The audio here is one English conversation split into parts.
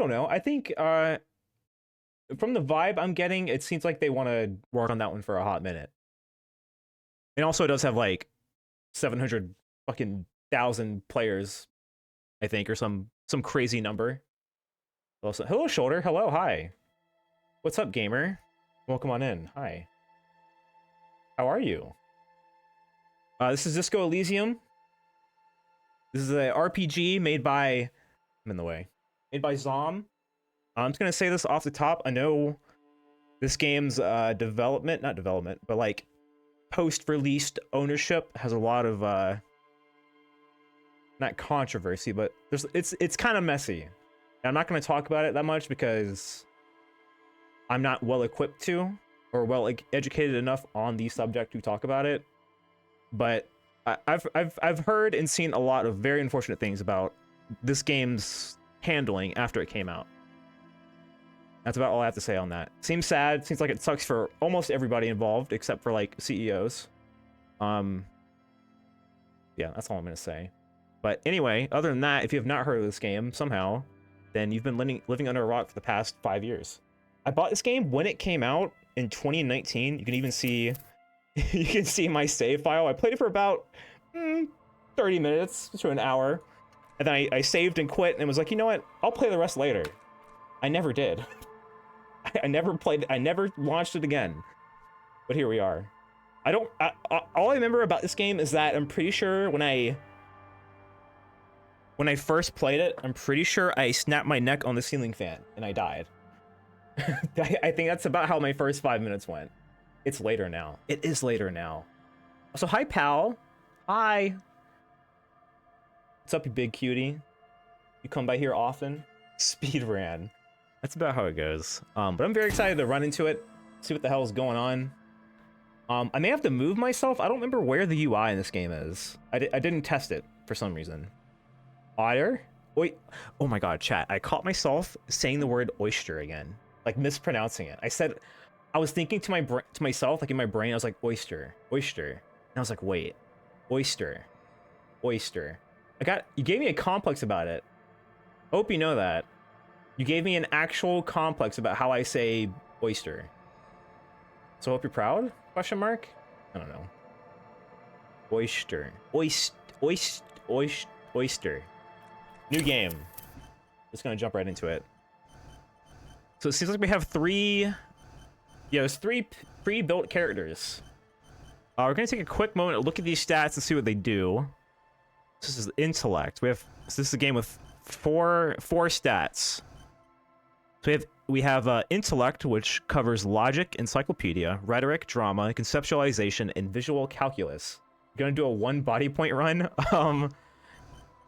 don't know. I think from the vibe I'm getting, it seems like they want to work on that one for a hot minute. And also, it does have like 700 fucking thousand players, I think, or some crazy number. Also, hello, Shoulder. Hello, hi. What's up, gamer? Welcome on in. Hi. How are you? This is Disco Elysium. This is a RPG made by... I'm in the way. Made by Zom. I'm just gonna say this off the top. I know this game's not development, but like post-released ownership has a lot of not controversy, but it's kind of messy. And I'm not gonna talk about it that much because I'm not well equipped to or well educated enough on the subject to talk about it. But I've heard and seen a lot of very unfortunate things about this game's handling after it came out. That's about all I have to say on that. Seems sad. Seems like it sucks for almost everybody involved, except for like CEOs. Yeah, that's all I'm gonna say. But anyway, other than that, if you have not heard of this game somehow, then you've been living under a rock for the past 5 years. I bought this game when it came out in 2019. You can even see, you can see my save file. I played it for about 30 minutes to an hour, and then I saved and quit and was like, you know what? I'll play the rest later. I never did. I never launched it again. But here we are. All I remember about this game is that I'm pretty sure when I first played it, I'm pretty sure I snapped my neck on the ceiling fan and I died. I think that's about how my first 5 minutes went. It's later now. It is later now. So hi, pal. Hi. What's up, you big cutie? You come by here often? Speed ran. That's about how it goes. But I'm very excited to run into it, see what the hell is going on. I may have to move myself. I don't remember where the UI in this game is. I didn't test it for some reason. Otter? Wait. Oh my god, chat. I caught myself saying the word oyster again. Like mispronouncing it. I was thinking to myself, like in my brain, I was like, oyster. Oyster. And I was like, wait. Oyster. Oyster. You gave me a complex about it. Hope you know that. You gave me an actual complex about how I say oyster. So hope you're proud? Question mark? I don't know. Oyster. Oyster. New game. Just gonna jump right into it. So it seems like we have there's three pre-built characters. We're gonna take a quick moment to look at these stats and see what they do. This is intellect. This is a game with four stats. So we have intellect, which covers logic, encyclopedia, rhetoric, drama, conceptualization, and visual calculus. Gonna do a 1 body point run.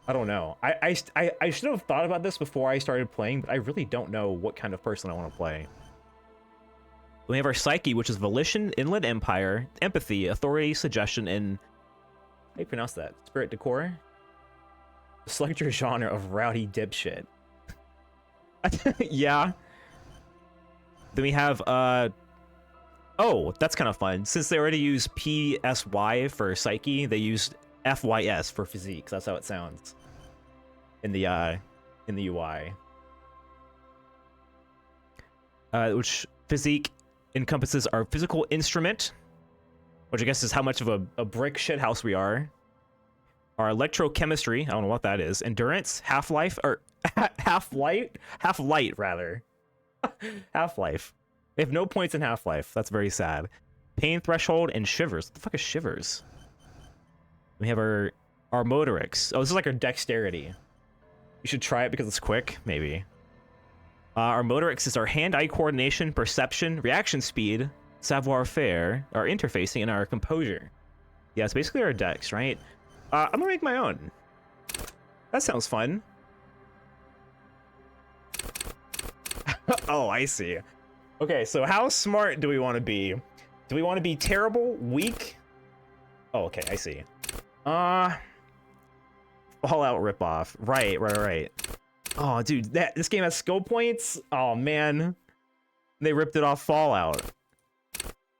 I don't know. I should have thought about this before I started playing, but I really don't know what kind of person I want to play. We have our psyche, which is volition, inland empire, empathy, authority, suggestion, and how do you pronounce that? Spirit decor. Select your genre of rowdy dipshit. Yeah. Then we have oh, that's kind of fun. Since they already use PSY for psyche, they used FYS for physique. That's how it sounds in the UI. Which physique encompasses our physical instrument, which I guess is how much of a brick shithouse we are. Our electrochemistry, I don't know what that is. Endurance, half-life, or half-light rather. Half-life. We have no points in half-life. That's very sad. Pain threshold and shivers. What the fuck is shivers? We have our motorics. Oh, this is like our dexterity. You should try it because it's quick, maybe. Our motorics is our hand-eye coordination, perception, reaction speed, savoir-faire, our interfacing, and our composure. Yeah, it's basically our dex, right? I'm gonna make my own. That sounds fun. Oh, I see. Okay, so how smart do we want to be? Do we want to be terrible, weak? Oh, okay, I see. Fallout ripoff. Right. Oh, dude, this game has skill points. Oh man, they ripped it off Fallout.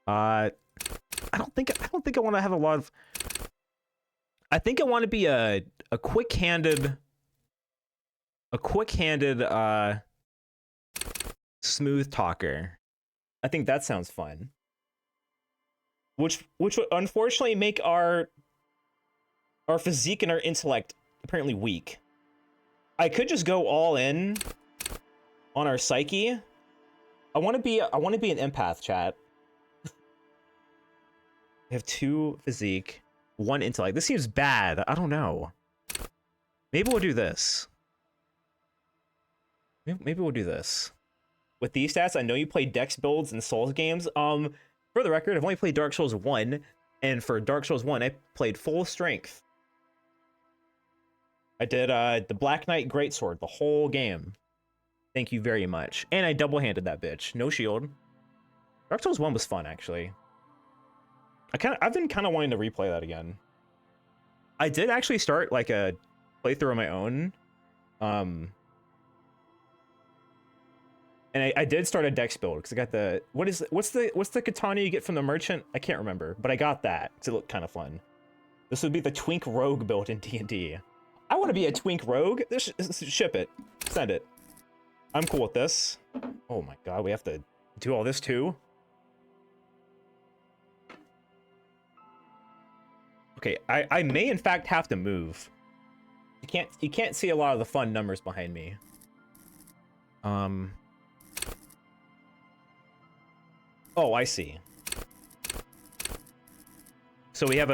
I don't think I want to have a lot of. I think I want to be a quick-handed Smooth talker. I think that sounds fun. Which would unfortunately make our physique and our intellect apparently weak. I could just go all in on our psyche. I want to be an empath, chat. We have 2 physique, 1 intellect. This seems bad. I don't know. Maybe we'll do this. Maybe we'll do this. With these stats, I know you play Dex builds and Souls games. For the record, I've only played Dark Souls 1, and for Dark Souls 1, I played full strength. I did the Black Knight Greatsword the whole game. Thank you very much. And I double-handed that bitch. No shield. Dark Souls 1 was fun, actually. I've been kind of wanting to replay that again. I did actually start like a playthrough on my own. And I did start a Dex build because I got the what's the katana you get from the merchant? I can't remember, but I got that because it looked kind of fun. This would be the Twink Rogue build in D&D. I want to be a Twink Rogue. Ship it, send it. I'm cool with this. Oh my god, we have to do all this too. Okay, I may in fact have to move. You can't see a lot of the fun numbers behind me. Oh, I see. So we have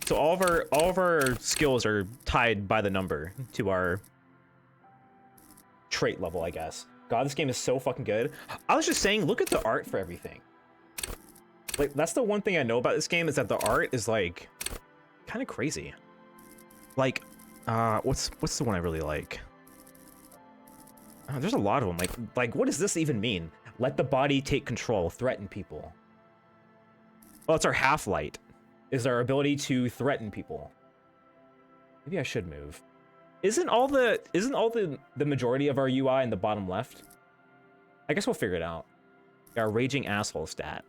so all of our skills are tied by the number to our trait level, I guess. God, this game is so fucking good. I was just saying, look at the art for everything. Like, that's the one thing I know about this game is that the art is like kind of crazy. Like, what's the one I really like? There's a lot of them. Like, what does this even mean? Let the body take control, threaten people. Well, it's our half-light. Is our ability to threaten people. Maybe I should move. Isn't all the majority of our UI in the bottom left? I guess we'll figure it out. Our raging asshole stat.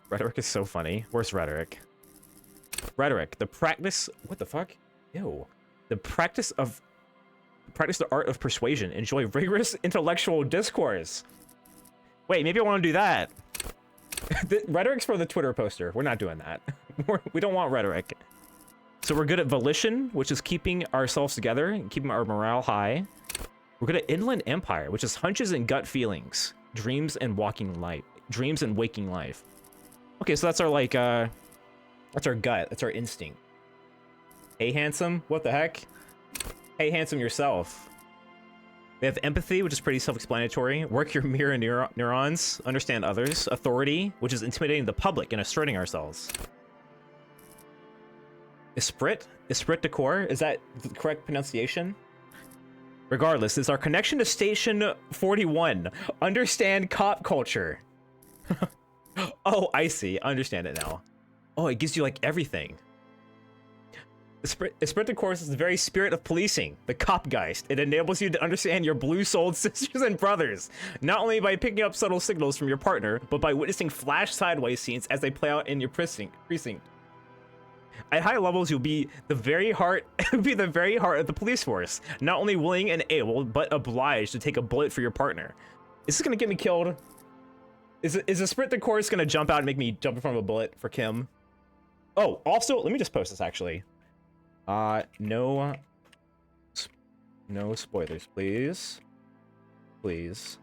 Rhetoric is so funny. Where's rhetoric? Rhetoric, the practice. What the fuck? Ew. The practice the art of persuasion. Enjoy rigorous intellectual discourse. Wait, maybe I want to do that. Rhetoric's for the Twitter poster. We're not doing that. We don't want rhetoric. So we're good at volition, which is keeping ourselves together and keeping our morale high. We're good at inland empire, which is hunches and gut feelings, dreams and waking life, dreams and waking life. Okay, so that's our that's our gut, that's our instinct. Hey, handsome, what the heck? Hey, handsome yourself. We have empathy, which is pretty self-explanatory. Work your mirror neurons. Understand others. Authority, which is intimidating the public and asserting ourselves. Esprit de corps. Is that the correct pronunciation? Regardless, it's our connection to Station 41. Understand cop culture. Oh, I see. I understand it now. Oh, it gives you like everything. Esprit de corps is the very spirit of policing, the copgeist. It enables you to understand your blue-souled sisters and brothers, not only by picking up subtle signals from your partner, but by witnessing flash sideways scenes as they play out in your precinct. At high levels, you'll be the very heart of the police force, not only willing and able, but obliged to take a bullet for your partner. Is this gonna get me killed? Is Esprit de corps gonna jump out and make me jump in front of a bullet for Kim? Oh, also, let me just post this actually. No spoilers, please. Please.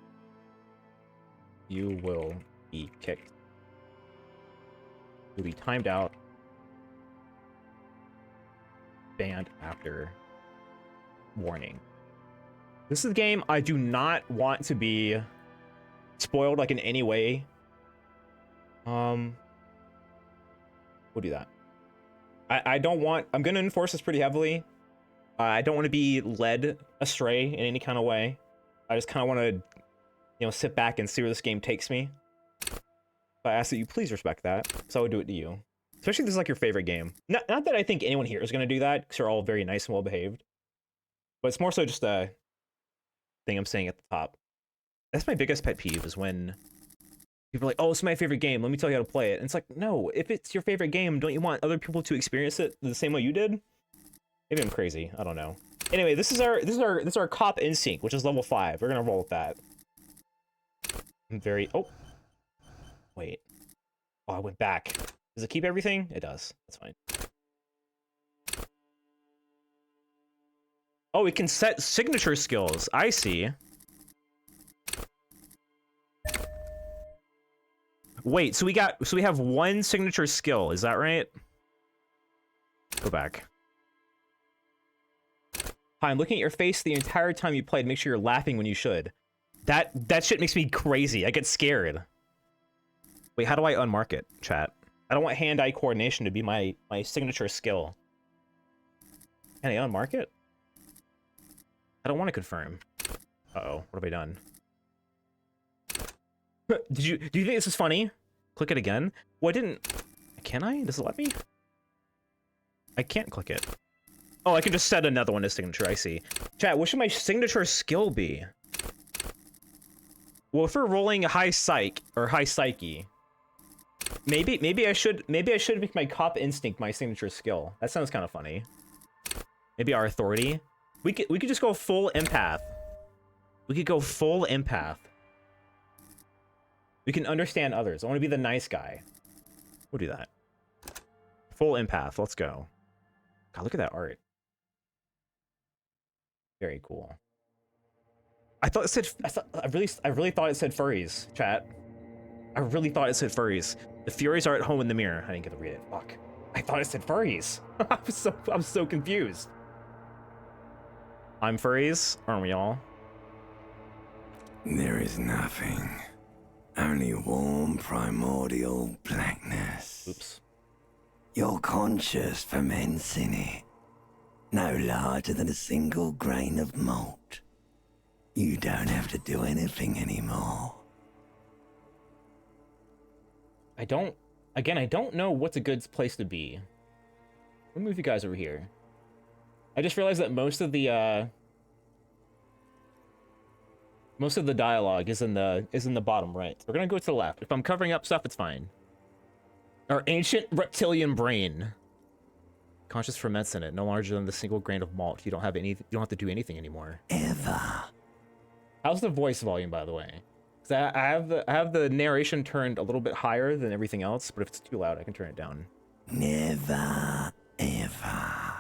You will be kicked. You'll be timed out. Banned after warning. This is a game I do not want to be spoiled like in any way. We'll do that. I'm gonna enforce this pretty heavily. I don't want to be led astray in any kind of way. I just kind of want to, sit back and see where this game takes me. But I ask that you please respect that, so I would do it to you. Especially if this is like your favorite game. Not that I think anyone here is gonna do that, because they're all very nice and well behaved. But it's more so just a thing I'm saying at the top. That's my biggest pet peeve, is when people are like, oh, it's my favorite game, let me tell you how to play it. And it's like, no, if it's your favorite game, don't you want other people to experience it the same way you did? Maybe I'm crazy, I don't know. Anyway, this is our cop instinct, which is level 5. We're gonna roll with that. I'm very wait. Oh, I went back. Does it keep everything? It does. That's fine. Oh, we can set signature skills. I see. Wait, so we have one signature skill, is that right? Go back. Hi, I'm looking at your face the entire time you played. Make sure you're laughing when you should. That shit makes me crazy. I get scared. Wait, how do I unmark it, chat? I don't want hand-eye coordination to be my signature skill. Can I unmark it? I don't want to confirm. Uh-oh, what have I done? Do you think this is funny? Click it again. Well, I didn't. Can I? Does it let me? I can't click it. Oh, I can just set another one as signature. I see. Chat, what should my signature skill be? Well, if we're rolling high psych or high psyche, maybe I should make my cop instinct my signature skill. That sounds kind of funny. Maybe our authority. We could just go full empath. We could go full empath. We can understand others. I want to be the nice guy. We'll do that. Full empath. Let's go. God, look at that art. Very cool. I thought it said. I really thought it said furries. Chat. I really thought it said furries. The Furies are at home in the mirror. I didn't get to read it. Fuck. I thought it said furries. I'm so confused. I'm furries, aren't we all? There is nothing. Only warm primordial blackness. Oops. Your conscious ferments in it. No larger than a single grain of malt. You don't have to do anything anymore. I don't know what's a good place to be. We'll move you guys over here. I just realized that most of the dialogue is in the bottom right. We're gonna go to the left. If I'm covering up stuff, it's fine. Our ancient reptilian brain. Conscious ferments in it, no larger than the single grain of malt. You don't have to do anything anymore. Ever. How's the voice volume, by the way? Because I have the narration turned a little bit higher than everything else, but if it's too loud, I can turn it down. Never, ever.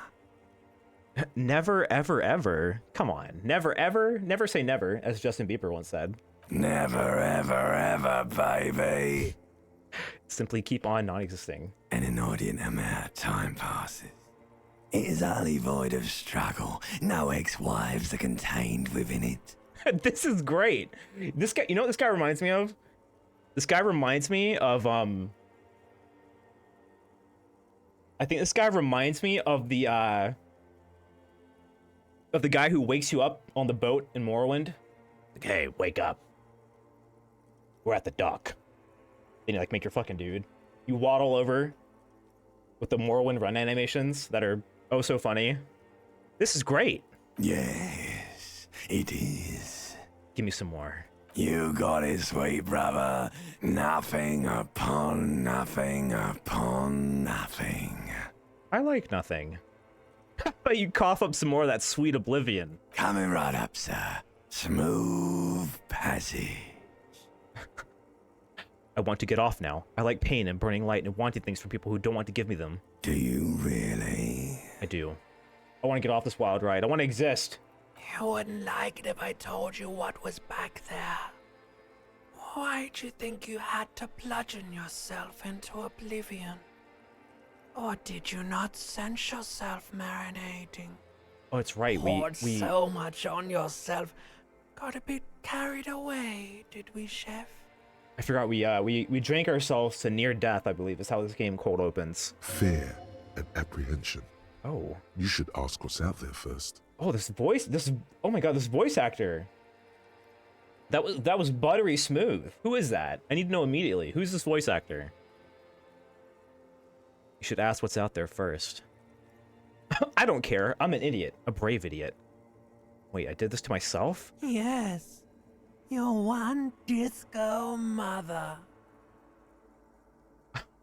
Never, ever, ever. Come on. Never, ever. Never say never, as Justin Bieber once said. Never, ever, ever, baby. Simply keep on non-existing. An inordinate amount of time passes. It is utterly void of struggle. No ex-wives are contained within it. This is great. This guy, you know what this guy reminds me of? This guy reminds me of, I think this guy reminds me of the guy who wakes you up on the boat in Morrowind. Like, hey, wake up. We're at the dock. Then you like make your fucking dude. You waddle over with the Morrowind run animations that are oh so funny. This is great. Yes, it is. Give me some more. You got it, sweet brother. Nothing upon nothing upon nothing. I like nothing. How about you cough up some more of that sweet oblivion? Coming right up, sir. Smooth passage. I want to get off now. I like pain and burning light and wanting things from people who don't want to give me them. Do you really? I do. I want to get off this wild ride. I want to exist. You wouldn't like it if I told you what was back there. Why'd you think you had to bludgeon yourself into oblivion? Or did you not sense yourself marinating? Oh, it's right. Poured so much on yourself. Got a bit carried away, did we, Chef? I forgot we drank ourselves to near death, I believe, is how this game cold opens. Fear and apprehension. Oh. You should ask what's out there first. Oh, oh my god, this voice actor. That was buttery smooth. Who is that? I need to know immediately. Who's this voice actor? You should ask what's out there first. I don't care. I'm an idiot. A brave idiot. Wait, I did this to myself? Yes. Your one disco mother.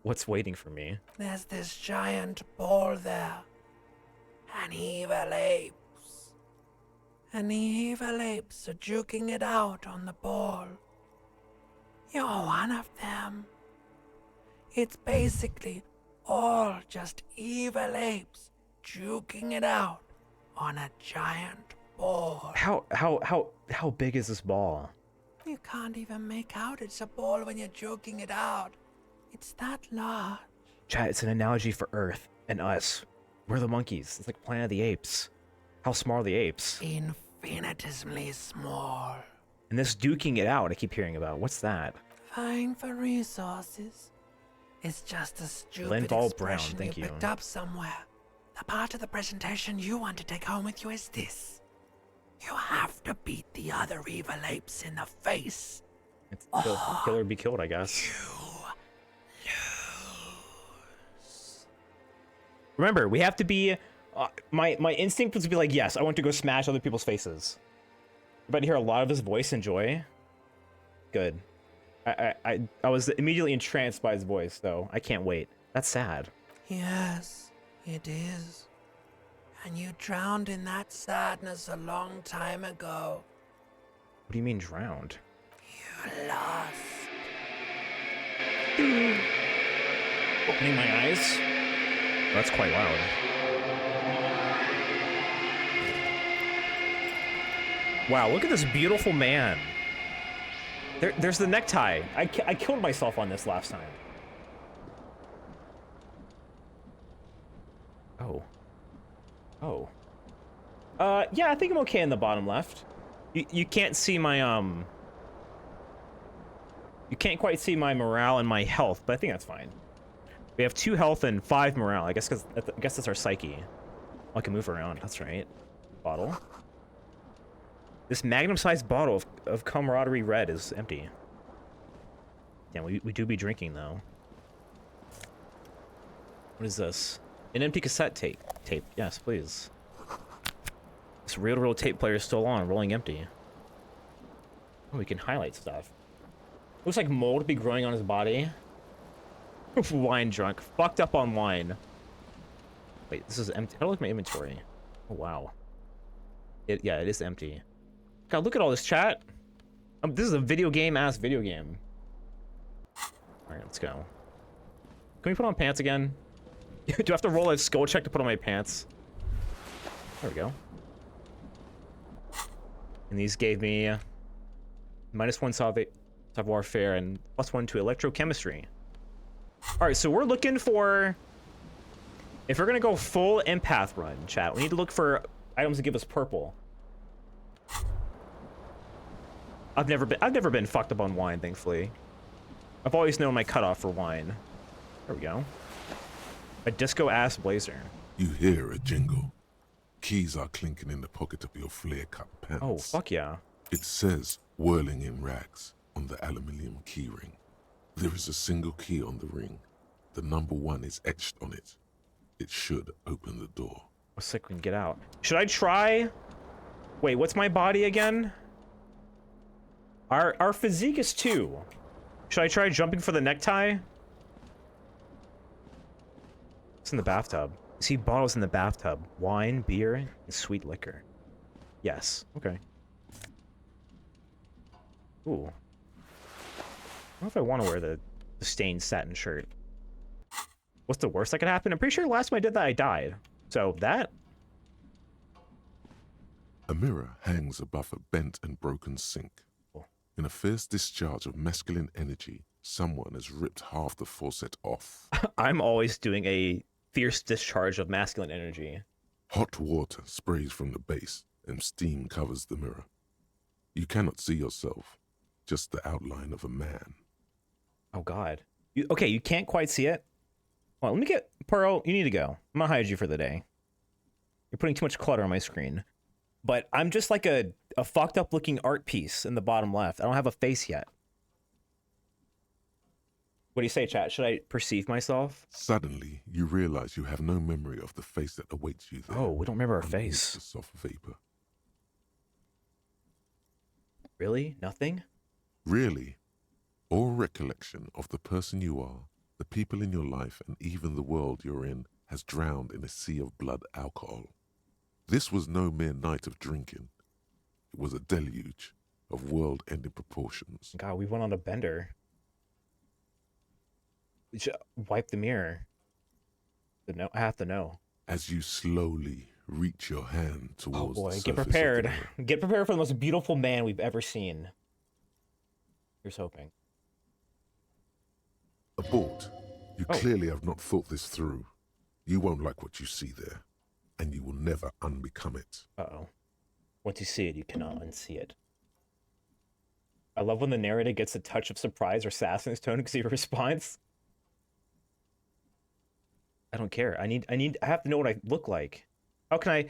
What's waiting for me? There's this giant ball there. An evil apes. and the evil apes are juking it out on the ball. You're one of them. It's basically all just evil apes juking it out on a giant ball. How big is this ball? You can't even make out it's a ball when you're joking it out. It's that large. Chat, it's an analogy for Earth and us. We're the monkeys. It's like Planet of the Apes. How small are the apes? Infinitesimally small. And this duking it out I keep hearing about. What's that? Vying for resources. It's just a stupid Linval expression Brown, thank you. picked up somewhere. The part of the presentation you want to take home with you is this. You have to beat the other evil apes in the face. It's kill or be killed, I guess. You lose. Remember, we have to be... my instinct was to be like, yes, I want to go smash other people's faces. But to hear a lot of his voice and joy. Good. I was immediately entranced by his voice, though. I can't wait. That's sad. Yes, it is. And you drowned in that sadness a long time ago. What do you mean drowned? You lost. Opening my eyes? That's quite loud. Wow, look at this beautiful man. There's the necktie. I killed myself on this last time. Oh. Oh. Yeah, I think I'm okay in the bottom left. You can't see my, You can't quite see my morale and my health, but I think that's fine. We have 2 health and 5 morale. I guess that's our psyche. Oh, I can move around. That's right. Bottle. This magnum-sized bottle of camaraderie red is empty. Yeah, we do be drinking, though. What is this? An empty cassette tape. Yes, please. This reel-to-reel tape player is still on, rolling empty. Oh, we can highlight stuff. Looks like mold to be growing on his body. Wine drunk. Fucked up on wine. Wait, this is empty. How do I look at my inventory? Oh, wow. Yeah, it is empty. God, look at all this chat. This is a video game-ass video game. Alright, let's go. Can we put on pants again? Do I have to roll a skull check to put on my pants? There we go. And these gave me -1 savoir faire and +1 to electrochemistry. Alright, so we're looking for... If we're gonna go full empath run, chat, we need to look for items that give us purple. I've never been fucked up on wine, thankfully. I've always known my cutoff for wine. There we go. A disco-ass blazer. You hear a jingle. Keys are clinking in the pocket of your flare-cut pants. Oh, fuck yeah. It says, whirling in rags, on the aluminium key ring. There is a single key on the ring. The number 1 is etched on it. It should open the door. Let's see if we can get out. Should I try... Wait, what's my body again? Our physique is 2. Should I try jumping for the necktie? It's in the bathtub. You see bottles in the bathtub. Wine, beer, and sweet liquor. Yes. Okay. Ooh. I don't know if I want to wear the stained satin shirt. What's the worst that could happen? I'm pretty sure last time I did that, I died. So, that... A mirror hangs above a bent and broken sink. In a fierce discharge of masculine energy, someone has ripped half the faucet off. I'm always doing a fierce discharge of masculine energy. Hot water sprays from the base, and steam covers the mirror. You cannot see yourself, just the outline of a man. Oh, God. Okay, you can't quite see it? Well, let me get... Pearl, you need to go. I'm gonna hide you for the day. You're putting too much clutter on my screen. But I'm just like a fucked up looking art piece in the bottom left. I don't have a face yet. What do you say, chat? Should I perceive myself? Suddenly, you realize you have no memory of the face that awaits you there. Oh, we don't remember our underneath face. The soft vapor. Really? Nothing? Really, all recollection of the person you are, the people in your life, and even the world you're in has drowned in a sea of blood alcohol. This was no mere night of drinking. It was a deluge of world-ending proportions. God, we went on a bender. We should wipe the mirror. I have to know. As you slowly reach your hand Oh towards the boy, surface get of the prepared. mirror, Get prepared for the most beautiful man we've ever seen. Here's hoping. abort. You Oh. clearly have not thought this through. You won't like what you see there, and you will never unbecome it. Uh-oh. Once you see it, you cannot unsee it. I love when the narrator gets a touch of surprise or sass in his tone because he responds. I don't care. I have to know what I look like. How can I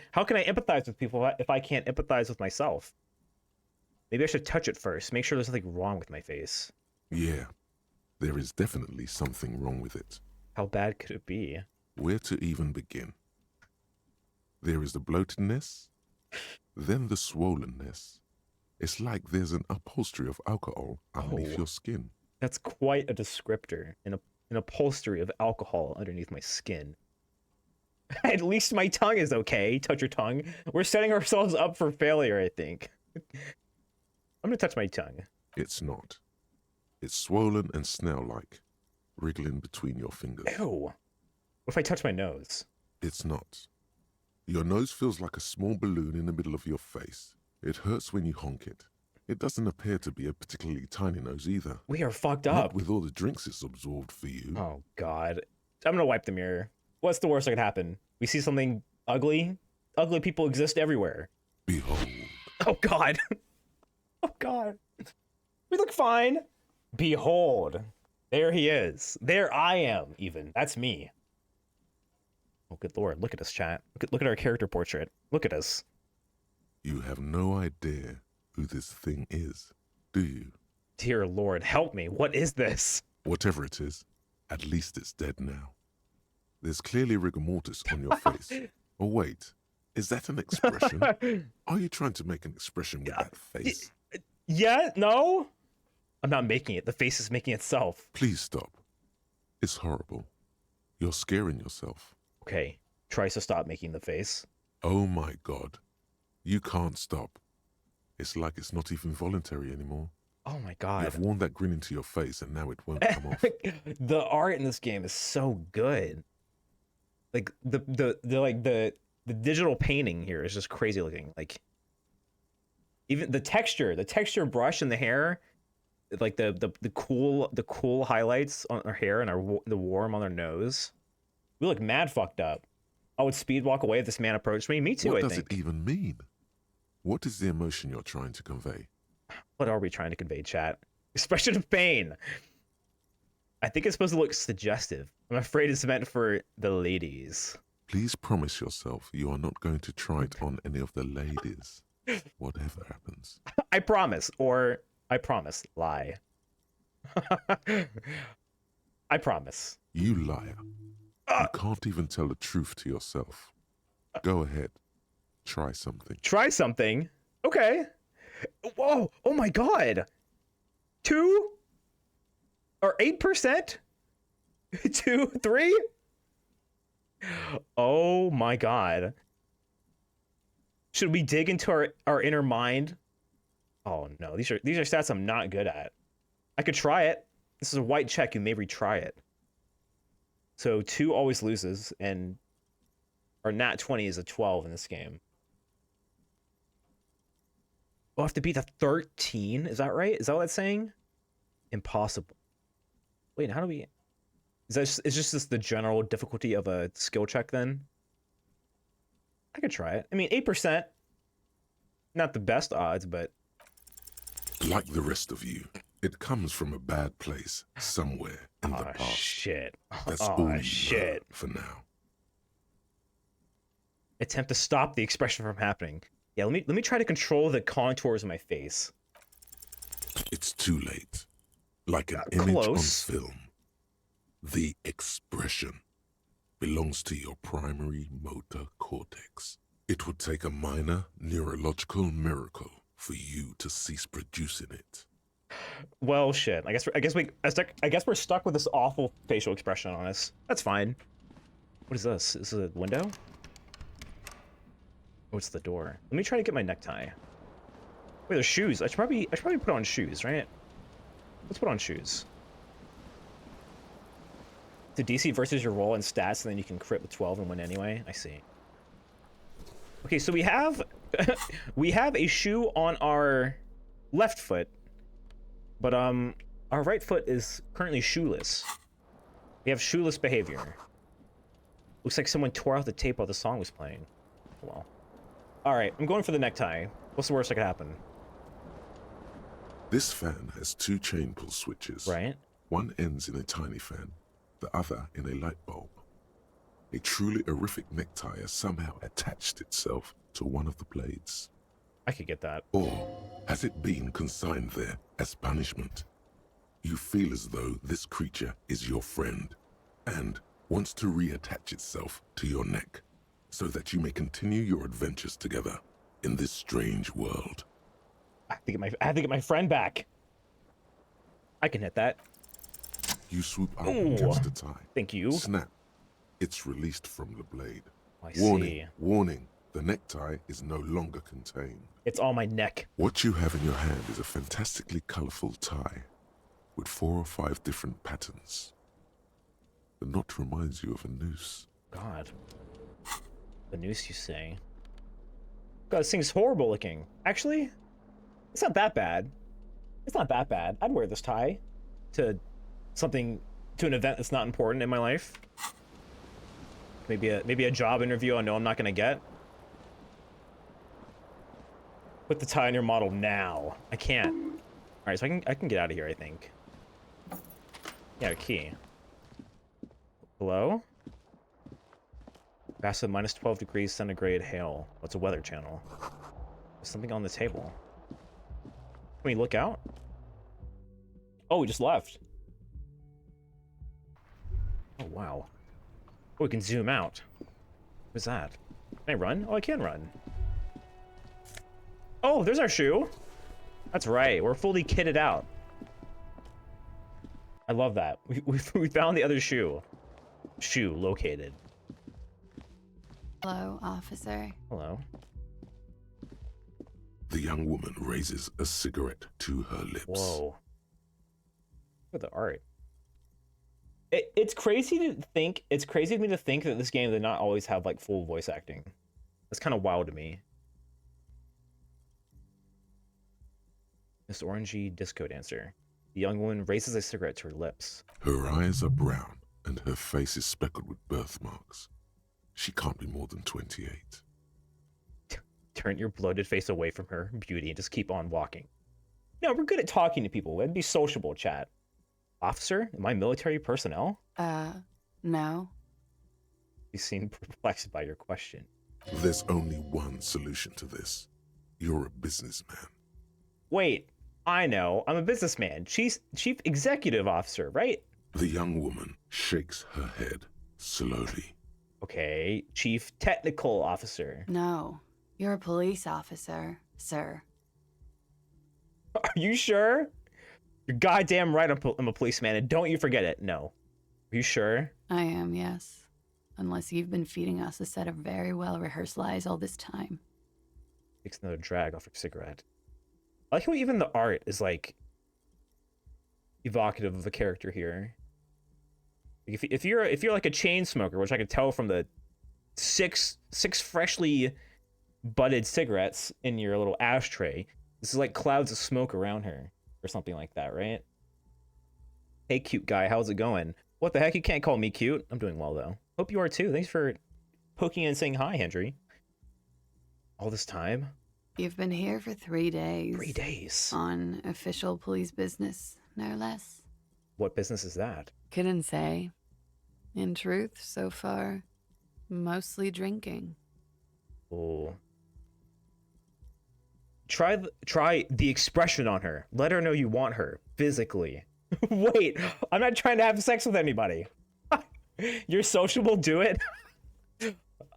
empathize with people if I can't empathize with myself? Maybe I should touch it first. Make sure there's nothing wrong with my face. Yeah, there is definitely something wrong with it. How bad could it be? Where to even begin? There is the bloatedness, then the swollenness. It's like there's an upholstery of alcohol underneath Oh. your skin. That's quite a descriptor. An upholstery of alcohol underneath my skin. At least my tongue is okay. Touch your tongue. We're setting ourselves up for failure, I think. I'm gonna touch my tongue. It's not. It's swollen and snail-like, wriggling between your fingers. Ew. What if I touch my nose? It's not. Your nose feels like a small balloon in the middle of your face. It hurts when you honk it. It doesn't appear to be a particularly tiny nose either. We are fucked Not up. with all the drinks it's absorbed for you. Oh god. I'm gonna wipe the mirror. What's the worst that could happen? We see something ugly? Ugly people exist everywhere. Behold, Oh god. Oh god. We look fine. Behold. There he is. There I am, even. That's me. Oh good lord. Look at us, chat. Look at our character portrait. Look at us. you have no idea who this thing is, do you? Dear lord, help me. What is this? Whatever it is, at least it's dead now. There's clearly rigor mortis on your face. Oh wait, is that an expression? Are you trying to make an expression with that face? Yeah? No? I'm not making it. The face is making itself. Please stop. It's horrible. You're scaring yourself. Okay. Tries to stop making the face. Oh my god. You can't stop. It's like it's not even voluntary anymore. Oh my You god. have worn that grin into your face and now it won't come off. The art in this game is so good. Like the digital painting here is just crazy looking. Like even the texture brush in the hair, like the cool highlights on our hair and the warm on our nose. We look mad fucked up. I would speed walk away if this man approached me. Me too, What I does think. it even mean? What is the emotion you're trying to convey? What are we trying to convey, chat? Expression of pain. I think it's supposed to look suggestive. I'm afraid it's meant for the ladies. Please promise yourself you are not going to try it on any of the ladies, whatever happens. I promise, or I promise, lie. I promise. You liar. You can't even tell the truth to yourself. Go ahead. Try something. Try something. Okay. Whoa. Oh my god. 2 or 8%? 2, 3? Oh my god. Should we dig into our inner mind? Oh no, these are stats I'm not good at. I could try it. This is a white check, you may retry it. So 2 always loses, and our nat 20 is a 12 in this game. We'll have to beat the 13. Is that right? Is that what that's saying? Impossible. Wait, how do we... Is just this the general difficulty of a skill check then? I could try it. I mean, 8%. Not the best odds, but... Like the rest of you, it comes from a bad place somewhere in the Oh, past. shit. That's Oh, all you shit. know for now. Attempt to stop the expression from happening. Yeah, let me try to control the contours of my face. It's too late. Like an image Close. on film. The expression belongs to your primary motor cortex. It would take a minor neurological miracle for you to cease producing it. Well, shit. I guess we're stuck with this awful facial expression on us. That's fine. What is this? Is this a window? Oh, it's the door. Let me try to get my necktie. Wait, there's shoes. I should probably put on shoes, right? Let's put on shoes. The DC versus your roll and stats, and then you can crit with 12 and win anyway. I see. Okay, so we have we have a shoe on our left foot, but our right foot is currently shoeless. We have shoeless behavior. Looks like someone tore out the tape while the song was playing. Well, all right, I'm going for the necktie. What's the worst that could happen? This fan has 2 chain pull switches. Right. One ends in a tiny fan, the other in a light bulb. A truly horrific necktie has somehow attached itself to one of the blades. I could get that. Or has it been consigned there as punishment? You feel as though this creature is your friend and wants to reattach itself to your neck so that you may continue your adventures together in this strange world. I have to get my friend back. I can hit that. You swoop up Ooh. against the tie. Thank you. Snap. It's released from the blade. I Warning, see. warning. The necktie is no longer contained. It's on my neck. What you have in your hand is a fantastically colorful tie with 4 or 5 different patterns. The knot reminds you of a noose. God. The noose, you say? God, this thing's horrible looking. Actually, it's not that bad. It's not that bad. I'd wear this tie to something, to an event that's not important in my life. Maybe a job interview I know I'm not gonna get. Put the tie on your model now. I can't. All right, so I can get out of here, I think. Yeah, key. Hello? Fast at minus 12 degrees centigrade hail. What's a weather channel? There's something on the table. Can we look out? Oh, we just left. Oh, wow. Oh, we can zoom out. What's that? Can I run? Oh, I can run. Oh, there's our shoe. That's right. We're fully kitted out. I love that. We found the other shoe. Shoe located. Hello, officer. Hello. The young woman raises a cigarette to her lips. Whoa. Look at the art. It's crazy to think. It's crazy to me to think that this game did not always have like full voice acting. That's kind of wild to me. Miss Orangey disco dancer. The young woman raises a cigarette to her lips. Her eyes are brown and her face is speckled with birthmarks. She can't be more than 28. Turn your bloated face away from her beauty and just keep on walking. No, we're good at talking to people. It'd be sociable, chat. Officer, am I military personnel? No. You seem perplexed by your question. There's only one solution to this. You're a businessman. Wait, I know. I'm a businessman. Chief executive officer, right? The young woman shakes her head slowly. Okay, chief technical officer. No. You're a police officer, sir. Are you sure? You're goddamn right I'm a policeman, and don't you forget it. No. Are you sure? I am, yes. Unless you've been feeding us a set of very well-rehearsed lies all this time. Takes another drag off her cigarette. I like how even the art is, like, evocative of a character here. If you're like a chain smoker, which I could tell from the six freshly butted cigarettes in your little ashtray, this is like clouds of smoke around her or something like that, right? Hey, cute guy, how's it going? What the heck? You can't call me cute. I'm doing well though. Hope you are too. Thanks for poking in and saying hi, Hendry. All this time? You've been here for 3 days. 3 days. On official police business, no less. What business is that? Couldn't say. In truth, so far, mostly drinking. Oh. Try the expression on her. Let her know you want her physically. Wait, I'm not trying to have sex with anybody. You're sociable, do it.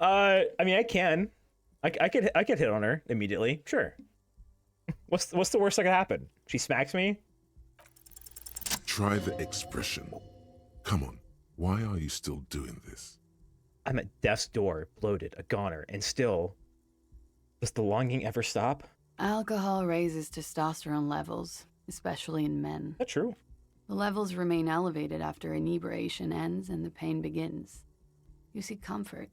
I mean, I can. I could hit on her immediately. Sure. What's the worst that could happen? She smacks me? Try the expression. Come on, why are you still doing this? I'm at death's door, bloated, a goner, and still... Does the longing ever stop? Alcohol raises testosterone levels, especially in men. That's true. The levels remain elevated after inebriation ends and the pain begins. You seek comfort.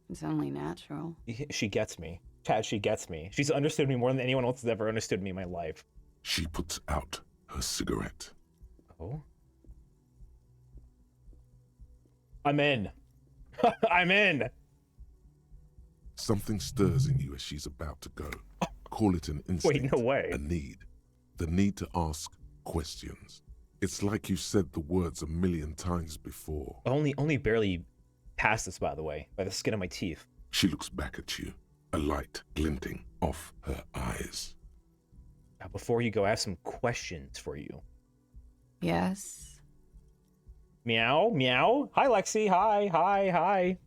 It's only natural. She gets me. Chad, she gets me. She's understood me more than anyone else has ever understood me in my life. She puts out her cigarette. Oh? I'm in. I'm in. Something stirs in you as she's about to go. Call it an instinct. Wait, no way. A need. The need to ask questions. It's like you've said the words a million times before. Only barely past this, by the way, by the skin of my teeth. She looks back at you, a light glinting off her eyes. Now, before you go, I have some questions for you. Yes? Meow, meow. Hi, Lexi. Hi, hi, hi.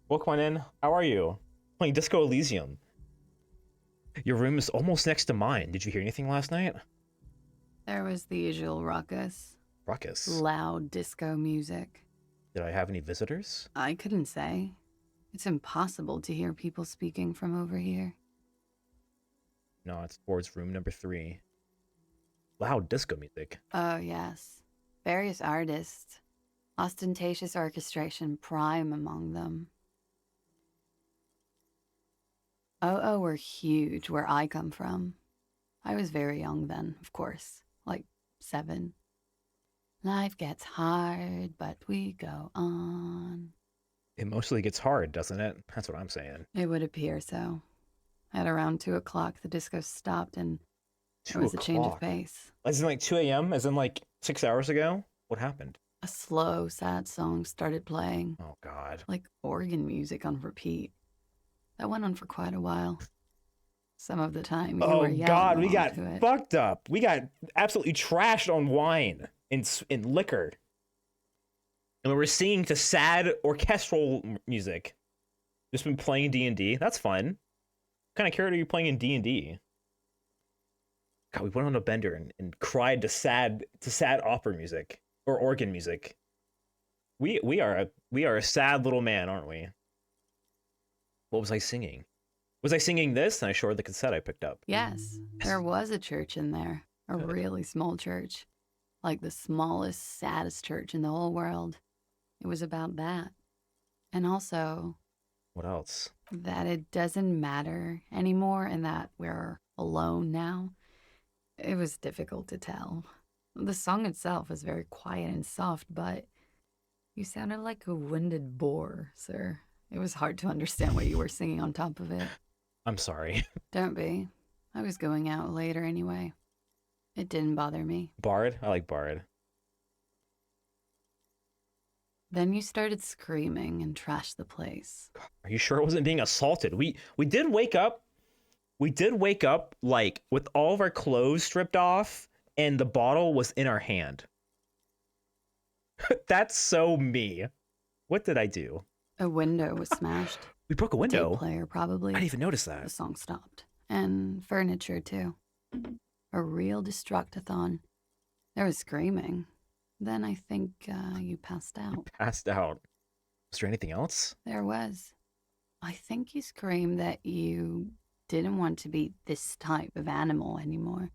Welcome on in. How are you? Playing Disco Elysium. Your room is almost next to mine. Did you hear anything last night? There was the usual ruckus. Ruckus. Loud disco music. Did I have any visitors? I couldn't say. It's impossible to hear people speaking from over here. No, it's towards room number 3. Loud disco music. Oh, yes. Various artists. Ostentatious orchestration prime among them. Oh, were huge where I come from. I was very young then, of course. Like 7. Life gets hard, but we go on. It mostly gets hard, doesn't it? That's what I'm saying. It would appear so. At around 2 o'clock, the disco stopped and there was a change of pace. As in like 2 a.m.? As in like 6 hours ago? What happened? A slow, sad song started playing. Oh, God. Like organ music on repeat. That went on for quite a while. Some of the time, you were yelling God, we along got to it. fucked up. We got absolutely trashed on wine and liquor. And we were singing to sad orchestral music. Just been playing D&D. That's fun. What kind of character are you playing in D&D? God, we went on a bender and cried to sad opera music or organ music. We are a sad little man, aren't we? What was I singing? Was I singing this? And I showed the cassette I picked up. Yes, there was a church in there. A really small church. Like the smallest, saddest church in the whole world. It was about that. And also What else? that it doesn't matter anymore and that we're alone now. It was difficult to tell. The song itself was very quiet and soft, but you sounded like a winded boar, sir. It was hard to understand what you were singing on top of it. I'm sorry. Don't be. I was going out later anyway. It didn't bother me. Bard? I like Bard. Then you started screaming and trashed the place. Are you sure it wasn't being assaulted? We did wake up. We did wake up like with all of our clothes stripped off and the bottle was in our hand. That's so me. What did I do? A window was smashed. We broke a Tape window. player probably. I didn't even notice The that. song stopped. And furniture too. A real destructathon. There was screaming. Then I think you passed out. Passed out. Was there anything else? There was. I think you screamed that you didn't want to be this type of animal anymore.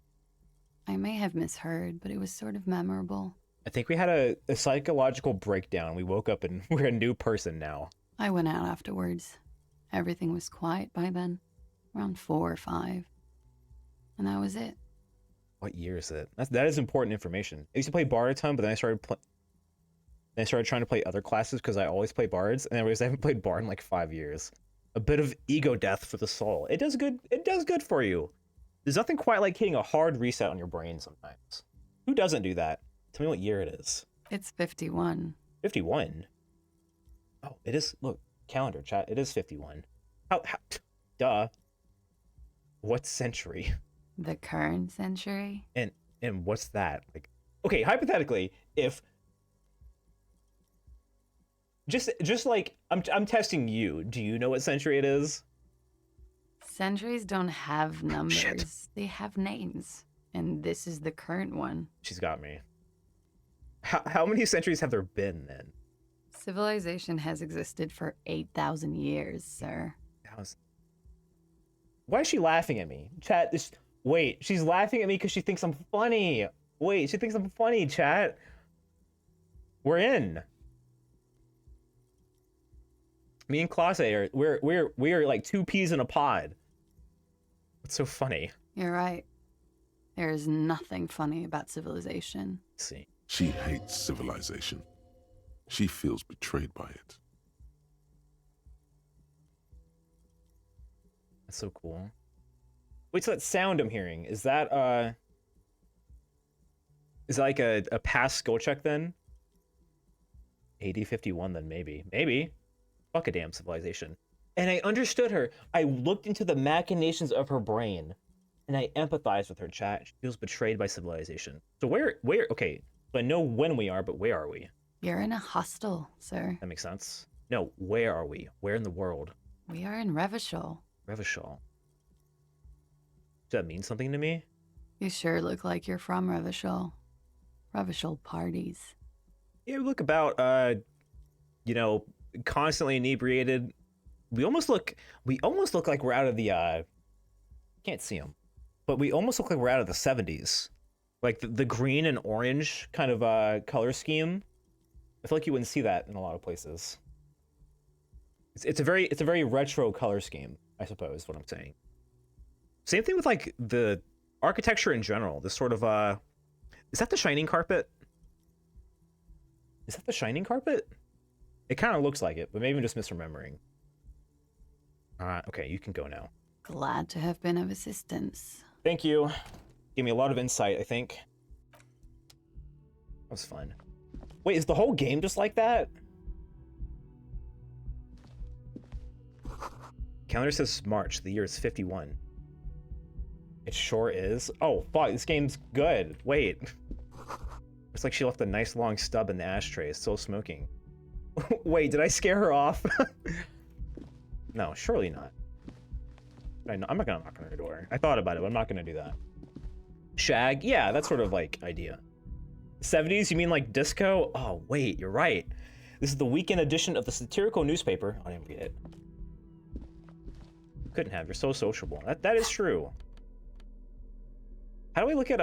I may have misheard, but it was sort of memorable. I think we had a psychological breakdown. We woke up and we're a new person now. I went out afterwards. Everything was quiet by then. Around 4 or 5. And that was it. What year is it? That is important information. I used to play Bard a ton, but then I started trying to play other classes because I always play Bards, and I realized I haven't played Bard in like 5 years. A bit of ego death for the soul. It does good. It does good for you. There's nothing quite like hitting a hard reset on your brain sometimes. Who doesn't do that? Tell me what year it is. It's 51. 51. Oh, it is. Look, calendar chat. It is 51. How duh. What century? The current century? And what's that? Like, okay, hypothetically, if just like I'm testing you. Do you know what century it is? Centuries don't have numbers. Shit. They have names. And this is the current one. She's got me. How many centuries have there been then? Civilization has existed for 8,000 years, sir. Why is she laughing at me? Chat, this... Wait, she's laughing at me because she thinks I'm funny. Wait, she thinks I'm funny, chat. We're in. Me and Clase are we're like two peas in a pod. What's so funny? You're right. There is nothing funny about civilization. Let's see. She hates civilization. She feels betrayed by it. That's so cool. Wait, so that sound I'm hearing, is that like a past skill check then? AD 51 then maybe. Maybe. Fuck a damn civilization. And I understood her. I looked into the machinations of her brain and I empathized with her, chat. She feels betrayed by civilization. So where okay, so I know when we are, but where are we? You're in a hostel, sir. That makes sense. No, where are we? Where in the world? We are in Revachol. Revachol. Does that mean something to me? You sure look like you're from Revachol. Revachol parties. Yeah, we look about you know, constantly inebriated. We almost look like we're out of the can't see them, but we almost look like we're out of the 70s. Like the green and orange kind of color scheme. I feel like you wouldn't see that in a lot of places. It's a very retro color scheme, I suppose, is what I'm saying. Same thing with like the architecture in general. This sort of is that the shining carpet? Is that the shining carpet? It kind of looks like it, but maybe I'm just misremembering. Okay, you can go now. Glad to have been of assistance. Thank you. Gave me a lot of insight, I think. That was fun. Wait, is the whole game just like that? Calendar says March. The year is 51. It sure is. Oh, fuck, this game's good. Wait. Looks like she left a nice long stub in the ashtray. It's still smoking. Wait, did I scare her off? No, surely not. I'm not gonna knock on her door. I thought about it, but I'm not gonna do that. Shag? Yeah, that's sort of like idea. 70s? You mean like disco? Oh, wait, you're right. This is the weekend edition of the satirical newspaper. I didn't read it. Couldn't have. You're so sociable. That is true. How do I look at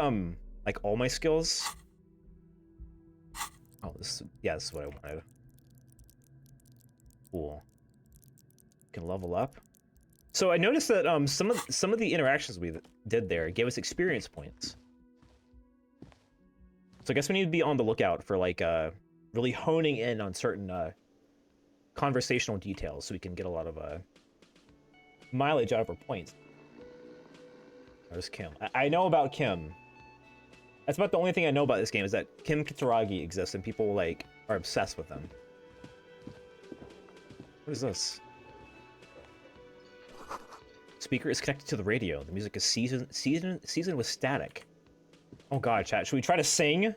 like all my skills? Oh, this is what I wanted. Cool. Can level up. So I noticed that some of the interactions we did there gave us experience points. So I guess we need to be on the lookout for like really honing in on certain conversational details so we can get a lot of mileage out of our points. There's Kim. I know about Kim. That's about the only thing I know about this game is that Kim Kitsuragi exists and people like are obsessed with them. What is this? Speaker is connected to the radio. The music is seasoned with static. Oh god, chat. Should we try to sing?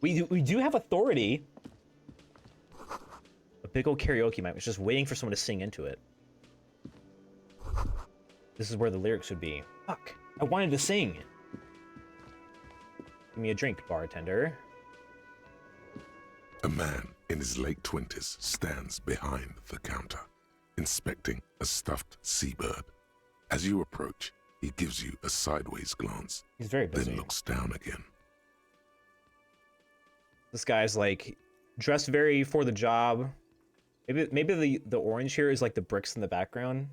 We do have authority. A big old karaoke mic. It's just waiting for someone to sing into it. This is where the lyrics would be. Fuck. I wanted to sing. Give me a drink, bartender. A man in his late 20s stands behind the counter, inspecting a stuffed seabird. As you approach, he gives you a sideways glance, He's very busy. then looks down again. This guy's like dressed very for the job. Maybe the orange here is like the bricks in the background.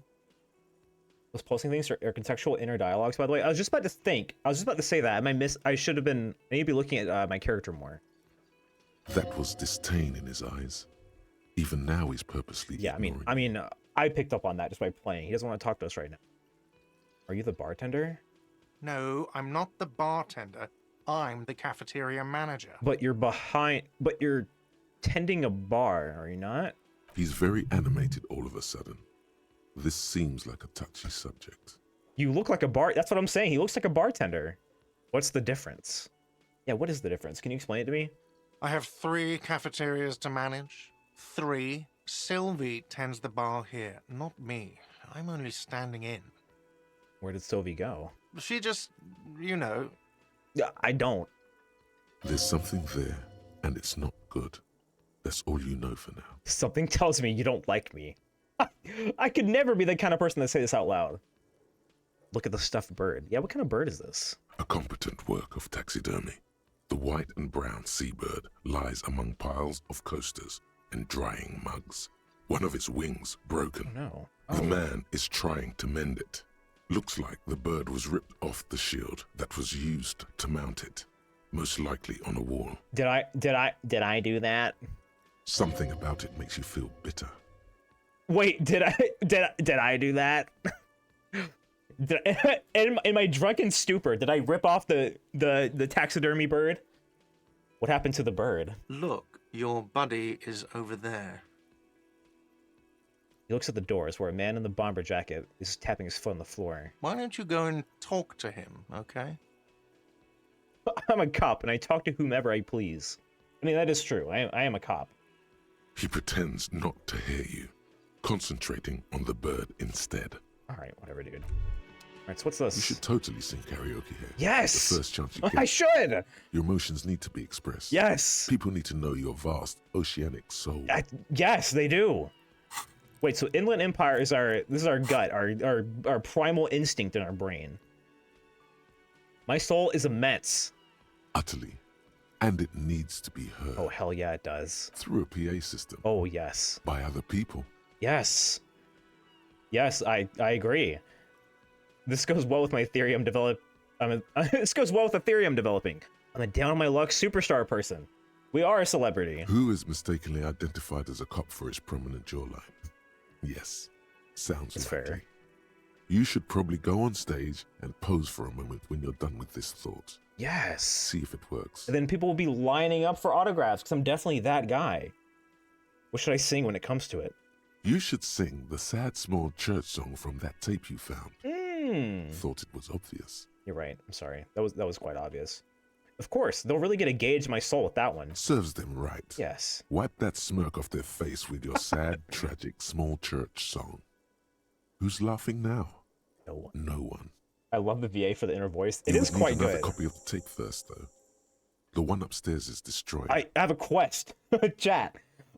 Those pulsing things are contextual inner dialogues, by the way. I was just about to say that. I should have been maybe looking at my character more. That was disdain in his eyes. Even now he's purposely ignoring. I picked up on that just by playing. He doesn't want to talk to us right now. Are you the bartender? No, I'm not the bartender. I'm the cafeteria manager. But you're tending a bar, are you not? He's very animated all of a sudden. This seems like a touchy subject. You look like a that's what I'm saying. He looks like a bartender. What's the difference? Yeah, what is the difference? Can you explain it to me? I have 3 cafeterias to manage. 3. Sylvie tends the bar here, not me. I'm only standing in. Where did Sylvie go? She just, you know. Yeah, I don't. There's something there, and it's not good. That's all you know for now. Something tells me you don't like me. I could never be the kind of person to say this out loud. Look at the stuffed bird. Yeah, what kind of bird is this? A competent work of taxidermy. The white and brown seabird lies among piles of coasters and drying mugs. One of its wings broken. Oh, no. The man is trying to mend it. Looks like the bird was ripped off the shield that was used to mount it, most likely on a wall. Did I do that? Something about it makes you feel bitter. Wait, did I do that? In my drunken stupor, did I rip off the taxidermy bird? What happened to the bird? Look, your buddy is over there. He looks at the doors where a man in the bomber jacket is tapping his foot on the floor. Why don't you go and talk to him, okay? I'm a cop and I talk to whomever I please. I mean, that is true. I am a cop. He pretends not to hear you, concentrating on the bird instead. All right, whatever, dude. All right, so what's this? You should totally sing karaoke here. Yes! The first chance you get. I should! Your emotions need to be expressed. Yes! People need to know your vast oceanic soul. Yes, they do. Wait, so Inland Empire is this is our gut, our primal instinct in our brain. My soul is immense. Utterly. And it needs to be heard. Oh, hell yeah, it does. Through a PA system. Oh, yes. By other people. Yes. Yes, I agree. This goes well with my theory this goes well with the theory I'm developing. I'm a down on my luck superstar person. We are a celebrity. Who is mistakenly identified as a cop for his prominent jawline? Yes. Sounds That's likely. fair. You should probably go on stage and pose for a moment when you're done with this thought. Yes. See if it works. And then people will be lining up for autographs because I'm definitely that guy. What should I sing when it comes to it? You should sing the sad small church song from that tape you found. Thought it was obvious. You're right. I'm sorry. That was quite obvious. Of course, they'll really get a gauge of my soul with that one. Serves them right. Yes. Wipe that smirk off their face with your sad, tragic small church song. Who's laughing now? No one. No one. I love the VA for the inner voice. It You is would quite need another good. copy of the tape first, though. The one upstairs is destroyed. I have a quest. Chat.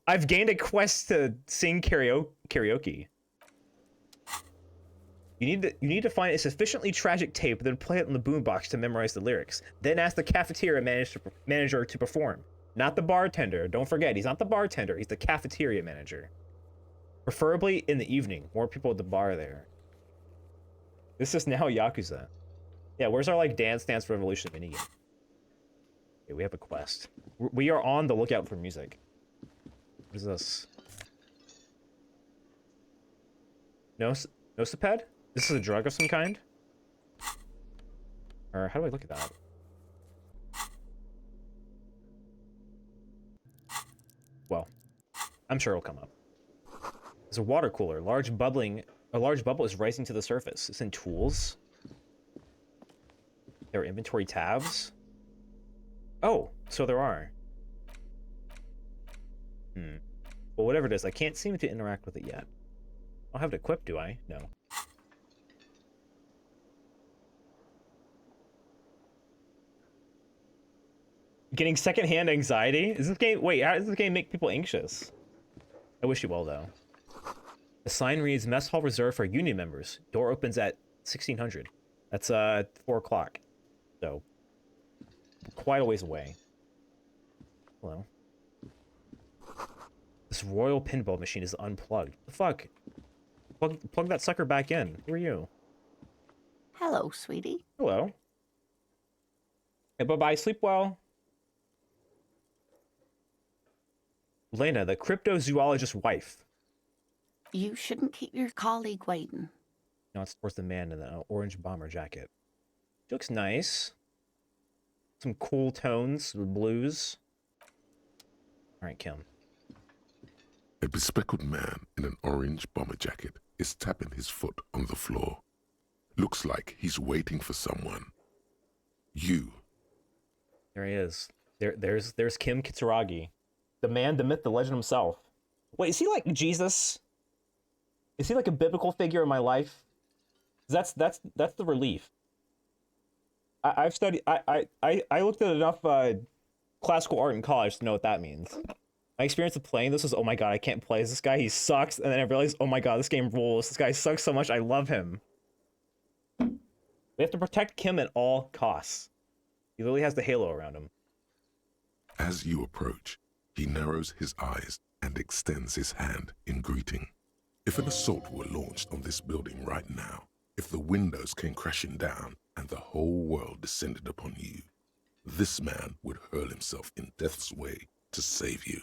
I've gained a quest to sing karaoke. You need to find a sufficiently tragic tape, then play it on the boombox to memorize the lyrics. Then ask the cafeteria manager to perform. Not the bartender. Don't forget, he's not the bartender. He's the cafeteria manager. Preferably in the evening. More people at the bar there. This is now Yakuza. Yeah, where's our like Dance Dance Revolution minigame? Okay, we have a quest. We are on the lookout for music. What is this? Nosiped? This is a drug of some kind? Or how do I look at that? Well, I'm sure it'll come up. There's a water cooler. A large bubble is rising to the surface. It's in tools. There are inventory tabs. Oh, so there are. Well, whatever it is, I can't seem to interact with it yet. I'll have it equipped, do I? No. Getting secondhand anxiety? Is this game... Wait, how does this game make people anxious? I wish you well, though. The sign reads, Mess Hall reserved for Union members. Door opens at 1600. That's, 4 o'clock. So, quite a ways away. Hello. This royal pinball machine is unplugged. The fuck? Plug that sucker back in. Who are you? Hello, sweetie. Hello. Hey, bye-bye. Sleep well. Lena, the cryptozoologist's wife. You shouldn't keep your colleague waiting. No, it's towards the man in the orange bomber jacket. She looks nice. Some cool tones, the blues. All right, Kim. A bespectacled man in an orange bomber jacket is tapping his foot on the floor. Looks like he's waiting for someone. You. There he is. There's Kim Kitsuragi. The man, the myth, the legend himself. Wait, is he like Jesus? Is he like a biblical figure in my life? That's the relief. I've studied. I looked at enough classical art in college to know what that means. My experience of playing this was, oh my god, I can't play as this guy. He sucks. And then I realized, oh my god, this game rules. This guy sucks so much. I love him. We have to protect Kim at all costs. He literally has the halo around him. As you approach, he narrows his eyes and extends his hand in greeting. If an assault were launched on this building right now, if the windows came crashing down and the whole world descended upon you, this man would hurl himself in death's way to save you.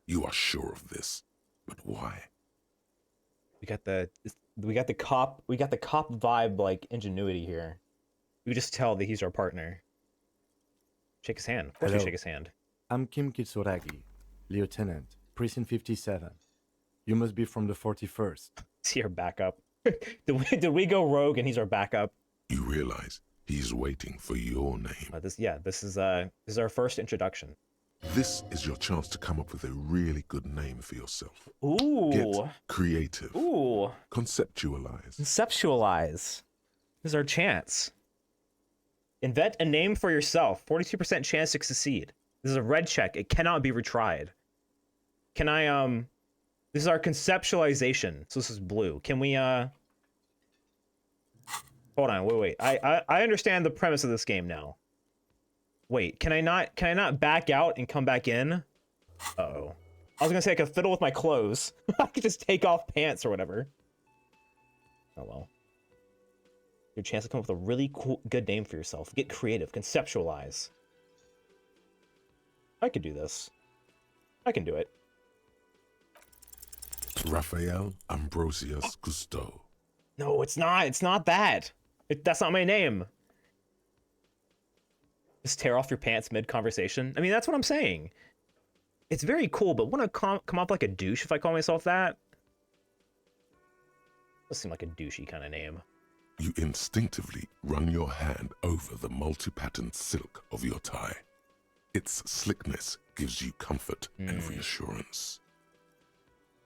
You are sure of this, but why? We got the cop vibe, like, ingenuity here. We just tell that he's our partner. Shake his hand. Of course we Hello. shake his hand. I'm Kim Kitsuragi, Lieutenant, Precinct 57. You must be from the 41st. Is he our backup? did we go rogue and he's our backup? You realize he's waiting for your name. This is our first introduction. This is your chance to come up with a really good name for yourself. Ooh. Get creative. Ooh. Conceptualize. Conceptualize. This is our chance. Invent a name for yourself. 42% chance to succeed. This is a red check. It cannot be retried. Can I, this is our conceptualization. So this is blue. Can we, hold on, wait. I understand the premise of this game now. Wait, can I not back out and come back in? Uh-oh. I was gonna say I could fiddle with my clothes. I could just take off pants or whatever. Oh well. Your chance to come up with a really cool, good name for yourself. Get creative. Conceptualize. I could do this. I can do it. Raphael Ambrosius Cousteau. No, it's not. It's not that. That's not my name. Just tear off your pants mid-conversation. I mean, that's what I'm saying. It's very cool, but wouldn't I come off like a douche if I call myself that? Does seem like a douchey kind of name. You instinctively run your hand over the multi-patterned silk of your tie. Its slickness gives you comfort and reassurance.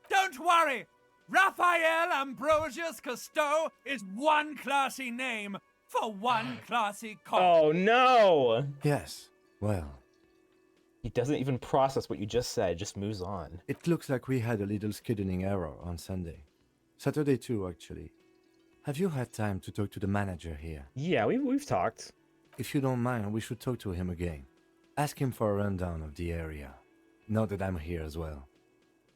Don't worry! Raphael Ambrosius Cousteau is one classy name for one classy cop. Oh no! Yes, well, He doesn't even process what you just said, just moves on. it looks like we had a little scheduling error on Sunday. Saturday too, actually. Have you had time to talk to the manager here? Yeah, we've talked. If you don't mind, we should talk to him again. Ask him for a rundown of the area. Now that I'm here as well.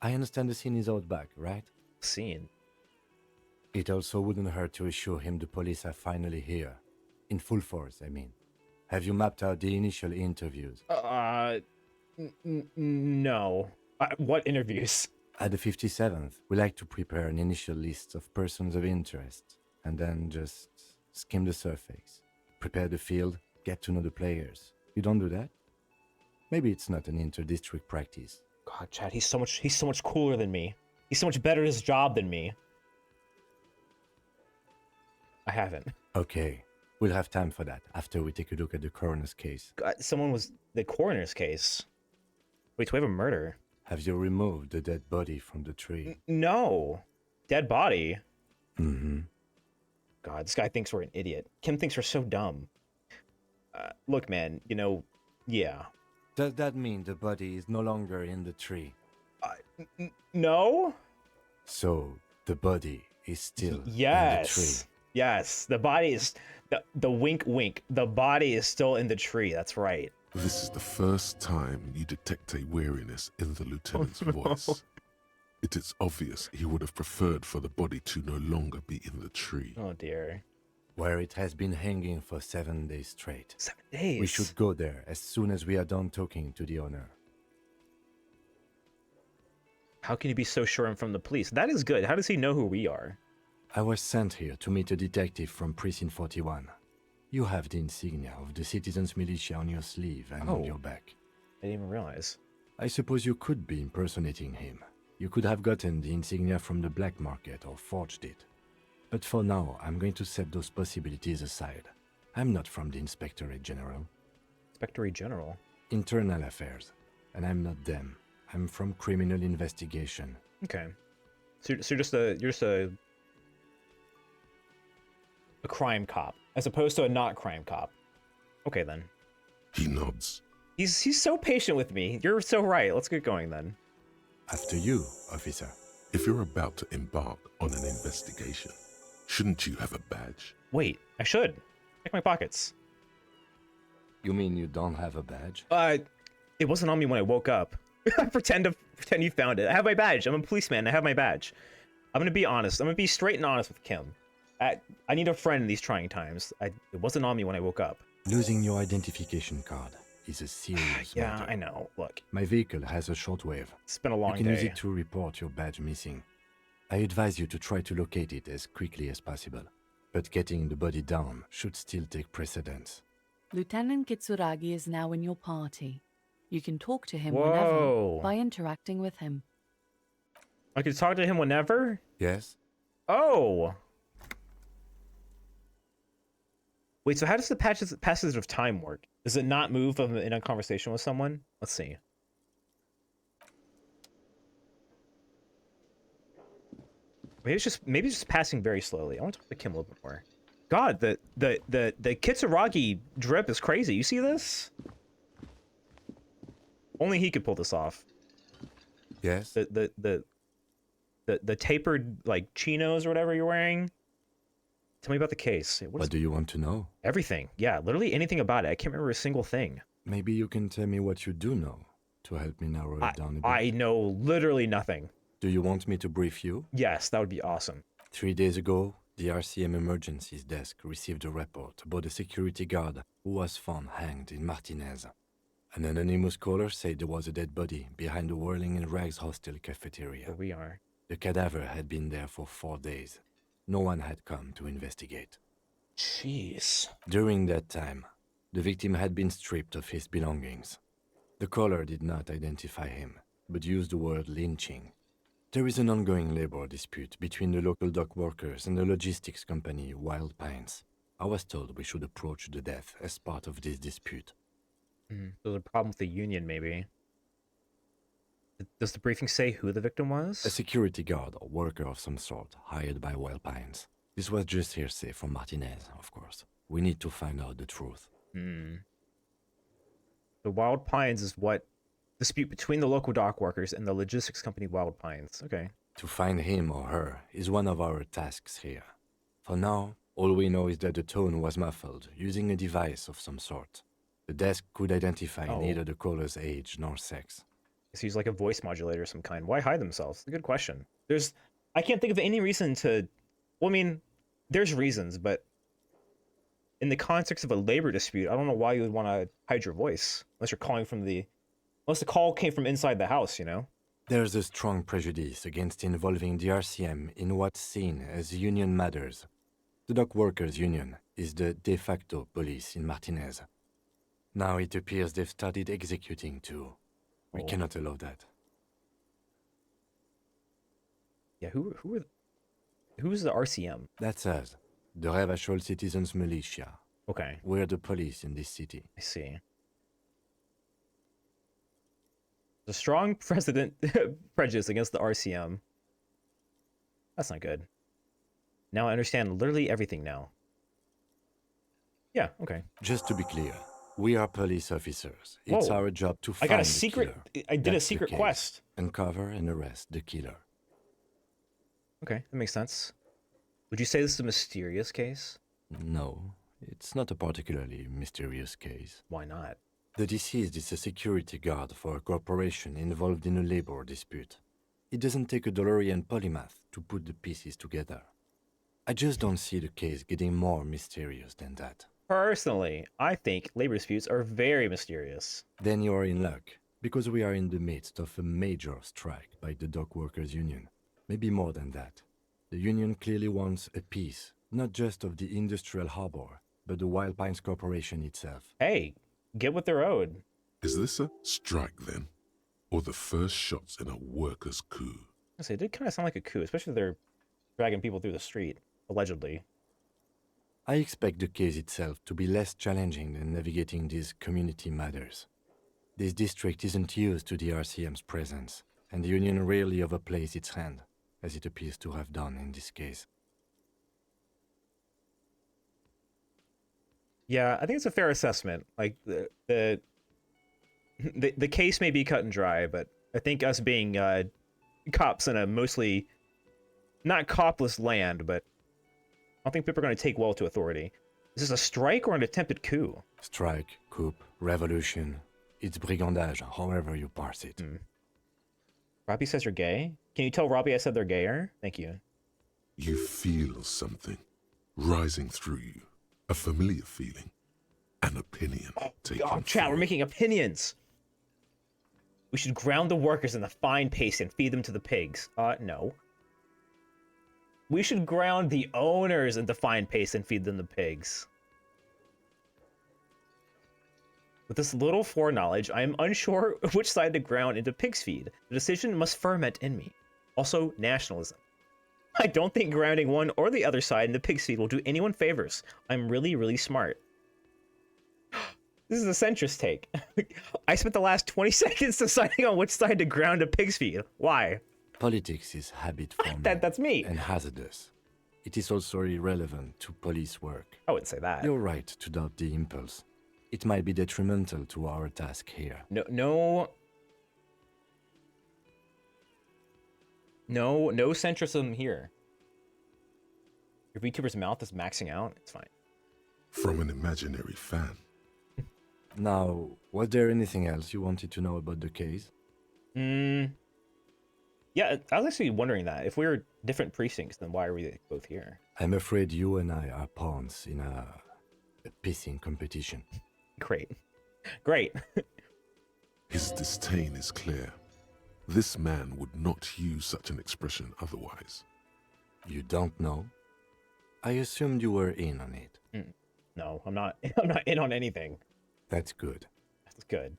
I understand the scene is out back, right? Scene. It also wouldn't hurt to assure him the police are finally here. In full force, I mean. Have you mapped out the initial interviews? No. What interviews? At the 57th, we like to prepare an initial list of persons of interest, and then just skim the surface. Prepare the field, get to know the players. You don't do that? Maybe it's not an inter-district practice. God, Chad, he's so much cooler than me. He's so much better at his job than me. I haven't. Okay, we'll have time for that after we take a look at the coroner's case. God, the coroner's case. Wait, do we have a murder? Have you removed the dead body from the tree? No. Dead body? Mm-hmm. God, this guy thinks we're an idiot. Kim thinks we're so dumb. Look, man, yeah. Does that mean the body is no longer in the tree? No? So, the body is still in the Yes. tree. Yes, the body is... The wink wink. The body is still in the tree, that's right. This is the first time you detect a weariness in the lieutenant's voice. It is obvious he would have preferred for the body to no longer be in the tree. Oh dear. Where it has been hanging for 7 days straight. 7 days? We should go there as soon as we are done talking to the owner. How can you be so sure I'm from the police? That is good. How does he know who we are? I was sent here to meet a detective from Precinct 41. You have the insignia of the Citizens Militia on your sleeve and on Oh. your back. I didn't even realize. I suppose you could be impersonating him. You could have gotten the insignia from the black market or forged it. But for now, I'm going to set those possibilities aside. I'm not from the Inspectorate General. Inspectorate General. Internal Affairs. And I'm not them. I'm from Criminal Investigation. Okay. So you're just a crime cop, as opposed to a not crime cop. Okay then. He nods. He's so patient with me. You're so right. Let's get going then. After you, officer. If you're about to embark on an investigation, shouldn't you have a badge? Wait, I should. Check my pockets. You mean you don't have a badge? It wasn't on me when I woke up. pretend you found it. I have my badge. I'm a policeman. I have my badge. I'm gonna be honest. I'm gonna be straight and honest with Kim. I need a friend in these trying times. It wasn't on me when I woke up. Losing your identification card is a serious Yeah, matter. I know. Look, My vehicle has a shortwave. it's been a long You can use day. it to report your badge missing. I advise you to try to locate it as quickly as possible. But getting the body down should still take precedence. Lieutenant Kitsuragi is now in your party. You can talk to him Whoa. whenever by interacting with him. I could talk to him whenever? Yes? Oh! Wait, so how does the passage of time work? Does it not move in a conversation with someone? Let's see. Maybe it's just passing very slowly. I want to talk to Kim a little bit more. God, the Kitsuragi drip is crazy. You see this? Only he could pull this off. Yes? The tapered like chinos or whatever you're wearing. Tell me about the case. What do you want to know? Everything. Yeah, literally anything about it. I can't remember a single thing. Maybe you can tell me what you do know to help me narrow it down a bit. I know literally nothing. Do you want me to brief you? Yes, that would be awesome. 3 days ago, the RCM Emergencies Desk received a report about a security guard who was found hanged in Martinez. An anonymous caller said there was a dead body behind the Whirling in Rags hostel cafeteria. Here we are. The cadaver had been there for 4 days. No one had come to investigate. Jeez. During that time, the victim had been stripped of his belongings. The caller did not identify him, but used the word lynching. There is an ongoing labor dispute between the local dock workers and the logistics company Wild Pines. I was told we should approach the death as part of this dispute. There's a problem with the union, maybe. Does the briefing say who the victim was? A security guard or worker of some sort hired by Wild Pines. This was just hearsay from Martinez, of course. We need to find out the truth. The Wild Pines is what? Dispute between the local dock workers and the logistics company Wild Pines. Okay. To find him or her is one of our tasks here. For now, all we know is that the tone was muffled, using a device of some sort. The desk could identify neither the caller's age nor sex. It's used like a voice modulator of some kind. Why hide themselves? It's a good question. I can't think of any reason to... Well, I mean, there's reasons, but in the context of a labor dispute, I don't know why you would want to hide your voice. Unless you're calling from unless the call came from inside the house, you know? There's a strong prejudice against involving the RCM in what's seen as union matters. The dock workers' union is the de facto police in Martinez. Now it appears they've started executing too. We cannot allow that. Yeah, who's the RCM? That's us, the Revachol Citizens Militia. Okay, We're the police in this city. I see. The strong prejudice against the RCM. That's not good. Now I understand literally everything now. Yeah, okay. Just to be clear, we are police officers. It's Whoa. our job to find I got a the secret. killer. I did a That's the secret case. quest. Uncover and arrest the killer. Okay, that makes sense. Would you say this is a mysterious case? No, it's not a particularly mysterious case. Why not? The deceased is a security guard for a corporation involved in a labor dispute. It doesn't take a DeLorean polymath to put the pieces together. I just don't see the case getting more mysterious than that. Personally, I think labor disputes are very mysterious. Then you are in luck, because we are in the midst of a major strike by the dock workers' union. Maybe more than that. The union clearly wants a piece, not just of the industrial harbor, but the Wild Pines Corporation itself. Hey, get what they're owed. Is this a strike then? Or the first shots in a workers' coup? I say, it did kind of sound like a coup, especially if they're dragging people through the street, allegedly. I expect the case itself to be less challenging than navigating these community matters. This district isn't used to the RCM's presence, and the union rarely overplays its hand, as it appears to have done in this case. Yeah, I think it's a fair assessment. Like the case may be cut and dry, but I think us being cops in a mostly not copless land, but I don't think people are going to take well to authority. Is this a strike or an attempted coup? Strike, coup, revolution. It's brigandage, however you parse it. Robbie says you're gay? Can you tell Robbie I said they're gayer? Thank you. You feel something rising through you. A familiar feeling. An opinion taking Oh, chat, we're form. making opinions. We should ground the workers in the fine paste and feed them to the pigs. No. We should ground the owners in the fine paste and feed them to pigs. With this little foreknowledge, I am unsure which side to ground into pig's feed. The decision must ferment in me. Also, nationalism. I don't think grounding one or the other side into pig's feed will do anyone favors. I'm really, really smart. This is a centrist take. I spent the last 20 seconds deciding on which side to ground a pig's feed. Why? Politics is habit forming That's me. and hazardous. It is also irrelevant to police work. I wouldn't say that. You're right to doubt the impulse. It might be detrimental to our task here. No centrism here. Your VTuber's mouth is maxing out. It's fine. From an imaginary fan. Now, was there anything else you wanted to know about the case? Yeah, I was actually wondering that. If we were different precincts, then why are we both here? I'm afraid you and I are pawns in a pissing competition. Great. His disdain is clear. This man would not use such an expression otherwise. You don't know? I assumed you were in on it. No, I'm not. I'm not in on anything. That's good. That's good.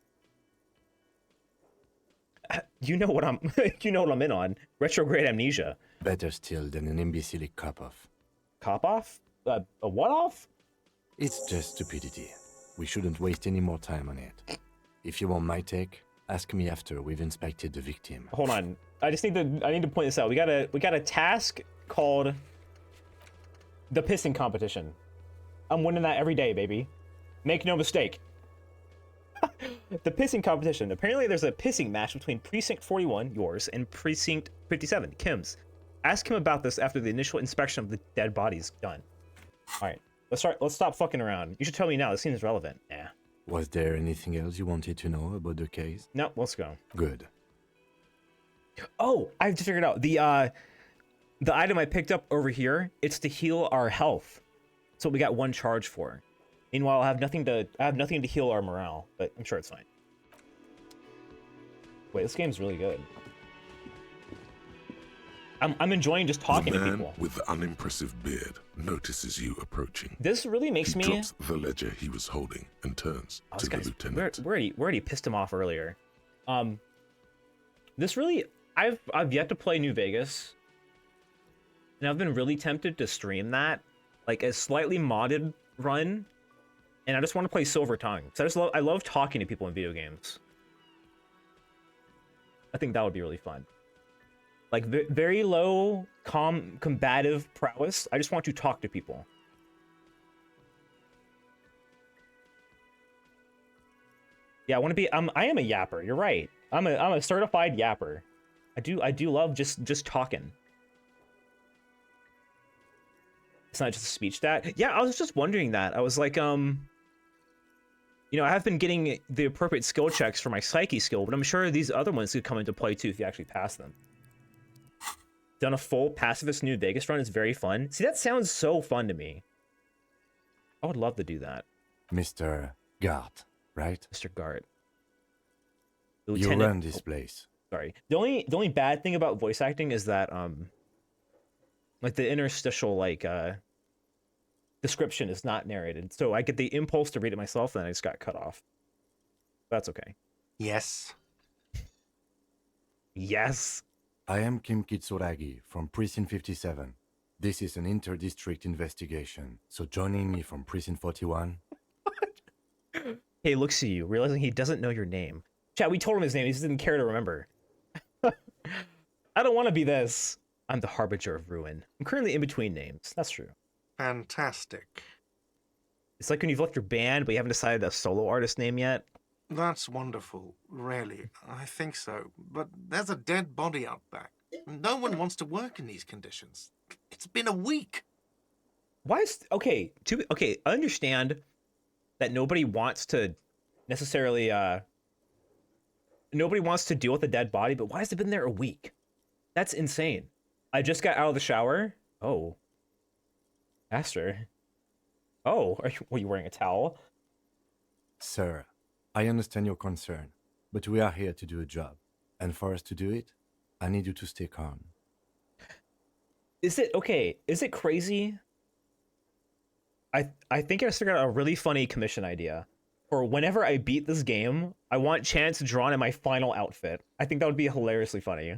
You know what I'm. You know what I'm in on. Retrograde amnesia. Better still than an imbecilic cop-off. Cop off? A what off? It's just stupidity. We shouldn't waste any more time on it. If you want my take, ask me after we've inspected the victim. Hold on. I need to point this out. We got a task called the pissing competition. I'm winning that every day, baby. Make no mistake. The pissing competition. Apparently there's a pissing match between Precinct 41, yours, and Precinct 57, Kim's. Ask him about this after the initial inspection of the dead body's done. Alright, let's stop fucking around. You should tell me now, this seems relevant. Yeah. Was there anything else you wanted to know about the case? No, let's go. Good. Oh, I've figured out. The item I picked up over here, it's to heal our health. That's what we got one charge for. Meanwhile, I have nothing to heal our morale, but I'm sure it's fine. Wait, this game's really good. I'm enjoying just talking the to man people. with the unimpressive beard notices you approaching. This really makes He me. drops the ledger he was holding and turns Oh, to this the guy's, lieutenant. we already pissed him off earlier. This really, I've yet to play New Vegas, and I've been really tempted to stream that, like a slightly modded run, and I just want to play Silver Tongue. So I love talking to people in video games. I think that would be really fun. Like very low combative prowess. I just want to talk to people. Yeah, I want to be. I am a yapper. You're right. I'm a certified yapper. I do love just talking. It's not just a speech stat. Yeah, I was just wondering that. I was like, you know, I have been getting the appropriate skill checks for my psyche skill, but I'm sure these other ones could come into play too if you actually pass them. Done a full pacifist New Vegas run is very fun. See, that sounds so fun to me. I would love to do that. Mr. Gart, right? Mr. Gart. You run this place. Sorry. The only bad thing about voice acting is that like the interstitial description is not narrated. So I get the impulse to read it myself and I just got cut off. That's okay. Yes. Yes. I am Kim Kitsuragi from Precinct 57. This is an inter-district investigation, so joining me from Precinct 41... Hey, looks at you, realizing he doesn't know your name. Chat, we told him his name, he just didn't care to remember. I don't want to be this. I'm the Harbinger of Ruin. I'm currently in between names. That's true. Fantastic. It's like when you've left your band, but you haven't decided a solo artist name yet. That's wonderful, really. I think so. But there's a dead body out back. No one wants to work in these conditions. It's been a week. Why is okay? Okay, I understand that nobody wants to necessarily nobody wants to deal with a dead body, but why has it been there a week? That's insane. I just got out of the shower. Oh, Aster. Oh, were you wearing a towel? Sir, I understand your concern, but we are here to do a job. And for us to do it, I need you to stay calm. Is it okay? Is it crazy? I think I figured out a really funny commission idea. For whenever I beat this game, I want Chance drawn in my final outfit. I think that would be hilariously funny.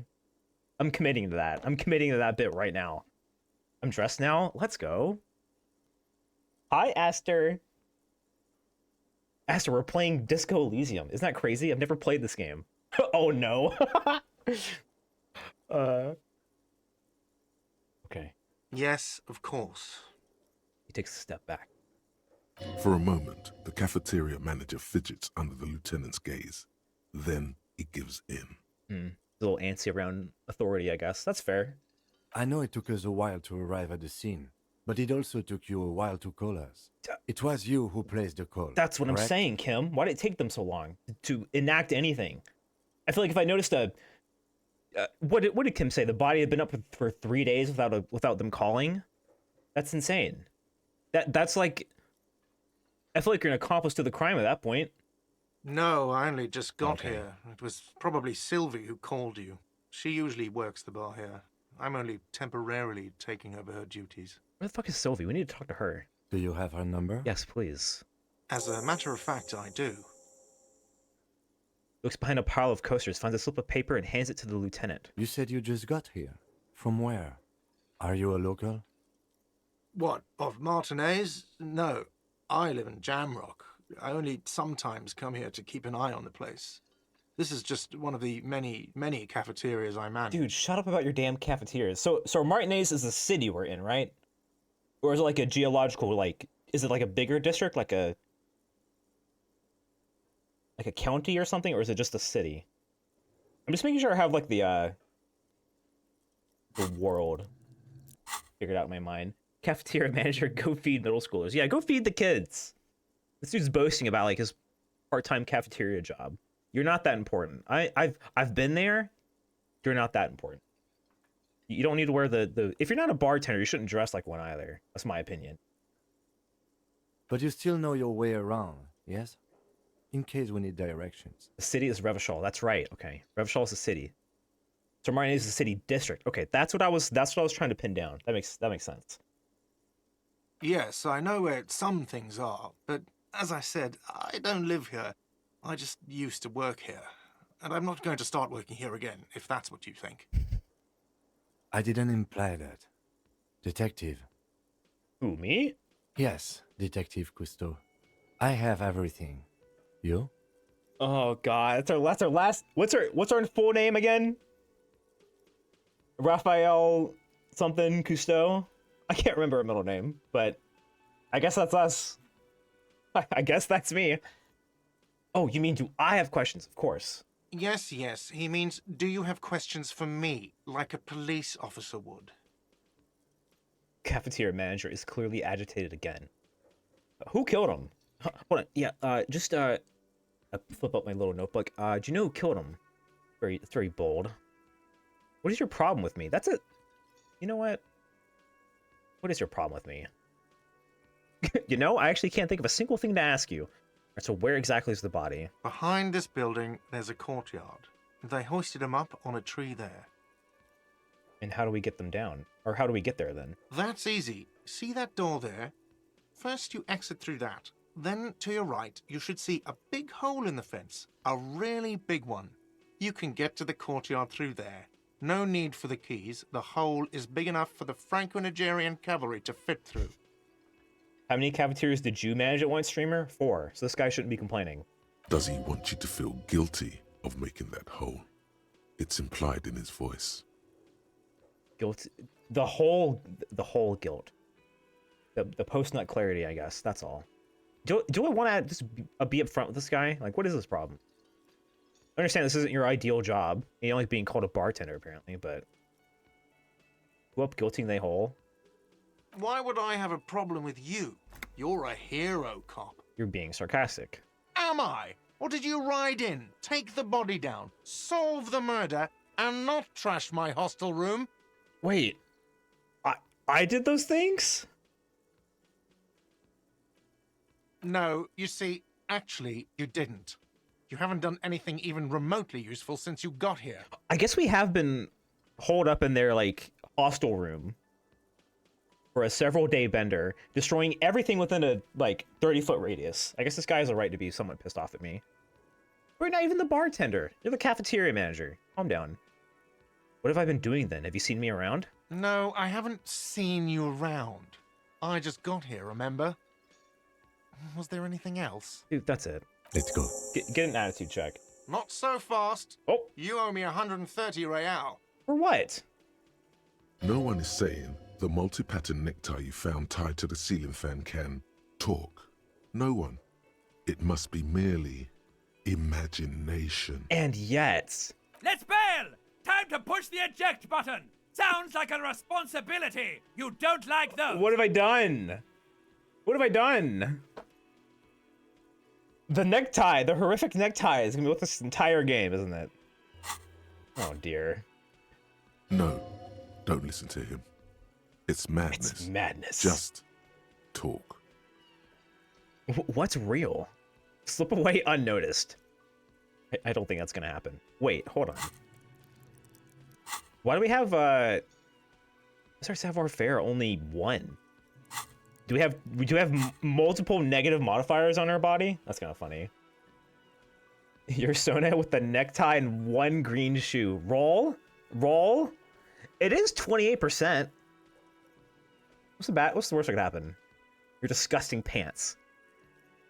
I'm committing to that. I'm committing to that bit right now. I'm dressed now. Let's go. Hi, Aster. Aster, we're playing Disco Elysium. Isn't that crazy? I've never played this game. Oh no. Okay. Yes, of course. He takes a step back. For a moment, the cafeteria manager fidgets under the lieutenant's gaze. Then he gives in. A little antsy around authority, I guess. That's fair. I know it took us a while to arrive at the scene, but it also took you a while to call us. It was you who placed the call. That's what correct? I'm saying, Kim. Why did it take them so long to enact anything? I feel like if I noticed what did Kim say? The body had been up for 3 days without them calling. That's insane. That's like, I feel like you're an accomplice to the crime at that point. No, I only just got Okay. here. It was probably Sylvie who called you. She usually works the bar here. I'm only temporarily taking over her duties. Where the fuck is Sylvie? We need to talk to her. Do you have her number? Yes, please. As a matter of fact, I do. Looks behind a pile of coasters, finds a slip of paper, and hands it to the lieutenant. You said you just got here. From where? Are you a local? What, of Martinez? No, I live in Jamrock. I only sometimes come here to keep an eye on the place. This is just one of the many, many cafeterias I manage. Dude, shut up about your damn cafeterias. So Martinez is the city we're in, right? Or is it like a geological, like, is it like a bigger district, like a county or something, or is it just a city? I'm just making sure I have like the world figured out in my mind. Cafeteria manager, go feed middle schoolers. Yeah, go feed the kids. This dude's boasting about like his part-time cafeteria job. You're not that important. I've been there. You're not that important. You don't need to wear the if you're not a bartender, you shouldn't dress like one either. That's my opinion. But you still know your way around, yes? In case we need directions. The city is Revachol. That's right. Okay, Revachol is the city. So Martinez is the city district. Okay, that's what I was trying to pin down. That makes sense. Yes, I know where some things are, but as I said, I don't live here. I just used to work here. And I'm not going to start working here again, if that's what you think. I didn't imply that. Detective. Who, me? Yes, Detective Cousteau. I have everything. You? Oh god, that's our last. What's our full name again? Raphael something Cousteau. I can't remember her middle name, but I guess that's us. I guess that's me. Oh, you mean do I have questions? Of course. Yes, yes. He means, do you have questions for me, like a police officer would? Cafeteria manager is clearly agitated again. Who killed him? Hold on. Yeah. I flip up my little notebook. Do you know who killed him? It's very bold. What is your problem with me? That's it. You know what? What is your problem with me? You know, I actually can't think of a single thing to ask you. So where exactly is the body? Behind this building, there's a courtyard. They hoisted him up on a tree there. And how do we get them down? Or how do we get there then? That's easy. See that door there? First you exit through that. Then to your right, you should see a big hole in the fence. A really big one. You can get to the courtyard through there. No need for the keys. The hole is big enough for the Franco-Nigerian cavalry to fit through. How many cafeterias did you manage at one streamer? 4. So this guy shouldn't be complaining. Does he want you to feel guilty of making that hole? It's implied in his voice. Guilt. The whole guilt. The post-nut clarity, I guess. That's all. do I want to just be upfront with this guy? Like, what is this problem? I understand this isn't your ideal job. You don't like being called a bartender, apparently, but who up guilting they whole? Why would I have a problem with you? You're a hero, cop. You're being sarcastic. Am I? Or did you ride in, take the body down, solve the murder, and not trash my hostel room? Wait, I did those things? No, you see, actually, you didn't. You haven't done anything even remotely useful since you got here. I guess we have been holed up in their, like, hostel room for a several-day bender, destroying everything within a, like, 30-foot radius. I guess this guy has a right to be somewhat pissed off at me. We're not even the bartender. You're the cafeteria manager. Calm down. What have I been doing then? Have you seen me around? No, I haven't seen you around. I just got here, remember? Was there anything else? Dude, that's it. Let's go. Get an attitude check. Not so fast. Oh. You owe me 130 real. For what? No one is saying the multi-pattern necktie you found tied to the ceiling fan can talk. No one. It must be merely imagination. And yet... Let's bail! Time to push the eject button! Sounds like a responsibility! You don't like those! What have I done? What have I done? The necktie, the horrific necktie is gonna be with this entire game, isn't it? Oh dear. No, don't listen to him. It's madness. It's madness. Just talk. What's real? Slip away unnoticed. I don't think that's gonna happen. Wait, hold on. Why do we have, what's our savoir-faire only 1? Do we have multiple negative modifiers on our body? That's kind of funny. Your Sona with the necktie and 1 green shoe. Roll? Roll? It is 28%. What's the worst that could happen? Your disgusting pants.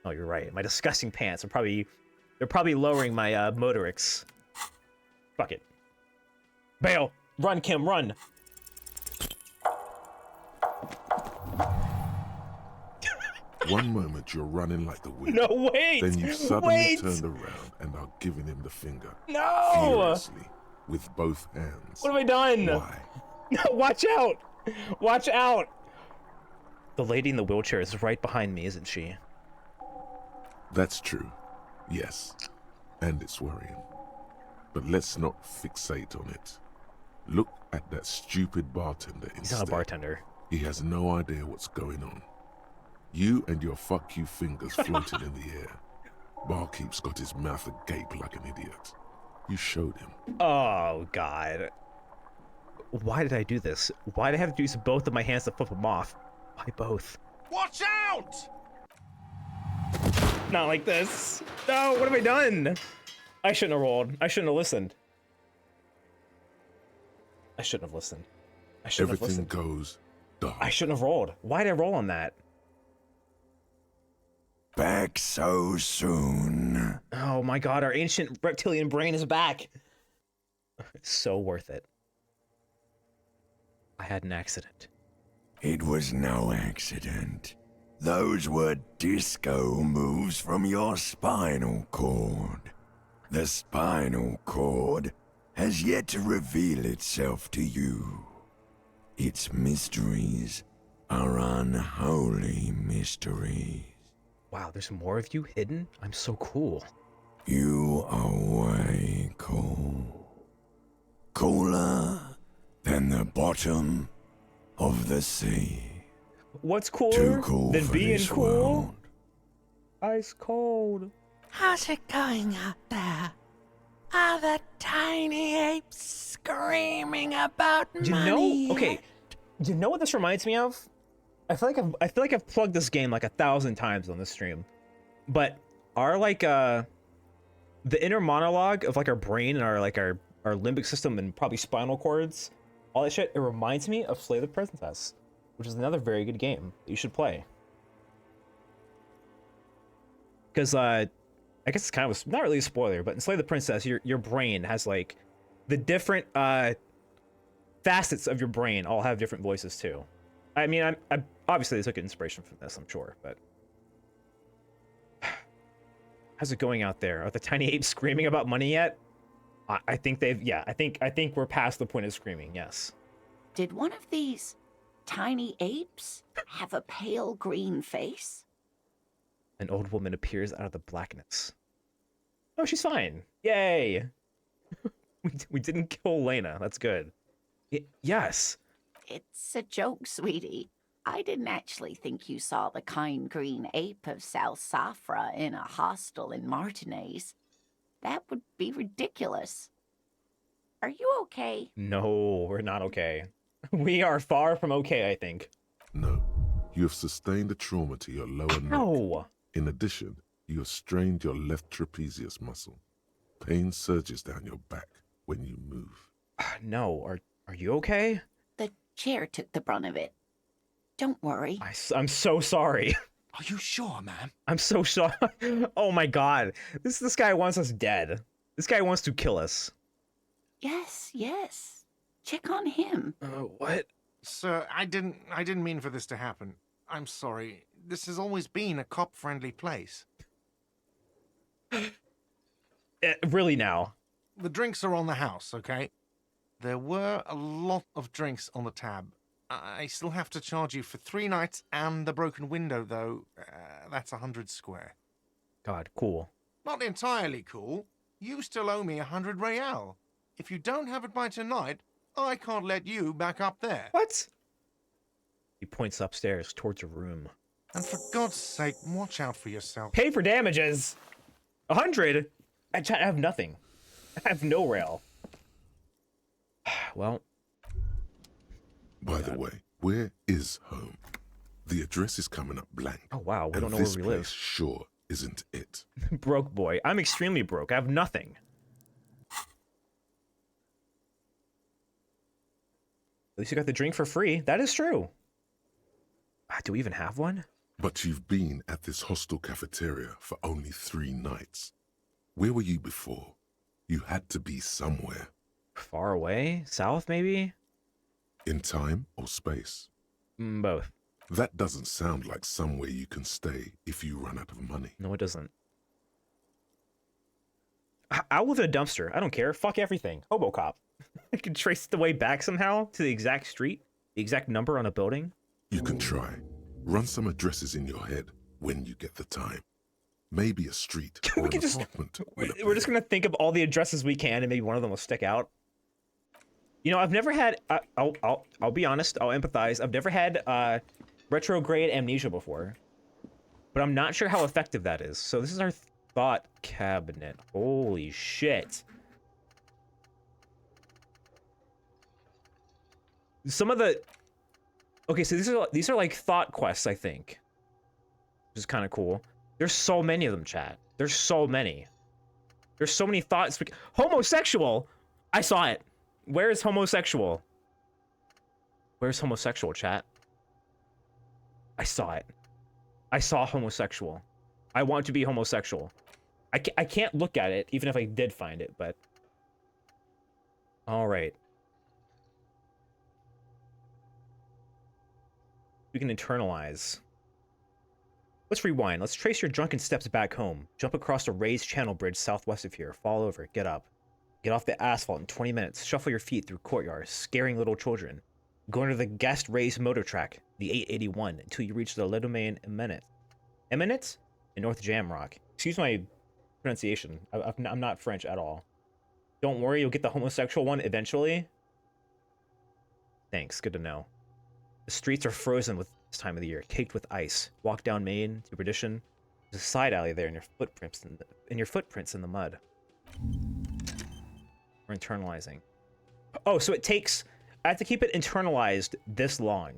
Oh, you're right. My disgusting pants are they're probably lowering my motorics. Fuck it. Bail! Run, Kim, run! One moment you're running like the wind. No, wait! Then you suddenly Wait! turned around and are giving him the finger. No! Furiously, with both hands. What have I done? Why? No, watch out! Watch out! The lady in the wheelchair is right behind me, isn't she? That's true. Yes. And it's worrying. But let's not fixate on it. Look at that stupid bartender instead. He's not a bartender. He has no idea what's going on. You and your fuck you fingers floating in the air. Barkeep's got his mouth agape like an idiot. You showed him. Oh, God. Why did I do this? Why did I have to use both of my hands to flip him off? Why both? Watch out! Not like this. No, what have I done? I shouldn't have rolled. I shouldn't have listened. I shouldn't have listened. I shouldn't Everything have listened. goes dark. I shouldn't have rolled. Why did I roll on that? Back so soon. Oh my God, our ancient reptilian brain is back. It's so worth it. I had an accident. It was no accident. Those were disco moves from your spinal cord. The spinal cord has yet to reveal itself to you. Its mysteries are unholy mysteries. Wow, there's more of you hidden? I'm so cool. You are way cool. Cooler than the bottom of the sea. What's cooler Too cool than for being this cool? world. Ice cold. How's it going out there? Are the tiny apes screaming about You money? know, okay. You know what this reminds me of? I feel like I've plugged this game like 1,000 times on this stream, but our the inner monologue of like our brain and our limbic system and probably spinal cords, all that shit. It reminds me of Slay the Princess, which is another very good game that you should play. Because I guess it's kind of not really a spoiler, but in Slay the Princess, your brain has like the different facets of your brain all have different voices too. I mean, I obviously they took inspiration from this, I'm sure, but How's it going out there? Are the tiny apes screaming about money yet? I think they've, yeah, I think we're past the point of screaming, yes. Did one of these tiny apes have a pale green face? An old woman appears out of the blackness. Oh, she's fine. Yay. we didn't kill Lena. That's good. Yes. It's a joke, sweetie. I didn't actually think you saw the kind green ape of South Safra in a hostel in Martinez. That would be ridiculous. Are you okay? No, we're not okay. We are far from okay, I think. No. You have sustained a trauma to your lower neck. No. In addition, you have strained your left trapezius muscle. Pain surges down your back when you move. No, are you okay? The chair took the brunt of it. Don't worry. I'm so sorry. Are you sure, ma'am? I'm so sorry. Oh my god. This guy wants us dead. This guy wants to kill us. Yes. Check on him. What? Sir, I didn't mean for this to happen. I'm sorry. This has always been a cop-friendly place. Really now? The drinks are on the house, okay? There were a lot of drinks on the tab. I still have to charge you for 3 nights and the broken window, though. That's 100 square. God, cool. Not entirely cool. You still owe me 100 real. If you don't have it by tonight, I can't let you back up there. What? He points upstairs towards a room. And for God's sake, watch out for yourself. Pay for damages. 100? I have nothing. I have no rail. Well. By the way, where is home? The address is coming up blank. Oh wow, we and don't know where this we place live. sure isn't it. Broke boy. I'm extremely broke. I have nothing. At least you got the drink for free. That is true. Do we even have one? But you've been at this hostel cafeteria for only 3 nights. Where were you before? You had to be somewhere. Far away? South, maybe? In time or space? Both. That doesn't sound like somewhere you can stay if you run out of money. No, it doesn't. I'll live in a dumpster. I don't care. Fuck everything. Hobo cop. I can trace the way back somehow to the exact street, the exact number on a building. You can try. Run some addresses in your head when you get the time. Maybe a street or We an can just- apartment. We're just gonna think of all the addresses we can, and maybe one of them will stick out. You know, I've never had. I'll be honest. I'll empathize. I've never had retrograde amnesia before, but I'm not sure how effective that is. So this is our thought cabinet. Holy shit! Some of the. Okay, so these are like thought quests, I think, which is kind of cool. There's so many of them, chat. There's so many. There's so many thoughts. Homosexual. I saw it. Where is homosexual? Where's homosexual, chat? I saw it. I saw homosexual. I want to be homosexual. I can't look at it, even if I did find it, but... Alright. We can internalize. Let's rewind. Let's trace your drunken steps back home. Jump across a raised channel bridge southwest of here. Fall over. Get up. Get off the asphalt in 20 minutes. Shuffle your feet through courtyards, scaring little children. Go under the guest-raised motor track, the 881, until you reach the Le Domaine Eminent in North Jamrock. Excuse my pronunciation. I'm not French at all. Don't worry, you'll get the homosexual one eventually. Thanks, good to know. The streets are frozen with this time of the year, caked with ice. Walk down Main to perdition. There's a side alley there in your footprints in the mud. We're internalizing. Oh, so it takes... I have to keep it internalized this long.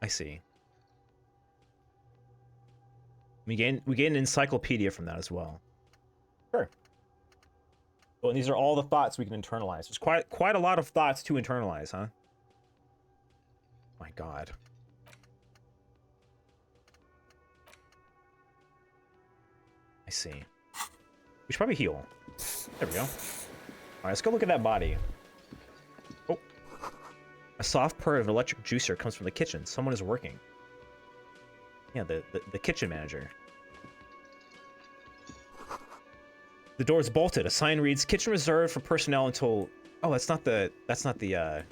I see. We gain an encyclopedia from that as well. Sure. Oh, and these are all the thoughts we can internalize. There's quite a lot of thoughts to internalize, huh? My God. I see. We should probably heal. There we go. Alright, let's go look at that body. Oh. A soft purr of an electric juicer comes from the kitchen. Someone is working. Yeah, the kitchen manager. The door is bolted. A sign reads, "Kitchen reserved for personnel until..." Oh, that's not the not the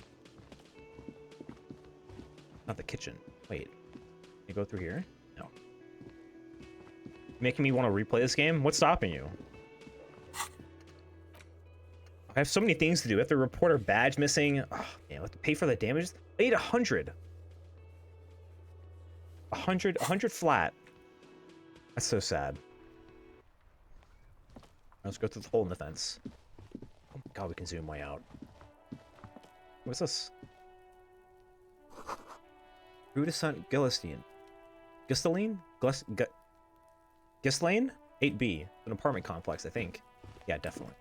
kitchen. Wait. Can you go through here? No. Making me want to replay this game? What's stopping you? I have so many things to do. I have to report our badge missing. Oh, man, I have to pay for the damages. I need 100. 100 flat. That's so sad. Let's go through the hole in the fence. Oh my god, we can zoom way out. What's this? Rudescent Gillistein. Gisteline? Gislane? 8B. An apartment complex, I think. Yeah, definitely.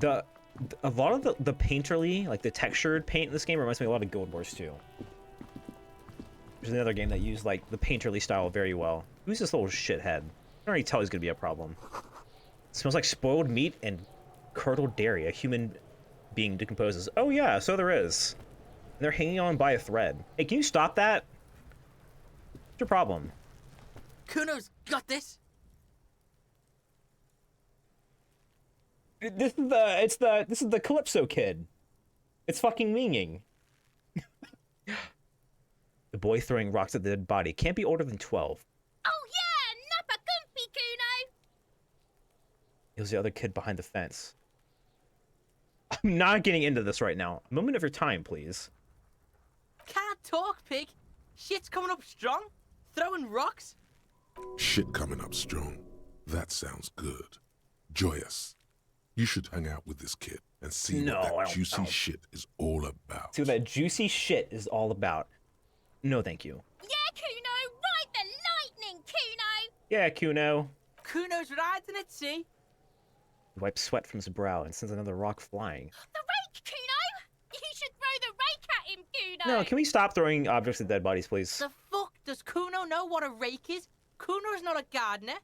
A lot of the painterly, like the textured paint in this game reminds me a lot of Guild Wars 2. There's another game that used like the painterly style very well. Who's this little shithead? I can already tell he's gonna be a problem. It smells like spoiled meat and curdled dairy. A human being decomposes. Oh yeah, so there is. And they're hanging on by a thread. Hey, can you stop that? What's your problem? Kuno's got this. This is the Calypso kid. It's fucking minging. The boy throwing rocks at the dead body can't be older than 12. Oh yeah, Nappa Gumpy Kuno. It was the other kid behind the fence. I'm not getting into this right now. A moment of your time, please. Can't talk, pig. Shit's coming up strong. Throwing rocks. Shit coming up strong. That sounds good. Joyous. You should hang out with this kid and see what that juicy shit is all about. See what that juicy shit is all about. No, thank you. Yeah, Kuno, ride the lightning, Kuno. Yeah, Kuno. Kuno's riding it, see? He wipes sweat from his brow and sends another rock flying. The rake, Kuno. You should throw the rake at him, Kuno. No, can we stop throwing objects at dead bodies, please? The fuck? Does Kuno know what a rake is? Kuno's not a gardener.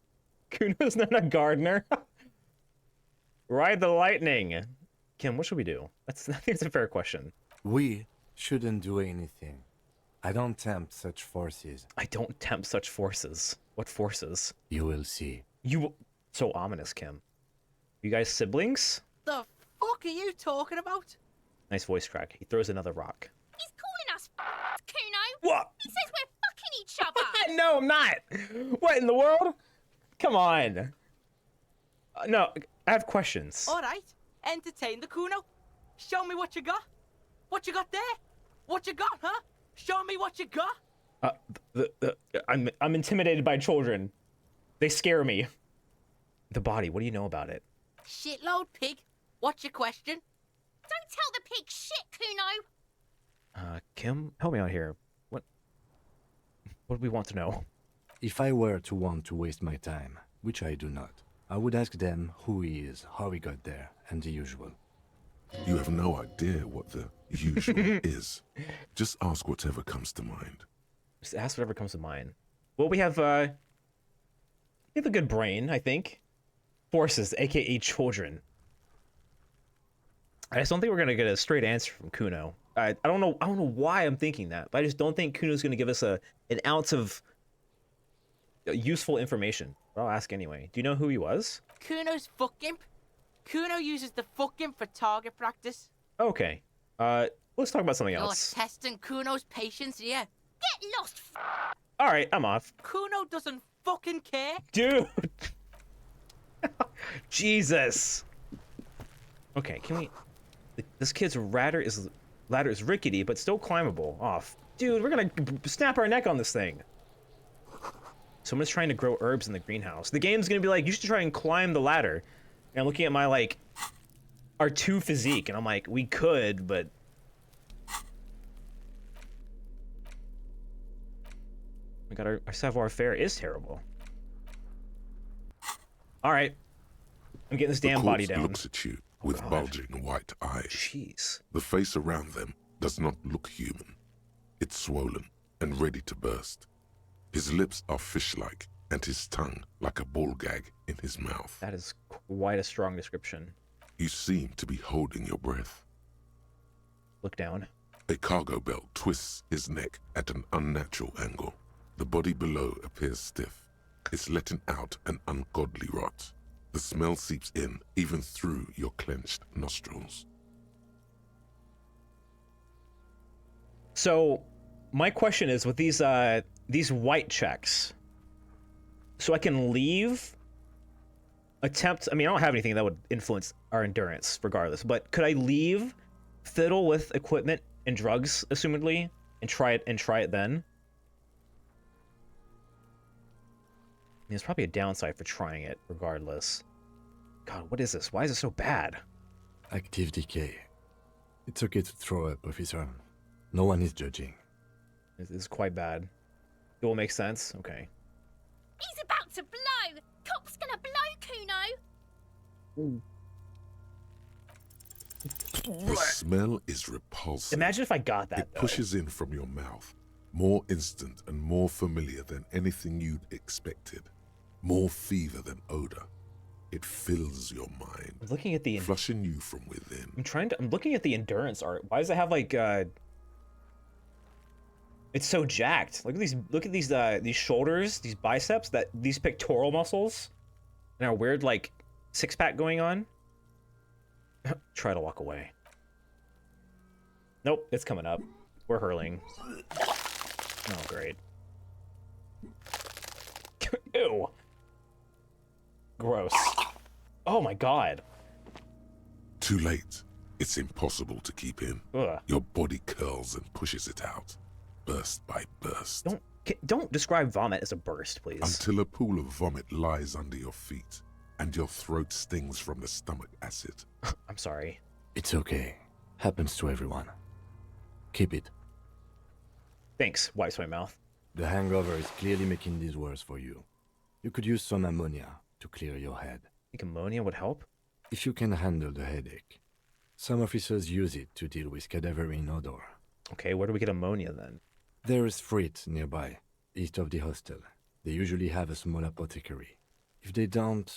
Kuno's not a gardener. Ride the lightning. Kim, what should we do? I think it's a fair question. We shouldn't do anything. I don't tempt such forces. I don't tempt such forces. What forces? You will see. You... So ominous, Kim. You guys siblings? The fuck are you talking about? Nice voice crack. He throws another rock. He's calling us Kuno. What? He says we're fucking each other. No, I'm not. What in the world? Come on. No, I have questions. All right. Entertain the Kuno. Show me what you got. What you got there? What you got, huh? Show me what you got. I'm intimidated by children. They scare me. The body, what do you know about it? Shitload, pig. What's your question? Don't tell the pig shit, Kuno. Kim, help me out here. What do we want to know? If I were to want to waste my time, which I do not, I would ask them who he is, how he got there, and the usual. You have no idea what the usual is. Just ask whatever comes to mind. Just ask whatever comes to mind. Well, we have a good brain, I think. Forces, aka children. I just don't think we're gonna get a straight answer from Kuno. I don't know why I'm thinking that, but I just don't think Kuno's gonna give us an ounce of useful information. But I'll ask anyway. Do you know who he was? Kuno's fuck imp. Kuno uses the fuck imp for target practice. Okay. Let's talk about something else. You're testing Kuno's patience here. Get lost. All right, I'm off. Kuno doesn't fucking care. Dude. Jesus. Okay, can we... This kid's ladder is rickety, but still climbable. Off. Dude, we're gonna snap our neck on this thing. Someone's trying to grow herbs in the greenhouse. The game's gonna be like, you should try and climb the ladder. And I'm looking at my, like, R2 physique, and I'm like, we could, but... My god, our savoir-faire is terrible. Alright. I'm getting this damn body down. Looks at you with bulging white eyes. Jeez. The face around them does not look human. It's swollen and ready to burst. His lips are fish-like, and his tongue like a ball gag in his mouth. That is quite a strong description. You seem to be holding your breath. Look down. A cargo belt twists his neck at an unnatural angle. The body below appears stiff. It's letting out an ungodly rot. The smell seeps in, even through your clenched nostrils. So, my question is, with these white checks, so I can leave, attempt, I mean, I don't have anything that would influence our endurance, regardless, but could I leave, fiddle with equipment and drugs, assumedly, and try it then? I mean, there's probably a downside for trying it, regardless. God, what is this? Why is it so bad? Active decay. It's okay to throw up, officer. No one is judging. This is quite bad. It will make sense? Okay. He's about to blow! Cop's gonna blow, Kuno! The smell is repulsive. Imagine if I got that, It pushes in from your mouth. More instant and more familiar than anything you'd expected. More fever than odor. It fills your mind. I'm looking at the... flushing you from within. I'm looking at the endurance art. Why does it have, like, it's so jacked. Look at these shoulders, these biceps, these pectoral muscles, and our weird, like, six-pack going on. Try to walk away. Nope, it's coming up. We're hurling. Oh, great. Ew. Gross. Oh my god. Too late. It's impossible to keep in. Ugh. Your body curls and pushes it out, burst by burst. Don't describe vomit as a burst, please. Until a pool of vomit lies under your feet, and your throat stings from the stomach acid. I'm sorry. It's okay. Happens to everyone. Keep it. Thanks, wipes my mouth. The hangover is clearly making this worse for you. You could use some ammonia to clear your head. Think ammonia would help? If you can handle the headache. Some officers use it to deal with cadaverine odor. Okay, where do we get ammonia then? There is Frit nearby, east of the hostel. They usually have a small apothecary. If they don't...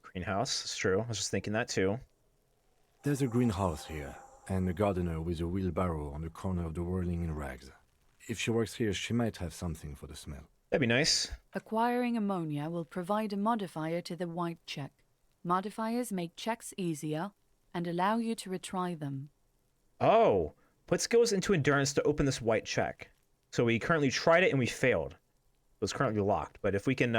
Greenhouse, it's true. I was just thinking that too. There's a greenhouse here, and a gardener with a wheelbarrow on the corner of the whirling in rags. If she works here, she might have something for the smell. That'd be nice. Acquiring ammonia will provide a modifier to the white check. Modifiers make checks easier and allow you to retry them. Oh, put skills into endurance to open this white check. So we currently tried it and we failed. So it's currently locked. But if we can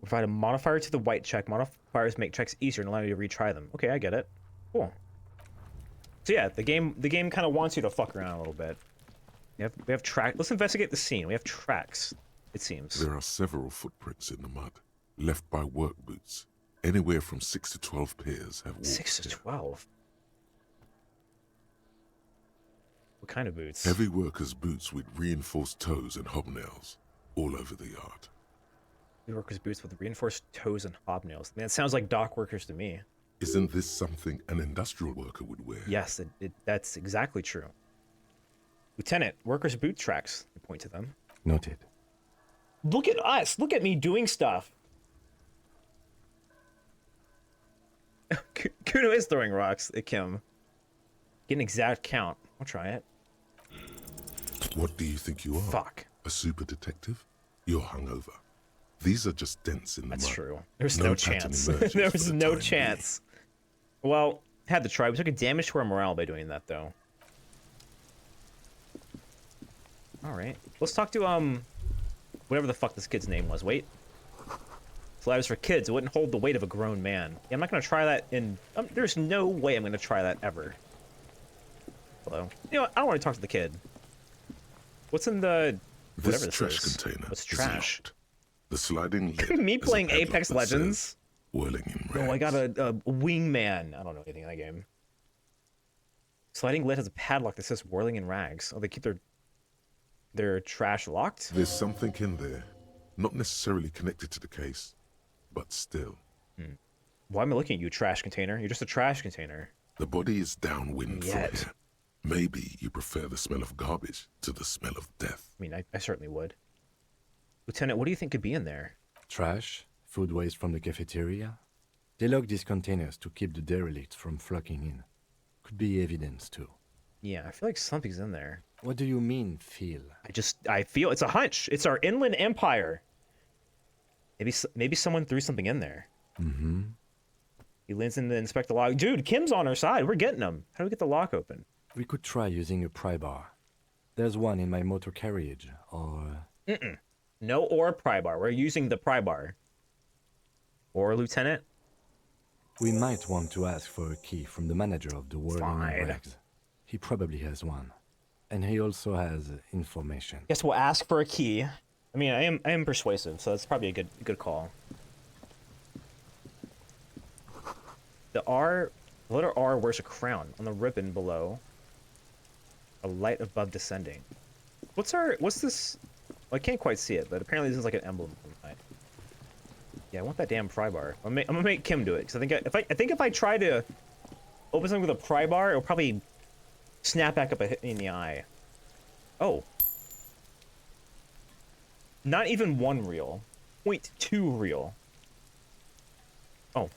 provide a modifier to the white check, modifiers make checks easier and allow you to retry them. Okay, I get it. Cool. So yeah, the game kind of wants you to fuck around a little bit. We have track. Let's investigate the scene. We have tracks, it seems. There are several footprints in the mud, left by work boots. Anywhere from 6 to 12 pairs have walked 6 to 12? What kind of boots? Heavy workers' boots with reinforced toes and hobnails, all over the yard. Heavy workers' boots with reinforced toes and hobnails. Man, it sounds like dock workers to me. Isn't this something an industrial worker would wear? Yes, that's exactly true. Lieutenant, workers' boot tracks. I point to them. Noted. Look at us! Look at me doing stuff! Kuno is throwing rocks at Kim. Get an exact count. I'll try it. What do you think you are? Fuck. A super detective? You're hungover. These are just dents in the That's mud. true. There's no chance. There was no chance. Well, had to try. We took a damage to our morale by doing that, though. Alright. Let's talk to, whatever the fuck this kid's name was. Wait. Flat is for kids. It wouldn't hold the weight of a grown man. Yeah, I'm not gonna try that in... there's no way I'm gonna try that ever. Hello. You know what? I don't want to talk to the kid. What's in the... whatever This trash is. container What's is trash? locked. The sliding lid Me is a playing padlock Apex that Legends? says, whirling in rags. Oh, I got a wingman. I don't know anything in that game. Sliding lid has a padlock that says whirling in rags. Oh, they keep their trash locked? There's something in there. Not necessarily connected to the case, but still. Why am I looking at you, trash container? You're just a trash container. The body is downwind from Yet. here. Maybe you prefer the smell of garbage to the smell of death. I mean, I certainly would. Lieutenant, what do you think could be in there? Trash, food waste from the cafeteria. They lock these containers to keep the derelicts from flocking in. Could be evidence too. Yeah, I feel like something's in there. What do you mean, feel? I feel it's a hunch. It's our inland empire. Maybe someone threw something in there. Mm-hmm. He leans in to inspect the lock. Dude, Kim's on our side. We're getting him. How do we get the lock open? We could try using a pry bar. There's one in my motor carriage, or... No or pry bar. We're using the pry bar. Or Lieutenant? We might want to ask for a key from the manager of the Whirling Fine. Rags. He probably has one. And he also has information. Guess we'll ask for a key. I mean, I am persuasive, so that's probably a good call. The letter R wears a crown on the ribbon below. A light above descending. What's this? Well, I can't quite see it, but apparently this is like an emblem. Yeah, I want that damn pry bar. I'm gonna make Kim do it, because I think if I try to open something with a pry bar, it'll probably snap back up and hit me in the eye. Oh. Not even 1 reel. 0.2 reel. Oh.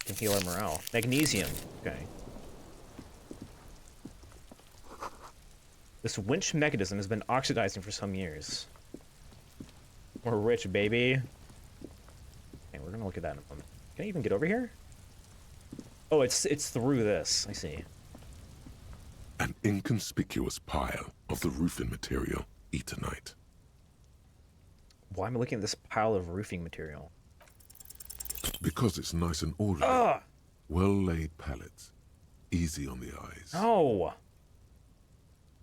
Can heal our morale. Magnesium. Okay. This winch mechanism has been oxidizing for some years. We're rich, baby. Okay, we're gonna look at that in a moment. Can I even get over here? Oh, it's through this. I see. An inconspicuous pile of the roofing material, Eternite. Why am I looking at this pile of roofing material? Because it's nice and orderly. Ugh! Well-laid pallets. Easy on the eyes. No!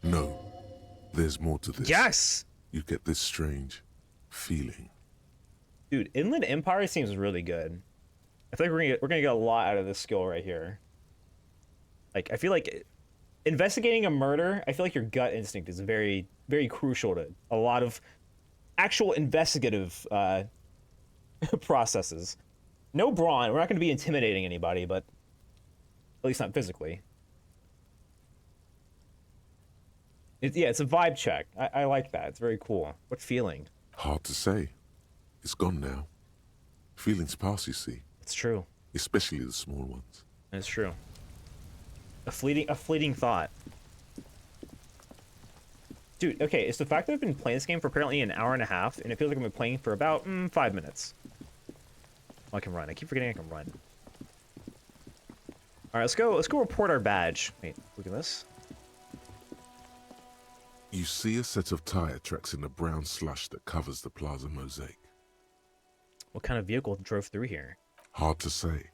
No. There's more to this. Yes! You get this strange feeling. Dude, Inland Empire seems really good. I think we're gonna get a lot out of this skill right here. Like, I feel like investigating a murder, I feel like your gut instinct is very, very crucial to a lot of actual investigative processes. No brawn. We're not going to be intimidating anybody, but at least not physically. Yeah, it's a vibe check. I like that. It's very cool. What feeling? Hard to say. It's gone now. Feelings pass, you see. It's true. Especially the small ones. It's true. A fleeting thought. Dude, okay, it's the fact that I've been playing this game for apparently an hour and a half, and it feels like I've been playing for about 5 minutes. Oh, I can run. I keep forgetting I can run. All right, let's go report our badge. Wait, look at this. You see a set of tire tracks in the brown slush that covers the plaza mosaic. What kind of vehicle drove through here? Hard to say.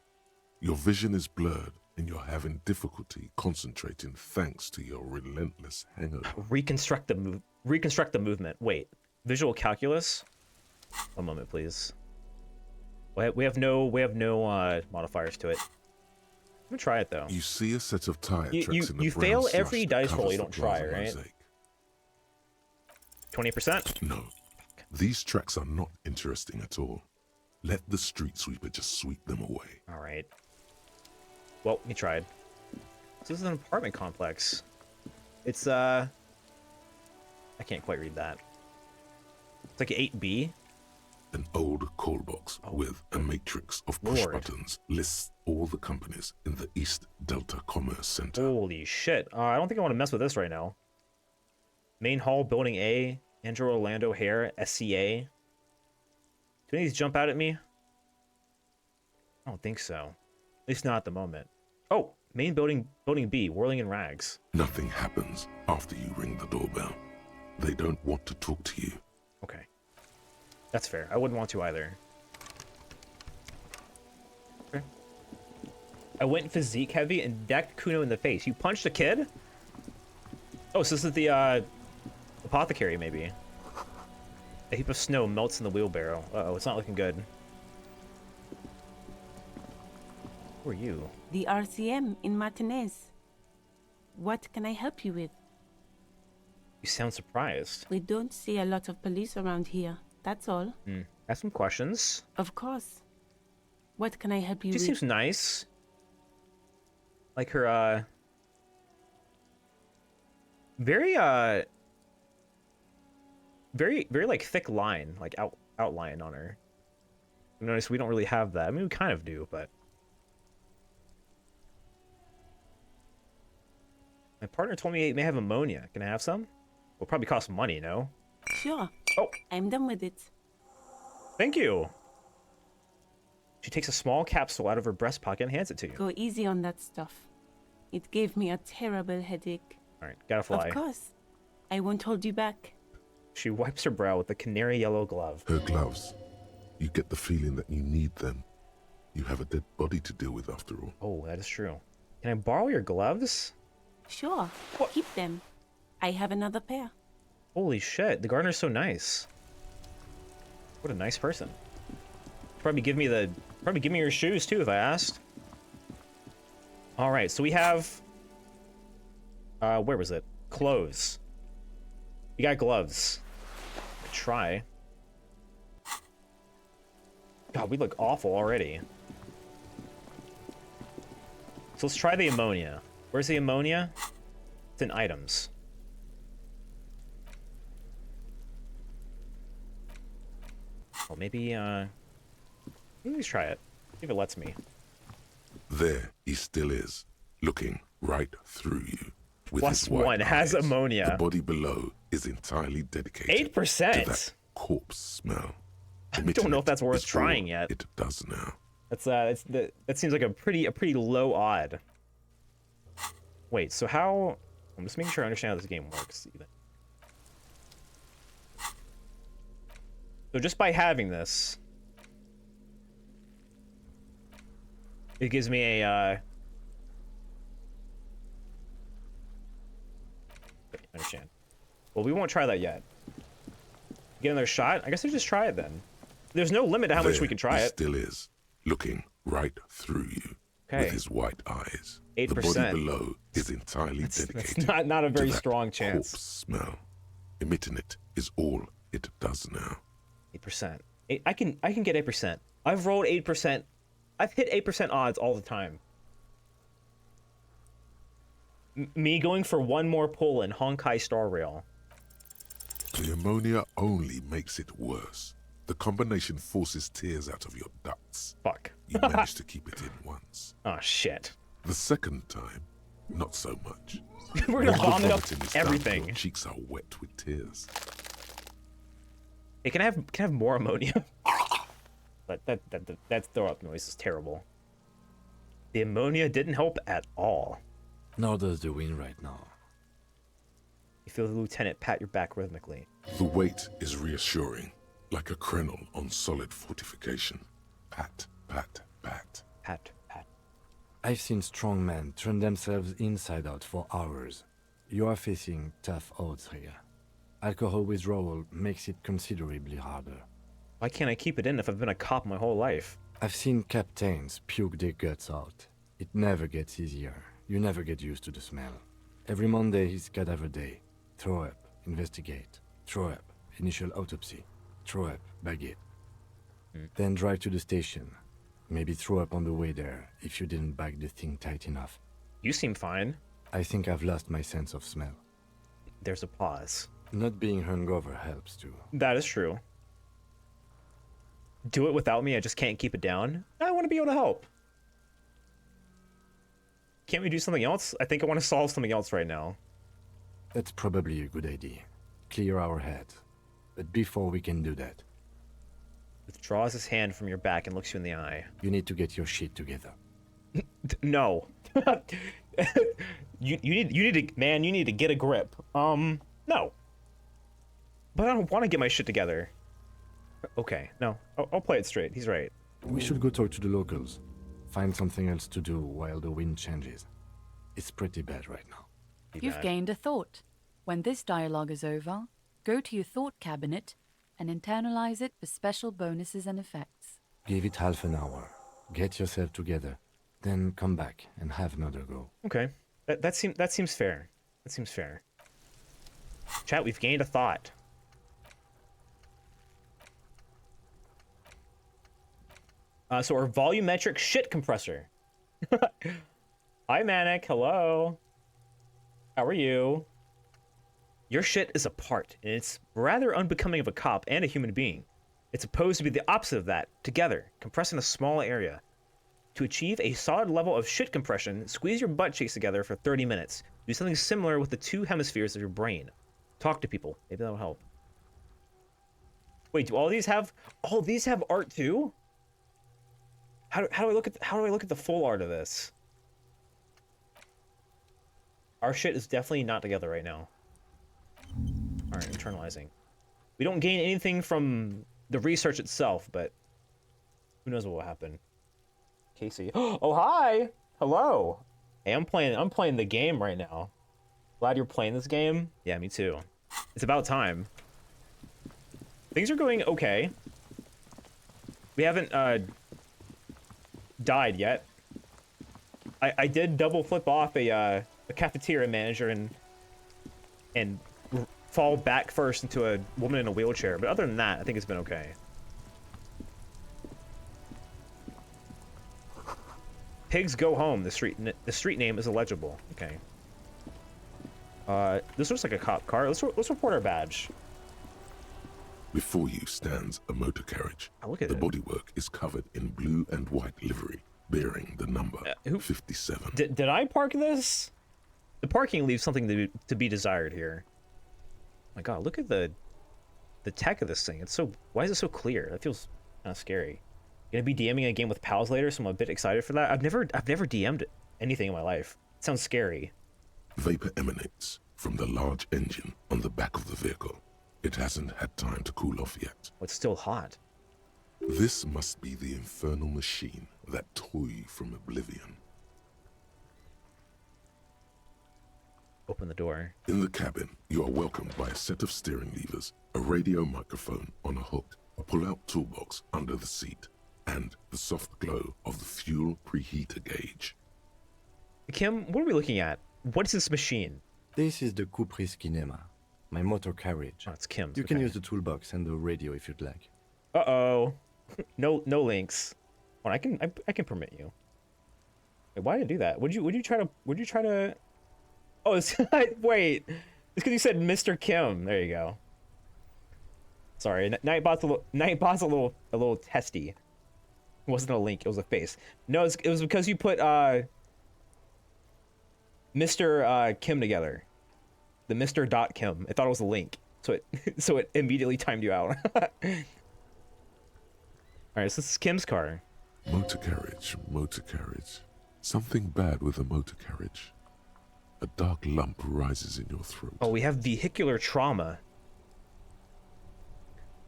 Your vision is blurred, and you're having difficulty concentrating thanks to your relentless hangover. Reconstruct the movement. Wait, visual calculus? One moment, please. We have no modifiers to it. I'm gonna try it though. You see a set of tire tracks in the you brown fail slush every that dice roll covers you the don't try, plaza right? mosaic. 20%? No. These tracks are not interesting at all. Let the street sweeper just sweep them away. All right. Well, he tried. This is an apartment complex. It's, I can't quite read that. It's like 8B. An old call box with a matrix of push buttons lists all the companies in the East Delta Commerce Center. Holy shit. I don't think I want to mess with this right now. Main Hall, Building A, Andrew Orlando Hare, SCA. Do any of these jump out at me? I don't think so. At least not at the moment. Oh, main building, Building B, Whirling in Rags. Nothing happens after you ring the doorbell. They don't want to talk to you. Okay. That's fair. I wouldn't want to either. Okay. I went physique heavy and decked Kuno in the face. You punched a kid? Oh, so this is the, apothecary, maybe. A heap of snow melts in the wheelbarrow. Uh-oh, it's not looking good. Who are you? The RCM in Martinez. What can I help you with? You sound surprised. We don't see a lot of police around here. That's all. I have some questions. Of course. What can I help you She with? seems nice. Like her, very, very like thick line, like outline on her. Notice we don't really have that. I mean, we kind of do, but... My partner told me it may have ammonia. Can I have some? Will probably cost money, no? Sure. Oh. I'm done with it. Thank you. She takes a small capsule out of her breast pocket and hands it to you. Go easy on that stuff. It gave me a terrible headache. All right, gotta fly. Of course. I won't hold you back. She wipes her brow with the canary yellow glove. Her gloves. You get the feeling that you need them. You have a dead body to deal with after all. Oh, that is true. Can I borrow your gloves? Sure. What? Keep them. I have another pair. Holy shit, the gardener's so nice. What a nice person. Probably give me your shoes too if I asked. All right, so we have where was it? Clothes. You got gloves. Try. God, we look awful already. So let's try the ammonia. Where's the ammonia? It's in items. Well, maybe let's try it. See if it lets me. There he still is, looking right through you. With Plus his white one has eyes. ammonia. The body below is entirely dedicated 8%. to that corpse smell. I don't know if that's worth trying yet. It does now. That seems like a pretty low odd. Wait, so how? I'm just making sure I understand how this game works. Even. So just by having this, it gives me a. Understand. Well, we won't try that yet. Get another shot? I guess I just try it then. There's no limit to how much we can try he it. Still is looking right through you with his white eyes. 8%. The body below is entirely dedicated. That's not a very to that strong chance. Corpse smell. Emitting it is all it does now. 8%. I can get 8%. I've rolled 8%. I've hit 8% odds all the time. Me going for one more pull in Honkai Star Rail. The ammonia only makes it worse. The combination forces tears out of your ducts. Fuck. You managed to keep it in once. Oh shit. The second time, not so much. We're gonna All the vomit up vomiting is done, everything. Your cheeks are wet with tears. Hey, can I have more ammonia? But that throw up noise is terrible. The ammonia didn't help at all. Nor does the wind right now. You feel the lieutenant pat your back rhythmically. The weight is reassuring, like a crenel on solid fortification. Pat, pat, pat. Pat, pat. I've seen strong men turn themselves inside out for hours. You are facing tough odds here. Alcohol withdrawal makes it considerably harder. Why can't I keep it in if I've been a cop my whole life? I've seen captains puke their guts out. It never gets easier. You never get used to the smell. Every Monday is cadaver day. Throw up, investigate. Throw up, initial autopsy. Throw up, bag it. Then drive to the station. Maybe throw up on the way there if you didn't bag the thing tight enough. You seem fine. I think I've lost my sense of smell. There's a pause. Not being hungover helps too. That is true. Do it without me, I just can't keep it down. I want to be able to help. Can't we do something else? I think I want to solve something else right now. That's probably a good idea. Clear our heads. But before we can do that, Withdraws his hand from your back and looks you in the eye. you need to get your shit together. No. you need to, man, you need to get a grip. No. But I don't want to get my shit together. Okay, no. I'll play it straight. He's right. We should go talk to the locals. Find something else to do while the wind changes. It's pretty bad right now. You've gained a thought. When this dialogue is over, go to your thought cabinet and internalize it for special bonuses and effects. Give it half an hour. Get yourself together. Then come back and have another go. Okay. That seems fair. That seems fair. Chat, we've gained a thought. So our volumetric shit compressor. Hi, Manic. Hello. How are you? Your shit is a part, and it's rather unbecoming of a cop and a human being. It's supposed to be the opposite of that, together, compressed in a small area. To achieve a solid level of shit compression, squeeze your butt cheeks together for 30 minutes. Do something similar with the two hemispheres of your brain. Talk to people. Maybe that'll help. Wait, do all these have art too? How do I look at the full art of this? Our shit is definitely not together right now. All right, internalizing. We don't gain anything from the research itself, but who knows what will happen. Casey. Oh, hi! Hello! Hey, I'm playing the game right now. Glad you're playing this game. Yeah, me too. It's about time. Things are going okay. We haven't, died yet. I did double flip off a cafeteria manager and fall back first into a woman in a wheelchair, but other than that, I think it's been okay. Pigs go home. The street name is illegible. Okay. This looks like a cop car. Let's report our badge. Before you stands a motor carriage. Oh, look at the it. bodywork is covered in blue and white livery, bearing the number 57. Did I park this? The parking leaves something to be desired here. Oh my god, look at the tech of this thing. It's so, why is it so clear? That feels kind of scary. Gonna be DMing a game with pals later, so I'm a bit excited for that. I've never DM'd anything in my life. It sounds scary. Vapor emanates from the large engine on the back of the vehicle. It hasn't had time to cool off yet. Oh, it's still hot. This must be the infernal machine, that toy from Oblivion. Open the door. In the cabin, you are welcomed by a set of steering levers, a radio microphone on a hook, a pull-out toolbox under the seat, and the soft glow of the fuel preheater gauge. Kim, what are we looking at? What is this machine? This is the Kupris Kinema, my motor carriage. Oh, it's Kim's. You can use the toolbox and the radio if you'd like. Uh-oh. No links. Well, I can permit you. Wait, why did I do that? Would you try to Oh, it's wait. It's because you said Mr. Kim. There you go. Sorry, Nightbot's a little testy. It wasn't a link, it was a face. No, it was because you put Mr. Kim together. The Mr. Kim. I thought it was a link. So it immediately timed you out. Alright, so this is Kim's car. Motor carriage, motor carriage. Something bad with a motor carriage. A dark lump rises in your throat. Oh, we have vehicular trauma.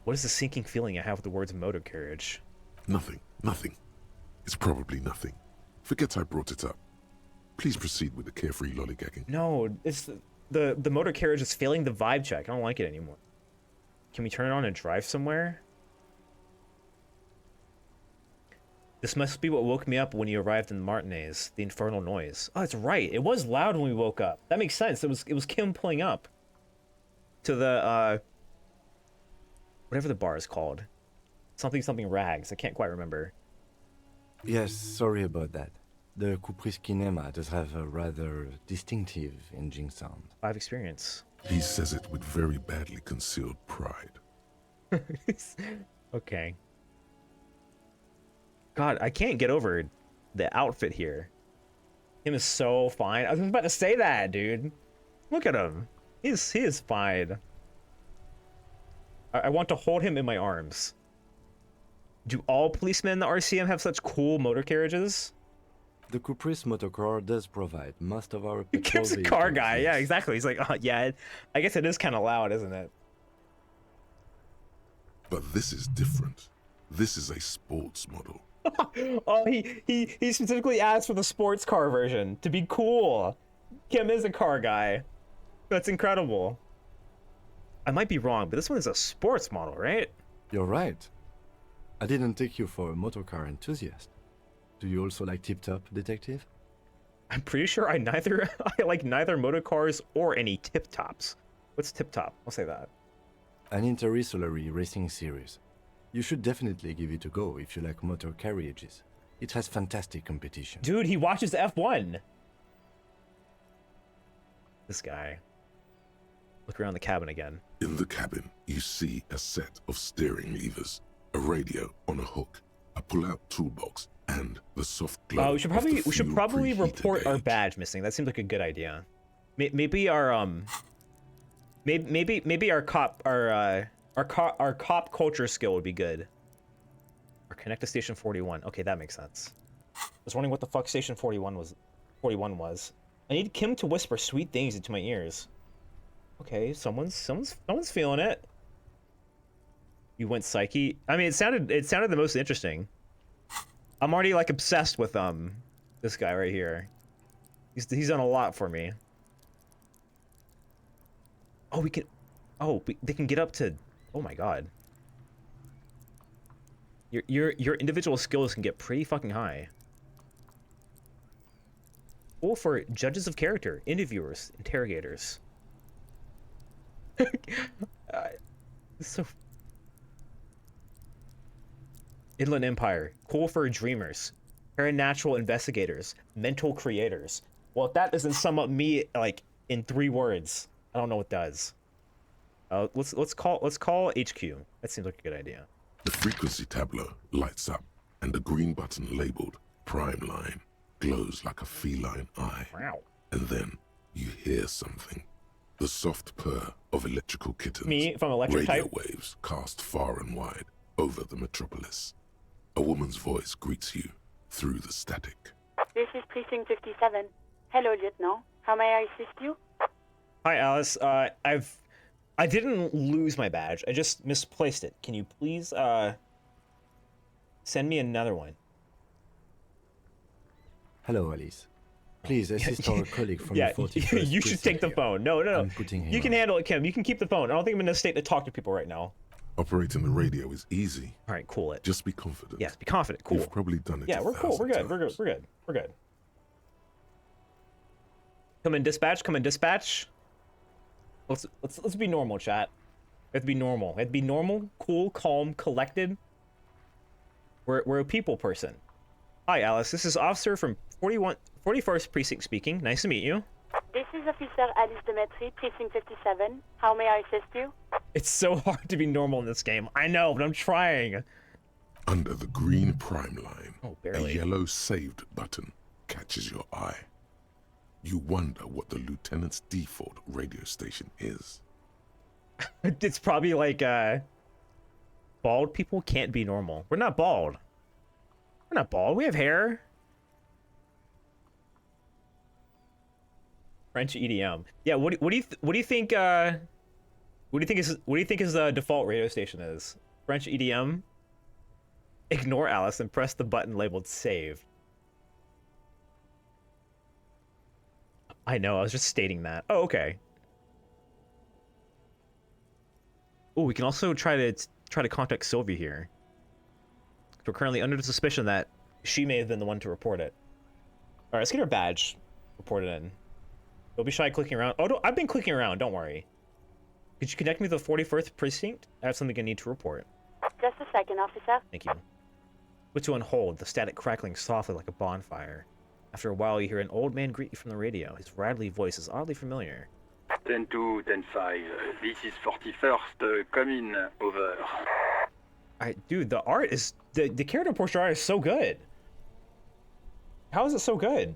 What is the sinking feeling I have with the words motor carriage? Nothing. It's probably nothing. Forget I brought it up. Please proceed with the carefree lollygagging. No, it's the motor carriage is failing the vibe check. I don't like it anymore. Can we turn it on and drive somewhere? This must be what woke me up when you arrived in the Martinez, the infernal noise. Oh, that's right. It was loud when we woke up. That makes sense. It was Kim pulling up to the whatever the bar is called. Something rags. I can't quite remember. Yes, sorry about that. The Kupris Kinema does have a rather distinctive engine sound. I have experience. He says it with very badly concealed pride. Okay. God, I can't get over the outfit here. Him is so fine. I was about to say that, dude. Look at him. He is fine. I want to hold him in my arms. Do all policemen in the RCM have such cool motor carriages? The Kupris motorcar does provide most of our patrol Kim's a car vehicles, guy. Yeah, yes. exactly. He's like, oh, yeah, I guess it is kind of loud, isn't it? But this is different. This is a sports model. Oh, he specifically asked for the sports car version to be cool. Kim is a car guy. That's incredible. I might be wrong, but this one is a sports model, right? You're right. I didn't take you for a motorcar enthusiast. Do you also like tip-top, detective? I'm pretty sure I like neither motor cars or any tip tops. What's tip top? I'll say that. An interstellary racing series. You should definitely give it a go if you like motor carriages. It has fantastic competition. Dude, he watches F1. This guy. Look around the cabin again. In the cabin, you see a set of steering levers. A radio on a hook, a pull-out toolbox, and the soft glow. We should probably report our badge missing. That seems like a good idea. Maybe our maybe our cop culture skill would be good. Or connect to station 41. Okay, that makes sense. I was wondering what the fuck station 41 was. I need Kim to whisper sweet things into my ears. Okay, someone's feeling it. You went psyche. I mean, it sounded the most interesting. I'm already like obsessed with this guy right here. He's done a lot for me. Oh, we can. Oh, they can get up to. Oh my god. Your individual skills can get pretty fucking high. Cool for judges of character, interviewers, interrogators. So. Inland Empire, cool for dreamers, paranatural investigators, mental creators. Well, if that doesn't sum up me like in 3 words, I don't know what does. Let's call HQ. That seems like a good idea. The frequency tableau lights up, and the green button labeled Prime Line glows like a feline eye. Wow. And then you hear something. The soft purr of electrical kittens. Me from electric radio type. waves cast far and wide over the metropolis. A woman's voice greets you through the static. This is Precinct 57. Hello, Lieutenant. How may I assist you? Hi, Alice. I didn't lose my badge. I just misplaced it. Can you please send me another one? Hello, Alice. Please assist our colleague from the 41st you should take the phone. No. You can handle it, Kim. You can keep the phone. I don't think I'm in a state to talk to people right now. Operating the radio is easy. All right, cool it. Just be confident. Yes, be confident. Cool. You've probably done it. Yeah, we're cool. We're good. We're good. Come in, dispatch. Let's be normal, chat. We have to be normal. We have to be normal, cool, calm, collected. We're a people person. Hi, Alice. This is Officer from 41st Precinct speaking. Nice to meet you. This is Officer Alice Demetri, Precinct 57. How may I assist you? It's so hard to be normal in this game. I know, but I'm trying. Under the green Prime Line, barely. a yellow saved button catches your eye. You wonder what the lieutenant's default radio station is. It's probably like, bald people can't be normal. We're not bald. We have hair. French EDM. Yeah. What do you think? What do you think is the default radio station is? French EDM. Ignore Alice and press the button labeled save. I know. I was just stating that. Oh, okay. Oh, we can also try to contact Sylvia here. We're currently under the suspicion that she may have been the one to report it. All right, let's get her badge reported in. Don't be shy clicking around. Oh, I've been clicking around. Don't worry. Could you connect me to the 41st Precinct? I have something I need to report. Just a second, officer. Thank you. Put you on hold, the static crackling softly like a bonfire. After a while, you hear an old man greet you from the radio. His rattly voice is oddly familiar. 10-2, 10-5. This is 41st. Come in. Over. Alright, dude, the art is... The character portrait art is so good. How is it so good?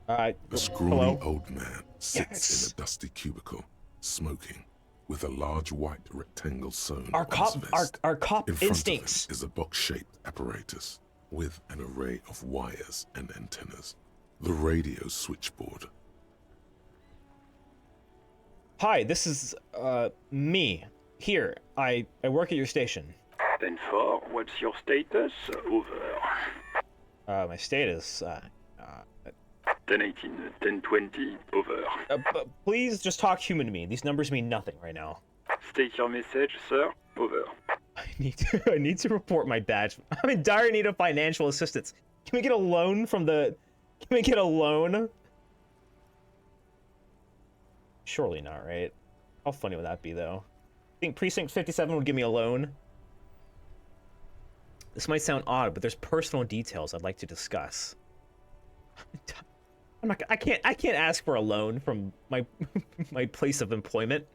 A scrawny old man sits in a dusty cubicle, smoking, with a large white rectangle sewn our on his vest. Our cop in front instincts. Of him is a box-shaped apparatus with an array of wires and antennas. The radio switchboard. Hi, this is me. Here, I work at your station. 10-4, what's your status? Over. My status, 10-18, 10-20, over. Please just talk human to me. These numbers mean nothing right now. State your message, sir. Over. I need to report my badge. I'm in dire need of financial assistance. Can we get a loan from the... Can we get a loan? Surely not, right? How funny would that be, though? I think Precinct 57 would give me a loan. This might sound odd, but there's personal details I'd like to discuss. I'm I can't ask for a loan from my my place of employment.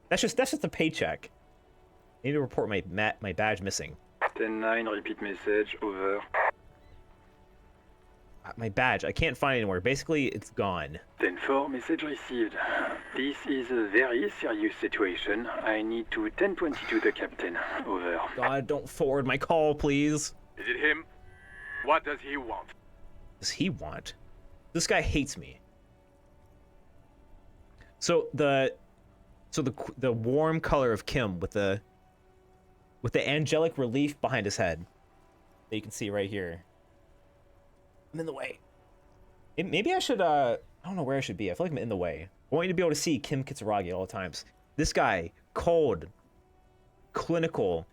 That's just a paycheck. I need to report my badge missing. 10-9, repeat message, over. My badge, I can't find it anywhere. Basically, it's gone. 10-4, message received. This is a very serious situation. I need to 10-22 the captain, over. God, don't forward my call, please. Is it him? What does he want? Does he want? This guy hates me. So the warm color of Kim with the angelic relief behind his head that you can see right here. I'm in the way. Maybe I should I don't know where I should be. I feel like I'm in the way. I want you to be able to see Kim Kitsuragi at all times. This guy, cold, clinical,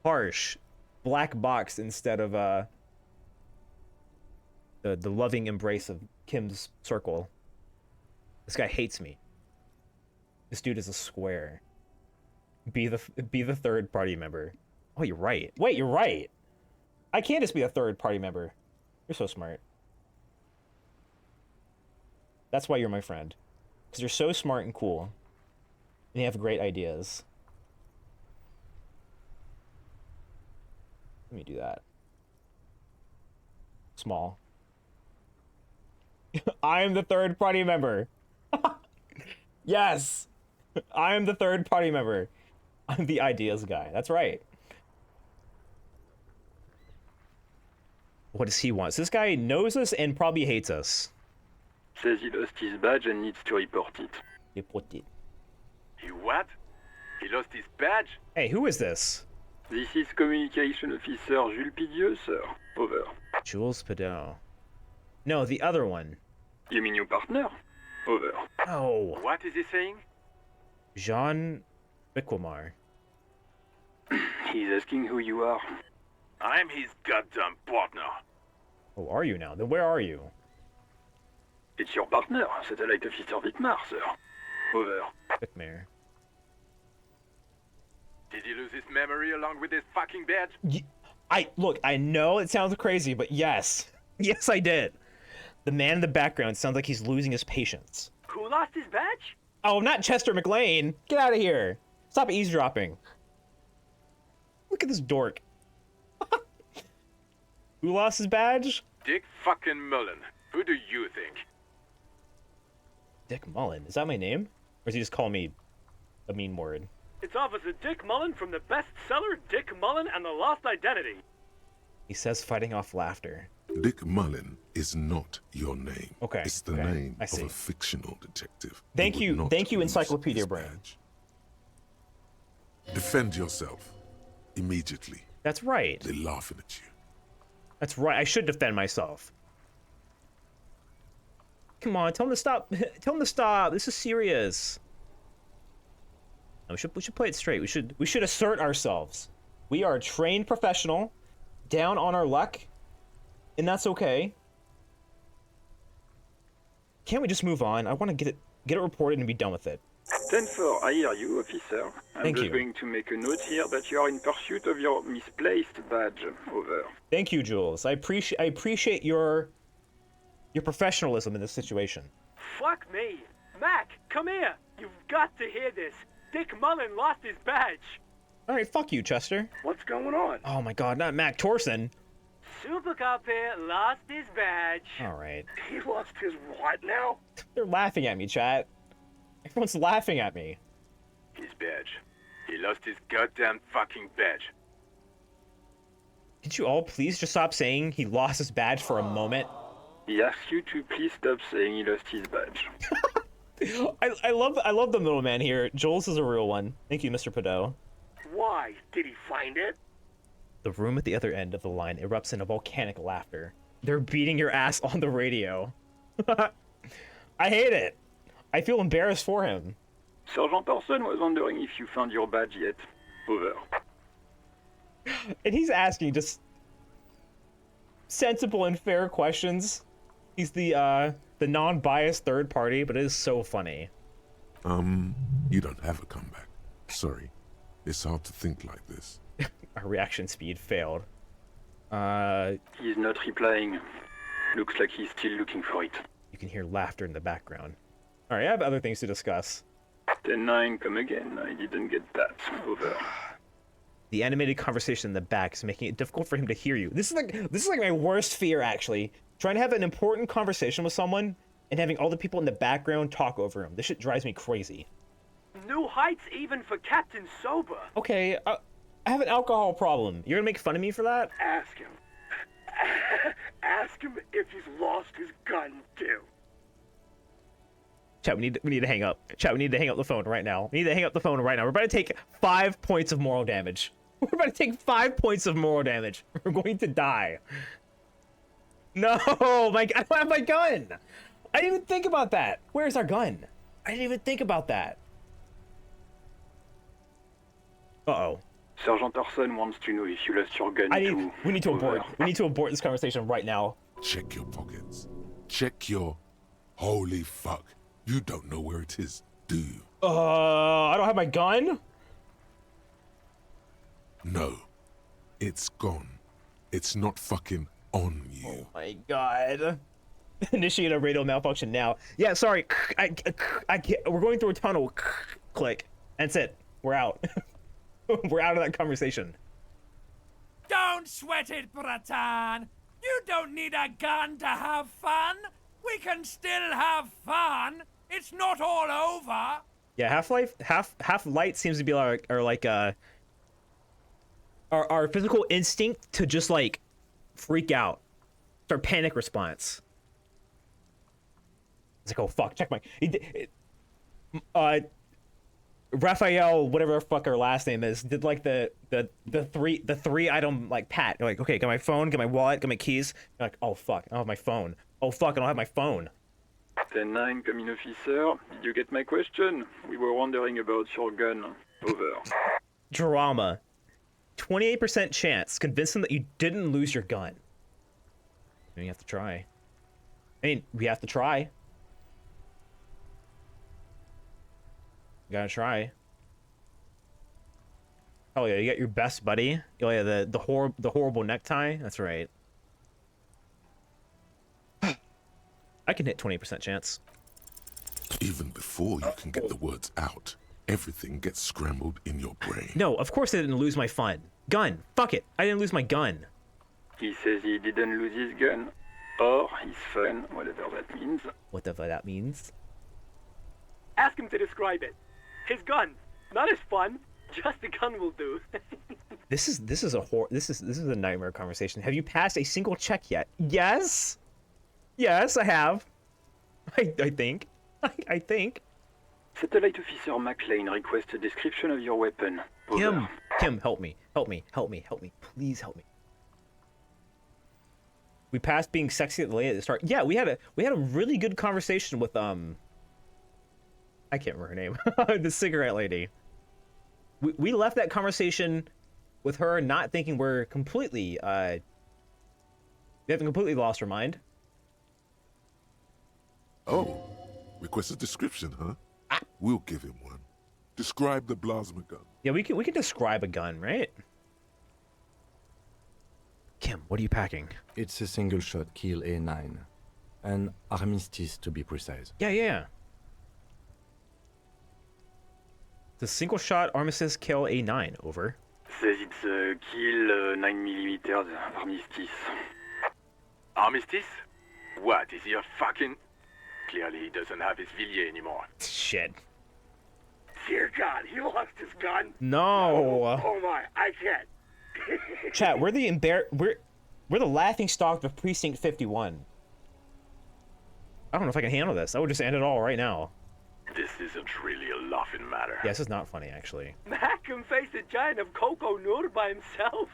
harsh, black box instead of the loving embrace of Kim's circle. This guy hates me. This dude is a square. Be the third party member. Oh, you're right. Wait, you're right. I can't just be a third party member. You're so smart. That's why you're my friend. Because you're so smart and cool. And you have great ideas. Let me do that. Small. I'm the third party member. Yes! I'm the third party member. I'm the ideas guy. That's right. What does he want? So this guy knows us and probably hates us. Says he lost his badge and needs to report it. Report it. He what? He lost his badge? Hey, who is this? This is Communication Officer Jules Pidieux, sir. Over. Jules Pidieux. No, the other one. You mean your partner? Over. Oh. What is he saying? Jean Biquamar. He's asking who you are. I'm his goddamn partner. Oh, are you now? Then where are you? It's your partner, Satellite Officer Vitmar, sir. Over. Biquamar. Did he lose his memory along with his fucking badge? Look, I know it sounds crazy, but yes. Yes, I did. The man in the background sounds like he's losing his patience. Who lost his badge? Oh, not Chester McLean. Get out of here. Stop eavesdropping. Look at this dork. Who lost his badge? Dick fucking Mullen. Who do you think? Dick Mullen. Is that my name? Or does he just call me a mean word? It's Officer Dick Mullen from the bestseller Dick Mullen and the Lost Identity. He says, fighting off laughter. Dick Mullen is not your name. Okay. It's the name of a fictional detective. Thank you, Encyclopedia Brain. Defend yourself immediately. That's right. They're laughing at you. That's right. I should defend myself. Come on, tell him to stop. Tell him to stop. This is serious. No, we should play it straight. We should assert ourselves. We are a trained professional, down on our luck, and that's okay. Can't we just move on? I want to get it reported and be done with it. 10-4, I hear you, officer. I'm just going to make a note here that you are in pursuit of your misplaced badge. Over. Thank you, Jules. I appreciate your professionalism in this situation. Fuck me. Mac, come here. You've got to hear this. Dick Mullen lost his badge. All right, fuck you, Chester. What's going on? Oh my god, not Mac Torson. Super Cop here lost his badge. All right. He lost his what now? They're laughing at me, chat. Everyone's laughing at me. His badge. He lost his goddamn fucking badge. Could you all please just stop saying he lost his badge for a moment? He asks you to please stop saying he lost his badge. I love the middleman here. Jules is a real one. Thank you, Mr. Pideaux. Why? Did he find it? The room at the other end of the line erupts in a volcanic laughter. They're beating your ass on the radio. I hate it. I feel embarrassed for him. Sergeant Person was wondering if you found your badge yet. Over. And he's asking just sensible and fair questions. He's the non-biased third party, but it is so funny. You don't have a comeback. Sorry. It's hard to think like this. Our reaction speed failed. He's not replying. Looks like he's still looking for it. You can hear laughter in the background. All right, I have other things to discuss. 10-9, come again. I didn't get that. Over. The animated conversation in the back is making it difficult for him to hear you. This is like my worst fear, actually. Trying to have an important conversation with someone and having all the people in the background talk over him. This shit drives me crazy. New heights even for Captain Sober. Okay, I have an alcohol problem. You're gonna make fun of me for that? Ask him. Ask him if he's lost his gun, too. Chat, we need to hang up. Chat, we need to hang up the phone right now. We need to hang up the phone right now. We're about to take 5 points of moral damage. We're about to take 5 points of moral damage. We're going to die. No, I don't have my gun. I didn't even think about that. Where's our gun? I didn't even think about that. Uh-oh. Sergeant Orson wants to know if you lost your gun too. We need to abort. We need to abort this conversation right now. Check your pockets. Check your... Holy fuck. You don't know where it is, do you? I don't have my gun? No. It's gone. It's not fucking on you. Oh my god. Initiate a radio malfunction now. Yeah, sorry. I can't. We're going through a tunnel. Click. That's it. We're out. We're out of that conversation. Don't sweat it, Bratan. You don't need a gun to have fun. We can still have fun. It's not all over. Yeah, Half-Light seems to be our physical instinct to just like freak out. It's our panic response. It's like, oh fuck, check my Raphael, whatever the fuck her last name is, did like the three item like pat. You're like, okay, got my phone, got my wallet, got my keys. You're like, oh fuck, I don't have my phone. Oh fuck, I don't have my phone. 10-9, come in, officer. Did you get my question? We were wondering about your gun. Over. Drama. 28% chance. Convince them that you didn't lose your gun. You have to try. I mean, we have to try. Gotta try. Oh yeah, you got your best buddy. Oh yeah, the horrible necktie. That's right. I can hit 20% chance. Even before you can get the words out, everything gets scrambled in your brain. No, of course I didn't lose my fun. Gun. Fuck it. I didn't lose my gun. He says he didn't lose his gun. Or his fun, whatever that means. Whatever that means. Ask him to describe it. His gun, not his fun. Just the gun will do. This is a nightmare conversation. Have you passed a single check yet? Yes. Yes, I have. I think. I think. Satellite Officer McLean requests a description of your weapon. Over. Kim, help me. Please help me. We passed being sexy at the late at the start. Yeah, we had a really good conversation with I can't remember her name. The cigarette lady. We left that conversation with her not thinking we're completely we haven't completely lost our mind. Oh, request a description, huh? We'll give him one. Describe the plasma gun. Yeah, we can describe a gun, right? Kim, what are you packing? It's a single-shot kill A9. An armistice, to be precise. Yeah. The single-shot armistice kill A9, over. Says it's a kill 9mm armistice. Armistice? What, is he a fucking... Clearly he doesn't have his Villiers anymore. Shit. Dear God, he lost his gun. No. Oh my, I can't. Chat, we're the laughing stock of Precinct 51. I don't know if I can handle this. I would just end it all right now. This isn't really a laughing matter. Yeah, this is not funny, actually. Mac can face a giant of Coco Noor by himself,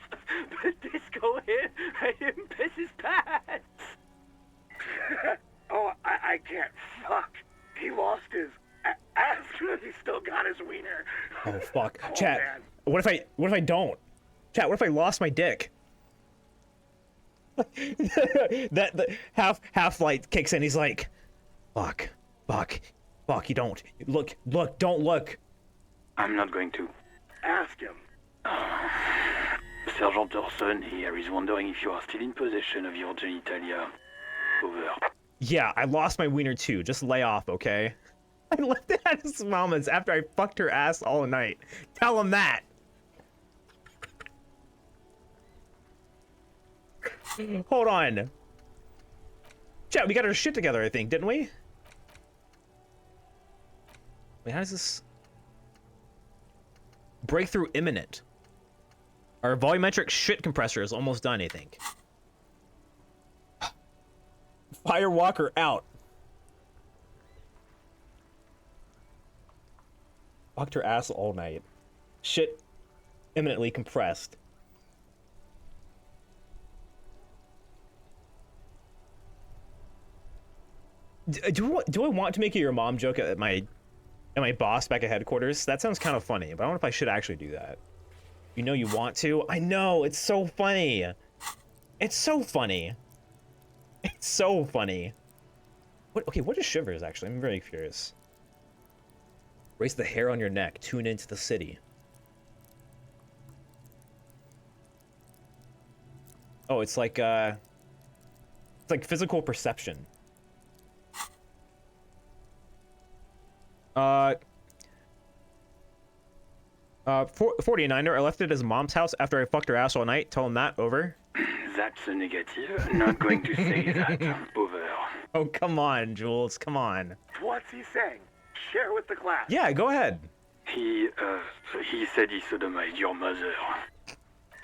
but Disco hit him piss his pants. Oh, I can't. Fuck. He lost his... Ask he still got his wiener. Oh, fuck. Oh, Chat, man. what if I don't? Chat, what if I lost my dick? that Half-Light kicks in, he's like, fuck, you don't. Look, don't look. I'm not going to. Ask him. Sergeant Orson here is wondering if you are still in possession of your genitalia. Over. Yeah, I lost my wiener too. Just lay off, okay? I left it at his mama's after I fucked her ass all night. Tell him that. Hold on. Chat, we got our shit together, I think, didn't we? Wait, how does this... Breakthrough imminent. Our volumetric shit compressor is almost done, I think. Firewalker out. Fucked her ass all night. Shit imminently compressed. Do I want to make your mom joke at my boss back at headquarters? That sounds kind of funny, but I don't know if I should actually do that. You know you want to? I know, it's so funny. It's so funny. It's so funny. What is shivers, actually? I'm very curious. Raise the hair on your neck. Tune into the city. Oh, it's like physical perception. 49er, I left it at his mom's house after I fucked her ass all night. Tell him that, over. That's a negative. Not going to say that. Over. Oh, come on, Jules. Come on. What's he saying? Share with the class. Yeah, go ahead. He said he sodomized your mother.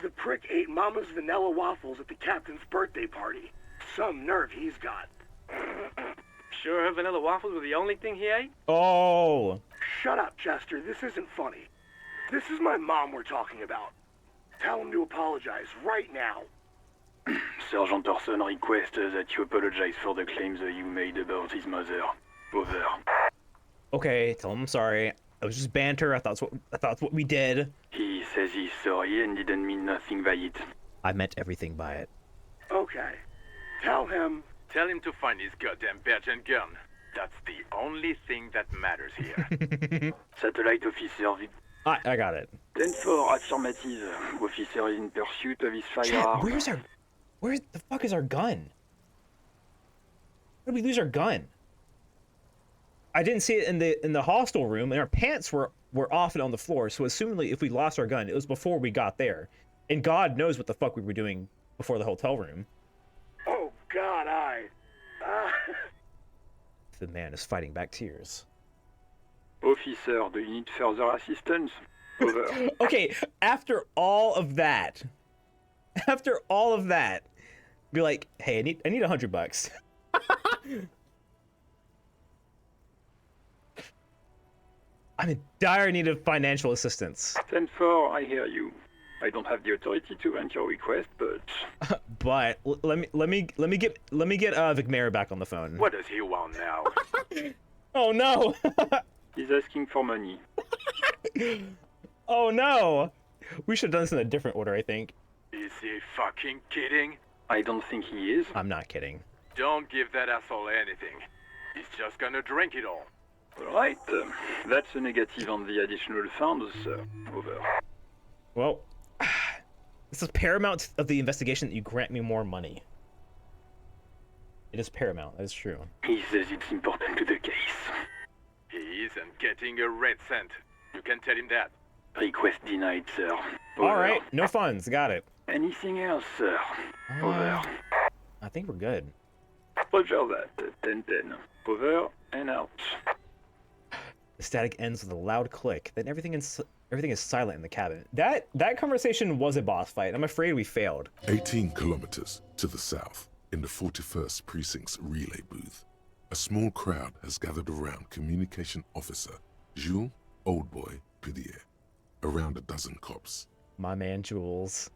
The prick ate Mama's vanilla waffles at the captain's birthday party. Some nerve he's got. Sure her vanilla waffles were the only thing he ate? Oh. Shut up, Chester. This isn't funny. This is my mom we're talking about. Tell him to apologize right now. Sergeant Orson requests that you apologize for the claims that you made about his mother. Over. Okay, tell him I'm sorry. It was just banter. I thought that's what we did. He says he's sorry and didn't mean nothing by it. I meant everything by it. Okay. Tell him to find his goddamn badge and gun. That's the only thing that matters here. Satellite officer. I got it. 10-4, affirmative. Officer in pursuit of his firearm. Where the fuck is our gun? Where did we lose our gun? I didn't see it in the hostel room, and our pants were off and on the floor. So assumingly, if we lost our gun, it was before we got there, and God knows what the fuck we were doing before the hotel room. Oh God, The man is fighting back tears. Officer, do you need further assistance? Over. Okay, after all of that, be like, hey, I need $100. I'm in dire need of financial assistance. 10-4, I hear you. I don't have the authority to grant your request, but but let me get Vigmera back on the phone. What does he want now? Oh no! He's asking for money. Oh no! We should have done this in a different order, I think. Is he fucking kidding? I don't think he is. I'm not kidding. Don't give that asshole anything. He's just gonna drink it all. Right. That's a negative on the additional funds, sir. Over. Well, this is paramount of the investigation that you grant me more money. It is paramount, that is true. He says it's important to the case. He isn't getting a red cent. You can tell him that. Request denied, sir. Over. Alright, no funds, got it. Anything else, sir? Over. I think we're good. Roger that. 10-10. Over and out. The static ends with a loud click. Then everything is silent in the cabin. That conversation was a boss fight. I'm afraid we failed. 18 kilometers to the south, in the 41st Precinct's relay booth, a small crowd has gathered around Communication Officer Jules Oldboy Pidier. Around a dozen cops. My man Jules.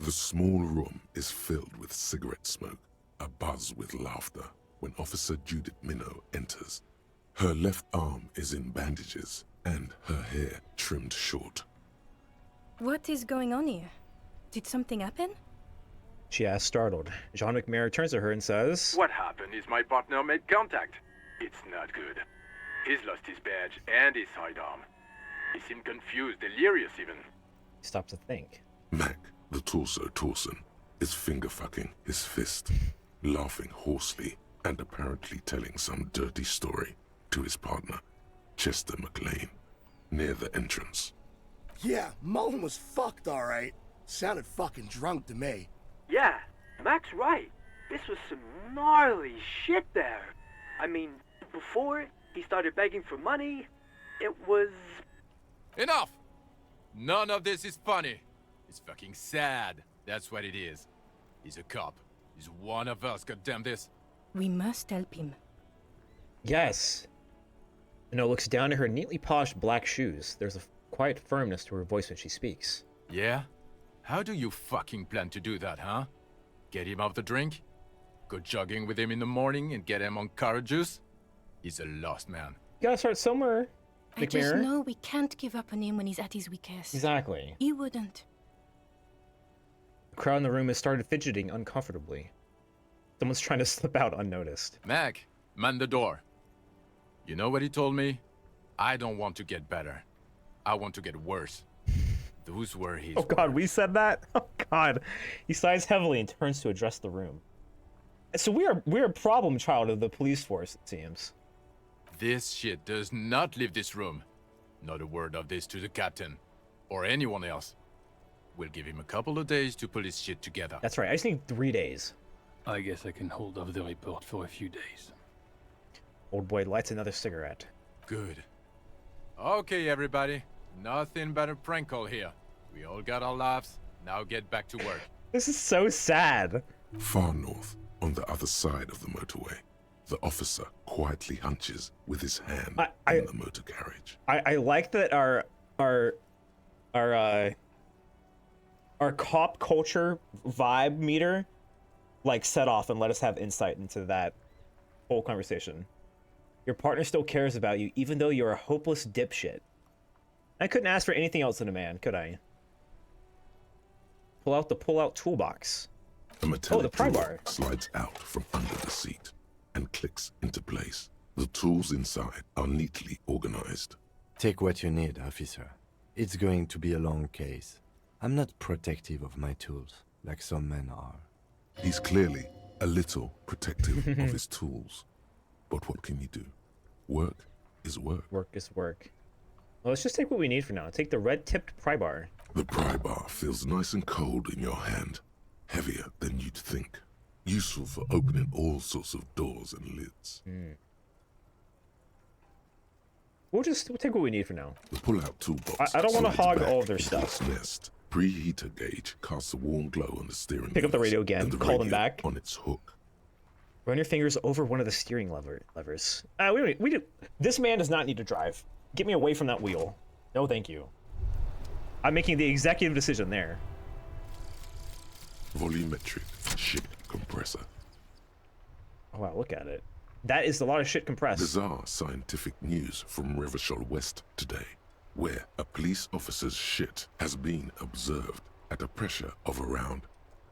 The small room is filled with cigarette smoke, a buzz with laughter, when Officer Judith Minnow enters. Her left arm is in bandages, and her hair trimmed short. What is going on here? Did something happen? She asks, startled. Jean McMahon turns to her and says, What happened is my partner made contact. It's not good. He's lost his badge and his sidearm. He seemed confused, delirious even. He stops to think. Mac, the torso Torson, is finger-fucking his fist, laughing hoarsely and apparently telling some dirty story to his partner, Chester McLean, near the entrance. Yeah, Mullen was fucked, alright. Sounded fucking drunk to me. Yeah, Mac's right. This was some gnarly shit there. I mean, before he started begging for money, it was... Enough! None of this is funny. It's fucking sad. That's what it is. He's a cop. He's one of us, goddamn this. We must help him. Yes. Ino looks down at her neatly polished black shoes. There's a quiet firmness to her voice when she speaks. Yeah? How do you fucking plan to do that, huh? Get him off the drink? Go jogging with him in the morning and get him on carrot juice? He's a lost man. You gotta start somewhere, I just know we can't give up on him when he's at his weakest. Exactly. You wouldn't. The crowd in the room has started fidgeting uncomfortably. Someone's trying to slip out unnoticed. Mac, man the door. You know what he told me? I don't want to get better. I want to get worse. Those were his Oh god, we said that? Oh god. He sighs heavily and turns to address the room. So we're a problem child of the police force, it seems. This shit does not leave this room. Not a word of this to the captain. Or anyone else. We'll give him a couple of days to pull his shit together. That's right, I just need 3 days. I guess I can hold off the report for a few days. Old boy lights another cigarette. Good. Okay, everybody. Nothing but a prank call here. We all got our laughs. Now get back to work. This is so sad. Far north, on the other side of the motorway, the officer quietly hunches with his hand in the motor carriage. I like that our cop culture vibe meter like set off and let us have insight into that whole conversation. Your partner still cares about you even though you're a hopeless dipshit. I couldn't ask for anything else in a man, could I? Pull out the pull-out toolbox. A metallic the pry drawer bar. slides out from under the seat and clicks into place. The tools inside are neatly organized. Take what you need, officer. It's going to be a long case. I'm not protective of my tools, like some men are. He's clearly a little protective of his tools. But what can you do? Work is work. Work is work. Well, let's just take what we need for now. Take the red-tipped pry bar. The pry bar feels nice and cold in your hand. Heavier than you'd think. Useful for opening all sorts of doors and lids. We'll take what we need for now. The pull-out toolbox. I don't want to slides hog back all of their into stuff. its nest. Preheater gauge casts a warm glow on the steering. Pick up the wheels radio again. and the Call them radio back. on its hook. Run your fingers over one of the steering levers. We do. This man does not need to drive. Get me away from that wheel. No, thank you. I'm making the executive decision there. Volumetric ship compressor. Oh, wow, look at it. That is a lot of shit compressed. Bizarre scientific news from Revachol West today, where a police officer's shit has been observed at a pressure of around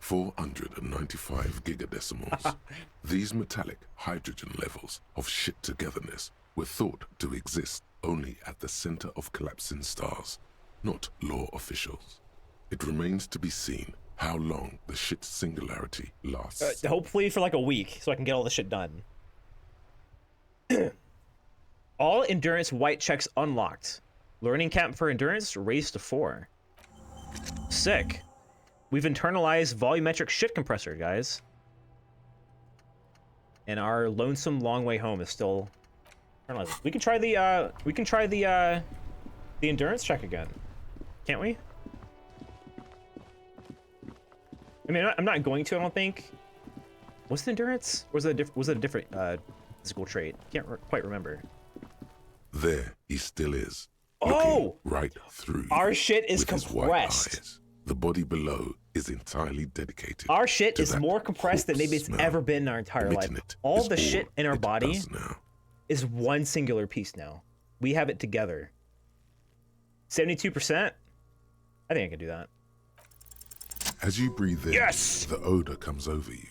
495 gigadecimals. These metallic hydrogen levels of shit togetherness were thought to exist only at the center of collapsing stars, not law officials. It remains to be seen how long the shit singularity lasts. Hopefully for like a week, so I can get all the shit done. All endurance white checks unlocked. Learning cap for endurance raised to 4. Sick. We've internalized volumetric shit compressor, guys. And our lonesome long way home is still internalized. We can try the endurance check again. Can't we? I mean, I'm not going to, I don't think. What's the endurance? Or was it a different physical trait? Can't quite remember. There he still is. Oh! Right through you Our shit is with his white compressed. eyes. The body below is entirely dedicated. Our shit to is that more compressed than maybe it's smell. ever been in our entire life. Emitting it All is the shit in our it body does now. is one singular piece now. We have it together. 72%? I think I can do that. As you breathe in, Yes! the odor comes over you.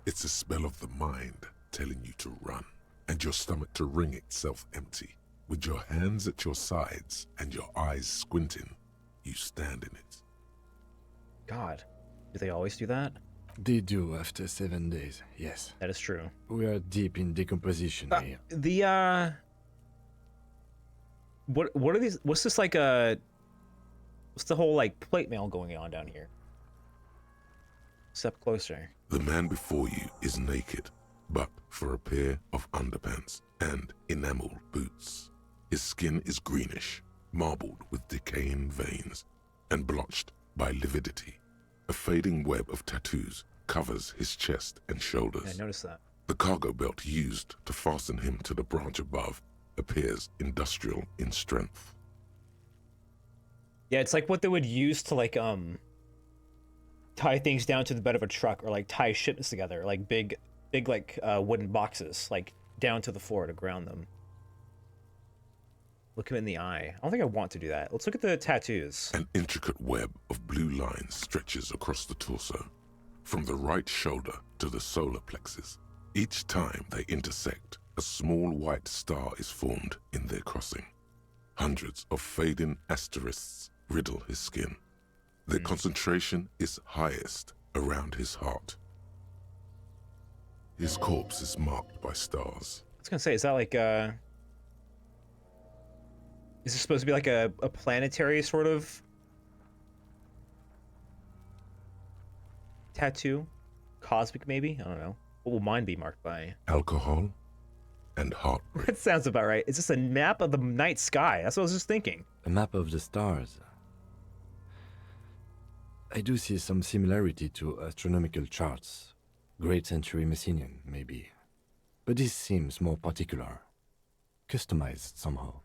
It's a smell of the mind telling you to run, and your stomach to wring itself empty. With your hands at your sides and your eyes squinting, you stand in it. God, do they always do that? They do after 7 days, yes. That is true. We are deep in decomposition here. What are these? What's this like what's the whole like plate mail going on down here? Step closer. The man before you is naked, but for a pair of underpants and enamel boots. His skin is greenish, marbled with decaying veins, and blotched by lividity. A fading web of tattoos covers his chest and shoulders. Yeah, I noticed that. The cargo belt used to fasten him to the branch above appears industrial in strength. Yeah, it's like what they would use to like tie things down to the bed of a truck, or like tie shipments together, like big like wooden boxes, like down to the floor to ground them. Look him in the eye. I don't think I want to do that. Let's look at the tattoos. An intricate web of blue lines stretches across the torso, from the right shoulder to the solar plexus. Each time they intersect, a small white star is formed in their crossing. Hundreds of fading asterisks riddle his skin. Their concentration is highest around his heart. His corpse is marked by stars. I was gonna say, is that like is this supposed to be like a planetary sort of tattoo? Cosmic, maybe? I don't know. What will mine be marked by? Alcohol and heartbreak. That sounds about right. It's just a map of the night sky. That's what I was just thinking. A map of the stars. I do see some similarity to astronomical charts. Great Century Messinian, maybe. But this seems more particular. Customized somehow.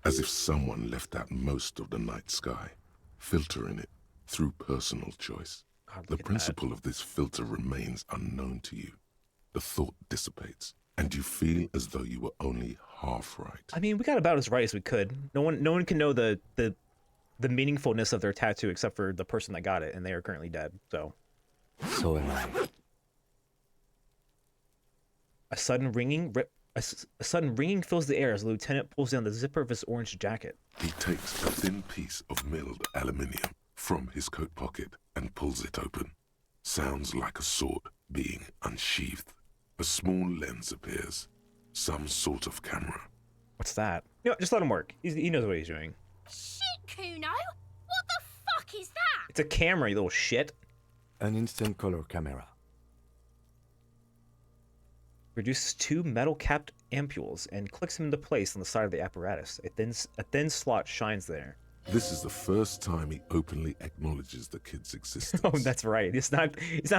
As if someone left out most of the night sky, filtering it through personal choice. God, the principle of this filter remains unknown to you. The thought dissipates, and you feel as though you were only half right. I mean, we got about as right as we could. No one can know the meaningfulness of their tattoo except for the person that got it, and they are currently dead. So am I. A sudden ringing fills the air as the lieutenant pulls down the zipper of his orange jacket. He takes a thin piece of milled aluminium from his coat pocket and pulls it open. Sounds like a sword being unsheathed. A small lens appears. Some sort of camera. What's that? You know, just let him work. He knows what he's doing. Shit, Kuno! What the fuck is that? It's a camera, you little shit. An instant color camera. Reduces two metal-capped ampules and clicks them into place on the side of the apparatus. A thin slot shines there. This is the first time he openly acknowledges the kid's existence. Oh, that's right. He's not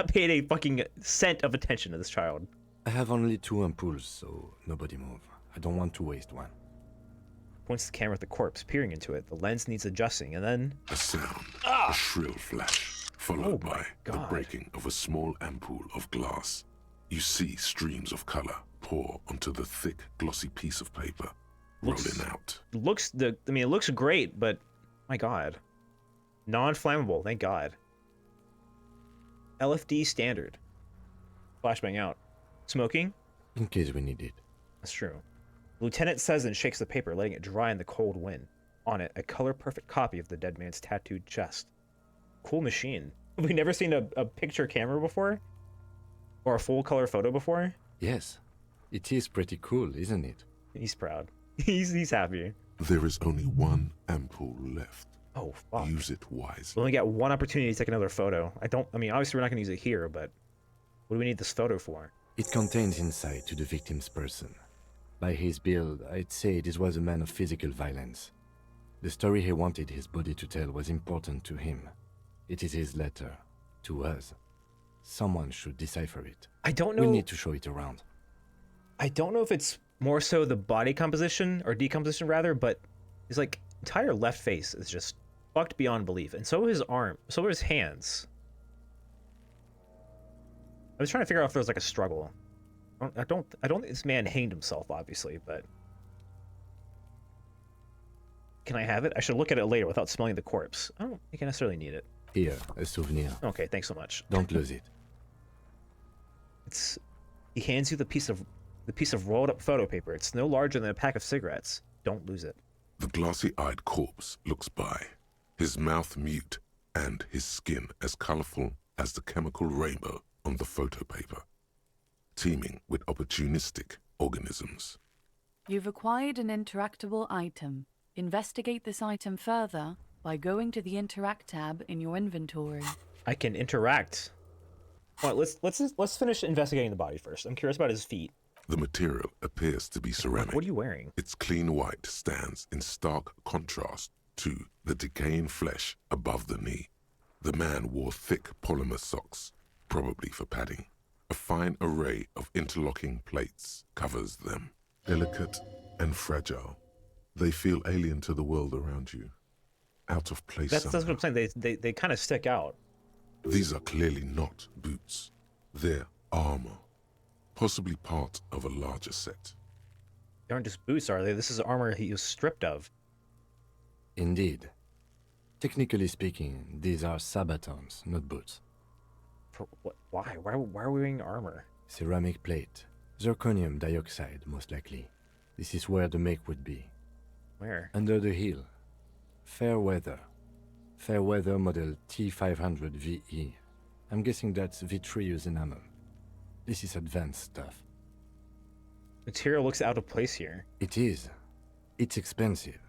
paid a fucking cent of attention to this child. I have only 2 ampoules, so nobody move. I don't want to waste one. Points the camera at the corpse, peering into it. The lens needs adjusting, and then... A sound. A shrill flash, followed by the breaking of a small ampoule of glass. You see streams of color pour onto the thick, glossy piece of paper, rolling out. It looks great, but my God. Non-flammable, thank God. LFD standard. Flashbang out. Smoking? In case we need it. That's true. The lieutenant says and shakes the paper, letting it dry in the cold wind. On it, a color-perfect copy of the dead man's tattooed chest. Cool machine. Have we never seen a picture camera before? Or a full-color photo before? Yes. It is pretty cool, isn't it? He's proud. He's happy. There is only one ampoule left. Oh, fuck. Use it wisely. We only got one opportunity to take another photo. I mean, obviously we're not going to use it here, but what do we need this photo for? It contains insight to the victim's person. By his build, I'd say this was a man of physical violence. The story he wanted his body to tell was important to him. It is his letter to us. Someone should decipher it. I don't know. We need to show it around. I don't know if it's more so the body composition, or decomposition rather, but his like entire left face is just fucked beyond belief. And so his arm, so are his hands. I was trying to figure out if there was like a struggle. I don't think this man hanged himself, obviously, but can I have it? I should look at it later without smelling the corpse. I don't think I necessarily need it. Here, a souvenir. Okay, thanks so much. Don't lose it. He hands you the piece of rolled up photo paper. It's no larger than a pack of cigarettes. Don't lose it. The glossy-eyed corpse looks by, his mouth mute and his skin as colorful as the chemical rainbow on the photo paper, teeming with opportunistic organisms. You've acquired an interactable item. Investigate this item further by going to the Interact tab in your inventory. I can interact. All right, let's finish investigating the body first. I'm curious about his feet. The material appears to be ceramic. What are you wearing? Its clean white stands in stark contrast to the decaying flesh above the knee. The man wore thick polymer socks, probably for padding. A fine array of interlocking plates covers them. Delicate and fragile, they feel alien to the world around you. Out of place. That's what I'm saying. They kind of stick out. These are clearly not boots. They're armor, possibly part of a larger set. They aren't just boots, are they? This is armor he was stripped of. Indeed. Technically speaking, these are sabatons, not boots. For what? Why? Why are we wearing armor? Ceramic plate. Zirconium dioxide, most likely. This is where the make would be. Where? Under the heel. Fair weather. Fair weather model T500 VE. I'm guessing that's vitreous enamel. This is advanced stuff. Material looks out of place here. It is. It's expensive.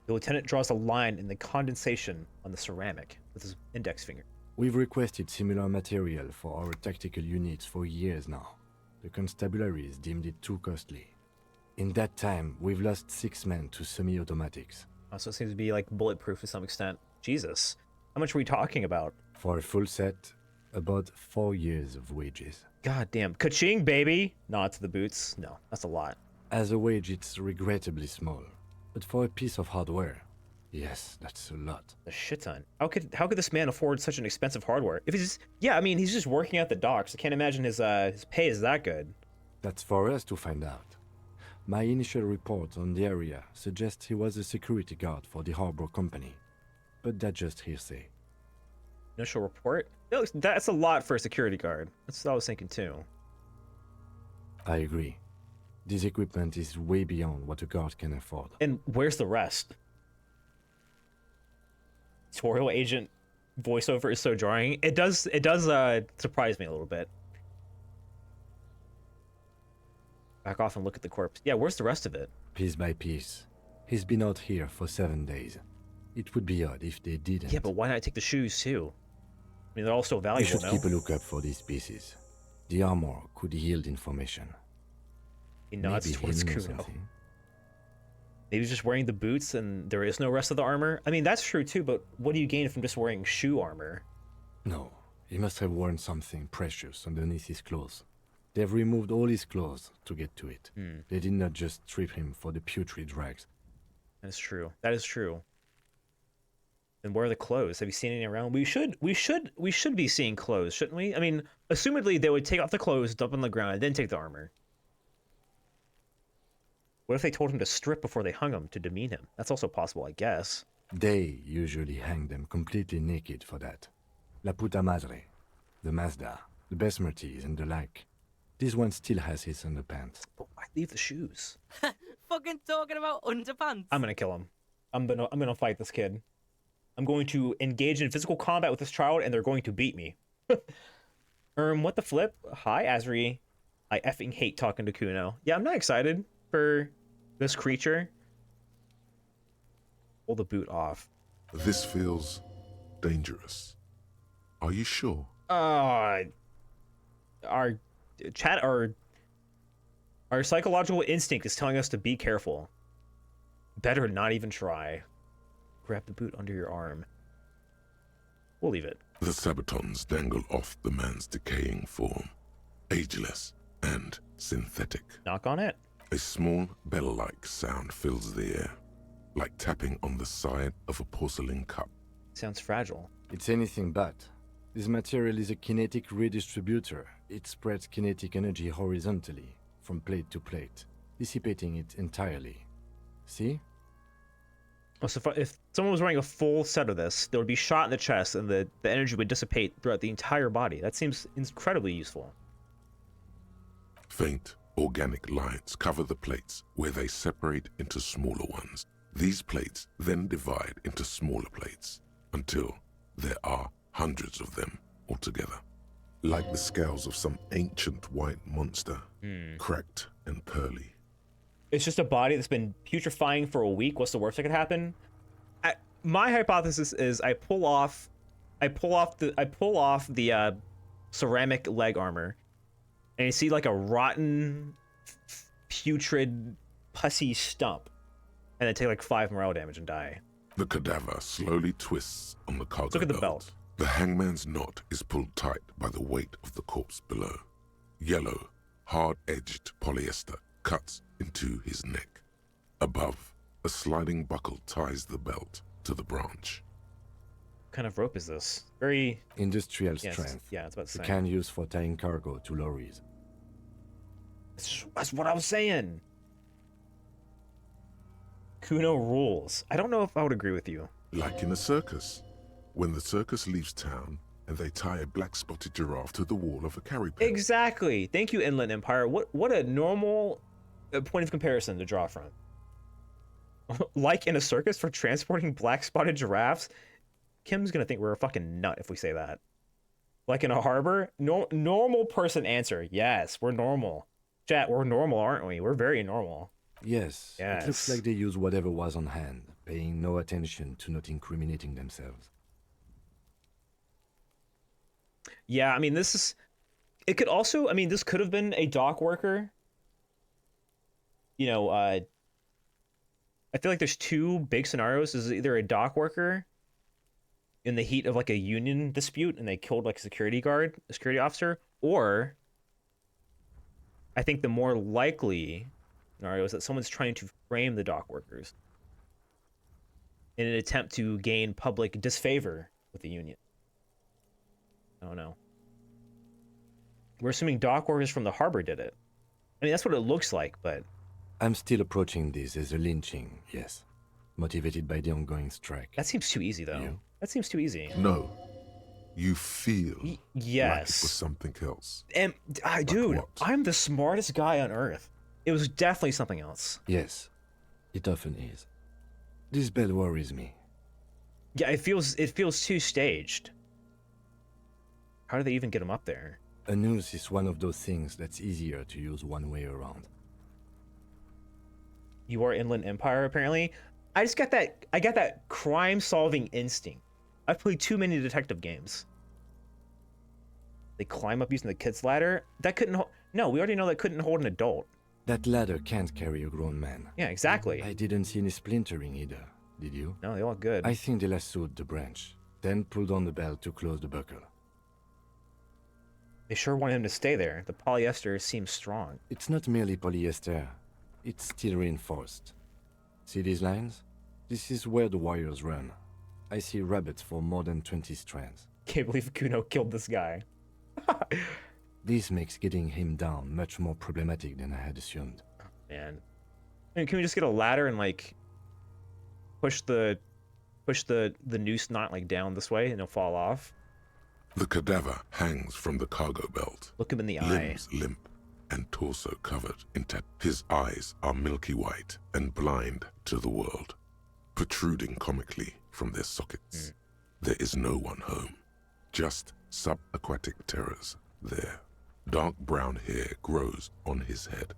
The lieutenant draws a line in the condensation on the ceramic with his index finger. We've requested similar material for our tactical units for years now. The constabularies deemed it too costly. In that time, we've lost 6 men to semi-automatics. Also seems to be like bulletproof to some extent. Jesus. How much are we talking about? For a full set, about 4 years of wages. God damn. Ka-ching, baby! Nod to the boots. No, that's a lot. As a wage, it's regrettably small. But for a piece of hardware, yes, that's a lot. A shit ton. How could this man afford such an expensive hardware? If he's I mean, he's just working at the docks. I can't imagine his pay is that good. That's for us to find out. My initial report on the area suggests he was a security guard for the harbor company. But that's just hearsay. Initial report? That's a lot for a security guard. That's what I was thinking too. I agree. This equipment is way beyond what a guard can afford. And where's the rest? Tutorial agent voiceover is so jarring. It does surprise me a little bit. Back off and look at the corpse. Yeah, where's the rest of it? Piece by piece. He's been out here for 7 days. It would be odd if they didn't. Yeah, but why not take the shoes too? I mean, they're all so valuable, We should keep a lookout for these pieces. The armor could yield information. He nods Maybe towards he knew Kuno. something. Maybe he's just wearing the boots and there is no rest of the armor. I mean, that's true too, but what do you gain from just wearing shoe armor? No, he must have worn something precious underneath his clothes. They've removed all his clothes to get to it. They did not just strip him for the putrid rags. That's true. That is true. And where are the clothes? Have you seen any around? We should be seeing clothes, shouldn't we? I mean, assumedly they would take off the clothes, dump on the ground, and then take the armor. What if they told him to strip before they hung him to demean him? That's also possible, I guess. They usually hang them completely naked for that. La puta madre, the Mazda, the Besmerties, and the like. This one still has his underpants. But why leave the shoes? Fucking talking about underpants. I'm gonna kill him. I'm gonna fight this kid. I'm going to engage in physical combat with this child, and they're going to beat me. What the flip? Hi, Azri. I effing hate talking to Kuno. Yeah, I'm not excited for this creature. Pull the boot off. This feels dangerous. Are you sure? Our psychological instinct is telling us to be careful. Better not even try. Grab the boot under your arm. We'll leave it. The sabatons dangle off the man's decaying form, ageless and synthetic. Knock on it. A small bell-like sound fills the air, like tapping on the side of a porcelain cup. Sounds fragile. It's anything but. This material is a kinetic redistributor. It spreads kinetic energy horizontally, from plate to plate, dissipating it entirely. See? Oh, so if someone was wearing a full set of this, there would be shot in the chest and the energy would dissipate throughout the entire body. That seems incredibly useful. Faint, organic lines cover the plates where they separate into smaller ones. These plates then divide into smaller plates until there are hundreds of them altogether, like the scales of some ancient white monster, cracked and pearly. It's just a body that's been putrefying for a week. What's the worst that could happen? My hypothesis is I pull off the ceramic leg armor, and you see like a rotten, putrid, pussy stump, and then take like 5 morale damage and die. The cadaver slowly twists on the cargo Look at the belt. The hangman's knot is pulled tight by the weight of the corpse below. Yellow, hard-edged polyester cuts into his neck. Above, a sliding buckle ties the belt to the branch. What kind of rope is this? Very... Industrial Yes, strength. yeah, it's about to You say. can use for tying cargo to lorries. That's what I was saying. Kuno rules. I don't know if I would agree with you. Like in a circus. When the circus leaves town and they tie a black-spotted giraffe to the wall of a carry pen. Exactly. Thank you, Inland Empire. What a normal point of comparison to draw from. Like in a circus for transporting black-spotted giraffes? Kim's gonna think we're a fucking nut if we say that. Like in a harbor? Normal person answer. Yes, we're normal. Chat, we're normal, aren't we? We're very normal. Yes. It looks like they use whatever was on hand, paying no attention to not incriminating themselves. Yeah, I mean, this is... It could also... I mean, this could have been a dock worker. You know, I feel like there's 2 big scenarios. This is either a dock worker in the heat of, like, a union dispute, and they killed, like, a security officer, or... I think the more likely scenario is that someone's trying to frame the dock workers in an attempt to gain public disfavor with the union. I don't know. We're assuming dock workers from the harbor did it. I mean, that's what it looks like, but... I'm still approaching this as a lynching, yes. Motivated by the ongoing strike. That seems too easy, though. That seems too easy. No. You feel yes. like it was something else. And, dude, I'm the smartest guy on Earth. It was definitely something else. Yes, it often is. This bell worries me. Yeah, it feels too staged. How do they even get him up there? A noose is one of those things that's easier to use one way around. You are Inland Empire, apparently. I got that crime-solving instinct. I've played too many detective games. They climb up using the kid's ladder? That couldn't no, we already know that couldn't hold an adult. That ladder can't carry a grown man. Yeah, exactly. I didn't see any splintering either, did you? No, they all good. I think they lassoed the branch, then pulled on the belt to close the buckle. They sure want him to stay there. The polyester seems strong. It's not merely polyester. It's steel reinforced. See these lines? This is where the wires run. I see rabbits for more than 20 strands. Can't believe Kuno killed this guy. This makes getting him down much more problematic than I had assumed. Man. I mean, can we just get a ladder and, like, push the noose knot, like, down this way and it'll fall off? The cadaver hangs from the cargo belt. Look him in the limbs limp and torso covered in His eyes are milky white and blind to the world, protruding comically from their sockets. There is no one home, just subaquatic terrors there. Dark brown hair grows on his head.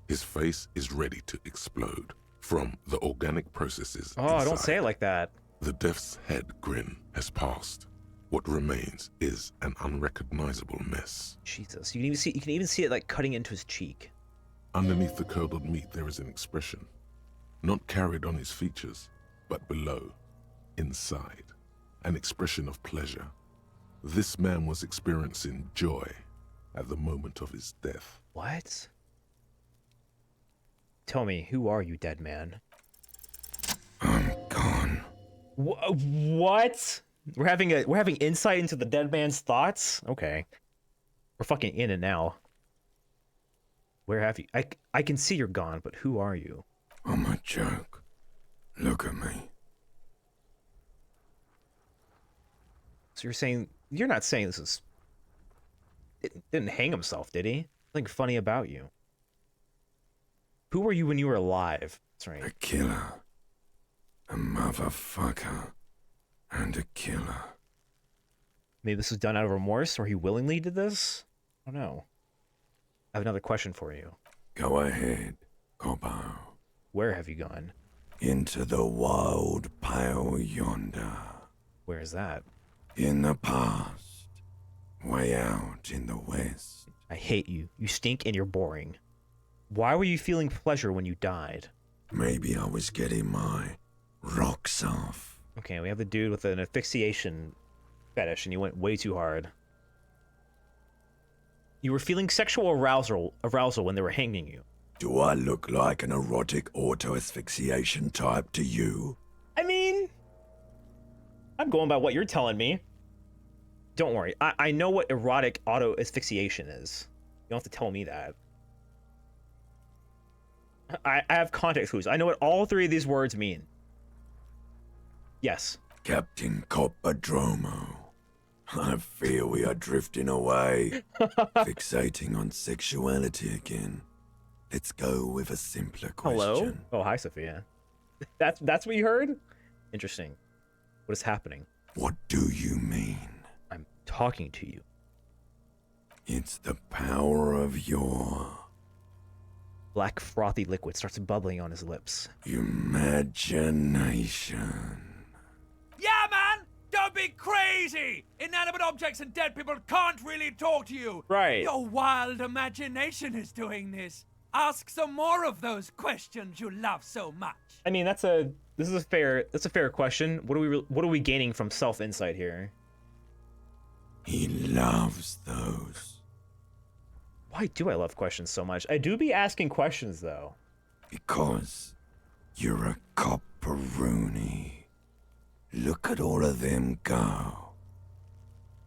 His face is ready to explode from the organic processes inside. Don't say it like that. The death's head grin has passed. What remains is an unrecognizable mess. Jesus, you can even see it like cutting into his cheek. Underneath the curdled meat there is an expression, not carried on his features, but below, inside, an expression of pleasure. This man was experiencing joy at the moment of his death. What? Tell me, who are you, dead man? I'm gone. What? We're having insight into the dead man's thoughts? Okay. We're fucking in it now. Where have you? I can see you're gone, but who are you? I'm a joke. Look at me. So you're not saying this is... It didn't hang himself, did he? Something funny about you. Who were you when you were alive? That's right. A killer. A motherfucker. And a killer. Maybe this was done out of remorse, or he willingly did this? I don't know. I have another question for you. Go ahead, Coppo. Where have you gone? Into the wild pale yonder. Where is that? In the past. Way out in the west. I hate you. You stink and you're boring. Why were you feeling pleasure when you died? Maybe I was getting my rocks off. Okay, we have the dude with an asphyxiation fetish, and you went way too hard. You were feeling sexual arousal when they were hanging you. Do I look like an erotic auto-asphyxiation type to you? I mean, I'm going by what you're telling me. Don't worry, I know what erotic auto-asphyxiation is. You don't have to tell me that. I have context clues. I know what all three of these words mean. Yes. Captain Coppodromo. I fear we are drifting away, fixating on sexuality again. Let's go with a simpler question. Hello? Oh, hi, Sophia. That's what you heard? Interesting. What is happening? What do you mean? I'm talking to you. It's the power of your... Black frothy liquid starts bubbling on his lips. Imagination. Yeah, man! Don't be crazy! Inanimate objects and dead people can't really talk to you. Right. Your wild imagination is doing this. Ask some more of those questions you love so much. I mean, that's a fair question. What are we gaining from self-insight here? He loves those. Why do I love questions so much? I do be asking questions, though. Because you're a copperoonie. Look at all of them go.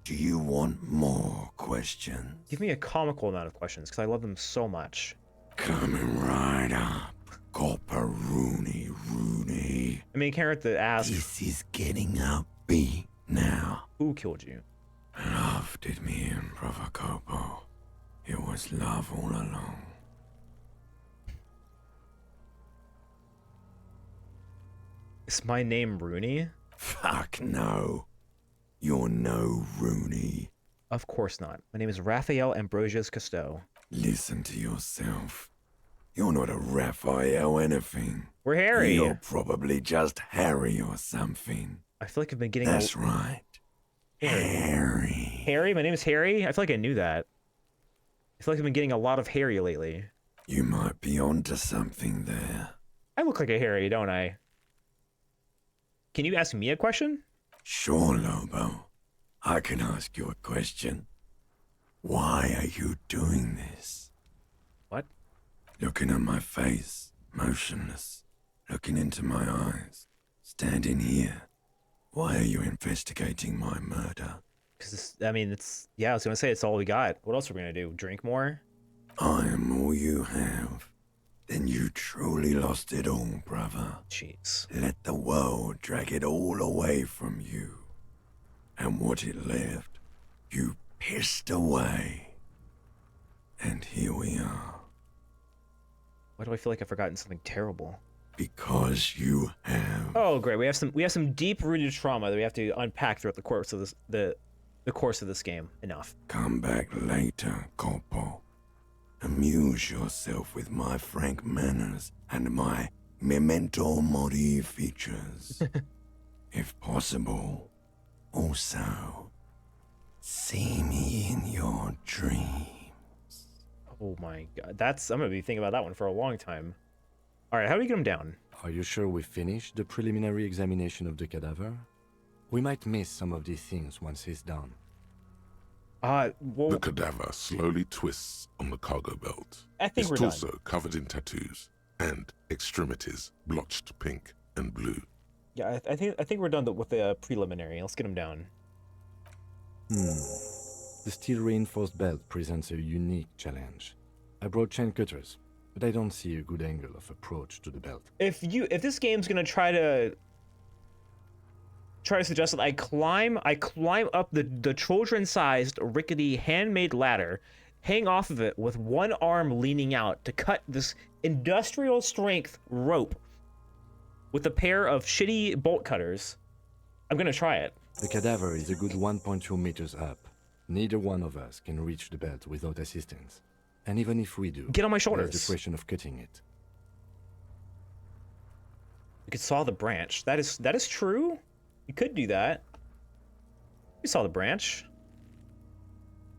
Do you want more questions? Give me a comical amount of questions, because I love them so much. Coming right up, copperoonie Rooney. I mean, can't to ask. This is getting upbeat now. Who killed you? Love did me in, Provocopo. It was love all along. Is my name Rooney? Fuck no. You're no Rooney. Of course not. My name is Raphael Ambrosius Cousteau. Listen to yourself. You're not a Raphael anything. We're Harry. You're probably just Harry or something. I feel like I've been getting... That's right. Harry. Harry? My name is Harry? I feel like I knew that. I feel like I've been getting a lot of Harry lately. You might be onto something there. I look like a Harry, don't I? Can you ask me a question? Sure, Lobo. I can ask you a question. Why are you doing this? What? Looking at my face, motionless. Looking into my eyes. Standing here. Why are you investigating my murder? Because, I mean, yeah, I was going to say it's all we got. What else are we going to do? Drink more? I am all you have. Then you truly lost it all, brother. Jeez. Let the world drag it all away from you. And what it left, you pissed away. And here we are. Why do I feel like I've forgotten something terrible? Because you have. Oh, great. We have some deep-rooted trauma that we have to unpack throughout the course of the course of this game. Enough. Come back later, Corpo. Amuse yourself with my frank manners and my memento mori features. If possible, also, see me in your dreams. Oh my god. I'm gonna be thinking about that one for a long time. Alright, how do we get him down? Are you sure we finished the preliminary examination of the cadaver? We might miss some of these things once he's done. Well, the cadaver slowly twists on the cargo belt. I think his we're torso done. covered in tattoos and extremities blotched pink and blue. Yeah, I think we're done with the preliminary. Let's get him down. The steel reinforced belt presents a unique challenge. I brought chain cutters, but I don't see a good angle of approach to the belt. If this game's gonna try to suggest that I climb up the children-sized rickety handmade ladder, hang off of it with one arm leaning out to cut this industrial strength rope with a pair of shitty bolt cutters, I'm gonna try it. The cadaver is a good 1.2 meters up. Neither one of us can reach the belt without assistance. And even if we do, Get on my there's shoulders. the question of cutting it. You could saw the branch. That is true. You could do that. You saw the branch.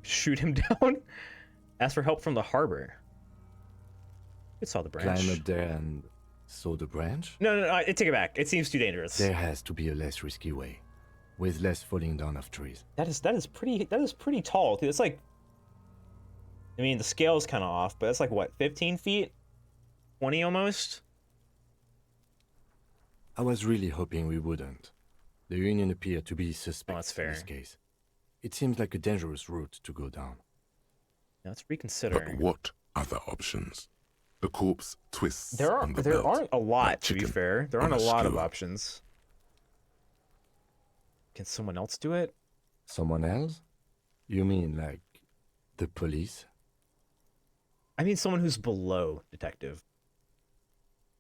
Shoot him down. Ask for help from the harbor. You saw the branch. Climb up there and saw the branch? No, I take it back. It seems too dangerous. There has to be a less risky way, with less falling down of trees. That is pretty tall. Dude. It's like, I mean, the scale is kind of off, but it's like what, 15 feet, 20 almost. I was really hoping we wouldn't. The Union appeared to be suspect that's fair. in this case. It seems like a dangerous route to go down. Now let's reconsider. But what other options? The corpse twists There on the there belt aren't a lot, like to be chicken fair. There on aren't a lot of skewer. options. Can someone else do it? Someone else? You mean like the police? I mean someone who's below detective.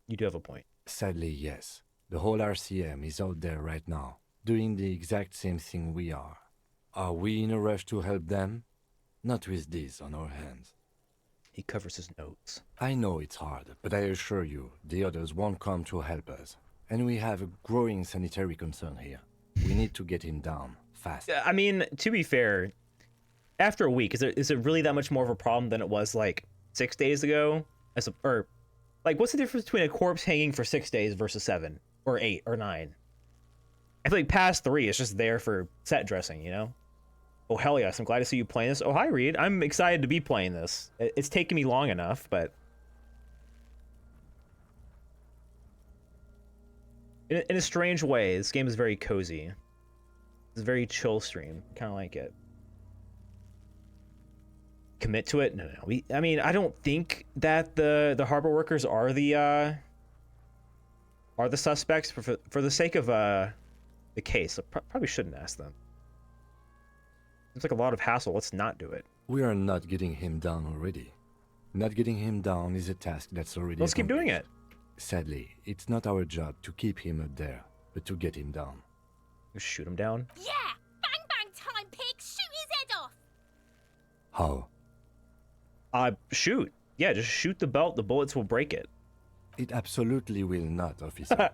You do have a point. Sadly, yes. The whole RCM is out there right now, doing the exact same thing we are. Are we in a rush to help them? Not with this on our hands. He covers his nose. I know it's hard, but I assure you, the others won't come to help us. And we have a growing sanitary concern here. We need to get him down, fast. I mean, to be fair, after a week, is it really that much more of a problem than it was like 6 days ago? Or like, what's the difference between a corpse hanging for 6 days versus 7 or 8 or 9? I feel like past 3 is just there for set dressing, you know? Oh, hell yes, I'm glad to see you playing this. Oh, hi, Reed. I'm excited to be playing this. It's taken me long enough, but... In a strange way, this game is very cozy. It's a very chill stream. I kind of like it. Commit to it? No. I mean, I don't think that the harbor workers are the suspects. For the sake of the case, I probably shouldn't ask them. It's like a lot of hassle. Let's not do it. We are not getting him down already. Not getting him down is a task that's already Let's keep doing it. Sadly, it's not our job to keep him up there, but to get him down. You shoot him down? Yeah! Bang bang time, pig! Shoot his head off! How? Shoot. Yeah, just shoot the belt. The bullets will break it. It absolutely will not, officer.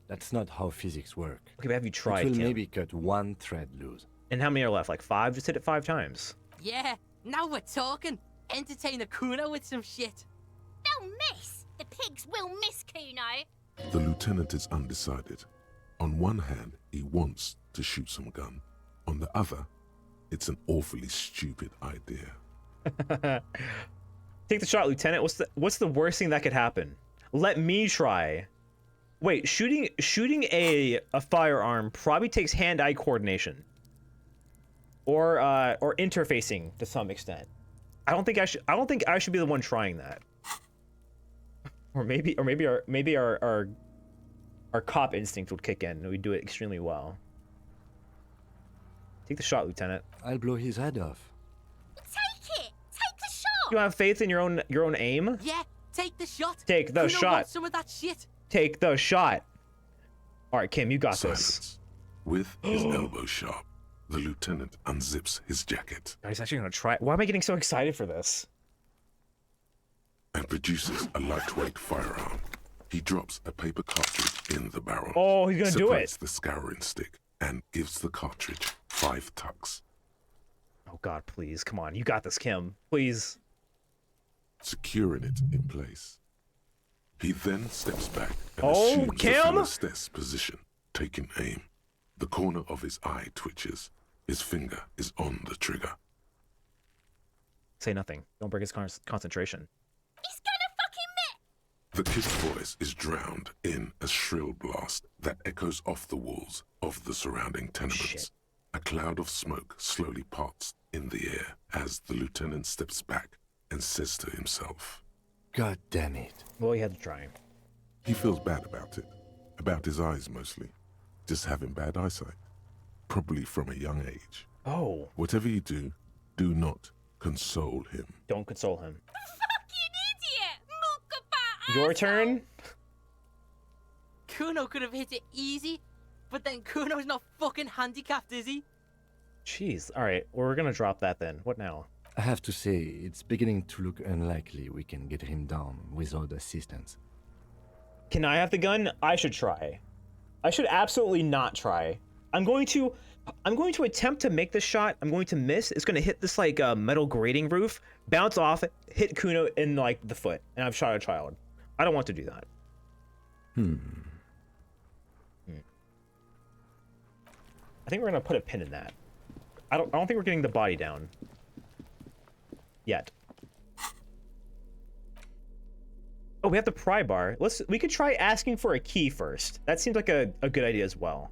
That's not how physics work. Okay, but have you tried, It will Kim? maybe cut one thread loose. And how many are left? Like 5? Just hit it 5 times. Yeah, now we're talking. Entertain a Kuno with some shit. They'll miss! The pigs will miss Kuno! The lieutenant is undecided. On one hand, he wants to shoot some gun. On the other, it's an awfully stupid idea. Take the shot, Lieutenant. What's the worst thing that could happen? Let me try. Wait, shooting a firearm probably takes hand-eye coordination. Or interfacing to some extent. I don't think I should be the one trying that. Or maybe our cop instinct would kick in and we'd do it extremely well. Take the shot, Lieutenant. I'll blow his head off. Take it! Take the shot! You don't have faith in your own aim? Yeah, take the shot. Take the Kuno shot. wants some of that shit. Take the shot. All right, Kim, you got Silence. this. With his elbow sharp, the lieutenant unzips his jacket He's actually gonna try. Why am I getting so excited for this? and produces a lightweight firearm. He drops a paper cartridge in the barrel. Oh, he's gonna do it. Separates the scouring stick and gives the cartridge 5 tucks. Oh God, please, come on, you got this, Kim. Please. Securing it in place. He then steps back and Oh, assumes Kim! the Philistess position, taking aim. The corner of his eye twitches. His finger is on the trigger. Say nothing. Don't break his concentration. He's gonna fucking miss! The kid's voice is drowned in a shrill blast that echoes off the walls of the surrounding tenements. Shit. A cloud of smoke slowly parts in the air as the lieutenant steps back and says to himself, God damn it. Well, he had to try. he feels bad about it. About his eyes mostly. Just having bad eyesight. Probably from a young age. Oh. Whatever you do not console him. Don't console him. Fucking idiot! Mukabat Your turn? Kuno could have hit it easy. But then Kuno's not fucking handicapped, is he? Jeez. All right. Well, we're gonna drop that then. What now? I have to say, it's beginning to look unlikely we can get him down without assistance. Can I have the gun? I should try. I should absolutely not try. I'm going to attempt to make this shot. I'm going to miss. It's going to hit this like metal grating roof, bounce off, hit Kuno in like the foot, and I've shot a child. I don't want to do that. I think we're going to put a pin in that. I don't think we're getting the body down yet. Oh, we have the pry bar. We could try asking for a key first. That seems like a good idea as well.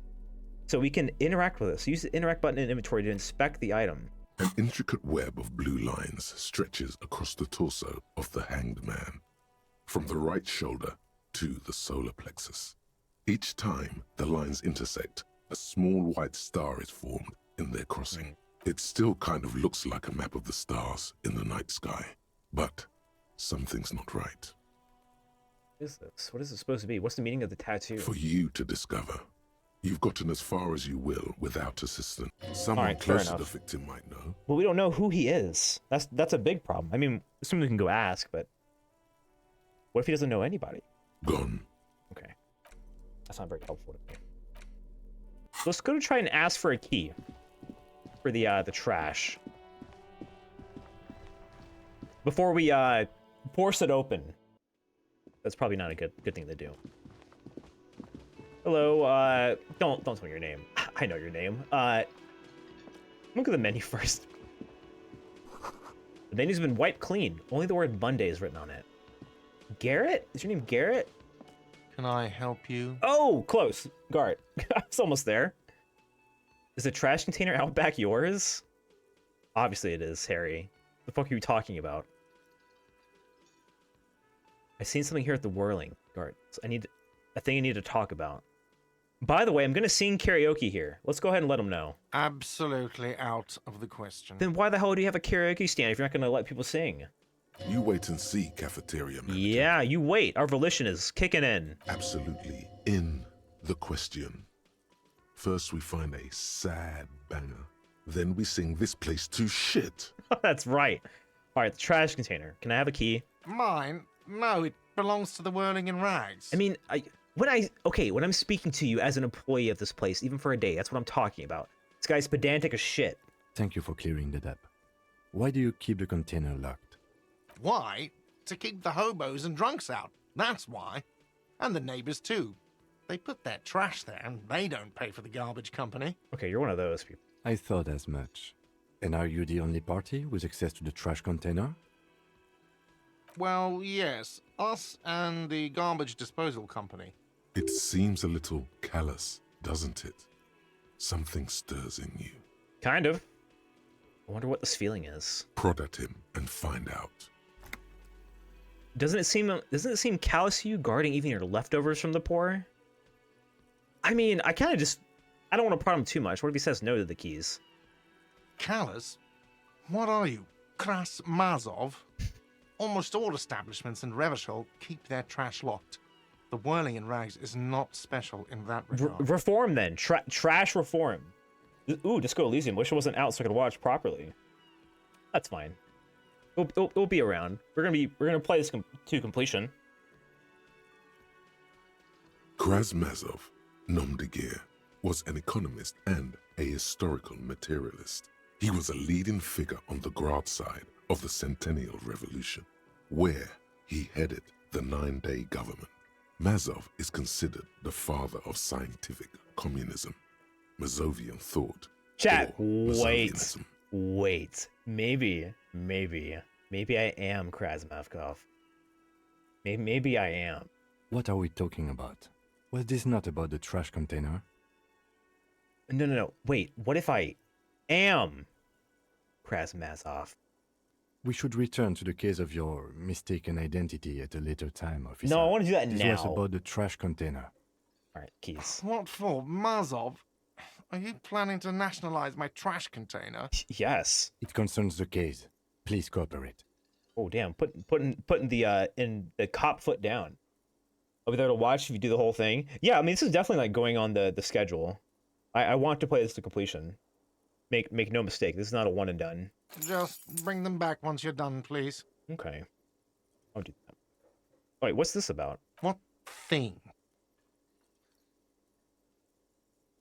So we can interact with this. Use the interact button in inventory to inspect the item. An intricate web of blue lines stretches across the torso of the hanged man, from the right shoulder to the solar plexus. Each time the lines intersect, a small white star is formed in their crossing. It still kind of looks like a map of the stars in the night sky, but something's not right. What is this? What is it supposed to be? What's the meaning of the tattoo? For you to discover. You've gotten as far as you will without assistance. Someone Alright, fair close to the enough. victim might know. Well, we don't know who he is. That's a big problem. I mean, assuming we can go ask, but what if he doesn't know anybody? Gone. Okay. That's not very helpful to me. Let's go to try and ask for a key for the trash before we force it open. That's probably not a good thing to do. Hello, don't tell me your name. I know your name. Look at the menu first. The menu's been wiped clean. Only the word Monday is written on it. Garrett? Is your name Garrett? Can I help you? Oh, close. Gart. It's almost there. Is the trash container out back yours? Obviously it is, Harry. The fuck are you talking about? I seen something here at the Whirling, Gart. So a thing I need to talk about. By the way, I'm gonna sing karaoke here. Let's go ahead and let them know. Absolutely out of the question. Then why the hell do you have a karaoke stand if you're not gonna let people sing? You wait and see, cafeteria manager. Yeah, you wait. Our volition is kicking in. Absolutely in the question. First we find a sad banger. Then we sing this place to shit. That's right. All right, the trash container. Can I have a key? Mine? No, it belongs to the Whirling in Rags. I mean, when I'm speaking to you as an employee of this place, even for a day, that's what I'm talking about. This guy's pedantic as shit. Thank you for clearing that up. Why do you keep the container locked? Why? To keep the hobos and drunks out. That's why. And the neighbors too. They put their trash there and they don't pay for the garbage company. Okay, you're one of those people. I thought as much. And are you the only party with access to the trash container? Well, yes. Us and the garbage disposal company. It seems a little callous, doesn't it? Something stirs in you. Kind of. I wonder what this feeling is. Prod at him and find out. Doesn't it seem callous to you, guarding even your leftovers from the poor? I mean, I don't want to prod him too much. What if he says no to the keys? Callous? What are you, Kras Mazov? Almost all establishments in Revachol keep their trash locked. The Whirling in Rags is not special in that regard. Reform then. Trash reform. Ooh, Disco Elysium. Wish it wasn't out so I could watch properly. That's fine. It'll be around. We're gonna play this to completion. Krasmazov, nom de guerre, was an economist and a historical materialist. He was a leading figure on the Grad side of the Centennial Revolution, where he headed the 9-day government. Mazov is considered the father of scientific communism, Mazovian thought. Chat, or wait. Maybe I am Krasmavkov. Maybe I am. What are we talking about? Was this not about the trash container? No. Wait, what if I am Krasmazov? We should return to the case of your mistaken identity at a later time, officer. No, I want to do that this now. was about the trash container. All right, keys. What for? Mazov? Are you planning to nationalize my trash container? Yes. It concerns the case. Please cooperate. Oh damn! Putting the in the cop foot down. I'll be there to watch if you do the whole thing. Yeah, I mean, this is definitely like going on the schedule. I want to play this to completion. Make no mistake, this is not a one and done. Just bring them back once you're done, please. Okay. I'll do that. Wait, what's this about? What thing?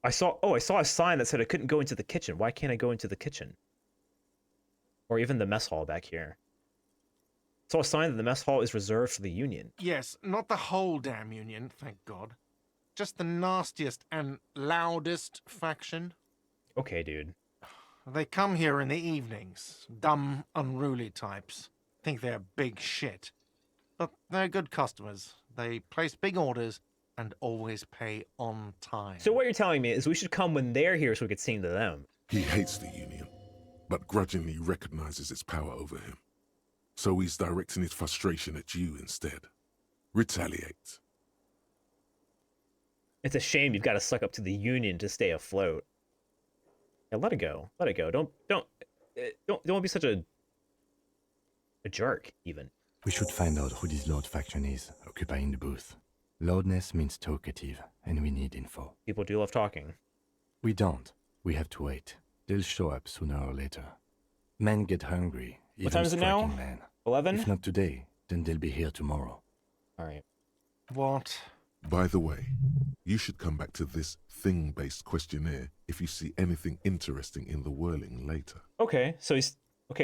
I saw a sign that said I couldn't go into the kitchen. Why can't I go into the kitchen? Or even the mess hall back here. I saw a sign that the mess hall is reserved for the Union. Yes, not the whole damn Union, thank God. Just the nastiest and loudest faction. Okay, dude. They come here in the evenings. Dumb, unruly types. Think they're big shit. But they're good customers. They place big orders and always pay on time. So what you're telling me is we should come when they're here so we could sing to them. He hates the Union, but grudgingly recognizes its power over him. So he's directing his frustration at you instead. Retaliate. It's a shame you've got to suck up to the Union to stay afloat. Yeah, let it go. Let it go. Don't be such a jerk, even. We should find out who this Lord faction is, occupying the booth. Loudness means talkative, and we need info. People do love talking. We don't. We have to wait. They'll show up sooner or later. Men get hungry. What time is it now? 11? If not today, then they'll be here tomorrow. Alright. What? By the way, you should come back to this thing-based questionnaire if you see anything interesting in the whirling later. Okay, so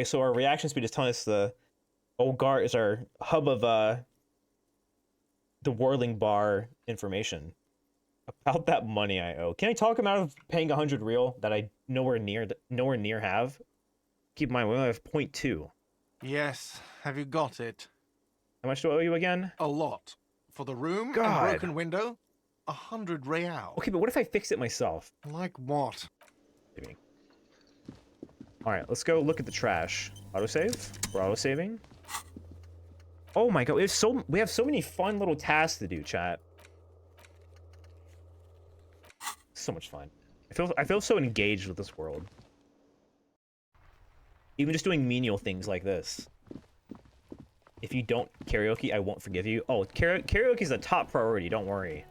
so our reaction speed is telling us the old Gart is our hub of the whirling bar information. About that money I owe. Can I talk him out of paying 100 real that I nowhere near have? Keep in mind, we only have 0.2. Yes. Have you got it? How much do I owe you again? A lot. For the room God. and broken window, 100 real. Okay, but what if I fix it myself? Like what? Maybe. Alright, let's go look at the trash. Autosave? We're autosaving. Oh my god, we have so many fun little tasks to do, chat. So much fun. I feel so engaged with this world. Even just doing menial things like this. If you don't karaoke, I won't forgive you. Oh, karaoke is a top priority, don't worry.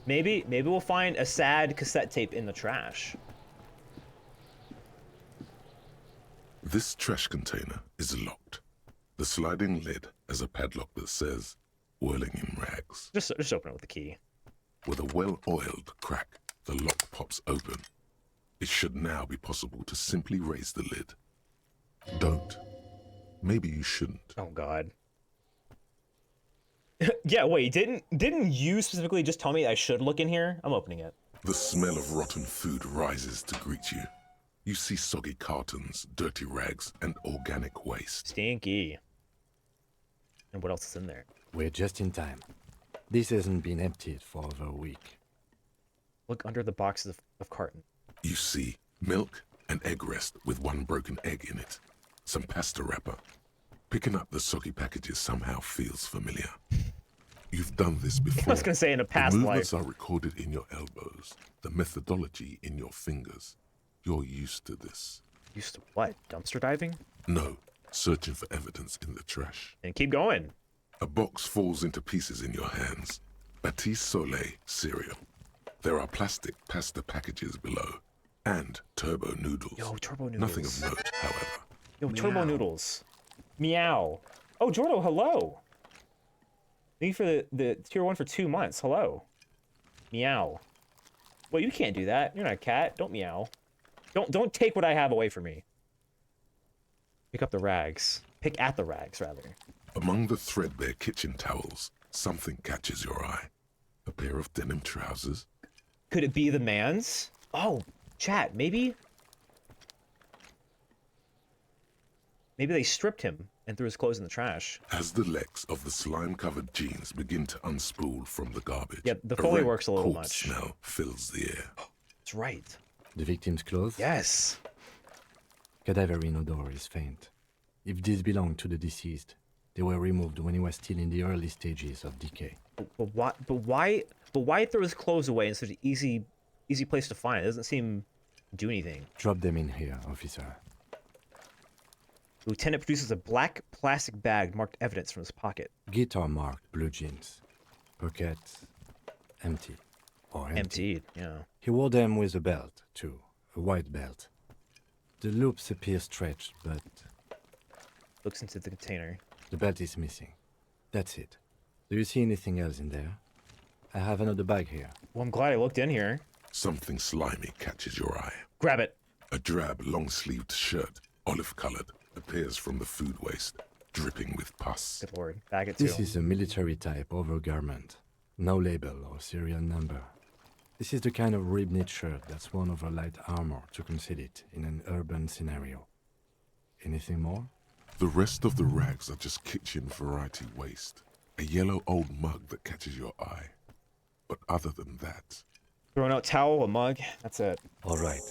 Maybe we'll find a sad cassette tape in the trash. This trash container is locked. The sliding lid has a padlock that says, whirling in rags. Just open it with the key. With a well-oiled crack, the lock pops open. It should now be possible to simply raise the lid. Don't. Maybe you shouldn't. Oh god. Yeah, wait, didn't you specifically just tell me I should look in here? I'm opening it. The smell of rotten food rises to greet you. You see soggy cartons, dirty rags, and organic waste. Stinky. And what else is in there? We're just in time. This hasn't been emptied for over a week. Look under the boxes of carton. You see milk and egg rest with one broken egg in it. Some pasta wrapper. Picking up the soggy packages somehow feels familiar. You've done this before. I was gonna say in a past life. The life. movements are recorded in your elbows. The methodology in your fingers. You're used to this. Used to what? Dumpster diving? No. Searching for evidence in the trash. And keep going. A box falls into pieces in your hands. Batiste Soleil cereal. There are plastic pasta packages below. And turbo noodles. Yo, turbo noodles. Nothing of note, however. Yo, turbo noodles. Meow. Oh, Jordo, hello. Thank you for the tier 1 for 2 months. Hello. Meow. Well, you can't do that. You're not a cat. Don't meow. Don't take what I have away from me. Pick up the rags. Pick at the rags, rather. Among the threadbare kitchen towels, something catches your eye. A pair of denim trousers. Could it be the man's? Oh, chat, maybe they stripped him and threw his clothes in the trash. As the legs of the slime-covered jeans begin to unspool from the garbage, yeah, the Foley works a little corpse much. smell fills the air. That's right. The victim's clothes? Yes. Cadaverine odor is faint. If these belong to the deceased, they were removed when he was still in the early stages of decay. But why throw his clothes away in such an easy place to find? It doesn't seem to do anything. Drop them in here, officer. Lieutenant produces a black plastic bag marked evidence from his pocket. Guitar marked blue jeans. Pocket empty. Or empty. Emptied, yeah. He wore them with a belt, too. A white belt. The loops appear stretched, but Looks into the container. the belt is missing. That's it. Do you see anything else in there? I have another bag here. Well, I'm glad I looked in here. Something slimy catches your eye. Grab it. A drab, long-sleeved shirt, olive-colored, appears from the food waste, dripping with pus. Good lord. Bag it too. This is a military-type overgarment. No label or serial number. This is the kind of rib-knit shirt that's worn over light armor to conceal it in an urban scenario. Anything more? The rest of the rags are just kitchen variety waste. A yellow old mug that catches your eye. But other than that... Thrown out towel, a mug, that's it. All right.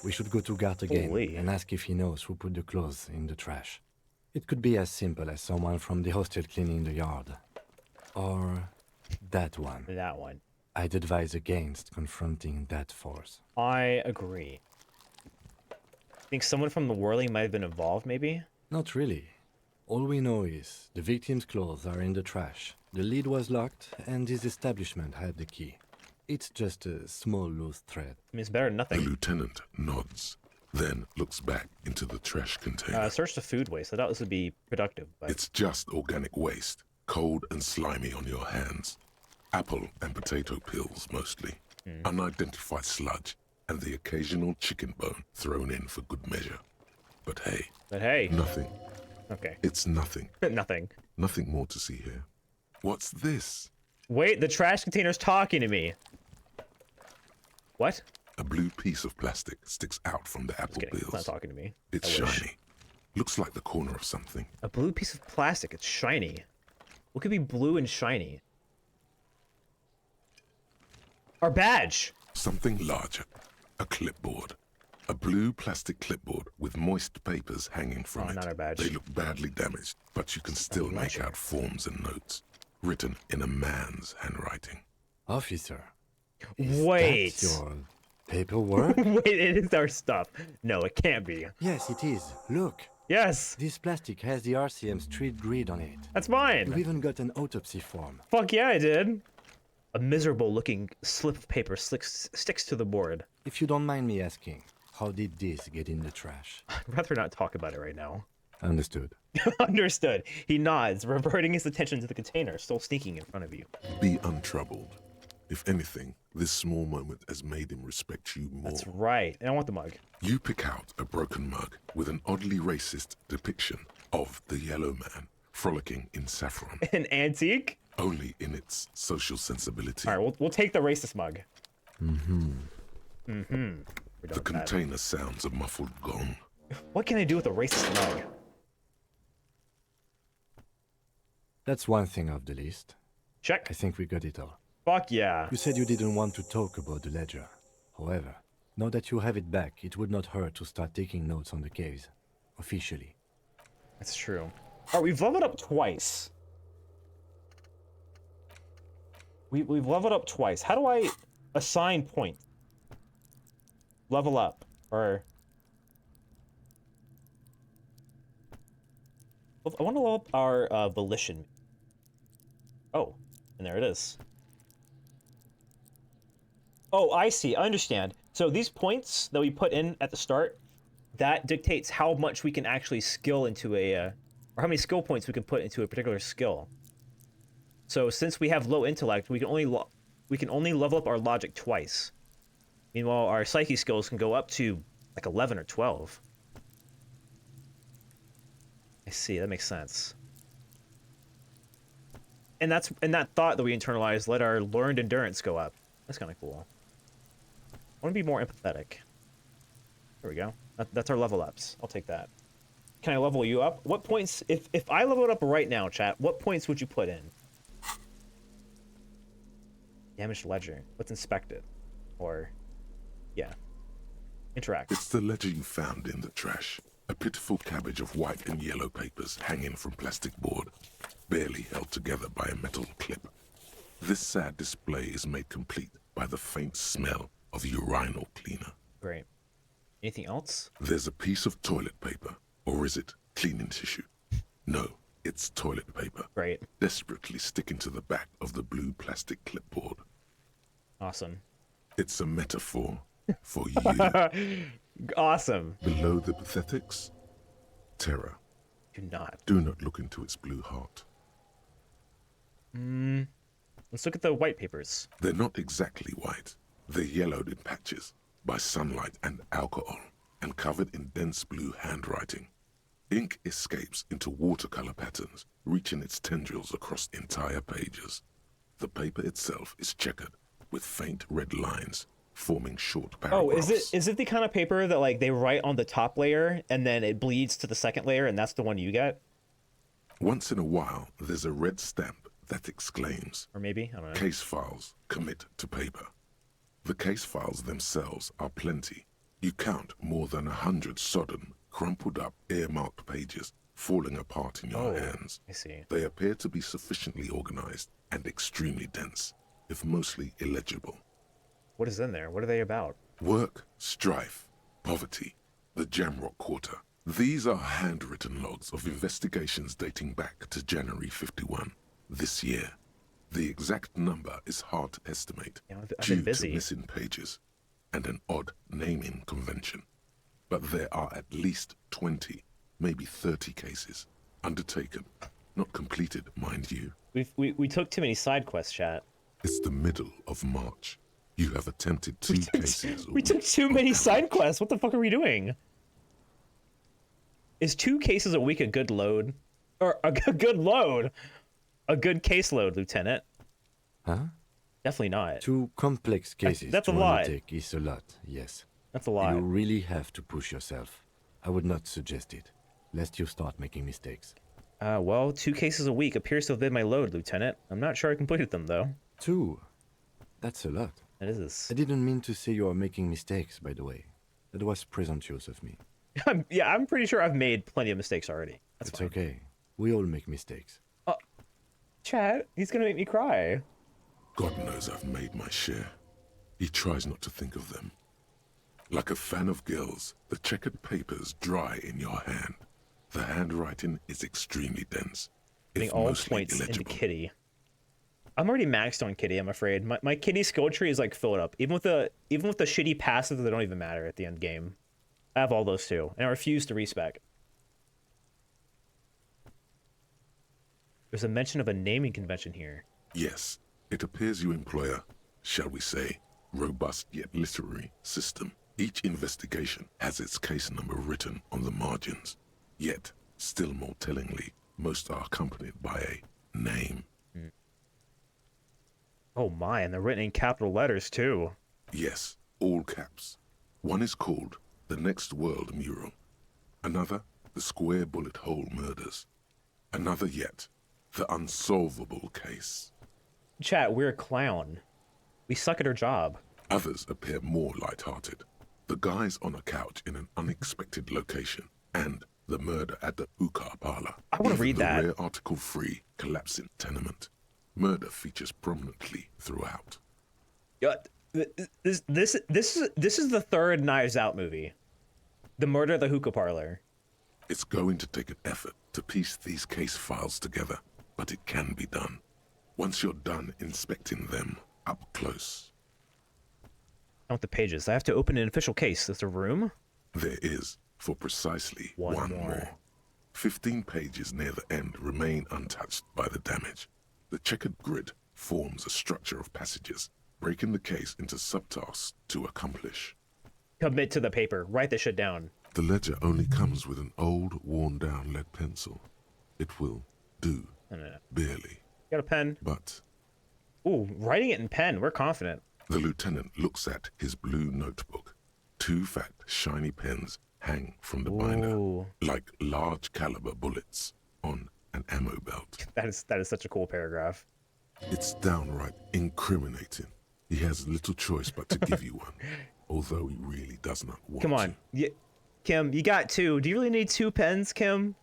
We should go to Gart again Holy. and ask if he knows who put the clothes in the trash. It could be as simple as someone from the hostel cleaning the yard. Or that one. That one. I'd advise against confronting that force. I agree. Think someone from the whirling might have been involved, maybe? Not really. All we know is the victim's clothes are in the trash. The lid was locked, and his establishment had the key. It's just a small loose thread. I mean, it's better than The nothing. lieutenant nods, then looks back into the trash container. Search the food waste. I thought this would be productive, but... It's just organic waste, cold and slimy on your hands. Apple and potato peels, mostly. Unidentified sludge, and the occasional chicken bone thrown in for good measure. But hey. Nothing. Okay. It's nothing. Nothing. Nothing more to see here. What's this? Wait, the trash container's talking to me. What? A blue piece of plastic sticks out from the apple It's peels. not talking to me. It's I wish. shiny. Looks like the corner of something. A blue piece of plastic. It's shiny. What could be blue and shiny? Our badge! Something larger. A clipboard. A blue plastic clipboard with moist papers hanging from it. Not our badge. They look badly damaged, but you can still make out forms and notes, written in a man's handwriting. Officer. Wait. That's your paperwork? Wait, it is our stuff. No, it can't be. Yes, it is. Look. Yes. This plastic has the RCM street grid on it. That's mine. You've even got an autopsy form. Fuck yeah, I did. A miserable looking slip of paper sticks to the board. If you don't mind me asking, how did this get in the trash? I'd rather not talk about it right now. Understood. Understood. He nods, reverting his attention to the container still sneaking in front of you. Be untroubled. If anything, this small moment has made him respect you more. That's right. And I want the mug. You pick out a broken mug with an oddly racist depiction of the yellow man frolicking in saffron. An antique? Only in its social sensibility. All right, we'll take the racist mug. Mm-hmm. Mm-hmm. The container sounds a muffled gong. What can I do with a racist mug? That's one thing off the list. Check. I think we got it all. Fuck yeah. You said you didn't want to talk about the ledger. However, now that you have it back, it would not hurt to start taking notes on the case. Officially. That's true. Alright, we've leveled up twice. We've leveled up twice. How do I assign points? Level up. Or... I want to level up our volition. Oh, and there it is. Oh, I see. I understand. So these points that we put in at the start, that dictates how much we can actually skill into a, or how many skill points we can put into a particular skill. So since we have low intellect, we can only level up our logic twice. Meanwhile, our psyche skills can go up to like 11 or 12. I see. That makes sense. And that thought that we internalized let our learned endurance go up. That's kind of cool. I want to be more empathetic. There we go. That's our level ups. I'll take that. Can I level you up? What points, if I leveled up right now, chat, what points would you put in? Damaged ledger. Let's inspect it. Or, yeah. Interact. It's the ledger you found in the trash. A pitiful cabbage of white and yellow papers hanging from plastic board, barely held together by a metal clip. This sad display is made complete by the faint smell of urinal cleaner. Great. Anything else? There's a piece of toilet paper, or is it cleaning tissue? No, It's toilet paper. Great. Desperately sticking to the back of the blue plastic clipboard. Awesome. It's a metaphor for you. Awesome. Below the pathetics, terror. Do not. Do not look into its blue heart. Let's look at the white papers. They're not exactly white. They're yellowed in patches by sunlight and alcohol, and covered in dense blue handwriting. Ink escapes into watercolor patterns, reaching its tendrils across entire pages. The paper itself is checkered, with faint red lines, forming short paragraphs. Oh, is it the kind of paper that like they write on the top layer and then it bleeds to the second layer and that's the one you get? Once in a while, there's a red stamp that exclaims, or maybe, I don't know. Case files, commit to paper. The case files themselves are plenty. You count more than 100 sodden, crumpled up, earmarked pages falling apart in your hands. I see. They appear to be sufficiently organized and extremely dense, if mostly illegible. What is in there? What are they about? Work, strife, poverty, the Jamrock Quarter. These are handwritten logs of investigations dating back to January 51, this year. The exact number is hard to estimate I've due been busy. to missing pages and an odd naming convention. But there are at least 20, maybe 30 cases undertaken, not completed, mind you. We took too many side quests, chat. It's the middle of March. You have attempted 2 cases. We took too many side quests. What the fuck are we doing? Is 2 cases a week a good load? Or a good load? A good caseload, Lieutenant? Huh? Definitely not. 2 complex cases that's to a lot. undertake is a lot, yes. That's a lot. You really have to push yourself. I would not suggest it, lest you start making mistakes. Well, 2 cases a week appears to have been my load, Lieutenant. I'm not sure I completed them, though. 2? That's a lot. It is. I didn't mean to say you are making mistakes, by the way. That was presumptuous of me. Yeah, I'm pretty sure I've made plenty of mistakes already. That's okay. We all make mistakes. Chad, he's gonna make me cry. God knows I've made my share. He tries not to think of them. Like a fan of gills, the checkered papers dry in your hand. The handwriting is extremely dense, Getting if all mostly points into illegible. Kitty. I'm already maxed on Kitty, I'm afraid. My Kitty skill tree is like filled up. Even with the shitty passives that don't even matter at the end game. I have all those too, and I refuse to respec. There's a mention of a naming convention here. Yes, it appears you employ a, shall we say, robust yet literary system. Each investigation has its case number written on the margins. Yet, still more tellingly, most are accompanied by a name. Oh my, and they're written in capital letters too. Yes, all caps. One is called The Next World Mural. Another, The Square Bullet Hole Murders. Another yet, The Unsolvable Case. Chat, we're a clown. We suck at our job. Others appear more light-hearted. The guys on a couch in an unexpected location, and the murder at the hookah parlor. I want to read that. The rare article-free collapsing tenement. Murder features prominently throughout. Yeah, this is the third Knives Out movie. The murder at the hookah parlor. It's going to take an effort to piece these case files together, but it can be done. Once you're done inspecting them up close. I want the pages. I have to open an official case. Is there room? There is, for precisely One one more. more. 15 pages near the end remain untouched by the damage. The checkered grid forms a structure of passages, breaking the case into subtasks to accomplish. Commit to the paper. Write this shit down. The ledger only comes with an old, worn-down lead pencil. It will do, No. barely. Got a pen? But Ooh, writing it in pen. We're confident. the lieutenant looks at his blue notebook. 2 fat, shiny pens hang from the binder, like large caliber bullets on an ammo belt. That is such a cool paragraph. It's downright incriminating. He has little choice but to give you one, although he really does not want Come on. Kim, you got 2. Do you really need 2 pens, Kim?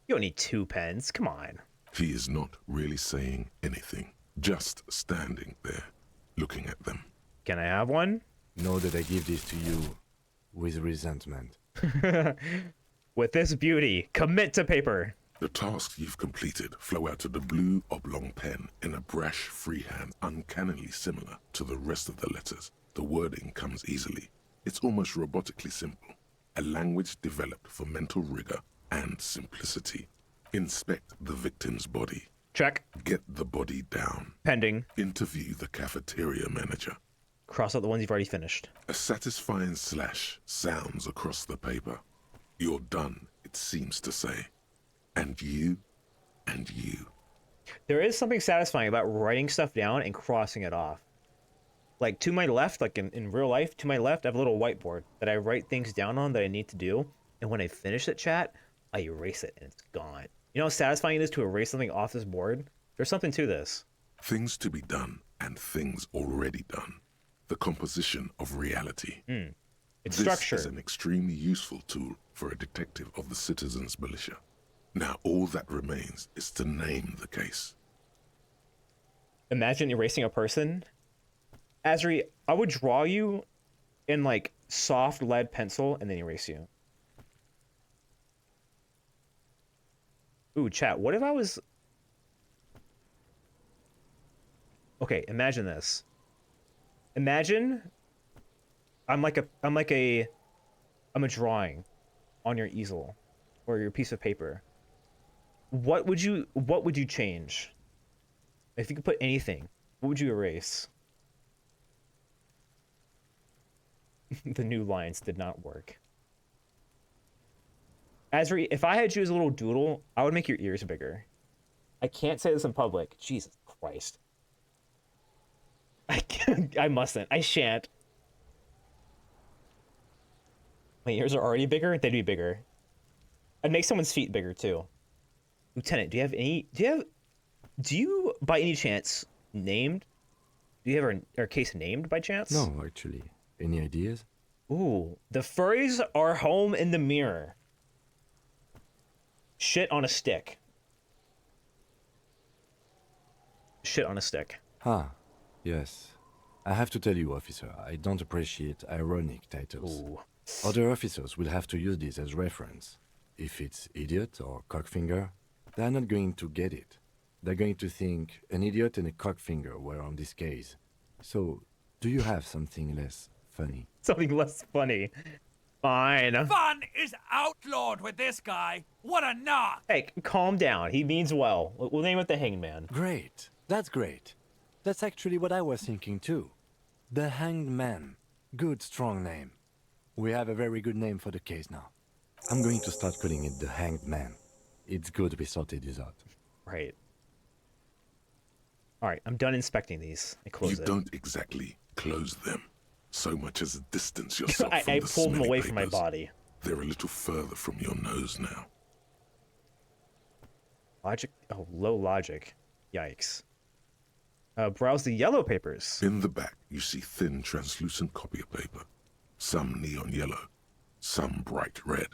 You don't need 2 pens. Come on. to. He is not really saying anything, just standing there, looking at them. Can I have one? Know that I give this to you with resentment. With this beauty, commit to paper. The tasks you've completed flow out of the blue oblong pen in a brash freehand uncannily similar to the rest of the letters. The wording comes easily. It's almost robotically simple. A language developed for mental rigor and simplicity. Inspect the victim's body. Check. Get the body down. Pending. Interview the cafeteria manager. Cross out the ones you've already finished. A satisfying slash sounds across the paper. You're done, it seems to say. And you, and you. There is something satisfying about writing stuff down and crossing it off. Like, to my left, like in real life, to my left, I have a little whiteboard that I write things down on that I need to do. And when I finish it, chat, I erase it and it's gone. You know how satisfying it is to erase something off this board? There's something to this. Things to be done and things already done. The composition of reality. It's this structured. is an extremely useful tool for a detective of the citizens' militia. Now all that remains is to name the case. Imagine erasing a person. Azri, I would draw you in like soft lead pencil and then erase you. Ooh, chat, what if I was... Okay, imagine this. Imagine I'm a drawing on your easel or your piece of paper. What would you change? If you could put anything, what would you erase? The new lines did not work. Azri, if I had you as a little doodle, I would make your ears bigger. I can't say this in public. Jesus Christ. I mustn't. I shan't. My ears are already bigger? They'd be bigger. I'd make someone's feet bigger too. Lieutenant, do you by any chance named? Do you have our case named by chance? No, actually. Any ideas? Ooh, the furries are home in the mirror. Shit on a stick. Shit on a stick. Ah, yes. I have to tell you, officer, I don't appreciate ironic titles. Ooh. Other officers will have to use this as reference. If it's idiot or cockfinger, they're not going to get it. They're going to think an idiot and a cockfinger were on this case. So, do you have something less funny? Something less funny. Fine. Fun is outlawed with this guy. What a knock! Hey, calm down. He means well. We'll name it the Hangman. Great. That's great. That's actually what I was thinking too. The Hanged Man. Good, strong name. We have a very good name for the case now. I'm going to start calling it the Hanged Man. It's good we sorted this out. Right. Alright, I'm done inspecting these. I close You it. don't exactly close them, so much as distance yourself from I the pulled them smelly away from my papers. body. They're a little further from your nose now. Logic? Oh, low logic. Yikes. Browse the yellow papers. In the back, you see thin, translucent copy of paper. Some neon yellow, some bright red,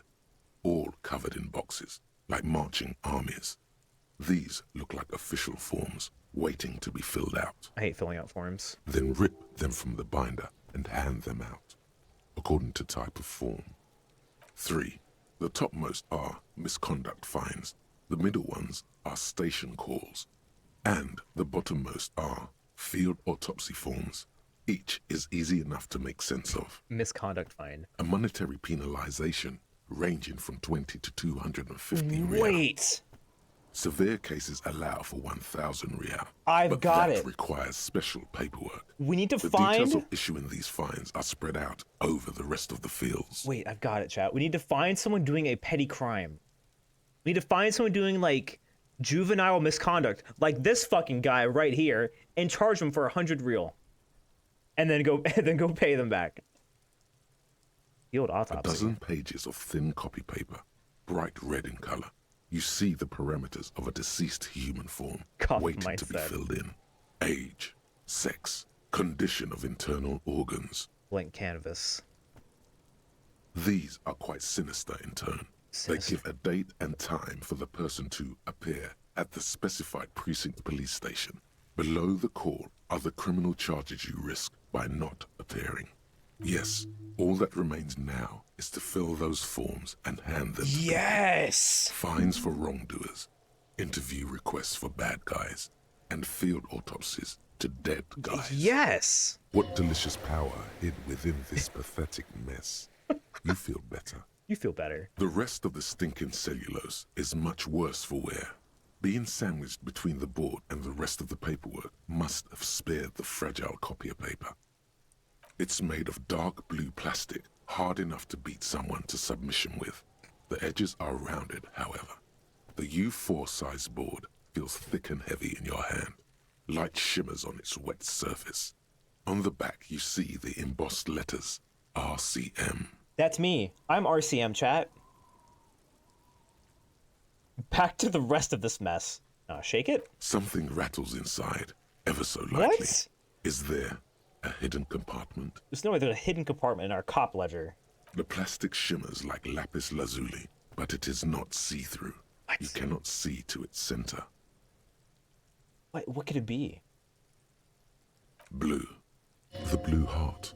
all covered in boxes, like marching armies. These look like official forms, waiting to be filled out. I hate filling out forms. Then rip them from the binder and hand them out, according to type of form. 3. The topmost are misconduct fines. The middle ones are station calls. And the bottommost are field autopsy forms. Each is easy enough to make sense of. Misconduct fine. A monetary penalization ranging from 20 to 250 real. Wait! Severe cases allow for 1,000 real. I've got that it. requires special paperwork. We need to The find... details of issuing these fines are spread out over the rest of the fields. Wait, I've got it, chat. We need to find someone doing a petty crime. We need to find someone doing, like, juvenile misconduct, like this fucking guy right here, and charge him for 100 real. And then go pay them back. Field A autopsy. dozen pages of thin copy paper, bright red in color. You see the parameters of a deceased human form waiting to be filled in. Age, sex, condition of internal organs. Blank canvas. These are quite sinister in tone. They give a date and time for the person to appear at the specified precinct police station. Below the call are the criminal charges you risk by not appearing. Yes, all that remains now is to fill those forms and hand them to Yes! people. Fines for wrongdoers, interview requests for bad guys, and field autopsies to dead guys. Yes! What delicious power hid within this pathetic mess. You feel better. You feel better. The rest of the stinking cellulose is much worse for wear. Being sandwiched between the board and the rest of the paperwork must have spared the fragile copier paper. It's made of dark blue plastic, hard enough to beat someone to submission with. The edges are rounded, however. The U4 size board feels thick and heavy in your hand. Light shimmers on its wet surface. On the back, you see the embossed letters, RCM. That's me. I'm RCM, chat. Back to the rest of this mess. Shake it? Something rattles inside, ever so lightly. What? Is there a hidden compartment? There's no way there's a hidden compartment in our cop ledger. The plastic shimmers like lapis lazuli, but it is not see-through. You cannot see to its center. What could it be? Blue. The blue heart.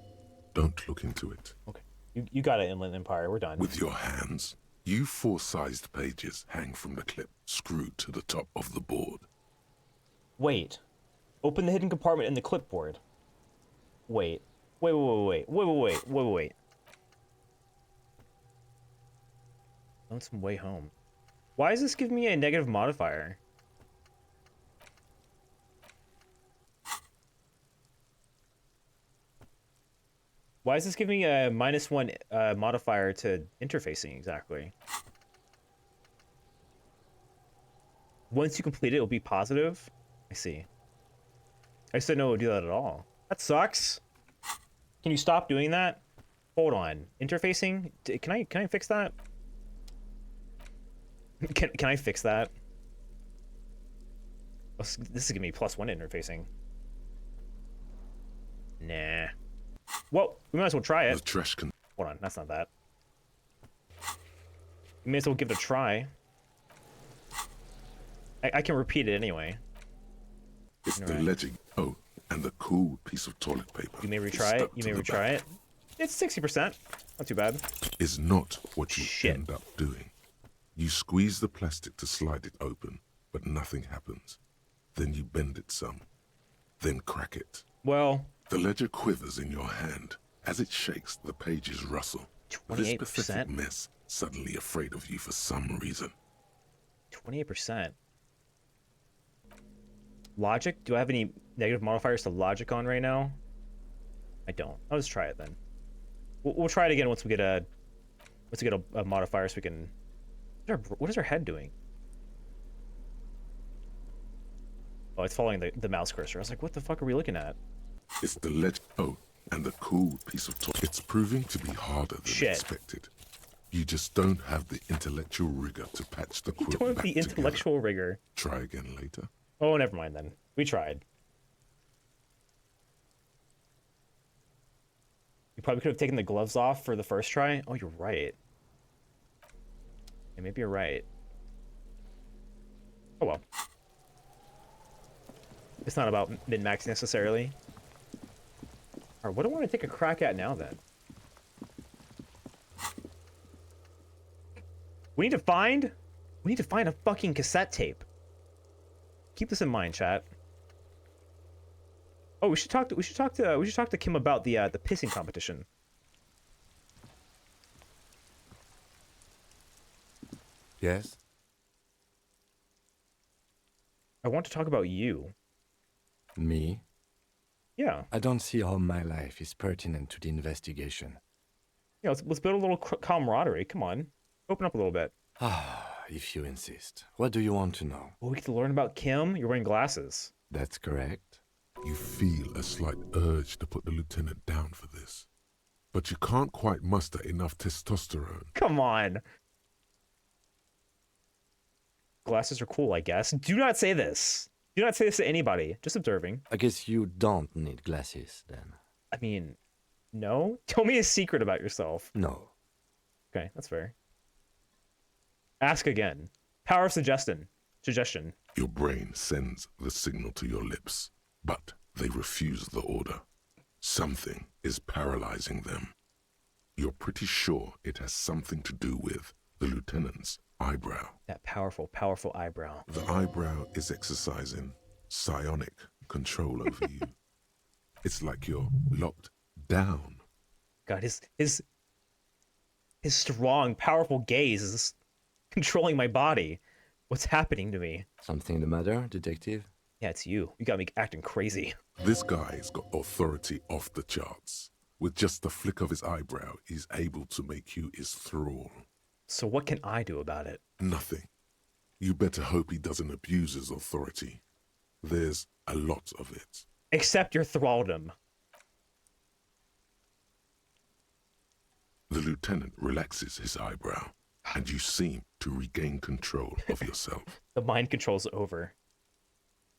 Don't look into it. Okay. You got it, Inland Empire. We're done. With your hands, U4-sized pages hang from the clip, screwed to the top of the board. Wait. Open the hidden compartment in the clipboard. Wait. Wait. On some way home. Why is this giving me a negative modifier? Why is this giving me a -1 modifier to interfacing exactly? Once you complete it, it'll be positive? I see. I just didn't know it would do that at all. That sucks. Can you stop doing that? Hold on. Interfacing? Can I fix that? Can I fix that? This is gonna be +1 interfacing. Nah. Well, we might as well try it. The trash can. Hold on, that's not that. We may as well give it a try. I can repeat it anyway. It's the legend. Oh, and the cool piece of toilet paper. You may retry it. You may retry it. It's 60%. Not too bad. Is not what you end up doing. You squeeze the plastic to slide it open, but nothing happens. Then you bend it some. Then crack it. Well... The ledger quivers in your hand. As it shakes, the pages rustle. 28%? This pathetic mess suddenly afraid of you for some reason. 28%. Logic? Do I have any negative modifiers to logic on right now? I don't. I'll just try it then. We'll try it again once we get a modifier so we can... What is our head doing? Oh, it's following the mouse cursor. I was like, what the fuck are we looking at? It's the legend. Oh, and the cool piece of toy. It's proving to be harder than expected. You just don't have the intellectual rigor to patch the quilt back together. The intellectual rigor. Try again later. Oh, never mind then. We tried. You probably could have taken the gloves off for the first try. Oh, you're right. Yeah, maybe you're right. Oh well. It's not about min-max necessarily. Alright, what do I want to take a crack at now then? We need to find a fucking cassette tape. Keep this in mind, chat. Oh, we should talk to Kim about the pissing competition. Yes? I want to talk about you. Me? Yeah. I don't see how my life is pertinent to the investigation. Yeah, let's build a little camaraderie. Come on. Open up a little bit. If you insist. What do you want to know? Well, we get to learn about Kim. You're wearing glasses. That's correct. You feel a slight urge to put the lieutenant down for this. But you can't quite muster enough testosterone. Come on. Glasses are cool, I guess. Do not say this. Do not say this to anybody. Just observing. I guess you don't need glasses, then. I mean, no? Tell me a secret about yourself. No. Okay, that's fair. Ask again. Power of suggestion. Your brain sends the signal to your lips, but they refuse the order. Something is paralyzing them. you're pretty sure it has something to do with the lieutenant's eyebrow. That powerful, powerful eyebrow. The eyebrow is exercising psionic control over you. It's like you're locked down. God, his strong, powerful gaze is controlling my body. What's happening to me? Something the matter, detective? Yeah, it's you. You got me acting crazy. This guy's got authority off the charts. With just the flick of his eyebrow, he's able to make you his thrall. So what can I do about it? Nothing. You better hope he doesn't abuse his authority. There's a lot of it. Accept your thraldom. The lieutenant relaxes his eyebrow, and you seem to regain control of yourself. The mind control's over.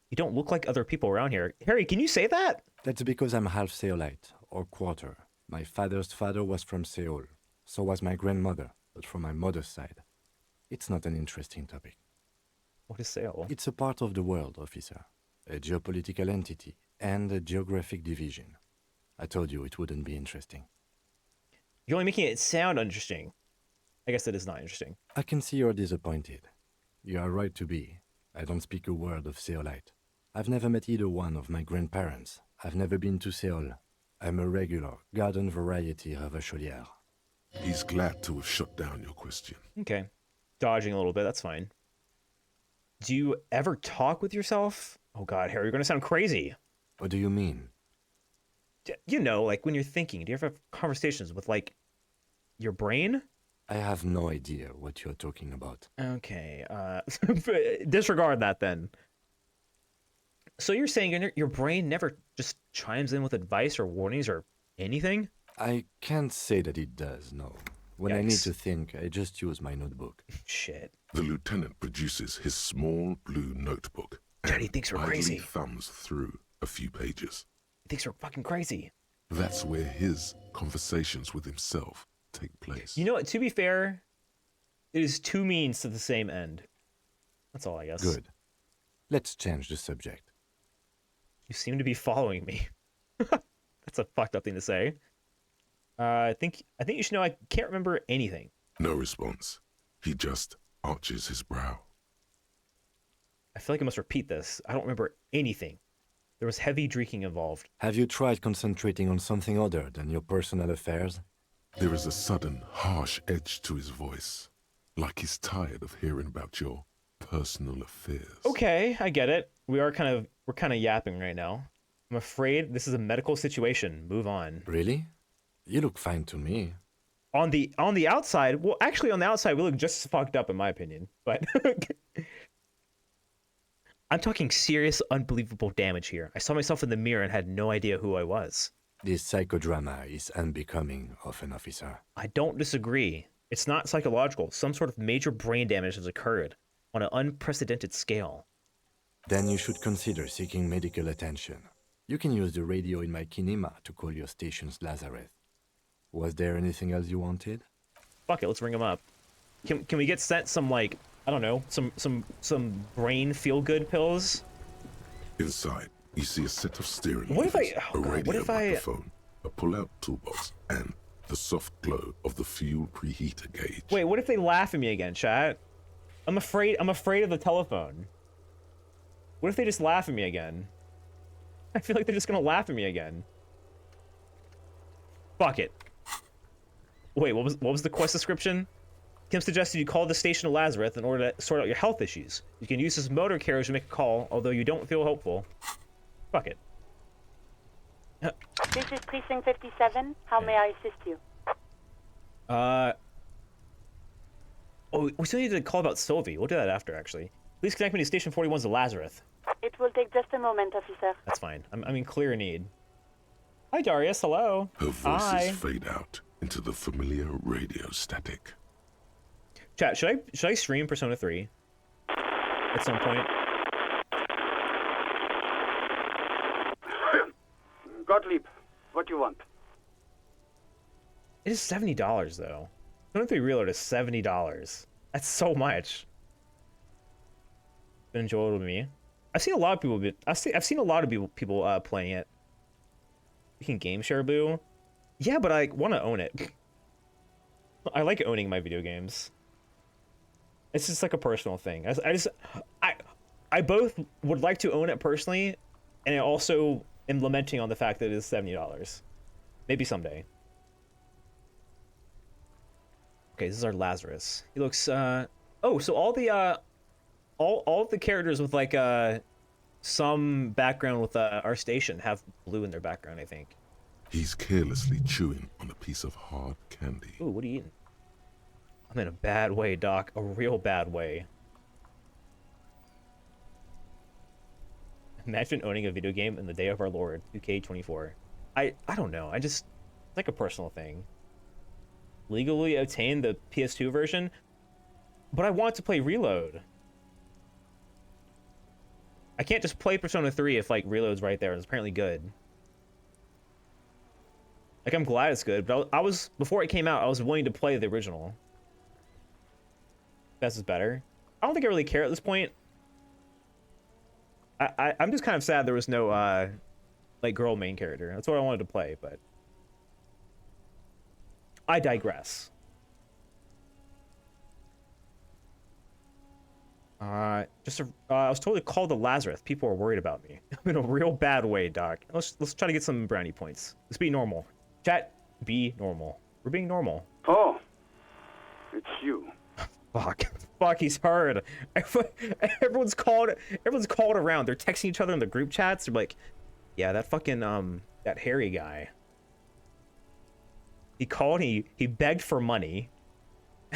You don't look like other people around here. Harry, can you say that? That's because I'm half Seolite, or quarter. My father's father was from Seoul. So was my grandmother, but from my mother's side. It's not an interesting topic. What is Seoul? It's a part of the world, officer. A geopolitical entity, and a geographic division. I told you it wouldn't be interesting. You're only making it sound interesting. I guess it is not interesting. I can see you're disappointed. You are right to be. I don't speak a word of Seolite. I've never met either one of my grandparents. I've never been to Seoul. I'm a regular, garden variety Ravacholière. He's glad to have shut down your question. Okay. Dodging a little bit, that's fine. Do you ever talk with yourself? Oh god, Harry, you're gonna sound crazy. What do you mean? You know, like when you're thinking, do you ever have conversations with, like, your brain? I have no idea what you're talking about. Okay, disregard that then. So you're saying your brain never just chimes in with advice or warnings or anything? I can't say that it does, no. When I need to think, I just use my notebook. Shit. The lieutenant produces his small blue notebook Daddy thinks we're crazy. thumbs through a few pages. He thinks we're fucking crazy. That's where his conversations with himself take place. You know what, to be fair, it is two means to the same end. That's all, I guess. Good. Let's change the subject. You seem to be following me. That's a fucked up thing to say. I think you should know I can't remember anything. No response. He just arches his brow. I feel like I must repeat this. I don't remember anything. There was heavy drinking involved. Have you tried concentrating on something other than your personal affairs? There is a sudden, harsh edge to his voice, like he's tired of hearing about your personal affairs. Okay, I get it. We're kind of yapping right now. I'm afraid this is a medical situation. Move on. Really? You look fine to me. On the outside, well, actually on the outside we look just as fucked up in my opinion, but I'm talking serious, unbelievable damage here. I saw myself in the mirror and had no idea who I was. This psychodrama is unbecoming of an officer. I don't disagree. It's not psychological. Some sort of major brain damage has occurred on an unprecedented scale. Then you should consider seeking medical attention. You can use the radio in my kinema to call your station's Lazareth. Was there anything else you wanted? Fuck it, let's ring him up. Can we get sent some, like, I don't know, some brain feel-good pills? Inside, you see a set of steering What if levers, I- a God, radio what if I- microphone, a pull-out toolbox, and the soft glow of the fuel preheater gauge. Wait, what if they laugh at me again, chat? I'm afraid of the telephone. What if they just laugh at me again? I feel like they're just gonna laugh at me again. Fuck it. Wait, what was the quest description? Kim suggested you call the station of Lazarus in order to sort out your health issues. You can use this motor carriage to make a call, although you don't feel hopeful. Fuck it. This is Precinct 57. How may I assist you? Oh, we still need to call about Sylvie. We'll do that after, actually. Please connect me to Station 41's Lazarus. It will take just a moment, officer. That's fine. I'm in clear need. Hi, Darius. Hello. Her voices Hi. fade out into the familiar radio static. Chat, should I stream Persona 3 at some point? Gottlieb, what do you want? It is $70 though. Persona 3 Reload is $70. That's so much. Been enjoyable to me. I've seen a lot of people. I've seen a lot of people playing it. You can game share, Boo. Yeah, but I want to own it. I like owning my video games. It's just like a personal thing. I both would like to own it personally, and I also am lamenting on the fact that it is $70. Maybe someday. Okay, this is our Lazarus. He looks oh, so all the all of the characters with like some background with our station have blue in their background, I think. He's carelessly chewing on a piece of hard candy. Ooh, what are you eating? I'm in a bad way, Doc. A real bad way. Imagine owning a video game in the day of our Lord, 2K24. I don't know. It's like a personal thing. Legally obtain the PS2 version, but I want to play Reload. I can't just play Persona 3 if like Reload's right there and it's apparently good. Like, I'm glad it's good, but I was before it came out, I was willing to play the original. Best is better. I don't think I really care at this point. I'm just kind of sad there was no like girl main character. That's what I wanted to play, but I digress. I was totally called the Lazarus. People are worried about me. I'm in a real bad way, Doc. Let's try to get some brownie points. Let's be normal. Chat, be normal. We're being normal. Oh, it's you. Fuck, he's hard. Everyone's called around. They're texting each other in the group chats. They're like, yeah, that fucking that hairy guy. He called, he begged for money.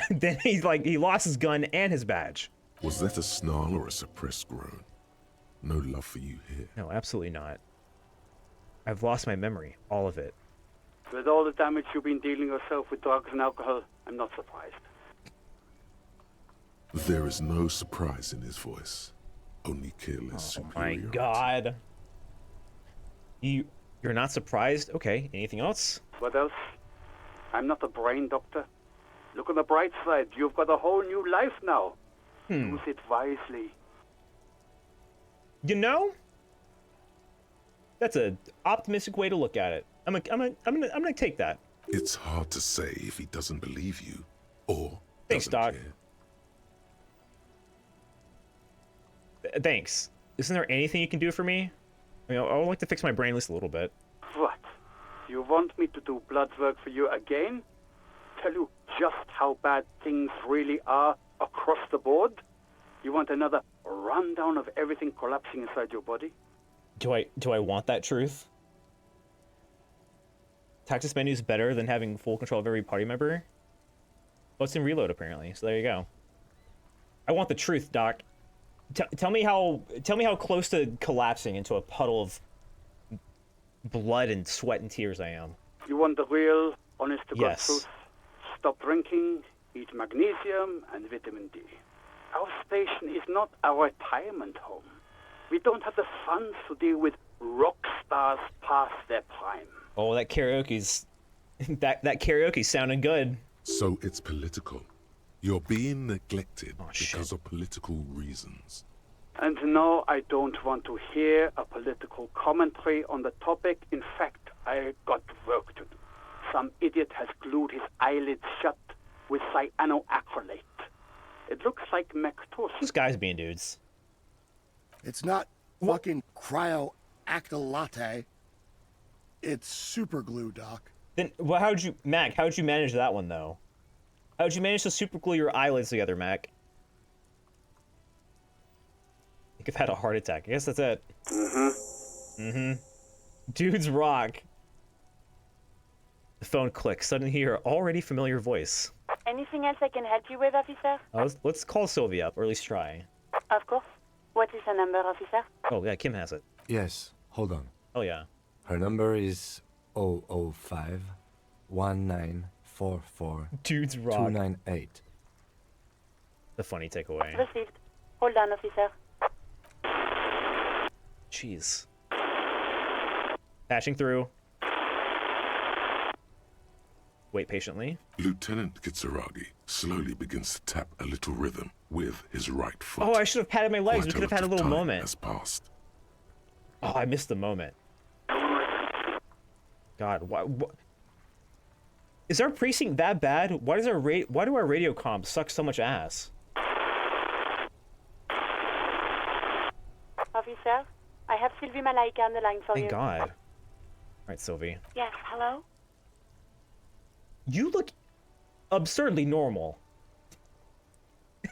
Then he lost his gun and his badge. Was that a snarl or a suppressed groan? No love for you here. No, absolutely not. I've lost my memory, all of it. With all the damage you've been dealing yourself with drugs and alcohol, I'm not surprised. There is no surprise in his voice. Only careless superiority. My God. You're not surprised? Okay, anything else? What else? I'm not a brain doctor. Look on the bright side. You've got a whole new life now. Use it wisely. You know? That's an optimistic way to look at it. I'm gonna take that. It's hard to say if he doesn't believe you or Thanks, doesn't Doc. care. Thanks. Isn't there anything you can do for me? I mean, I would like to fix my brain at least a little bit. What? You want me to do blood work for you again? Tell you just how bad things really are across the board? You want another rundown of everything collapsing inside your body? Do I want that truth? Tactics menu is better than having full control of every party member? Well, it's in Reload apparently, so there you go. I want the truth, Doc. Tell me how close to collapsing into a puddle of blood and sweat and tears I am. You want the real, honest to God Yes. truth? Stop drinking, eat magnesium and vitamin D. Our station is not a retirement home. We don't have the funds to deal with rock stars past their prime. Oh, that karaoke's that karaoke's sounding good. So it's political. You're being neglected because of political reasons. And no, I don't want to hear a political commentary on the topic. In fact, I got work to do. Some idiot has glued his eyelids shut with cyanoacrylate. It looks like mactosis. These guys being dudes. It's not fucking cryoactylate. It's super glue, Doc. Then, well, how'd you manage that one though? How'd you manage to super glue your eyelids together, Mac? I think I've had a heart attack. I guess that's it. Dudes rock. The phone clicks. Suddenly hear already familiar voice. Anything else I can help you with, officer? Let's call Sylvia up, or at least try. Of course. What is the number, officer? Oh yeah, Kim has it. Yes, hold on. Oh yeah. Her number is 005 1944 Dudes rock. 298. The funny takeaway. Received. Hold on, officer. Jeez. Patching through. Wait patiently. Lieutenant Kitsuragi slowly begins to tap a little rhythm with his right foot. Oh, I should have patted my legs. We Quite could have had a lot of little time moment. has passed. Oh, I missed the moment. God, what? Is our precinct that bad? Why do our radio comms suck so much ass? Officer, I have Sylvie Malaika on the line for you. Thank God. All right, Sylvie. Yes, hello? You look absurdly normal.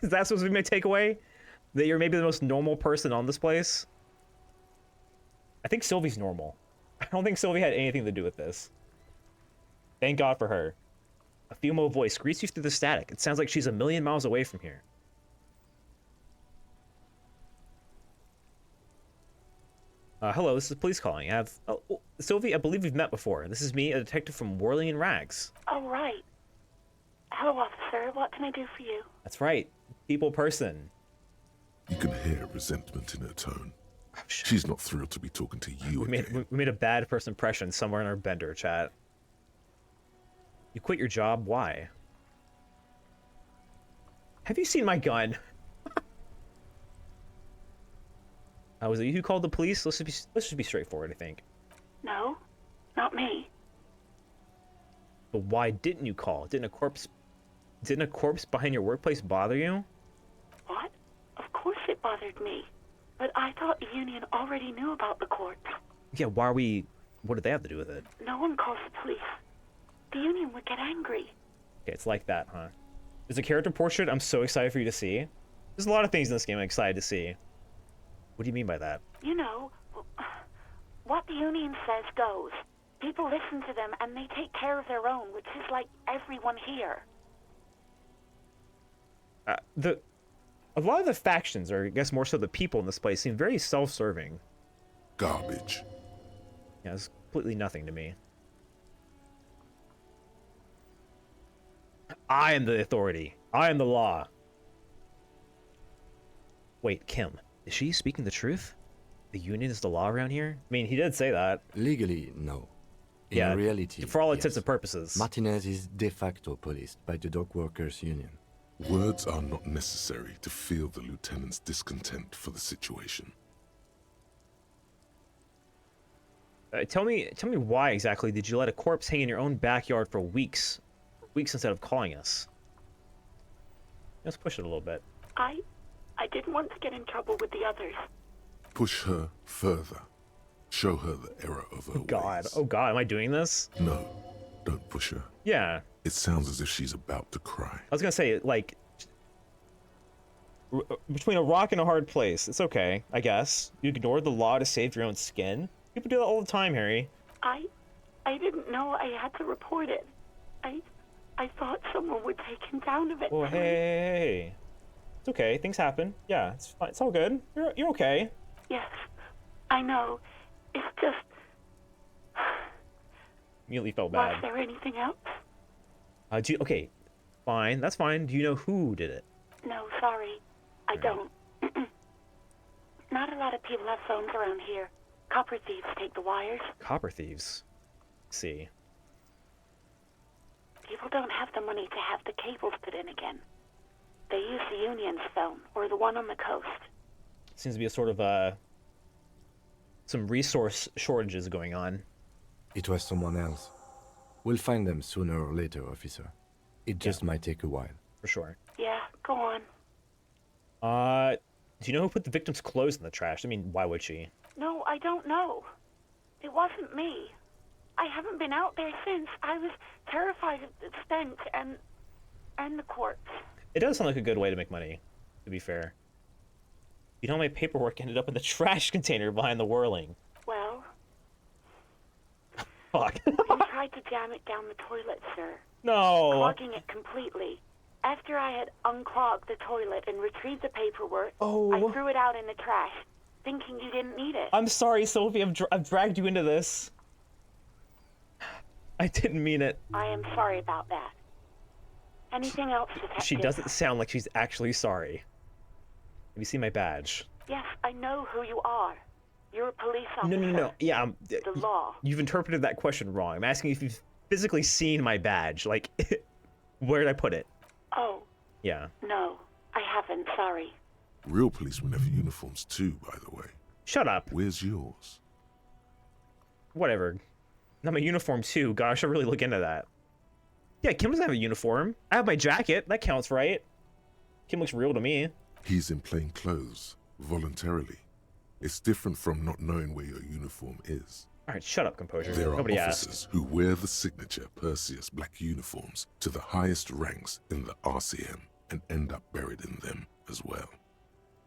Is that supposed to be my takeaway? That you're maybe the most normal person on this place? I think Sylvie's normal. I don't think Sylvie had anything to do with this. Thank God for her. A female voice greets you through the static. It sounds like she's a million miles away from here. Hello, this is police calling. Sylvie, I believe we've met before. This is me, a detective from Whirling in Rags. Oh, right. Hello, officer. What can I do for you? That's right. People person. You can hear resentment in her tone. She's not thrilled to be talking to you again. We made a bad first impression somewhere in our Bender chat. You quit your job? Why? Have you seen my gun? Was it you who called the police? Let's just be straightforward, I think. No, not me. But why didn't you call? Didn't a corpse behind your workplace bother you? What? Of course it bothered me. But I thought the union already knew about the corpse. Yeah, why are we... What did they have to do with it? No one calls the police. The union would get angry. Okay, it's like that, huh? There's a character portrait I'm so excited for you to see. There's a lot of things in this game I'm excited to see. What do you mean by that? You know, what the union says goes. People listen to them and they take care of their own, which is like everyone here. A lot of the factions, or I guess more so the people in this place, seem very self-serving. Garbage. Yeah, it's completely nothing to me. I am the authority. I am the law. Wait, Kim, is she speaking the truth? The union is the law around here? I mean, he did say that. Legally, no. In reality, for all yes. intents and purposes. Martinez is de facto policed by the dock workers union. Words are not necessary to feel the lieutenant's discontent for the situation. Tell me why exactly did you let a corpse hang in your own backyard for weeks instead of calling us? Let's push it a little bit. I didn't want to get in trouble with the others. Push her further. Show her the error of her ways. Oh God, am I doing this? No, don't push her. Yeah. It sounds as if she's about to cry. I was gonna say, like, between a rock and a hard place. It's okay, I guess. You ignore the law to save your own skin. People do that all the time, Harry. I didn't know I had to report it. I thought someone would take him down eventually. Oh, hey. It's okay. Things happen. Yeah, it's fine. It's all good. You're okay. Yes, I know. It's just... Immediately felt bad. Was there anything else? Okay, fine. That's fine. Do you know who did it? No, sorry. I don't. Not a lot of people have phones around here. Copper thieves take the wires. Copper thieves? Let's see. People don't have the money to have the cables put in again. They use the union's phone, or the one on the coast. Seems to be a sort of, some resource shortages going on. It was someone else. We'll find them sooner or later, officer. It just might take a while. For sure. Yeah, go on. Do you know who put the victim's clothes in the trash? I mean, why would she? No, I don't know. It wasn't me. I haven't been out there since. I was terrified of the stench and the corpse. It does sound like a good way to make money, to be fair. You know, my paperwork ended up in the trash container behind the whirling. Well... Fuck. You tried to jam it down the toilet, sir. No. Clogging it completely. After I had unclogged the toilet and retrieved the paperwork, I threw it out in the trash, thinking you didn't need it. I'm sorry, Sophie. I've dragged you into this. I didn't mean it. I am sorry about that. Anything else, Detective? She doesn't sound like she's actually sorry. Have you seen my badge? Yes, I know who you are. You're a police officer. No. Yeah, the law. You've interpreted that question wrong. I'm asking if you've physically seen my badge. Like, where did I put it? Oh. Yeah. No, I haven't. Sorry. Real policemen have uniforms too, by the way. Shut up. Where's yours? Whatever. I'm a uniform too. Gosh, I should really look into that. Yeah, Kim doesn't have a uniform. I have my jacket. That counts, right? Kim looks real to me. He's in plain clothes, voluntarily. It's different from not knowing where your uniform is. All right, shut up, composure. There are Nobody officers asked. who wear the signature Perseus black uniforms to the highest ranks in the RCM and end up buried in them as well.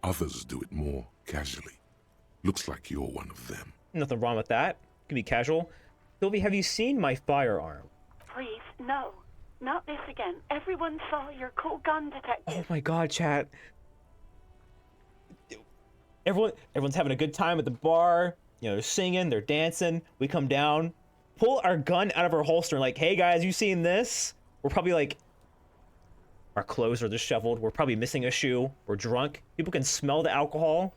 Others do it more casually. Looks like you're one of them. Nothing wrong with that. Could be casual. Sylvie, have you seen my firearm? Please, no. Not this again. Everyone saw your cool gun detective. Oh my god, chat. Everyone's having a good time at the bar. You know, they're singing, they're dancing. We come down, pull our gun out of our holster, and like, hey guys, you seen this? We're probably like, our clothes are disheveled. We're probably missing a shoe. We're drunk. People can smell the alcohol.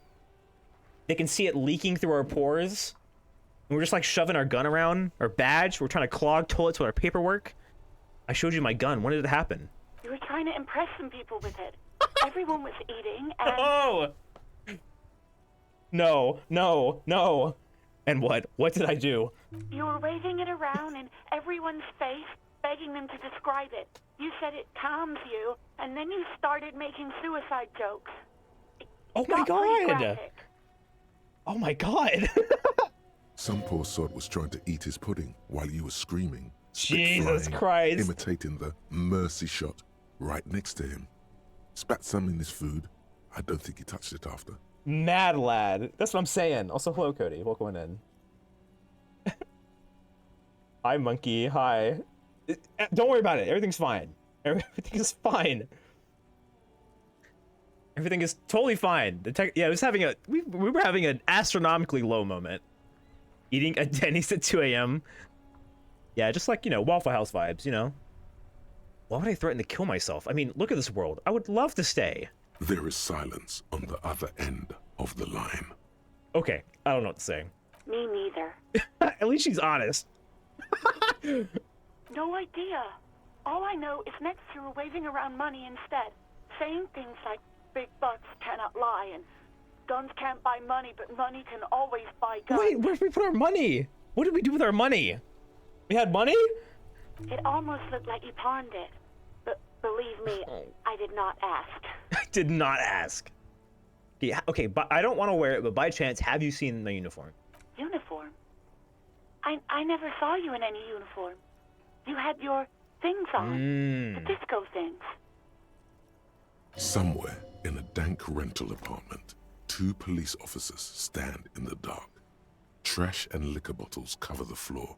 They can see it leaking through our pores. And we're just like shoving our gun around, our badge. We're trying to clog toilets with our paperwork. I showed you my gun. When did it happen? You were trying to impress some people with it. Everyone was eating and... Oh! No, no, no. And what? What did I do? You were waving it around in everyone's face, begging them to describe it. You said it calms you, and then you started making suicide jokes. Oh my god! Oh my god! Some poor sod was trying to eat his pudding while you were screaming, spit Jesus flying, Christ! imitating the mercy shot right next to him. Spat some in his food. I don't think he touched it after. Mad lad. That's what I'm saying. Also, hello, Cody. Welcome in. Hi, monkey. Hi. Don't worry about it. Everything's fine. Everything is fine. Everything is totally fine. Yeah, it was having a... We were having an astronomically low moment. Eating at Denny's at 2 a.m. Yeah, just like, you know, Waffle House vibes, you know? Why would I threaten to kill myself? I mean, look at this world. I would love to stay. There is silence on the other end of the line. Okay, I don't know what to say. Me neither. At least she's honest. No idea. All I know is next you were waving around money instead, saying things like big bucks cannot lie and guns can't buy money, but money can always buy guns. Wait, where did we put our money? What did we do with our money? We had money? It almost looked like you pawned it. But believe me, I did not ask. I did not ask. Yeah, okay, but I don't want to wear it, but by chance, have you seen my uniform? Uniform? I never saw you in any uniform. You had your things on. The disco things. Somewhere in a dank rental apartment, 2 police officers stand in the dark. Trash and liquor bottles cover the floor.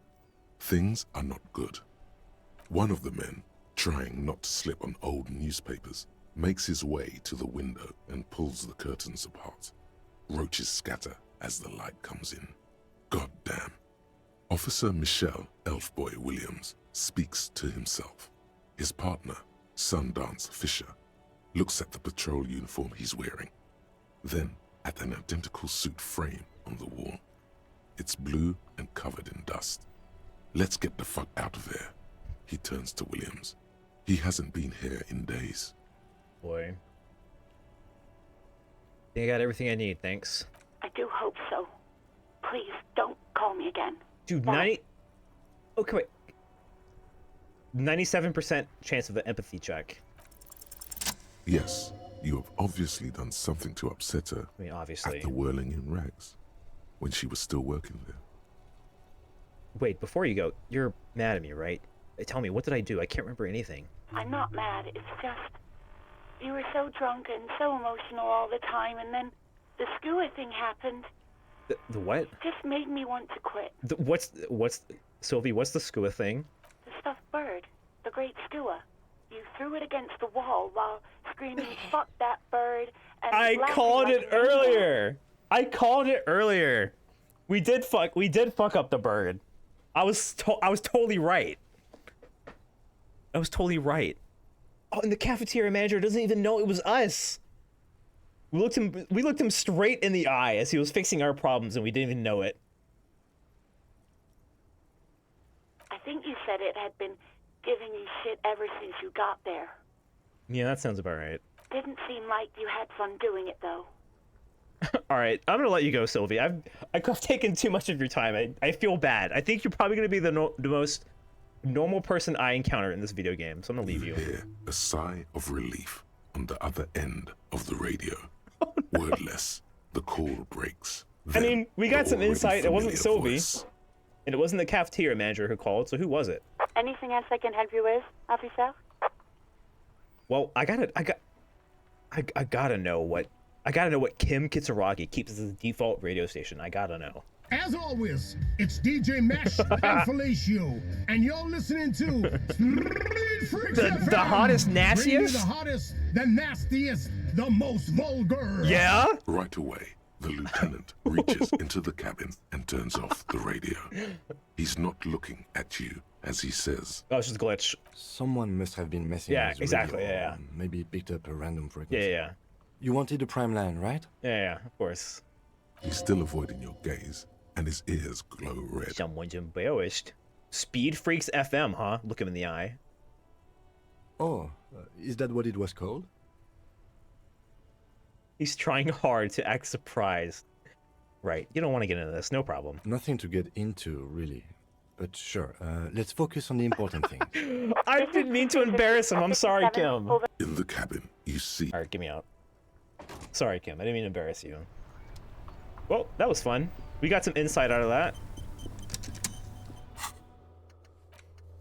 Things are not good. One of the men, trying not to slip on old newspapers, makes his way to the window and pulls the curtains apart. Roaches scatter as the light comes in. God damn. Officer Michelle Elfboy Williams speaks to himself. His partner, Sundance Fisher, looks at the patrol uniform he's wearing, then at an identical suit frame on the wall. It's blue and covered in dust. Let's get the fuck out of there. He turns to Williams. He hasn't been here in days. Boy. I think I got everything I need, thanks. I do hope so. Please, don't call me again. Dude, 90... Okay, wait. 97% chance of the empathy check. Yes, you have obviously done something to upset her. I mean, obviously. At the Whirling in Rags, when she was still working there. Wait, before you go, you're mad at me, right? Tell me, what did I do? I can't remember anything. I'm not mad. It's just... You were so drunk and so emotional all the time, and then the skua thing happened. The what? It just made me want to quit. Sylvie, what's the skua thing? The stuffed bird. The great skua. You threw it against the wall while screaming, fuck that bird, and I called it earlier! I called it earlier! We did fuck up the bird. I was totally right. I was totally right. Oh, and the cafeteria manager doesn't even know it was us. We looked him straight in the eye as he was fixing our problems, and we didn't even know it. I think you said it had been giving you shit ever since you got there. Yeah, that sounds about right. Didn't seem like you had fun doing it, though. All right, I'm gonna let you go, Sylvie. I've taken too much of your time. I feel bad. I think you're probably gonna be the most normal person I encountered in this video game, so I'm gonna leave you. Hear a sigh of relief on the other end of the radio. Oh, no. Wordless, the call breaks. I mean, we got some insight. It wasn't Sylvie, voice. and it wasn't the cafeteria manager who called. So who was it? Anything else I can help you with, officer? Well, I gotta know what Kim Kitsuragi keeps as his default radio station. I gotta know. As always, it's DJ Mesh and Felicio, and you're listening to Street Freaks FM, the hottest, bringing you nastiest? the hottest, the nastiest, the most vulgar. Yeah? Right away, the lieutenant reaches into the cabin and turns off the radio. He's not looking at you as he says, "Oh, it's just a glitch." Someone must have been messing Yeah, with the exactly, radio, yeah. or maybe picked up a random frequency. Yeah. You wanted the prime line, right? Yeah, of course. He's still avoiding your gaze, and his ears glow red. Someone's embarrassed. Speed Freaks FM, huh? Look him in the eye. Oh, is that what it was called? He's trying hard to act surprised. Right, you don't want to get into this, no problem. Nothing to get into, really. But sure, let's focus on the important thing. I didn't mean to embarrass him. I'm sorry, Kim. In the cabin, you see... Alright, get me out. Sorry, Kim. I didn't mean to embarrass you. Well, that was fun. We got some insight out of that.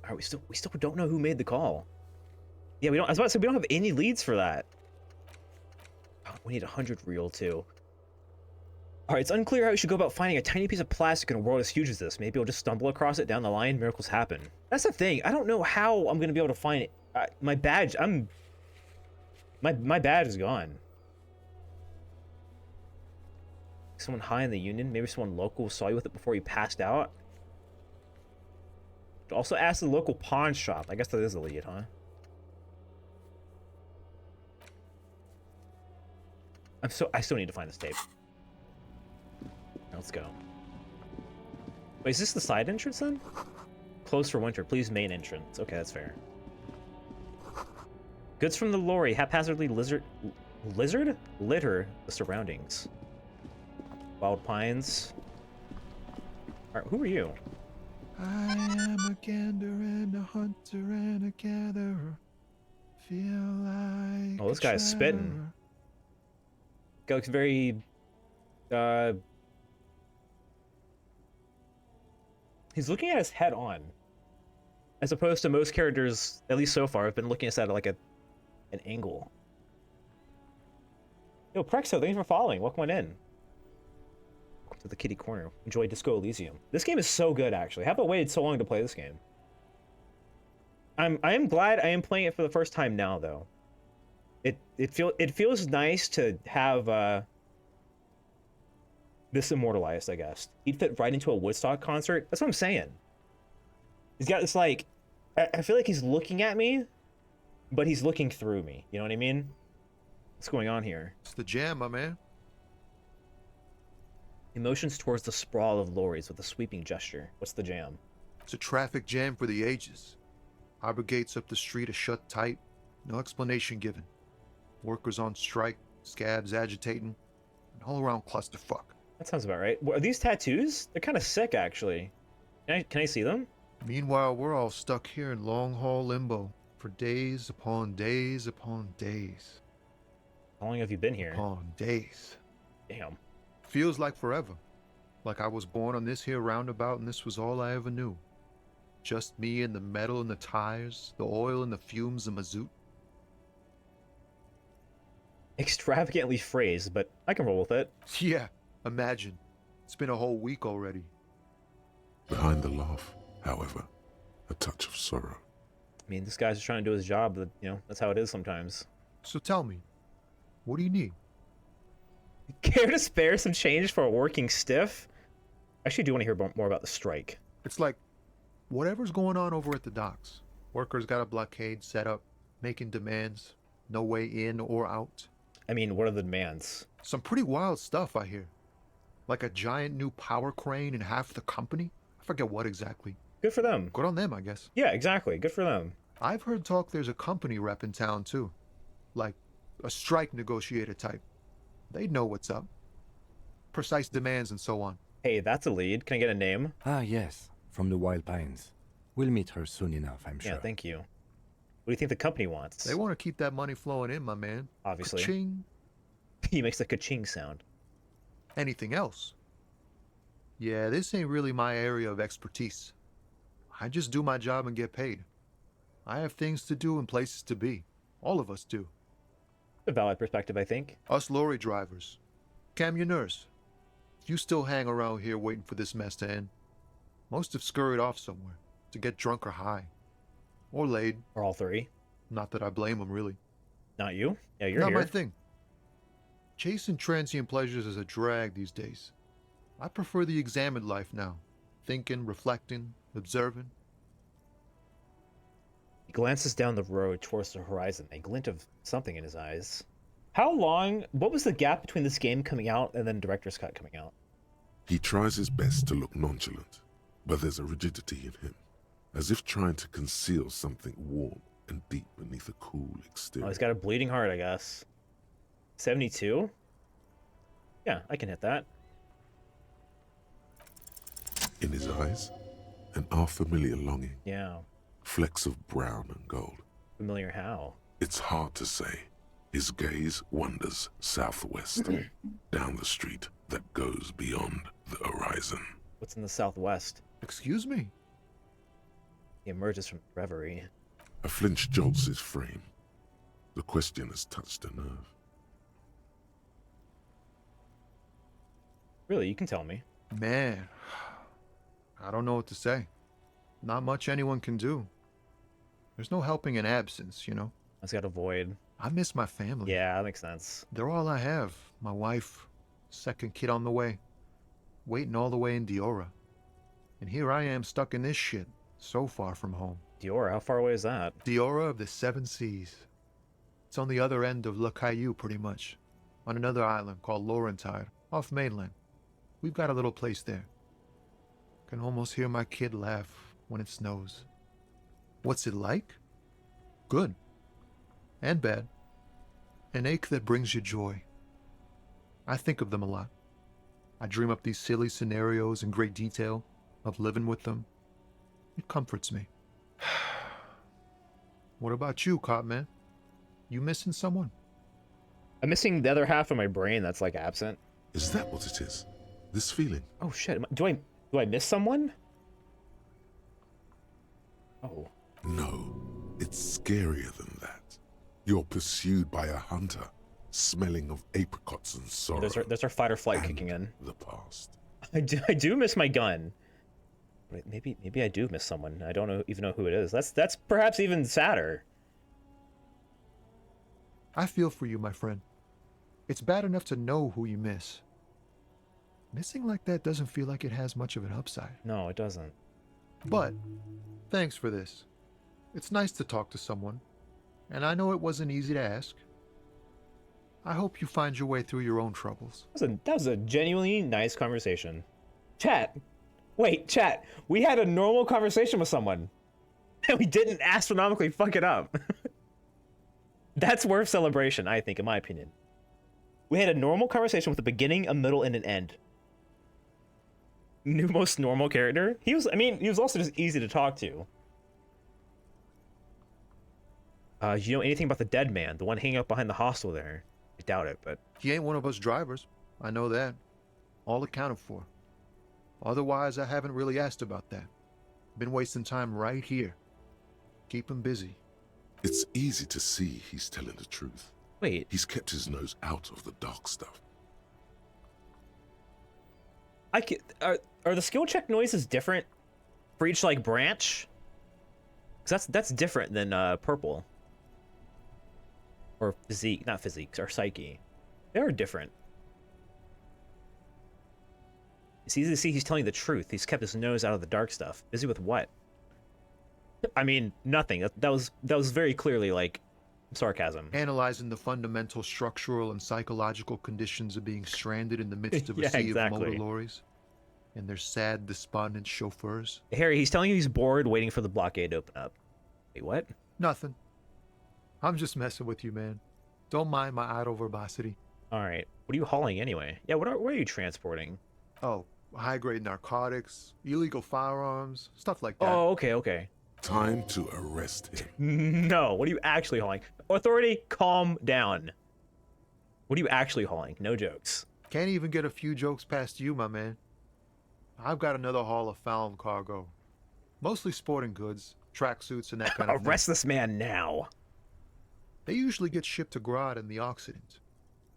Alright, we still don't know who made the call. Yeah, we don't. I was about to say we don't have any leads for that. Oh, we need 100 real too. Alright, it's unclear how we should go about finding a tiny piece of plastic in a world as huge as this. Maybe we'll just stumble across it down the line. Miracles happen. That's the thing. I don't know how I'm gonna be able to find it. My badge. My badge is gone. Someone high in the union, maybe someone local saw you with it before you passed out. Also ask the local pawn shop. I guess that is a lead, huh? I still need to find this tape. Let's go. Wait, is this the side entrance then? Closed for winter. Please main entrance. Okay, that's fair. Goods from the lorry haphazardly litter the surroundings. Wild pines. Alright, who are you? I am a gander and a hunter and a gatherer. Feel like Oh, this guy's spitting. Guy looks very he's looking at his head on. As opposed to most characters, at least so far, have been looking at like an angle. Yo, Prexo, thanks for following. Welcome on in. To the kitty corner. Enjoy Disco Elysium. This game is so good, actually. How have I waited so long to play this game? I am glad I am playing it for the first time now, though. It feels nice to have this immortalized, I guess. He'd fit right into a Woodstock concert. That's what I'm saying. He's got this like, I feel like he's looking at me, but he's looking through me. You know what I mean? What's going on here? It's the jam, my man. He motions towards the sprawl of lorries with a sweeping gesture. What's the jam? It's a traffic jam for the ages. Harbor gates up the street are shut tight. No explanation given. Workers on strike, scabs agitating, an all-around clusterfuck. That sounds about right. Are these tattoos? They're kind of sick, actually. Can I see them? Meanwhile, we're all stuck here in long-haul limbo for days upon days upon days. How long have you been here? Upon days. Damn. Feels like forever. Like I was born on this here roundabout and this was all I ever knew. Just me and the metal and the tires, the oil and the fumes of mazout. Extravagantly phrased, but I can roll with it. Yeah, imagine. It's been a whole week already. Behind the laugh, however, a touch of sorrow. I mean, this guy's just trying to do his job, but, you know, that's how it is sometimes. So tell me, what do you need? Care to spare some change for a working stiff? I actually do want to hear more about the strike. It's like, whatever's going on over at the docks. Workers got a blockade set up, making demands, no way in or out. I mean, what are the demands? Some pretty wild stuff, I hear. Like a giant new power crane in half the company? I forget what exactly. Good for them. Good on them, I guess. Yeah, exactly. Good for them. I've heard talk there's a company rep in town, too. Like, a strike negotiator type. They'd know what's up. Precise demands and so on. Hey, that's a lead. Can I get a name? Ah, yes. From the Wild Pines. We'll meet her soon enough, I'm sure. Yeah, thank you. What do you think the company wants? They want to keep that money flowing in, my man. Obviously. Ka-ching. He makes the ka-ching sound. Anything else? Yeah, this ain't really my area of expertise. I just do my job and get paid. I have things to do and places to be. All of us do. A valid perspective, I think. Us lorry drivers. Camionneurs. You still hang around here waiting for this mess to end. Most have scurried off somewhere to get drunk or high. Or laid. Or all three. Not that I blame them, really. Not you? Yeah, you're Not here. my thing. Chasing transient pleasures is a drag these days. I prefer the examined life now. Thinking, reflecting, observing. He glances down the road towards the horizon, a glint of something in his eyes. How long, what was the gap between this game coming out and then Director's Cut coming out? He tries his best to look nonchalant, but there's a rigidity in him, as if trying to conceal something warm and deep beneath a cool exterior. Oh, he's got a bleeding heart, I guess. 72? Yeah, I can hit that. In his eyes, an unfamiliar longing. Yeah. Flecks of brown and gold. Familiar how? It's hard to say. His gaze wanders southwest, down the street that goes beyond the horizon. What's in the southwest? Excuse me? He emerges from reverie. A flinch jolts his frame. The question has touched a nerve. Really, you can tell me. Man, I don't know what to say. Not much anyone can do. There's no helping in absence, you know? I just got a void. I miss my family. Yeah, that makes sense. They're all I have. My wife, second kid on the way, waiting all the way in Diora. And here I am stuck in this shit, so far from home. Diora, how far away is that? Diora of the Seven Seas. It's on the other end of Le Caillou, pretty much. On another island called Laurentide, off mainland. We've got a little place there. Can almost hear my kid laugh when it snows. What's it like? Good. And bad. An ache that brings you joy. I think of them a lot. I dream up these silly scenarios in great detail of living with them. It comforts me. What about you, Cop Man? You missing someone? I'm missing the other half of my brain that's like absent. Is that what it is? This feeling? Oh shit, do I miss someone? Oh. No, it's scarier than that. You're pursued by a hunter, smelling of apricots and sorrow. There's our fight or flight kicking in. The past. I do miss my gun. But maybe I do miss someone. I don't even know who it is. That's perhaps even sadder. I feel for you, my friend. It's bad enough to know who you miss. Missing like that doesn't feel like it has much of an upside. No, it doesn't. But, thanks for this. It's nice to talk to someone, and I know it wasn't easy to ask. I hope you find your way through your own troubles. That was a genuinely nice conversation. Chat. Wait, chat. We had a normal conversation with someone, and we didn't astronomically fuck it up. That's worth celebration, I think, in my opinion. We had a normal conversation with a beginning, a middle, and an end. Most normal character. He was also just easy to talk to. You know anything about the dead man, the one hanging out behind the hostel there? I doubt it, but He ain't one of us drivers. I know that. All accounted for. Otherwise, I haven't really asked about that. Been wasting time right here. Keep him busy. It's easy to see he's telling the truth. Wait. He's kept his nose out of the dark stuff. Are the skill check noises different for each like branch? Cause that's different than purple. Or physique, not physique, or psyche. They are different. It's easy to see he's telling the truth. He's kept his nose out of the dark stuff. Busy with what? I mean, nothing. That was very clearly like sarcasm. Analyzing the fundamental structural and psychological conditions of being stranded in the midst of a Yeah, sea exactly. of motor lorries and their sad, despondent chauffeurs. Harry, he's telling you he's bored waiting for the blockade to open up. Wait, what? Nothing. I'm just messing with you, man. Don't mind my idle verbosity. All right. What are you hauling anyway? Yeah, what are you transporting? Oh, high-grade narcotics, illegal firearms, stuff like that. Oh, okay. Time to arrest him. No, what are you actually hauling? Authority, calm down. What are you actually hauling? No jokes. Can't even get a few jokes past you, my man. I've got another haul of found cargo. Mostly sporting goods, tracksuits, and that kind of thing. Arrest this man now. They usually get shipped to Grodd in the Occident,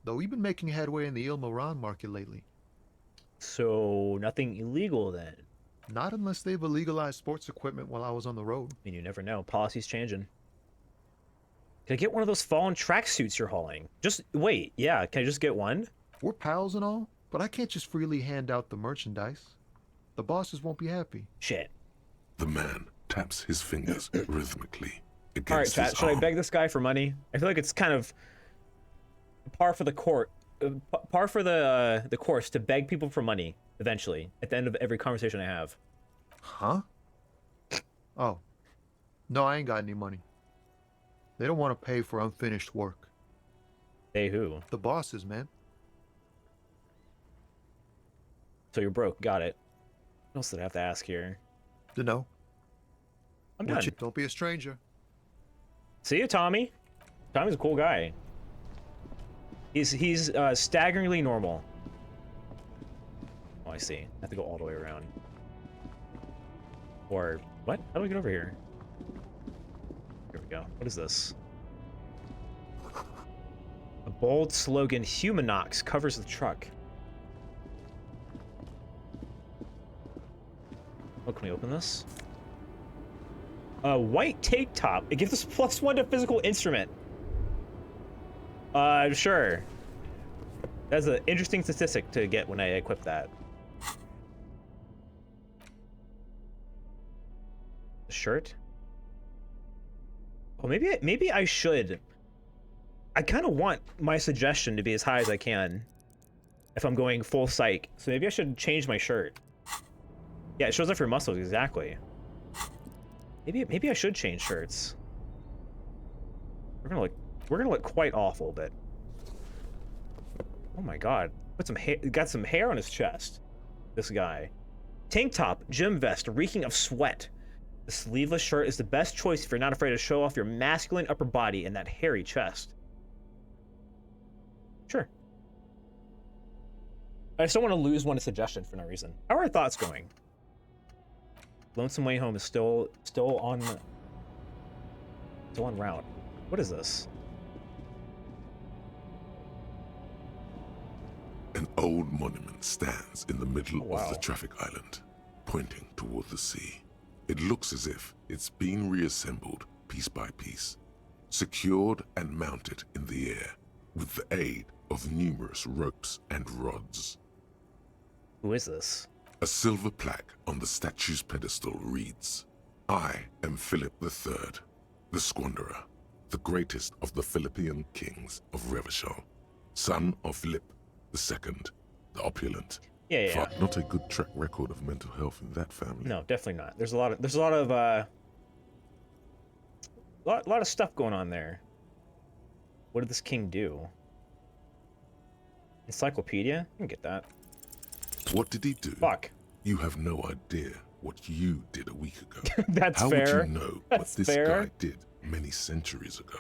though we've been making headway in the Il Moran market lately. So, nothing illegal then? Not unless they've illegalized sports equipment while I was on the road. I mean, you never know. Policy's changing. Can I get one of those fallen tracksuits you're hauling? Just wait, yeah, can I just get one? We're pals and all, but I can't just freely hand out the merchandise. The bosses won't be happy. Shit. The man taps his fingers rhythmically against Alright, his chat, should I beg this guy for money? I feel like it's kind of par for the course to beg people for money eventually at the end of every conversation I have. Huh? Oh. No, I ain't got any money. They don't want to pay for unfinished work. They who? The bosses, man. So you're broke, got it. What else did I have to ask here? No. I'm done. Don't be a stranger. See you, Tommy. Tommy's a cool guy. He's staggeringly normal. Oh, I see. I have to go all the way around. Or what? How do we get over here? Here we go. What is this? A bold slogan, Humanox, covers the truck. Oh, can we open this? A white tank top. It gives us +1 to physical instrument. Sure. That's an interesting statistic to get when I equip that. The shirt? Oh, maybe I should. I kind of want my suggestion to be as high as I can if I'm going full psych. So maybe I should change my shirt. Yeah, it shows up your muscles, exactly. Maybe I should change shirts. We're gonna look quite awful, but oh my god, got some hair on his chest. This guy. Tank top, gym vest, reeking of sweat. The sleeveless shirt is the best choice if you're not afraid to show off your masculine upper body and that hairy chest. Sure. I just don't want to lose one suggestion for no reason. How are our thoughts going? Lonesome Way Home is still on route. What is this? An old monument stands in the middle Oh, wow. of the traffic island, pointing toward the sea. It looks as if it's been reassembled piece by piece, secured and mounted in the air with the aid of numerous ropes and rods. Who is this? A silver plaque on the statue's pedestal reads, "I am Philip III, the Squanderer, the greatest of the Philippian kings of Revachol, son of Philip II, the opulent." Yeah. Not a good track record of mental health in that family. No, definitely not. There's a lot of stuff going on there. What did this king do? Encyclopedia? I can get that. What did he do? Fuck. You have no idea what you did a week ago. That's How fair. would you know what this fair. guy did many centuries ago?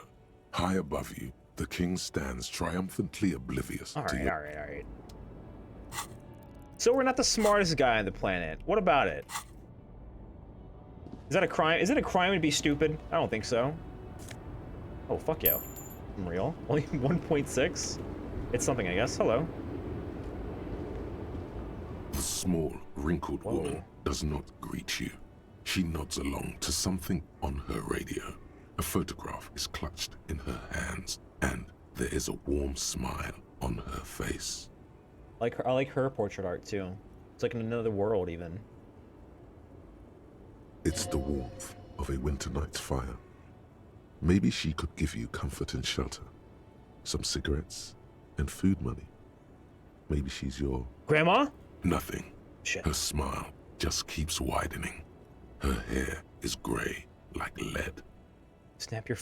High above you, the king stands triumphantly oblivious to Alright, your... alright. So we're not the smartest guy on the planet. What about it? Is that a crime? Is it a crime to be stupid? I don't think so. Oh, fuck yeah. I'm real. Only 1.6? It's something, I guess. Hello. The small, wrinkled woman does not greet you. She nods along to something on her radio. A photograph is clutched in her hands, and there is a warm smile on her face. I like her portrait art too. It's like in another world even. It's the warmth of a winter night's fire. Maybe she could give you comfort and shelter. Some cigarettes and food money. Maybe she's your... Grandma? Nothing. Shit. Her smile just keeps widening. Her hair is gray like lead. Snap your...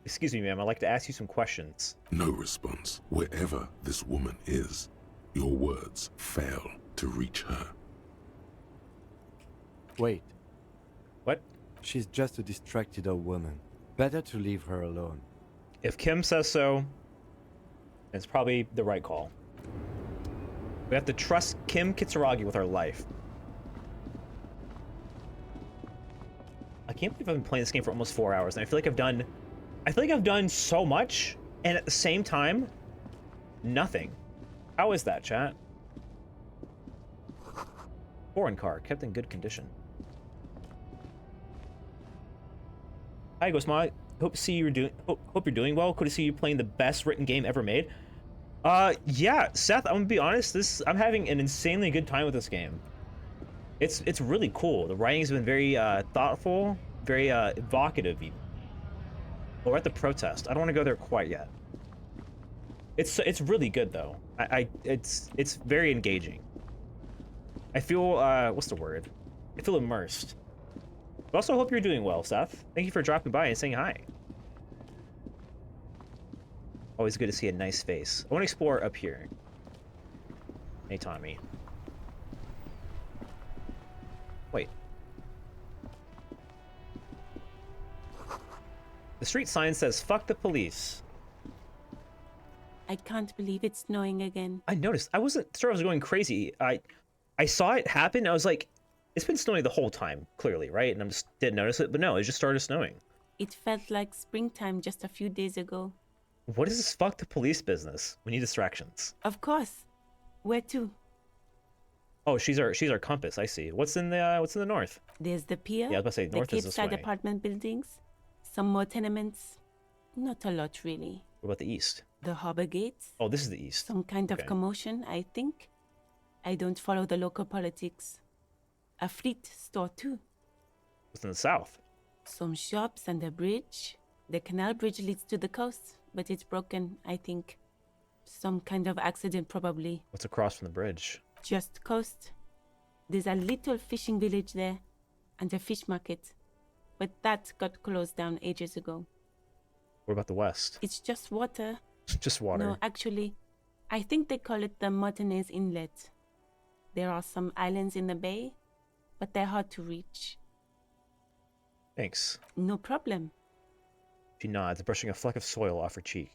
Excuse me, ma'am. I'd like to ask you some questions. No response. Wherever this woman is, your words fail to reach her. Wait. What? She's just a distracted old woman. Better to leave her alone. If Kim says so, it's probably the right call. We have to trust Kim Kitsuragi with our life. I can't believe I've been playing this game for almost 4 hours, and I feel like I've done so much, and at the same time, nothing. How is that, chat? Foreign car, kept in good condition. Hi, Gosma. Hope you're doing well. Cool to see you playing the best written game ever made. Yeah, Seth, I'm gonna be honest, I'm having an insanely good time with this game. It's really cool. The writing's been very thoughtful, very evocative even. We're at the protest. I don't want to go there quite yet. It's really good though. It's very engaging. I feel what's the word? I feel immersed. But also hope you're doing well, Seth. Thank you for dropping by and saying hi. Always good to see a nice face. I want to explore up here. Hey, Tommy. Wait. The street sign says, "Fuck the police." I can't believe it's snowing again. I noticed. I wasn't sure I was going crazy. I saw it happen. I was like, it's been snowing the whole time, clearly, right? And I just didn't notice it, but no, it just started snowing. It felt like springtime just a few days ago. What is this fuck the police business? We need distractions. Of course. Where to? Oh, she's our compass. I see. What's in the north? There's the pier. Yeah, I was about to say north is this way. The Cape Side apartment buildings. Some more tenements. Not a lot, really. What about the east? The harbor gates. Oh, this is the east. Some kind of commotion, I think. I don't follow the local politics. A fleet store, too. What's in the south? Some shops and a bridge. The canal bridge leads to the coast, but it's broken, I think. Some kind of accident, probably. What's across from the bridge? Just coast. There's a little fishing village there, and a fish market. But that got closed down ages ago. What about the west? It's just water. Just water? No, actually, I think they call it the Martinez Inlet. There are some islands in the bay, but they're hard to reach. Thanks. No problem. She nods, brushing a fleck of soil off her cheek.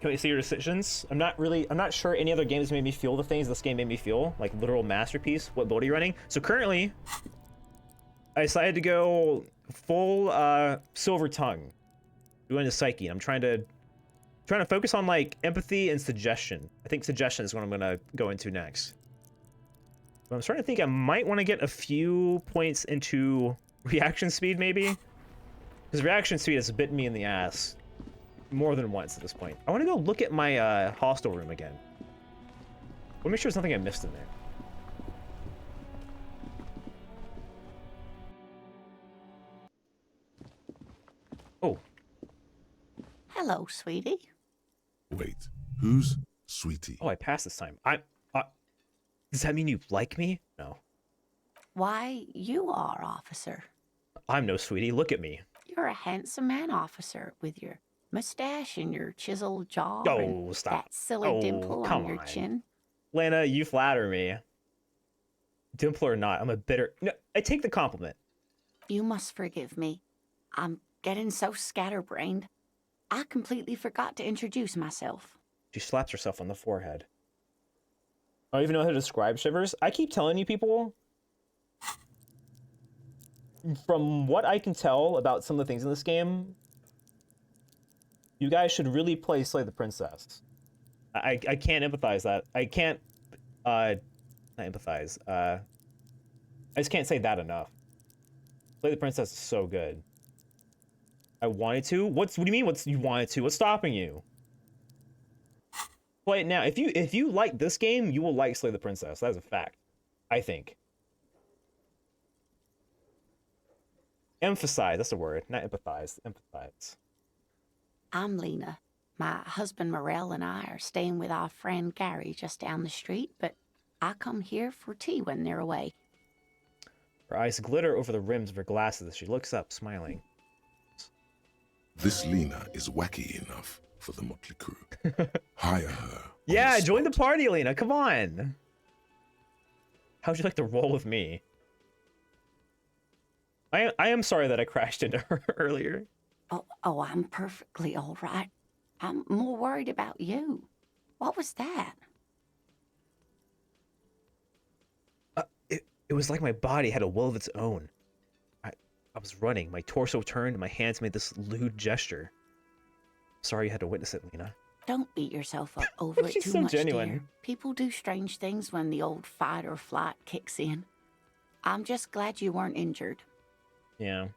Can we see your decisions? I'm not sure any other games made me feel the things this game made me feel, like literal masterpiece. What boat are you running? So currently, I decided to go full silver tongue, doing the psyche. I'm trying to focus on like empathy and suggestion. I think suggestion is what I'm gonna go into next. But I'm starting to think I might want to get a few points into reaction speed, maybe, because reaction speed has bitten me in the ass more than once at this point. I want to go look at my hostel room again. I want to make sure there's nothing I missed in there. Oh. Hello, sweetie. Wait, who's sweetie? Oh, I passed this time. Does that mean you like me? No. Why, you are, officer. I'm no sweetie. Look at me. You're a handsome man, officer, with your mustache and your chiseled jaw. Oh, and stop. that silly dimple come on your chin. Lana, you flatter me. Dimple or not, I'm a bitter... No, I take the compliment. You must forgive me. I'm getting so scatterbrained. I completely forgot to introduce myself. She slaps herself on the forehead. I don't even know how to describe Shivers. I keep telling you people, from what I can tell about some of the things in this game, you guys should really play Slay the Princess. I can't empathize that. I can't, not empathize. I just can't say that enough. Slay the Princess is so good. I wanted to? What do you mean you wanted to? What's stopping you? Play it now. If you like this game, you will like Slay the Princess. That is a fact. I think. Emphasize, that's the word. Not empathize. Empathize. I'm Lena. My husband Morel and I are staying with our friend Gary just down the street, but I come here for tea when they're away. Her eyes glitter over the rims of her glasses as she looks up, smiling. This Lena is wacky enough for the motley crew. Hire her. Yeah, join the party, Lena. Come on. How'd you like to roll with me? I am sorry that I crashed into her earlier. Oh, I'm perfectly all right. I'm more worried about you. What was that? It was like my body had a will of its own. I was running, my torso turned, and my hands made this lewd gesture. Sorry you had to witness it, Lena. Don't beat yourself up over it She's too so much, genuine. dear. People do strange things when the old fight or flight kicks in. I'm just glad you weren't injured. Yeah.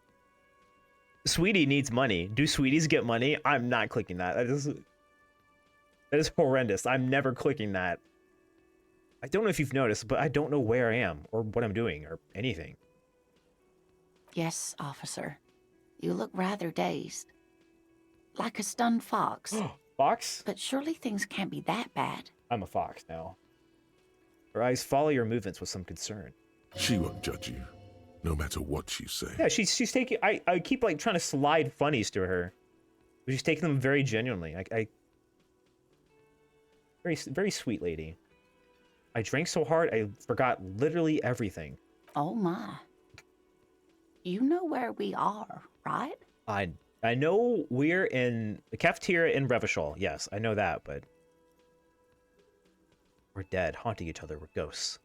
Sweetie needs money. Do sweeties get money? I'm not clicking that. That is horrendous. I'm never clicking that. I don't know if you've noticed, but I don't know where I am or what I'm doing or anything. Yes, officer. You look rather dazed. Like a stunned fox. Fox? But surely things can't be that bad. I'm a fox now. Her eyes follow your movements with some concern. She won't judge you, no matter what you say. Yeah, she's taking... I keep, like, trying to slide funnies to her. But she's taking them very genuinely. Very, very sweet lady. I drank so hard, I forgot literally everything. Oh, my. You know where we are, right? I know we're in the cafeteria in Revachol. Yes, I know that, but... We're dead, haunting each other. We're ghosts.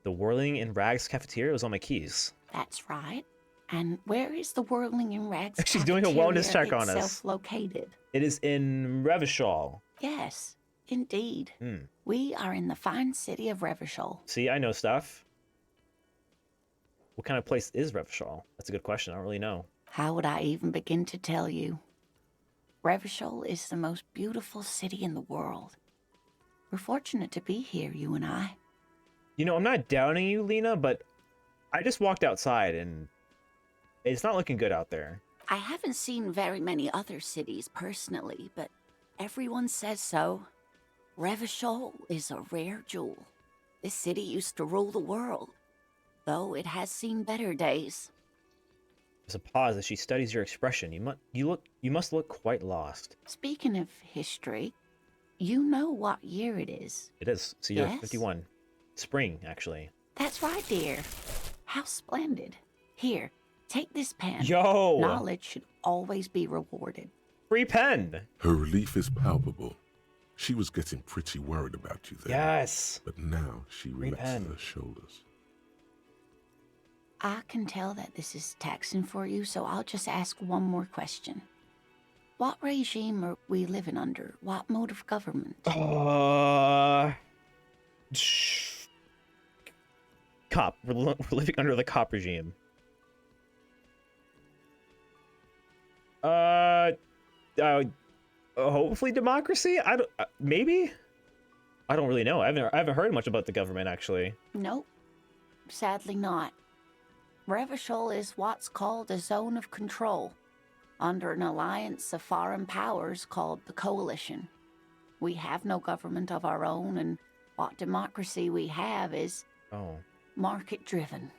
The Whirling in Rags cafeteria was on my keys. That's right. And where is the Whirling in Rags She's doing a wellness check on us. itself located? It is in Revachol. Yes, indeed. Hmm. We are in the fine city of Revachol. See, I know stuff. What kind of place is Revachol? That's a good question. I don't really know. How would I even begin to tell you? Revachol is the most beautiful city in the world. We're fortunate to be here, you and I. You know, I'm not downing you, Lena, but I just walked outside and it's not looking good out there. I haven't seen very many other cities personally, but everyone says so. Revachol is a rare jewel. This city used to rule the world, though it has seen better days. There's a pause as she studies your expression. You must look quite lost. Speaking of history, you know what year it is. It is. So you're Yes? 51. Spring, actually. That's right, dear. How splendid. Here, take this pen. Yo! Knowledge should always be rewarded. Free pen! Her relief is palpable. She was getting pretty worried about you there. Yes! But now she relaxes her shoulders. I can tell that this is taxing for you, so I'll just ask one more question. What regime are we living under? What mode of government? Cop. We're living under the cop regime. Hopefully democracy? I don't... maybe? I don't really know. I haven't heard much about the government, actually. Nope. Sadly not. Revachol is what's called a zone of control, under an alliance of foreign powers called the Coalition. We have no government of our own, and what democracy we have is market-driven.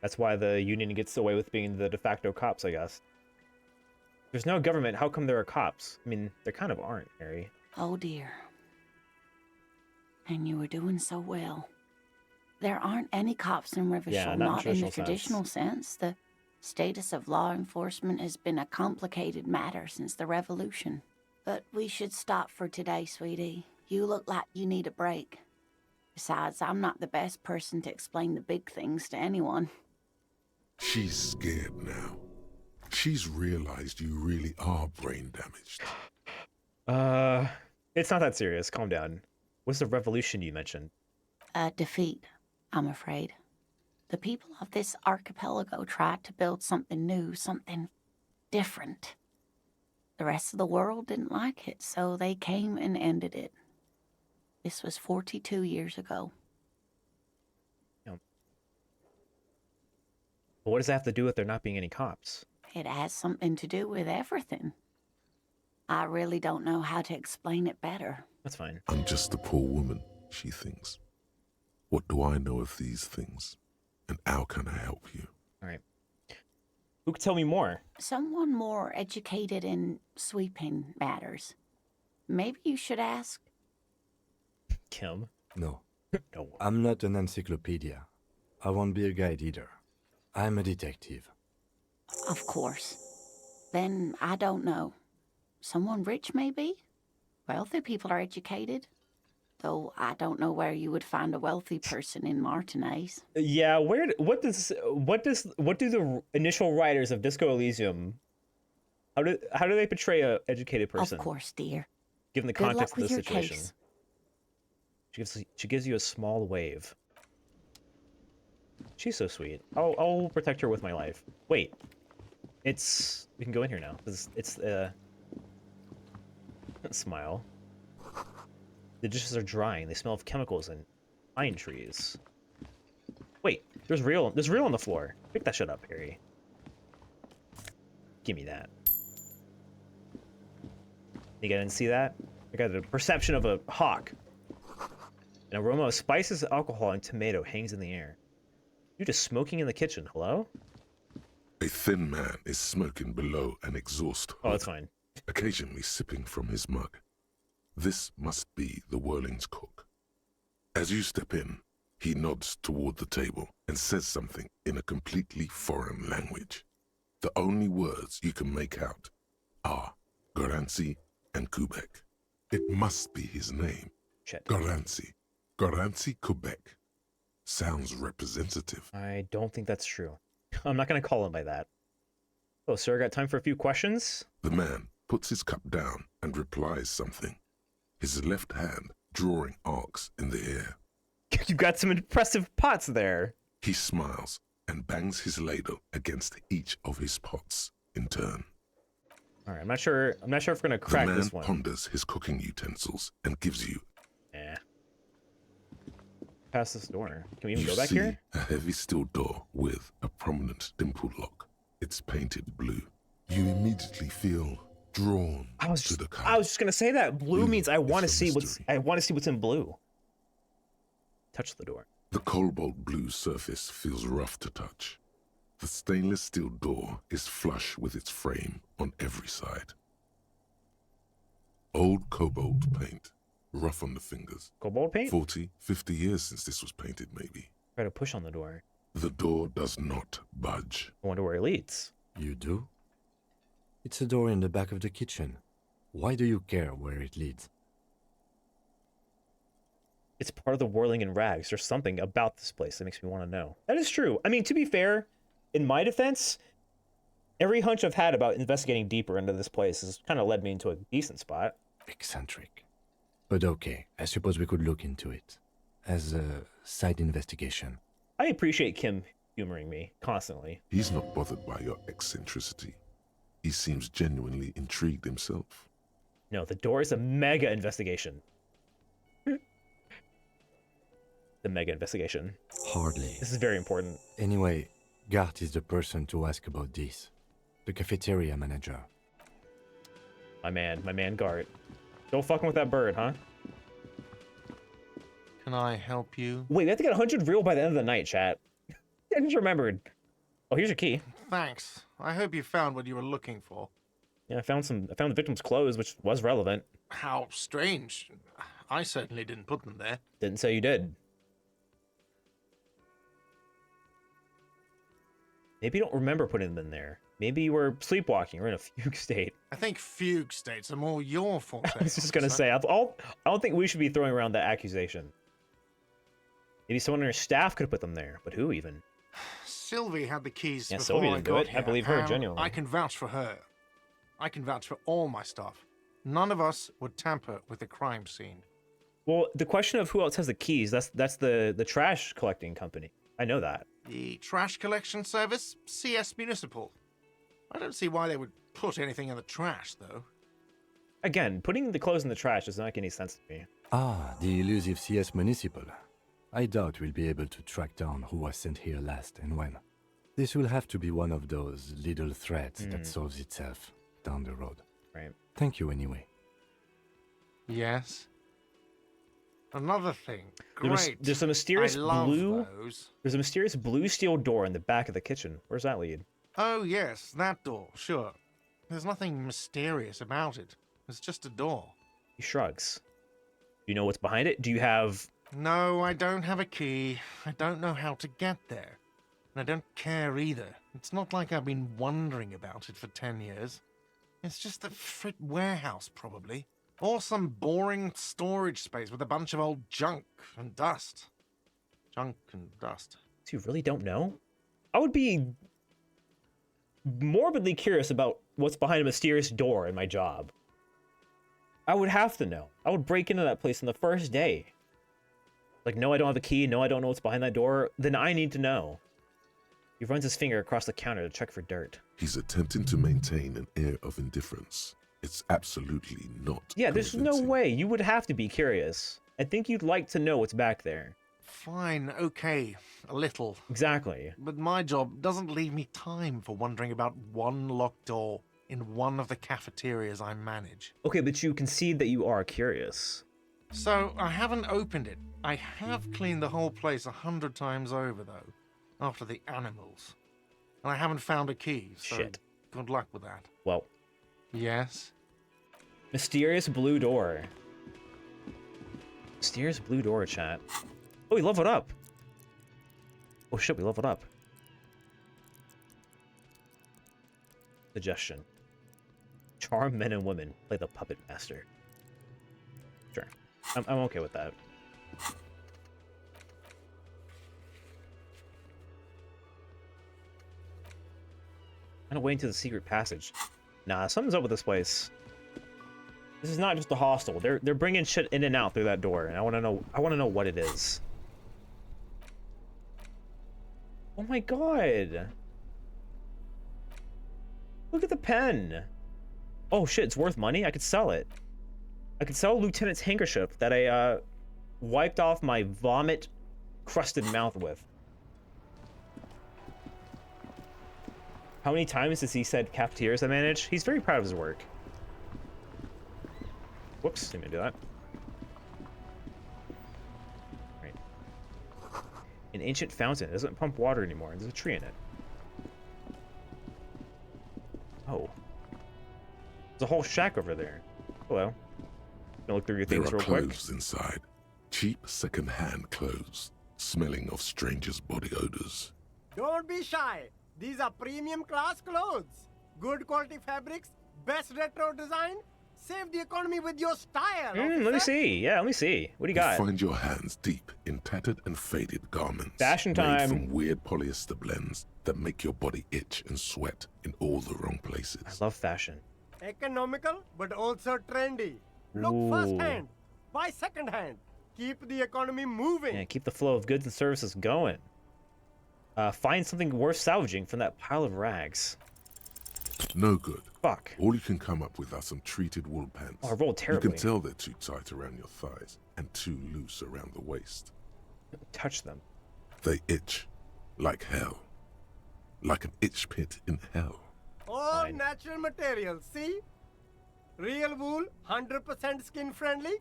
That's why the Union gets away with being the de facto cops, I guess. There's no government, how come there are cops? I mean, there kind of aren't, Mary. Oh dear. And you were doing so well. There aren't any cops in Revachol, not in the traditional sense. The status of law enforcement has been a complicated matter since the revolution. But we should stop for today, sweetie. You look like you need a break. Besides, I'm not the best person to explain the big things to anyone. She's scared now. She's realized you really are brain damaged. It's not that serious. Calm down. What's the revolution you mentioned? A defeat, I'm afraid. The people of this archipelago tried to build something new, something different. The rest of the world didn't like it, so they came and ended it. This was 42 years ago. But what does that have to do with there not being any cops? It has something to do with everything. I really don't know how to explain it better. That's fine. I'm just a poor woman, she thinks. What do I know of these things? And how can I help you? All right. Who could tell me more? Someone more educated in sweeping matters. Maybe you should ask. Kim? No. No. I'm not an encyclopedia. I won't be a guide either. I'm a detective. Of course. Then I don't know. Someone rich, maybe? Wealthy people are educated. Though I don't know where you would find a wealthy person in Martinez. Yeah, what do the initial writers of Disco Elysium, how do they portray a educated person? Of course, dear. Given the Good luck context of with the your situation. case. She gives you a small wave. She's so sweet. I'll protect her with my life. Wait. We can go in here now. It's smile. The dishes are drying. They smell of chemicals and pine trees. Wait, there's real on the floor. Pick that shit up, Harry. Give me that. Think I didn't see that? I got the perception of a hawk. An aroma of spices, alcohol, and tomato hangs in the air. You're just smoking in the kitchen. Hello? A thin man is smoking below an exhaust hood, Oh, that's fine. occasionally sipping from his mug. This must be the Whirling's cook. As you step in, he nods toward the table and says something in a completely foreign language. The only words you can make out are Garanci and Kubek. It must be his name. Garanci. Garanci Kubek. Sounds representative. I don't think that's true. I'm not going to call him by that. Oh, sir, got time for a few questions? The man puts his cup down and replies something, his left hand drawing arcs in the air. You got some impressive pots there. He smiles and bangs his ladle against each of his pots in turn. All right, I'm not sure if we're going to crack this one. The man ponders his cooking utensils and gives you... Past this door. Can we even You go back see here? a heavy steel door with a prominent dimple lock. It's painted blue. You immediately feel drawn to the color. I was just gonna say that blue means I want to see what's in blue. Touch the door. The cobalt blue surface feels rough to touch. The stainless steel door is flush with its frame on every side. Old cobalt paint, rough on the fingers. Cobalt paint? 40, 50 years since this was painted, maybe. Try to push on the door. The door does not budge. I wonder where it leads. You do? It's a door in the back of the kitchen. Why do you care where it leads? It's part of the whirling in rags. There's something about this place that makes me want to know. That is true. I mean, to be fair, in my defense, every hunch I've had about investigating deeper into this place has kind of led me into a decent spot. Eccentric. But okay, I suppose we could look into it. As a side investigation. I appreciate Kim humoring me constantly. He's not bothered by your eccentricity. He seems genuinely intrigued himself. No, the door is a mega investigation. The mega investigation. Hardly. This is very important. Anyway, Gart is the person to ask about this. The cafeteria manager. My man Gart. Still fucking with that bird, huh? Can I help you? Wait, we have to get 100 real by the end of the night, chat. I just remembered. Oh, here's your key. Thanks. I hope you found what you were looking for. Yeah, I found the victim's clothes, which was relevant. How strange. I certainly didn't put them there. Didn't say you did. Maybe you don't remember putting them in there. Maybe you were sleepwalking or in a fugue state. I think fugue states are more your fault. I was just gonna say, I don't think we should be throwing around that accusation. Maybe someone on your staff could have put them there, but who even? Sylvie had the keys Yeah, before Sylvie I didn't do got it. here. I believe her, genuinely. I can vouch for her. I can vouch for all my staff. None of us would tamper with the crime scene. Well, the question of who else has the keys, that's the trash collecting company. I know that. The trash collection service? CS Municipal. I don't see why they would put anything in the trash, though. Again, putting the clothes in the trash doesn't make any sense to me. Ah, the elusive CS Municipal. I doubt we'll be able to track down who was sent here last and when. This will have to be one of those little threads that solves itself down the road. Right. Thank you anyway. Yes. Another thing. Great. There's a mysterious I love blue. those. There's a mysterious blue steel door in the back of the kitchen. Where's that lead? Oh, yes, that door, sure. There's nothing mysterious about it. It's just a door. He shrugs. Do you know what's behind it? Do you have No, I don't have a key. I don't know how to get there. And I don't care either. It's not like I've been wondering about it for 10 years. It's just a frit warehouse, probably. Or some boring storage space with a bunch of old junk and dust. Junk and dust. So you really don't know? I would be morbidly curious about what's behind a mysterious door in my job. I would have to know. I would break into that place on the first day. Like, no, I don't have a key. No, I don't know what's behind that door. Then I need to know. He runs his finger across the counter to check for dirt. He's attempting to maintain an air of indifference. It's absolutely not. Yeah, there's no way. You would have to be curious. I think you'd like to know what's back there. Fine, okay, a little. Exactly. But my job doesn't leave me time for wondering about one locked door in one of the cafeterias I manage. Okay, but you concede that you are curious. So, I haven't opened it. I have cleaned the whole place 100 times over, though, after the animals. And I haven't found a key, so Shit. Good luck with that. Well. Yes? Mysterious blue door. Mysterious blue door, chat. Oh, we leveled up. Oh shit, we leveled up. Suggestion. Charm men and women. Play the puppet master. Sure. I'm okay with that. I'm waiting to the secret passage. Nah, something's up with this place. This is not just a hostel. They're bringing shit in and out through that door, and I want to know what it is. Oh my god. Look at the pen. Oh shit, it's worth money. I could sell it. I could sell Lieutenant's handkerchief that I wiped off my vomit crusted mouth with. How many times has he said cafeterias I manage? He's very proud of his work. Whoops, didn't mean to do that. Right. An ancient fountain. It doesn't pump water anymore. There's a tree in it. Oh. There's a whole shack over there. Hello. Gonna look through your things There are real quick. clothes inside. Cheap second-hand clothes, smelling of strangers' body odors. Don't be shy. These are premium class clothes. Good quality fabrics, best retro design. Save the economy with your style. Let me see. Yeah, let me see. What do you got? Find your hands deep in tattered and faded garments. Fashion made time. from weird polyester blends that make your body itch and sweat in all the wrong places. I love fashion. Economical, but also trendy. Look Ooh. first hand, buy second hand. Keep the economy moving. Yeah, keep the flow of goods and services going. Find something worth salvaging from that pile of rags. No good. Fuck. All you can come up with are some treated wool pants. Oh, I rolled terribly. You can tell they're too tight around your thighs and too loose around the waist. Touch them. They itch like hell. Like an itch pit in hell. All natural materials, see? Real wool, 100% skin friendly.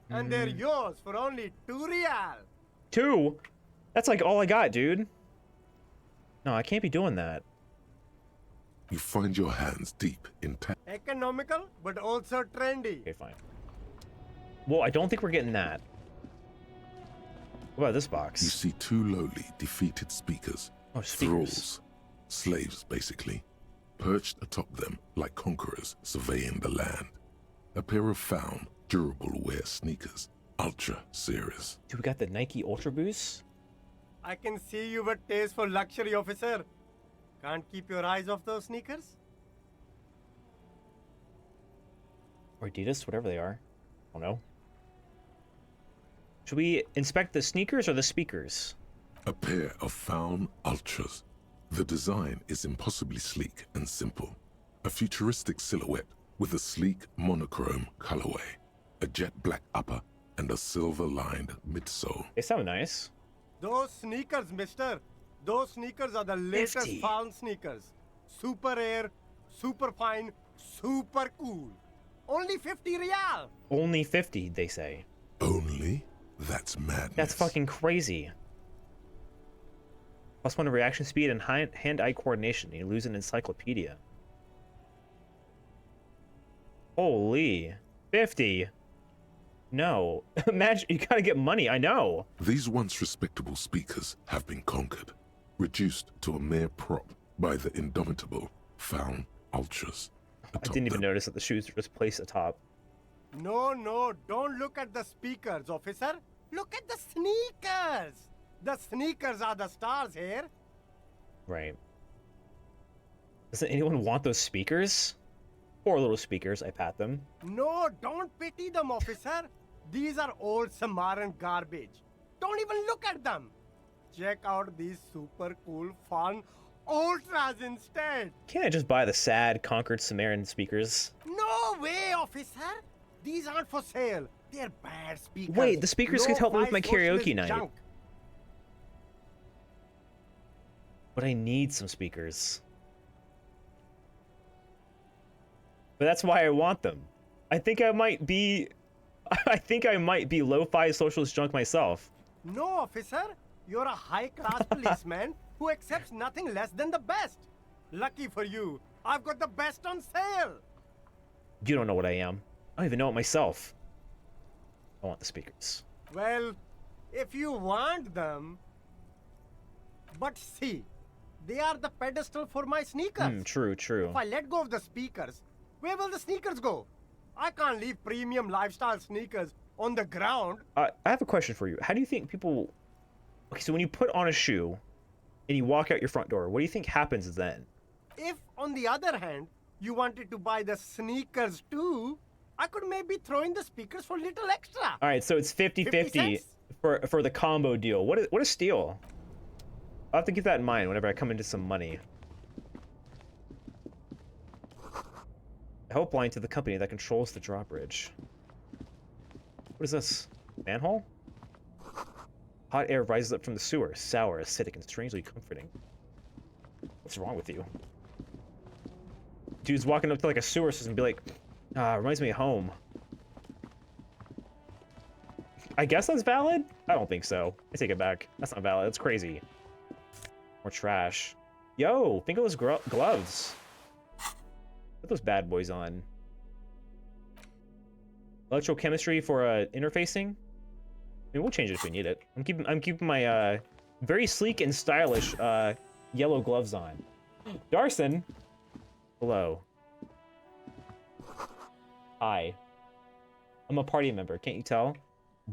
And they're yours for only 2 real. 2? That's like all I got, dude. No, I can't be doing that. You find your hands deep in Economical, but also trendy. Okay, fine. Well, I don't think we're getting that. What about this box? You see 2 lowly, defeated speakers. Oh, speakers. Thralls. Slaves, basically. Perched atop them like conquerors surveying the land. A pair of found, durable wear sneakers. Ultra series. Dude, we got the Nike Ultra Boost. I can see you with taste for luxury, officer. Can't keep your eyes off those sneakers? Or Adidas, whatever they are. I don't know. Should we inspect the sneakers or the speakers? A pair of found ultras. The design is impossibly sleek and simple. A futuristic silhouette with a sleek monochrome colorway, a jet black upper, and a silver-lined midsole. They sound nice. Those sneakers, mister. Those sneakers are the latest 50. found sneakers. Super air, super fine, super cool. Only 50 real. Only 50, they say. Only? That's madness. That's fucking crazy. +1 reaction speed and hand-eye coordination. You lose an encyclopedia. Holy. 50. No. Imagine, you gotta get money, I know. These once respectable speakers have been conquered, reduced to a mere prop by the indomitable Faun Ultras. I didn't even notice that the shoes were just placed atop. No, don't look at the speakers, officer. Look at the sneakers. The sneakers are the stars here. Right. Doesn't anyone want those speakers? Poor little speakers, I pat them. No, don't pity them, officer. These are old Samaran garbage. Don't even look at them. Check out these super cool, fun Ultras instead. Can't I just buy the sad, conquered Samaran speakers? No way, officer. These aren't for sale. They're bad speakers. Wait, the speakers could help me with my karaoke night. Junk. But I need some speakers. But that's why I want them. I think I might be lo-fi socialist junk myself. No, officer. You're a high-class policeman who accepts nothing less than the best. Lucky for you, I've got the best on sale. You don't know what I am. I don't even know it myself. I want the speakers. Well, if you want them... But see, they are the pedestal for my sneakers. True. If I let go of the speakers, where will the sneakers go? I can't leave premium lifestyle sneakers on the ground. I have a question for you. How do you think people... Okay, so when you put on a shoe and you walk out your front door, what do you think happens then? If, on the other hand, you wanted to buy the sneakers too, I could maybe throw in the speakers for a little extra. All right, so it's 50-50 for the combo deal. What a steal. I'll have to keep that in mind whenever I come into some money. Helpline to the company that controls the drawbridge. What is this? Manhole? Hot air rises up from the sewer, sour, acidic, and strangely comforting. What's wrong with you? Dude's walking up to like a sewer system and be like, reminds me of home. I guess that's valid? I don't think so. I take it back. That's not valid. That's crazy. More trash. Yo, fingerless gloves. Put those bad boys on. Electrochemistry for interfacing. I mean, we'll change it if we need it. I'm keeping my very sleek and stylish yellow gloves on. Darson. Hello. Hi. I'm a party member, can't you tell?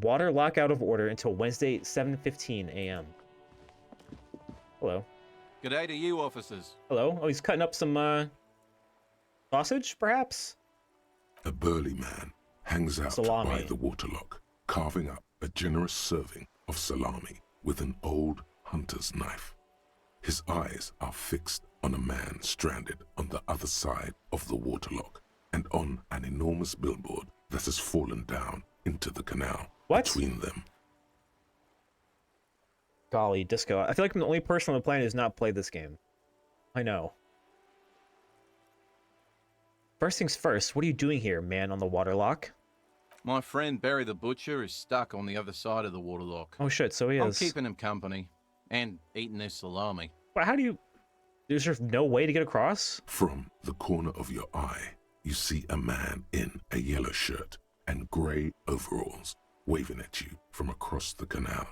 Water lock out of order until Wednesday, 7:15 a.m. Hello. G'day to you, officers. Hello. Oh, he's cutting up some sausage, perhaps? A burly man hangs out by the waterlock, carving up a generous serving of salami with an old hunter's knife. His eyes are fixed on a man stranded on the other side of the waterlock and on an enormous billboard that has fallen down into the canal between them. Golly, Disco. I feel like I'm the only person on the planet who's not played this game. I know. First things first, what are you doing here, man on the waterlock? My friend Barry the Butcher is stuck on the other side of the waterlock. Oh shit, so he is. I'm keeping him company and eating this salami. But how do you... Is there no way to get across? From the corner of your eye, you see a man in a yellow shirt and grey overalls waving at you from across the canal.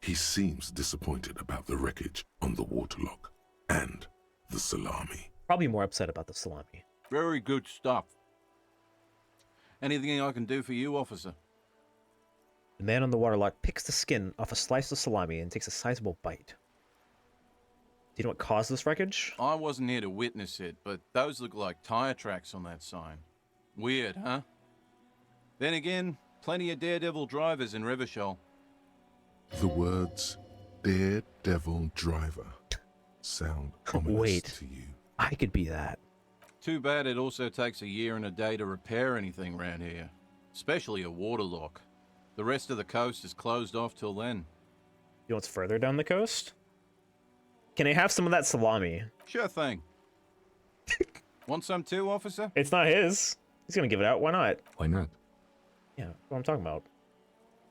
He seems disappointed about the wreckage on the waterlock and the salami. Probably more upset about the salami. Very good stuff. Anything I can do for you, officer? The man on the waterlock picks the skin off a slice of salami and takes a sizable bite. Do you know what caused this wreckage? I wasn't here to witness it, but those look like tire tracks on that sign. Weird, huh? Then again, plenty of daredevil drivers in Rivershoal. The words daredevil driver sound ominous to you. I could be that. Too bad it also takes a year and a day to repair anything around here, especially a waterlock. The rest of the coast is closed off till then. You know what's further down the coast? Can I have some of that salami? Sure thing. Want some too, officer? It's not his. He's gonna give it out. Why not? Why not? Yeah, that's what I'm talking about.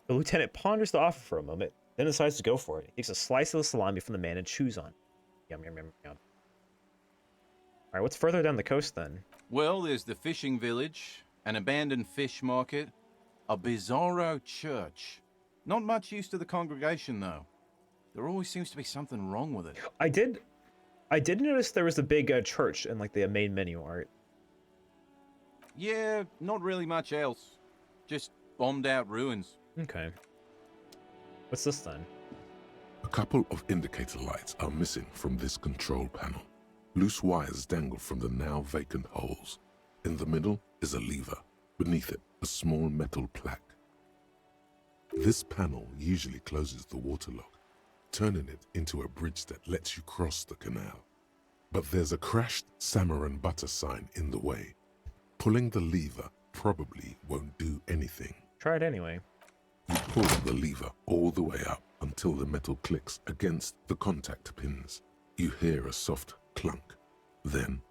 The lieutenant ponders the offer for a moment, then decides to go for it. He takes a slice of the salami from the man and chews on. Yum, yum, yum, yum. Alright, what's further down the coast then? Well, there's the fishing village, an abandoned fish market, A bizarro church. Not much use to the congregation, though. There always seems to be something wrong with it. I did notice there was a big church in like the main menu art. Yeah, not really much else. Just bombed out ruins. Okay. What's this then? A couple of indicator lights are missing from this control panel. Loose wires dangle from the now vacant holes. In the middle is a lever. Beneath it, a small metal plaque. This panel usually closes the waterlock, turning it into a bridge that lets you cross the canal. But there's a crashed salmon and butter sign in the way. Pulling the lever probably won't do anything. Try it anyway. You pull the lever all the way up until the metal clicks against the contact pins. You hear a soft clunk. Then,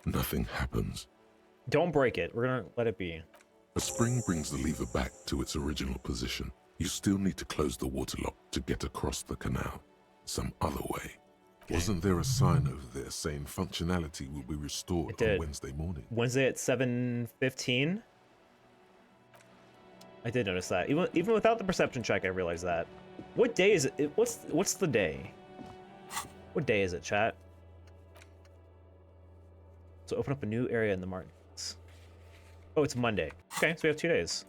nothing happens. Don't break it. We're gonna let it be. A spring brings the lever back to its original position. You still need to close the waterlock to get across the canal. Some other way. Okay. Wasn't there a sign over there saying functionality will be restored on Wednesday morning? Wednesday at 7:15? I did notice that. Even without the perception check, I realized that. What day is it? What's the day? What day is it, chat? So open up a new area in the Martins. Oh, it's Monday. Okay, so we have 2 days.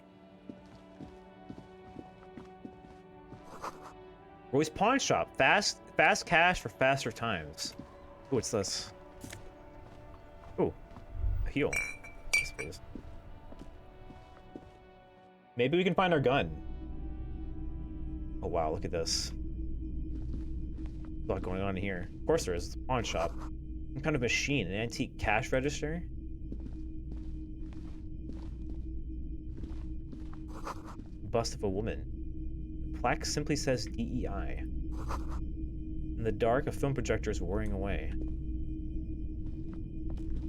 Roy's Pawn Shop. Fast cash for faster times. Oh, what's this? Oh, a heal. I suppose. Maybe we can find our gun. Oh wow, look at this. There's a lot going on here. Of course there is. It's a pawn shop. Some kind of machine, an antique cash register. Bust of a woman. The plaque simply says DEI. In the dark, a film projector is whirring away.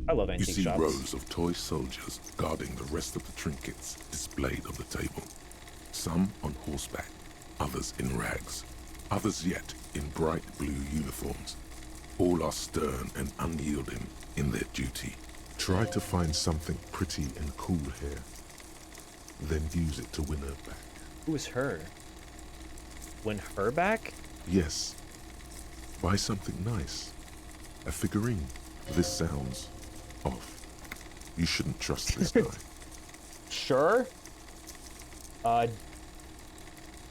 I love antique shops. You see rows of toy soldiers guarding the rest of the trinkets displayed on the table. Some on horseback, others in rags, others yet in bright blue uniforms. All are stern and unyielding in their duty. Try to find something pretty and cool here. Then use it to win her back. Who is her? Win her back? Yes. Buy something nice. A figurine. This sounds off. You shouldn't trust this guy. Sure.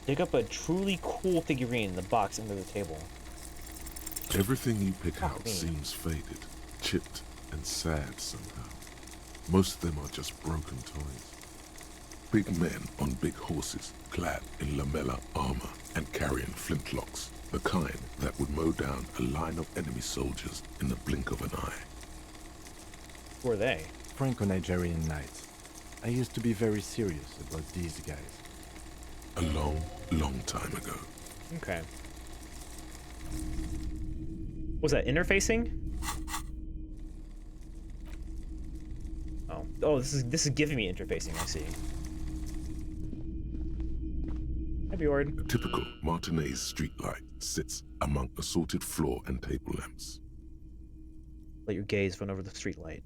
Dig up a truly cool figurine in the box under the table. Everything you pick out seems faded, chipped, and sad somehow. Most of them are just broken toys. Big men on big horses, clad in lamella armor and carrying flintlocks, the kind that would mow down a line of enemy soldiers in the blink of an eye. Who are they? Franco-Nigerian knights. I used to be very serious about these guys. A long, long time ago. Okay. Was that interfacing? Oh, this is giving me interfacing. I see. Hi, Bjorn. A typical Martinez streetlight sits among assorted floor and table lamps. Let your gaze run over the streetlight.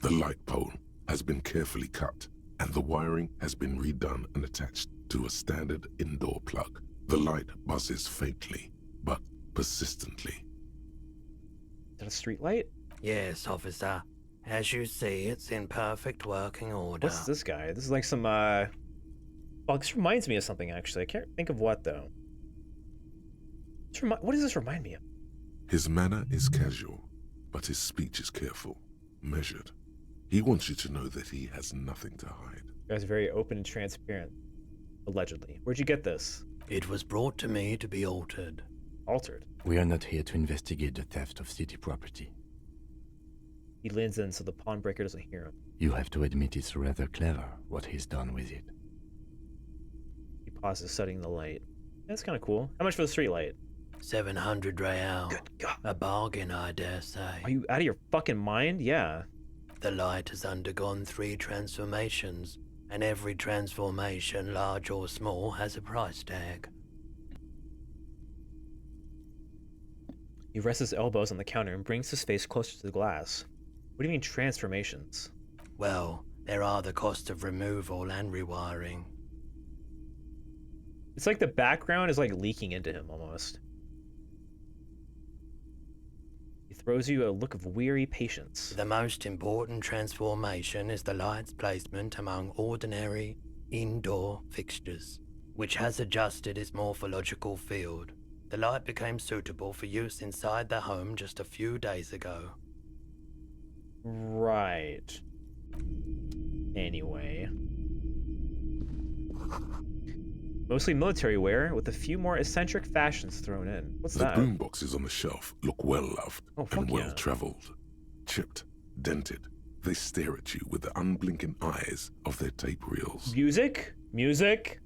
The light pole has been carefully cut, and the wiring has been redone and attached to a standard indoor plug. The light buzzes faintly, but persistently. Is that a streetlight? Yes, officer. As you see, it's in perfect working order. What's this guy? This is like some, Oh, this reminds me of something, actually. I can't think of what, though. What does this remind me of? His manner is casual, but his speech is careful, measured. He wants you to know that he has nothing to hide. You guys are very open and transparent. Allegedly. Where'd you get this? It was brought to me to be altered. Altered? We are not here to investigate the theft of city property. He leans in so the pawnbreaker doesn't hear him. You have to admit it's rather clever what he's done with it. He pauses, studying the light. That's kind of cool. How much for the streetlight? 700 real. Good God. A bargain, I dare say. Are you out of your fucking mind? Yeah. The light has undergone 3 transformations, and every transformation, large or small, has a price tag. He rests his elbows on the counter and brings his face closer to the glass. What do you mean transformations? Well, There are the costs of removal and rewiring. It's like the background is like leaking into him almost. He throws you a look of weary patience. The most important transformation is the light's placement among ordinary indoor fixtures, which has adjusted its morphological field. The light became suitable for use inside the home just a few days ago. Right. Anyway. Mostly military wear, with a few more eccentric fashions thrown in. What's The that? boomboxes on the shelf look well-loved Oh, fuck and yeah. well-traveled. Chipped, dented, they stare at you with the unblinking eyes of their tape reels. Music? Music?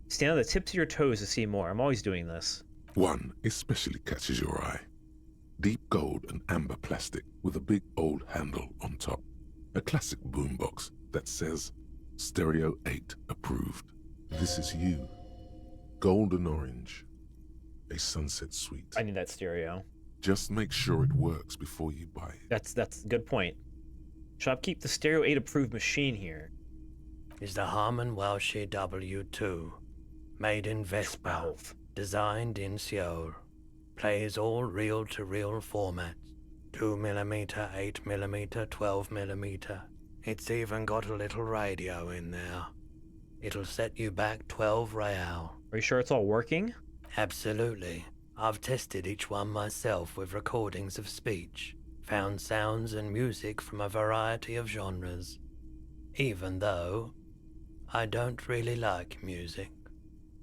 Stand on the tips of your toes to see more. I'm always doing this. One especially catches your eye. Deep gold and amber plastic with a big old handle on top. A classic boombox that says Stereo 8 approved. This is you. Golden orange. A sunset suite. I need that stereo. Just make sure it works before you buy it. That's a good point. Shopkeep the Stereo 8 approved machine here. Is the Harman Welsh W2, made in Vespa, designed in Seoul, plays all reel-to-reel formats, 2mm, 8mm, 12mm. It's even got a little radio in there. It'll set you back 12 real. Are you sure it's all working? Absolutely. I've tested each one myself with recordings of speech, found sounds and music from a variety of genres. Even though I don't really like music.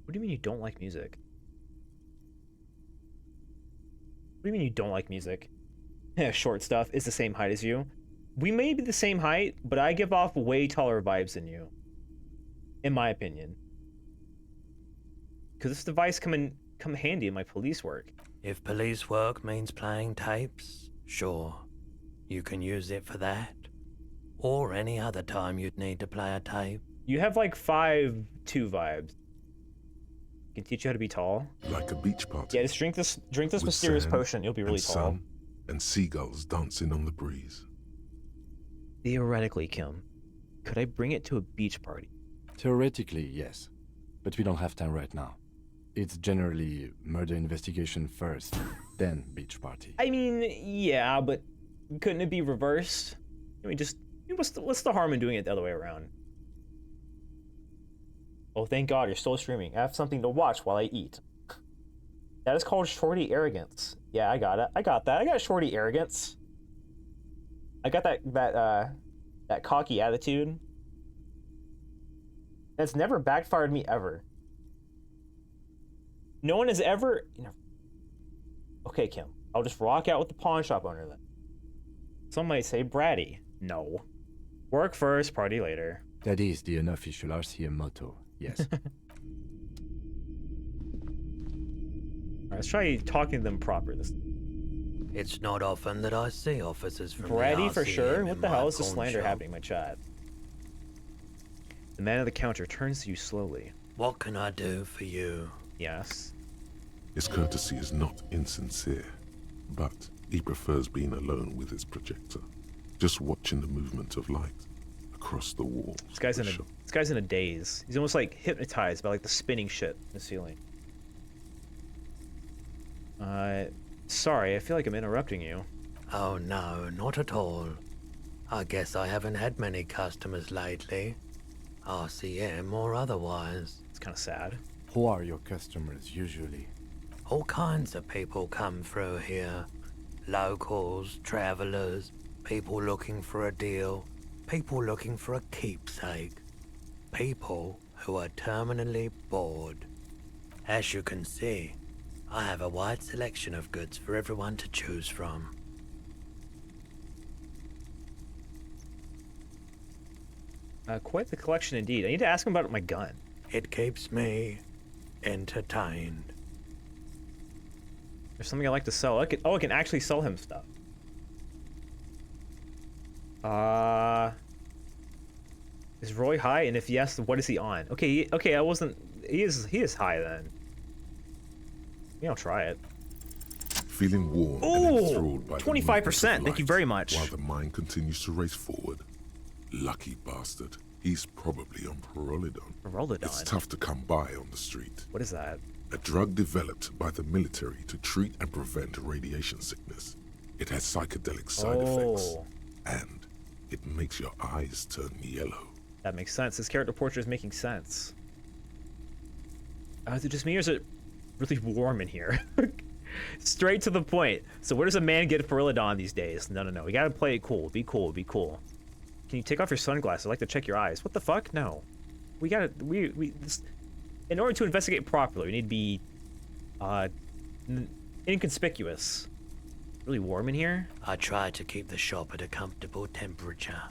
What do you mean you don't like music? What do you mean you don't like music? Short stuff is the same height as you. We may be the same height, but I give off way taller vibes than you. In my opinion. Because this device come handy in my police work. If police work means playing tapes, sure. You can use it for that. Or any other time you'd need to play a tape. You have like 5'2" vibes. Can teach you how to be tall. Like a beach party. Yeah, just drink this with mysterious sand potion. You'll be really and tall. sun and seagulls dancing on the breeze. Theoretically, Kim, could I bring it to a beach party? Theoretically, yes. But we don't have time right now. It's generally murder investigation first, then beach party. I mean, yeah, but couldn't it be reversed? I mean, just what's the harm in doing it the other way around? Oh, thank God you're still streaming. I have something to watch while I eat. That is called shorty arrogance. Yeah, I got it. I got that. I got shorty arrogance. I got that cocky attitude. That's never backfired me ever. No one has ever. Okay, Kim. I'll just rock out with the pawn shop owner then. Some might say bratty. No. Work first, party later. That is the unofficial RCM motto, yes. Alright, let's try talking to them proper this time. It's not often that I see officers from Bratty the for RCM sure? in What the my hell is the pawn slander shop. happening in my chat? The man at the counter turns to you slowly. What can I do for you? Yes. His courtesy is not insincere, but he prefers being alone with his projector, just watching the movement of light across the walls. This guy's in a daze. He's almost like hypnotized by like the spinning shit in the ceiling. Sorry, I feel like I'm interrupting you. Oh no, not at all. I guess I haven't had many customers lately. RCM or otherwise. It's kind of sad. Who are your customers usually? All kinds of people come through here. Locals, travelers, people looking for a deal, people looking for a keepsake. People who are terminally bored. As you can see, I have a wide selection of goods for everyone to choose from. Quite the collection indeed. I need to ask him about my gun. It keeps me entertained. There's something I like to sell. I can actually sell him stuff. Is Roy high? And if yes, what is he on? Okay, I wasn't. He is high then. Maybe I'll try it. Feeling warm and enthralled by 25%. Thank you very much. While the mind continues to race forward, Lucky bastard. He's probably on Pyrrolidon. Pyrrolidon? It's tough to come by on the street. What is that? A drug developed by the military to treat and prevent radiation sickness. It has psychedelic side effects. And it makes your eyes turn yellow. That makes sense. This character portrait is making sense. Is it just me or is it really warm in here? Straight to the point. So where does a man get Pyrrolidon these days? No. We gotta play it cool. Be cool. Can you take off your sunglasses? I'd like to check your eyes. What the fuck? No. We gotta... in order to investigate properly, we need to be... inconspicuous. Really warm in here? I try to keep the shop at a comfortable temperature.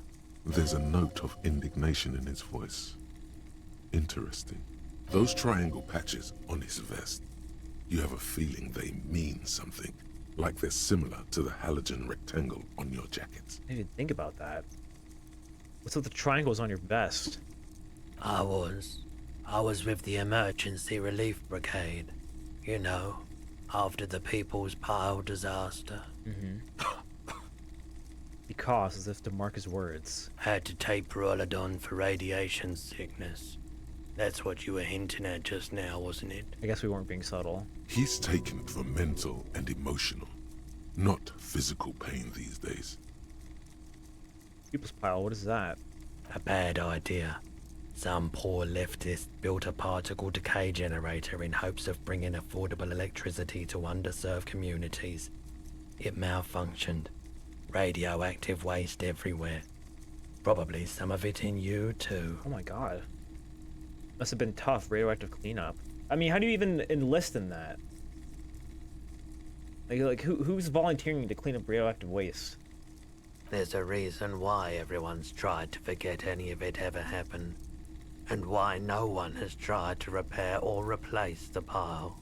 There's a note of indignation in his voice. Interesting. Those triangle patches on his vest, you have a feeling they mean something. Like they're similar to the halogen rectangle on your jackets. I didn't think about that. What's with the triangles on your vest? I was with the Emergency Relief Brigade. You know, after the People's Pile disaster. Because, as if to mark his words. Had to take Pyrrolidon for radiation sickness. That's what you were hinting at just now, wasn't it? I guess we weren't being subtle. He's taken it for mental and emotional, not physical pain these days. People's Pile, what is that? A bad idea. Some poor leftist built a particle decay generator in hopes of bringing affordable electricity to underserved communities. It malfunctioned. Radioactive waste everywhere. Probably some of it in you too. Oh my god. Must have been tough, radioactive cleanup. I mean, how do you even enlist in that? Like who's volunteering to clean up radioactive waste? There's a reason why everyone's tried to forget any of it ever happened. And why no one has tried to repair or replace the pile.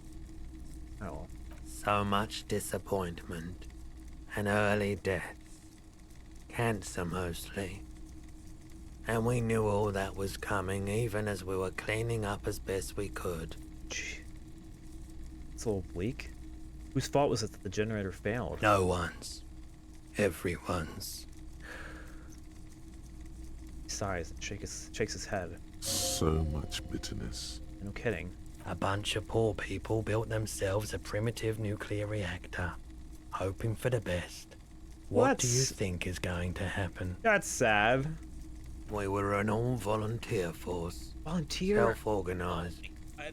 Oh. So much disappointment. And early deaths. Cancer mostly. And we knew all that was coming even as we were cleaning up as best we could. Gee. It's a little bleak. Whose fault was it that the generator failed? No one's. Everyone's. He sighs and shakes his head. So much bitterness. No kidding. A bunch of poor people built themselves a primitive nuclear reactor, hoping for the best. What do you think is going to happen? That's sad. We were an all-volunteer force. Volunteer? Self-organized.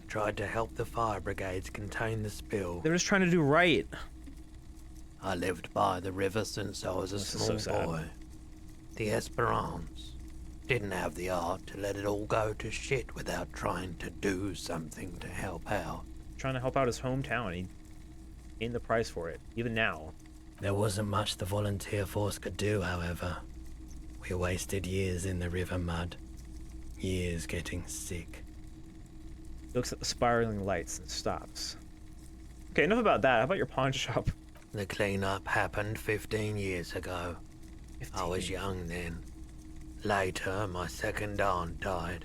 Tried to help the fire brigades contain the spill. They're just trying to do right. I lived by the river since I was a small boy. The Esperance. Didn't have the art to let it all go to shit without trying to do something to help out. Trying to help out his hometown. He gained the prize for it, even now. There wasn't much the volunteer force could do, however. We wasted years in the river mud. Years getting sick. He looks at the spiraling lights and stops. Okay, enough about that. How about your pawn shop? The cleanup happened 15 years ago. 15. I was young then. Later, my second aunt died.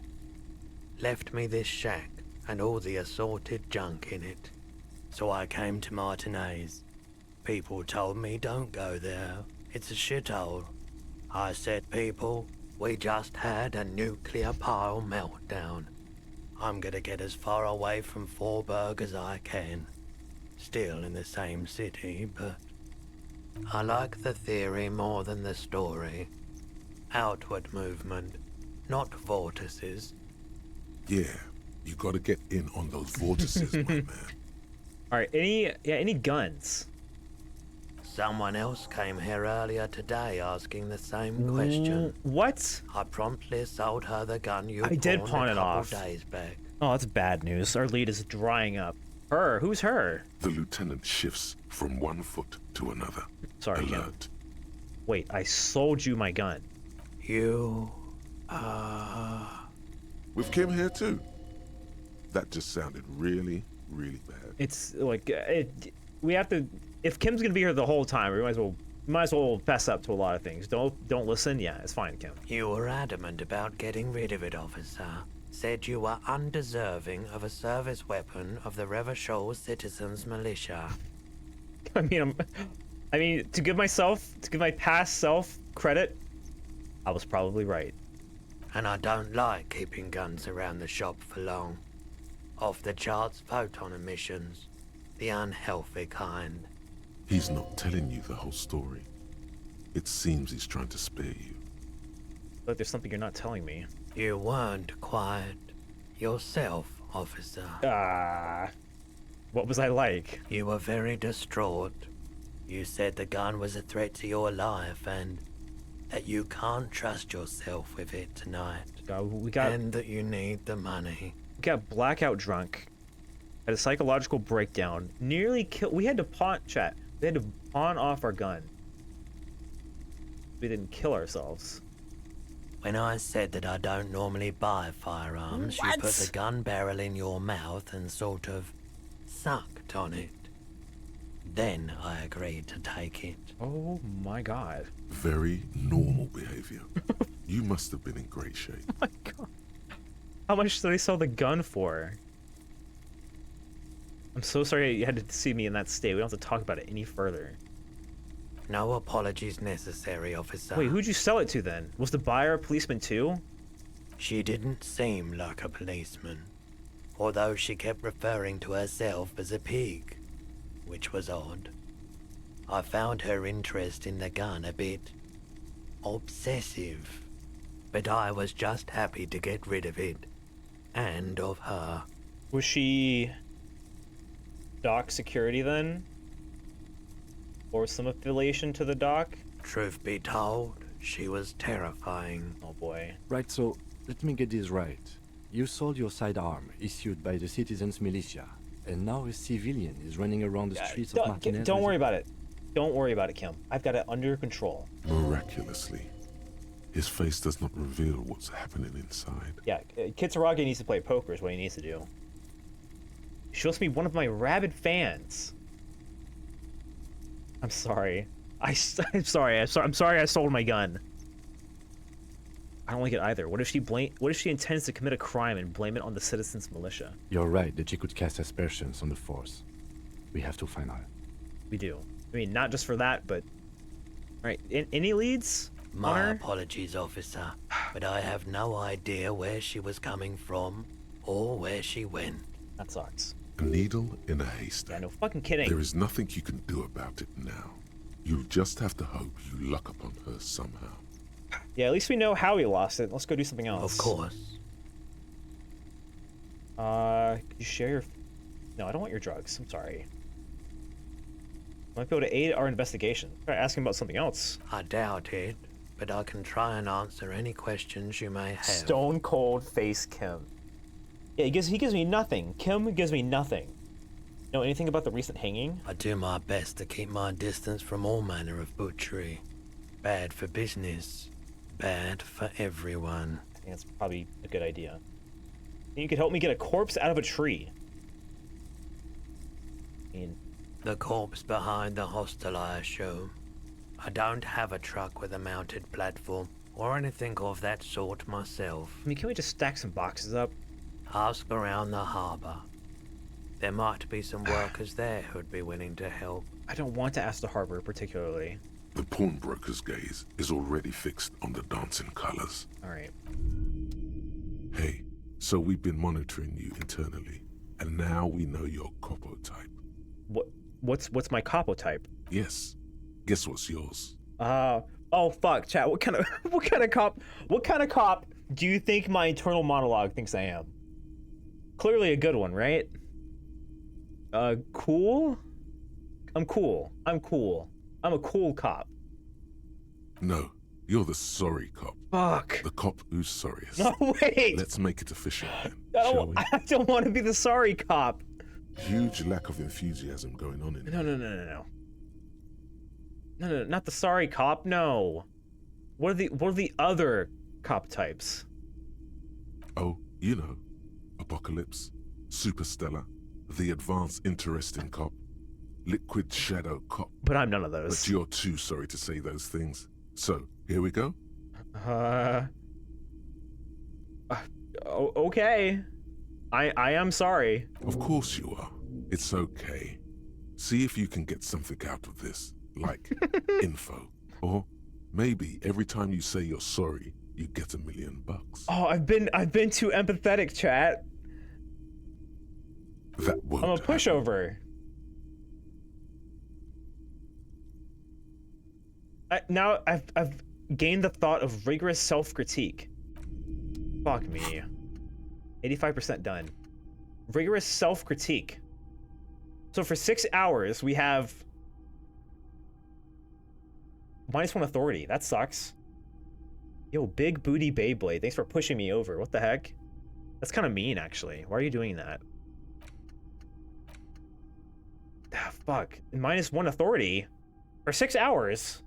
Left me this shack and all the assorted junk in it. So I came to Martinez. People told me don't go there. It's a shithole. I said, people, we just had a nuclear pile meltdown. I'm gonna get as far away from Forburg as I can. Still in the same city, but I like the theory more than the story. Outward movement, not vortices. Yeah, you gotta get in on those vortices, my man. Alright, any guns? Someone else came here earlier today asking the same question. What? I promptly sold her the gun you did pawned pawn a it couple off. days back. Oh, that's bad news. Our lead is drying up. Her? Who's her? The lieutenant shifts from one foot to another. Sorry, Alert. Kim. Wait, I sold you my gun. You... With Kim here too? That just sounded really, really bad. It's like, we have to... If Kim's gonna be here the whole time, we might as well fess up to a lot of things. Don't listen? Yeah, it's fine, Kim. You were adamant about getting rid of it, officer. Said you were undeserving of a service weapon of the Revachol Citizens Militia. I mean, to give my past self credit, I was probably right. And I don't like keeping guns around the shop for long. Off the charts photon emissions. The unhealthy kind. He's not telling you the whole story. It seems he's trying to spare you. But there's something you're not telling me. You weren't quiet yourself, officer. What was I like? You were very distraught. You said the gun was a threat to your life and that you can't trust yourself with it tonight. And that you need the money. We got blackout drunk. Had a psychological breakdown. Nearly killed. We had to pawn off our gun. We didn't kill ourselves. When I said that I don't normally buy firearms, you put the gun barrel in your mouth and sort of sucked on it. Then I agreed to take it. Oh my god. Very normal behavior. You must have been in great shape. Oh my god. How much did they sell the gun for? I'm so sorry you had to see me in that state. We don't have to talk about it any further. No apologies necessary, officer. Wait, who'd you sell it to then? Was the buyer a policeman too? She didn't seem like a policeman, although she kept referring to herself as a pig, which was odd. I found her interest in the gun a bit obsessive, but I was just happy to get rid of it, and of her. Was she dock security then? Or some affiliation to the dock? Truth be told, she was terrifying. Oh boy. Right, so let me get this right. You sold your sidearm, issued by the citizens' militia, and now a civilian is running around the streets of Martinez. Don't worry about it. Don't worry about it, Kim. I've got it under control. Miraculously, his face does not reveal what's happening inside. Yeah, Kitsuragi needs to play poker is what he needs to do. She supposed to be one of my rabid fans. I'm sorry. I'm sorry I sold my gun. I don't like it either. What if she intends to commit a crime and blame it on the citizens' militia? You're right that she could cast aspersions on the force. We have to find her. We do. I mean, not just for that, but... Alright, any leads? My apologies, officer, but I have no idea where she was coming from or where she went. That sucks. A needle in a haystack. Yeah, no fucking kidding. There is nothing you can do about it now. You'll just have to hope you luck upon her somehow. Yeah, at least we know how he lost it. Let's go do something else. Of course. Could you share your... No, I don't want your drugs. I'm sorry. I might be able to aid our investigation. Try asking about something else. I doubt it, but I can try and answer any questions you may have. Stone cold face Kim. Yeah, he gives me nothing. Kim gives me nothing. Know anything about the recent hanging? I do my best to keep my distance from all manner of butchery. Bad for business. Bad for everyone. I think that's probably a good idea. You could help me get a corpse out of a tree. I mean... The corpse behind the hostel, I assume. I don't have a truck with a mounted platform, or anything of that sort myself. I mean, can we just stack some boxes up? Ask around the harbor. There might be some workers there who'd be willing to help. I don't want to ask the harbor particularly. The pawnbroker's gaze is already fixed on the dancing colors. Alright. Hey, so we've been monitoring you internally, and now we know your copo type. What's my capo type? Yes. Guess what's yours? Oh fuck, chat. What kind of cop do you think my internal monologue thinks I am? Clearly a good one, right? Cool? I'm cool. I'm a cool cop. No, you're the sorry cop. Fuck. The cop who's sorriest. No, wait. Let's make it official then, shall we? I don't want to be the sorry cop. Huge lack of enthusiasm going on in No, not the sorry cop. No. What are the other cop types? Oh, you know, Apocalypse, Superstellar, the advanced interesting cop, Liquid Shadow cop. But I'm none of those. But you're too sorry to say those things. So, here we go. Okay. I am sorry. Of course you are. It's okay. See if you can get something out of this, like info, or Maybe every time you say you're sorry, you get $1 million. Oh, I've been too empathetic, chat. That won't I'm a pushover. Now I've gained the thought of rigorous self-critique. Fuck me. 85% done. Rigorous self-critique. So for 6 hours, we have -1 authority. That sucks. Yo, big booty Beyblade. Thanks for pushing me over. What the heck? That's kind of mean, actually. Why are you doing that? Ah, fuck. -1 authority? For 6 hours?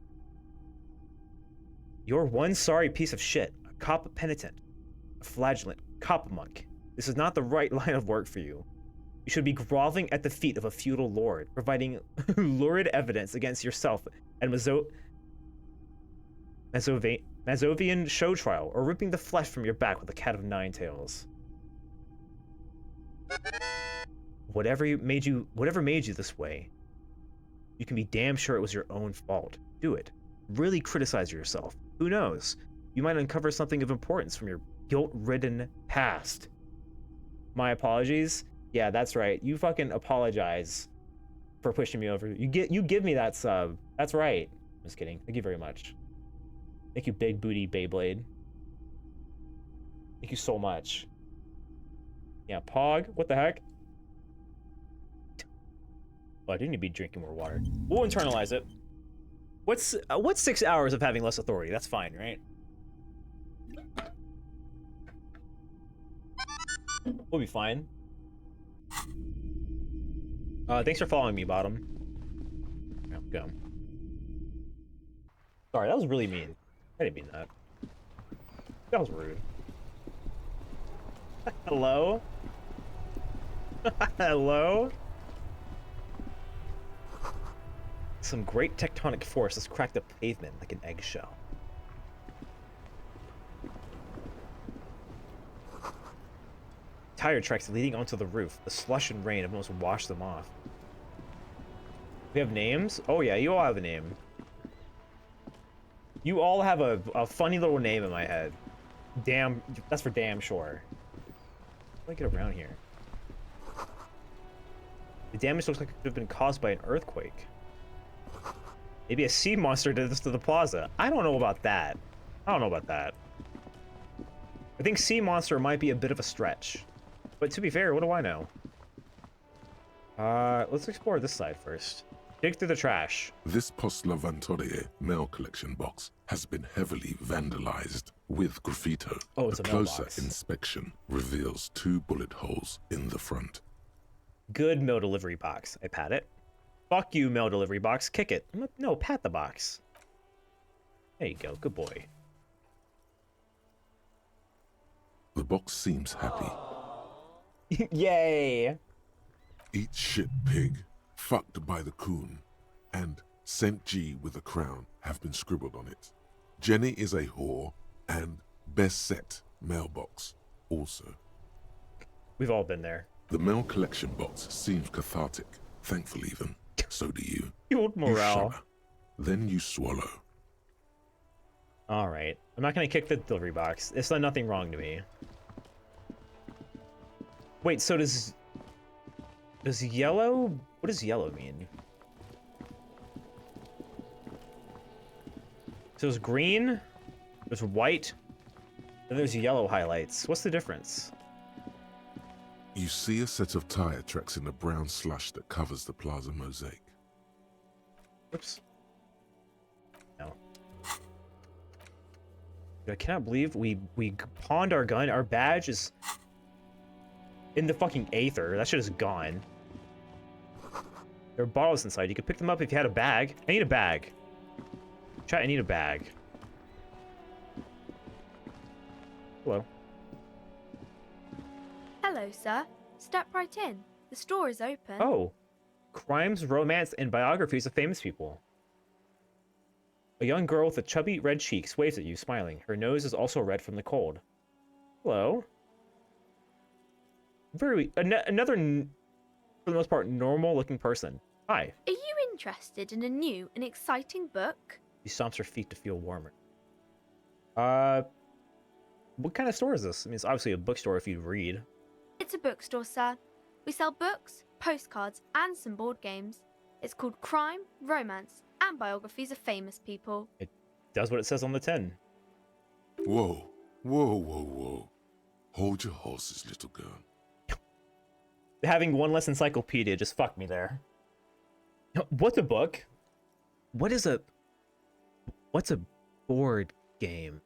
You're one sorry piece of shit. A cop penitent. A flagellant cop monk. This is not the right line of work for you. You should be groveling at the feet of a feudal lord, providing lurid evidence against yourself and Mazovian show trial, or ripping the flesh from your back with a cat of 9 tails. Whatever made you this way, you can be damn sure it was your own fault. Do it. Really criticize yourself. Who knows? You might uncover something of importance from your guilt-ridden past. My apologies. Yeah, that's right. You fucking apologize for pushing me over. You give me that sub. That's right. I'm just kidding. Thank you very much. Thank you, big booty Beyblade. Thank you so much. Yeah, Pog. What the heck? Oh, I do need to be drinking more water. We'll internalize it. What's 6 hours of having less authority? That's fine, right? We'll be fine. Thanks for following me, Bottom. Yeah, go. Sorry, that was really mean. I didn't mean that. That was rude. Hello? Hello? Some great tectonic force has cracked the pavement like an eggshell. Tire tracks leading onto the roof. The slush and rain have almost washed them off. We have names? Oh yeah, you all have a name. You all have a funny little name in my head. Damn, that's for damn sure. How do I get around here? The damage looks like it could have been caused by an earthquake. Maybe a sea monster did this to the plaza. I don't know about that. I don't know about that. I think sea monster might be a bit of a stretch. But to be fair, what do I know? Let's explore this side first. Dig through the trash. This Post Lavatorie mail collection box has been heavily vandalized with graffito. Oh, it's a a closer mailbox. inspection reveals 2 bullet holes in the front. Good mail delivery box. I pat it. Fuck you, mail delivery box. Kick it. No, pat the box. There you go. Good boy. The box seems happy. Yay! Eat shit pig, fucked by the coon, and St. G with a crown have been scribbled on it. Jenny is a whore, and best set mailbox also. We've all been there. The mail collection box seems cathartic, thankful even. So do you. Old morale. You shudder. Then you swallow. Alright. I'm not gonna kick the delivery box. It's done nothing wrong to me. Wait, so does yellow... What does yellow mean? So there's green, there's white, and there's yellow highlights. What's the difference? You see a set of tire tracks in the brown slush that covers the plaza mosaic. Oops. No. I cannot believe we pawned our gun. Our badge is in the fucking aether. That shit is gone. There are bottles inside. You could pick them up if you had a bag. I need a bag. Chat, I need a bag. Hello. Hello, sir. Step right in. The store is open. Oh. Crimes, romance, and biographies of famous people. A young girl with a chubby red cheeks waves at you, smiling. Her nose is also red from the cold. Hello. Another, for the most part, normal-looking person. Hi. Are you interested in a new and exciting book? She stomps her feet to feel warmer. What kind of store is this? I mean, it's obviously a bookstore if you read. It's a bookstore, sir. We sell books, postcards, and some board games. It's called Crime, Romance, and Biographies of Famous People. It does what it says on the tin. Whoa, whoa, whoa, whoa. Hold your horses, little girl. Having one less encyclopedia just fucked me there. What's a book? What's a board game?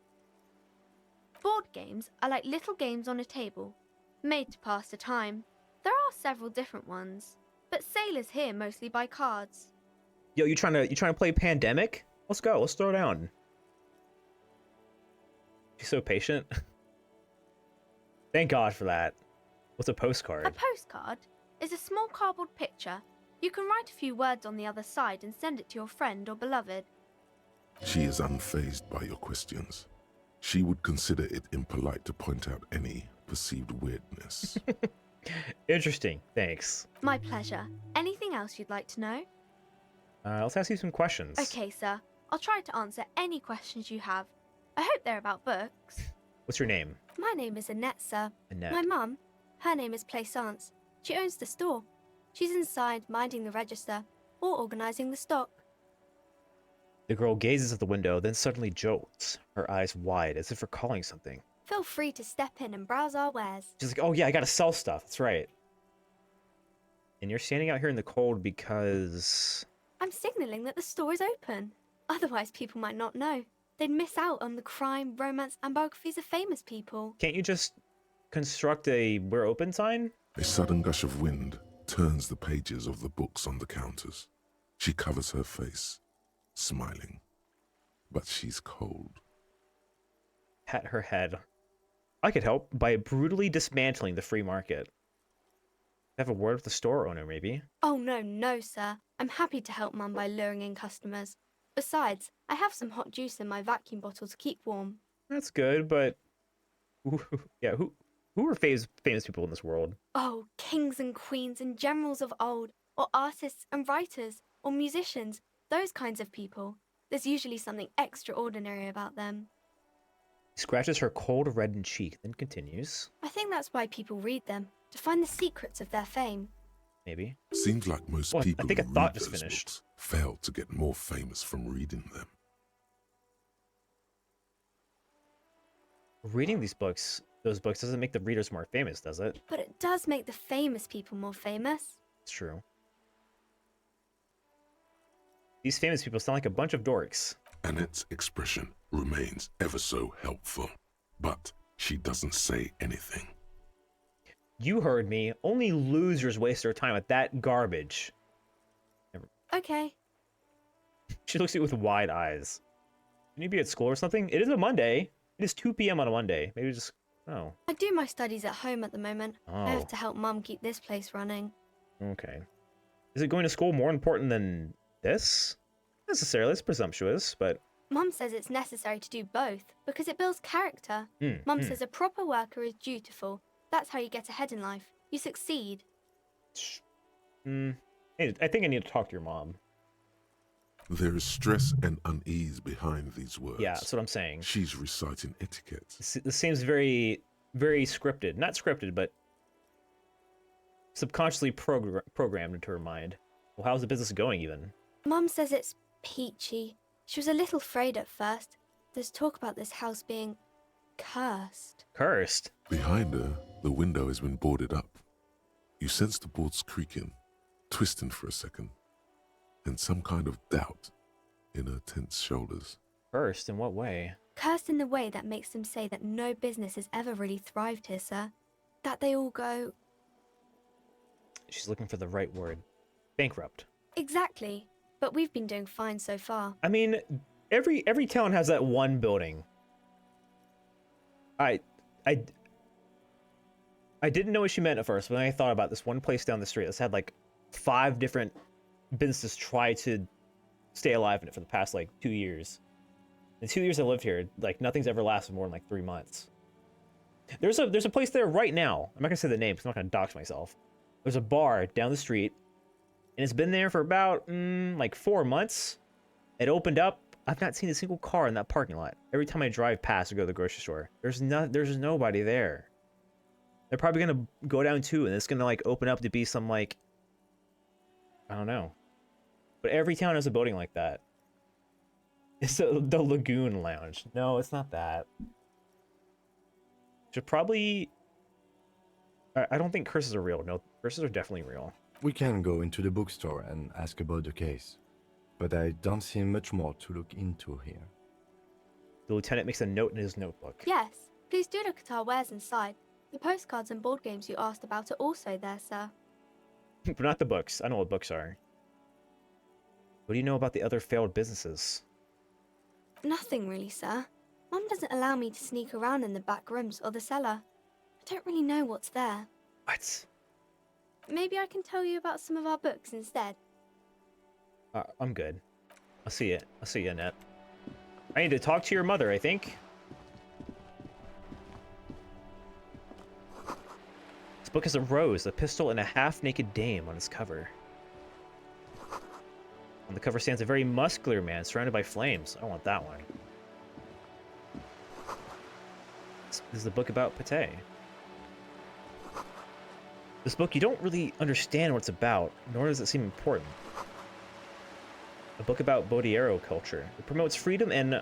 Board games are like little games on a table, made to pass the time. There are several different ones, but sailors here mostly buy cards. Yo, you trying to play Pandemic? Let's go. Let's throw down. She's so patient. Thank God for that. What's a postcard? A postcard is a small cardboard picture. You can write a few words on the other side and send it to your friend or beloved. She is unfazed by your questions. She would consider it impolite to point out any perceived weirdness. Interesting. Thanks. My pleasure. Anything else you'd like to know? Let's ask you some questions. Okay, sir. I'll try to answer any questions you have. I hope they're about books. What's your name? My name is Annette, sir. Annette. My mum, her name is Plaisance. She owns the store. She's inside minding the register or organising the stock. The girl gazes at the window, then suddenly jolts, her eyes wide as if recalling something. Feel free to step in and browse our wares. She's like, oh yeah, I gotta sell stuff. That's right. And you're standing out here in the cold because... I'm signalling that the store is open. Otherwise, people might not know. They'd miss out on the crime, romance, and biographies of famous people. Can't you just construct a "we're open" sign? A sudden gush of wind turns the pages of the books on the counters. She covers her face, smiling. But she's cold. Pat her head. I could help by brutally dismantling the free market. Have a word with the store owner, maybe? Oh, no, sir. I'm happy to help Mum by luring in customers. Besides, I have some hot juice in my vacuum bottle to keep warm. That's good, but... yeah, who are famous people in this world? Oh, kings and queens and generals of old, or artists and writers, or musicians, those kinds of people. There's usually something extraordinary about them. Scratches her cold, reddened cheek, then continues. I think that's why people read them, to find the secrets of their fame. Maybe. Seems like most people I think a who thought read just those finished. books fail to get more famous from reading them. Reading those books doesn't make the readers more famous, does it? But it does make the famous people more famous. It's true. These famous people sound like a bunch of dorks. Annette's expression remains ever so helpful, but she doesn't say anything. You heard me. Only losers waste their time with that garbage. Okay. She looks at you with wide eyes. Can you be at school or something? It is a Monday. It is 2 p.m. on a Monday. Maybe just... Oh. I do my studies at home at the moment. Oh. I have to help Mum keep this place running. Okay. Is it going to school more important than this? Not necessarily. It's presumptuous, but... Mum says it's necessary to do both because it builds character. Mm, Mum says a proper worker is dutiful. That's how you get ahead in life. You succeed. Hey, I think I need to talk to your mom. There is stress and unease behind these words. Yeah, that's what I'm saying. She's reciting etiquette. This seems very, very scripted. Not scripted, but subconsciously programmed into her mind. Well, how's the business going, even? Mum says it's peachy. She was a little afraid at first. There's talk about this house being cursed. Cursed? Behind her, the window has been boarded up. You sense the boards creaking, twisting for a second, and some kind of doubt in her tense shoulders. Cursed? In what way? Cursed in the way that makes them say that no business has ever really thrived here, sir. That they all go... She's looking for the right word. Bankrupt. Exactly. But we've been doing fine so far. I mean, every town has that one building. I didn't know what she meant at first, but then I thought about this one place down the street that's had like 5 different businesses try to stay alive in it for the past like 2 years. In 2 years I lived here, like nothing's ever lasted more than like 3 months. There's a place there right now. I'm not gonna say the name because I'm not gonna dox myself. There's a bar down the street, and it's been there for about like 4 months. It opened up I've not seen a single car in that parking lot. Every time I drive past or go to the grocery store, there's nobody there. They're probably gonna go down too, and it's gonna like open up to be some like, I don't know. But every town has a building like that. It's the Lagoon Lounge. No, it's not that. Should probably. I don't think curses are real. No, curses are definitely real. We can go into the bookstore and ask about the case, but I don't see much more to look into here. The lieutenant makes a note in his notebook. Yes, please do look at our wares inside. The postcards and board games you asked about are also there, sir. But not the books. I know what books are. What do you know about the other failed businesses? Nothing really, sir. Mum doesn't allow me to sneak around in the back rooms or the cellar. I don't really know what's there. What? Maybe I can tell you about some of our books instead. I'm good. I'll see you. I'll see you, Annette. I need to talk to your mother, I think. This book has a rose, a pistol, and a half-naked dame on its cover. On the cover stands a very muscular man surrounded by flames. I don't want that one. This is the book about Pate. This book, you don't really understand what it's about, nor does it seem important. A book about Bodiero culture. It promotes freedom and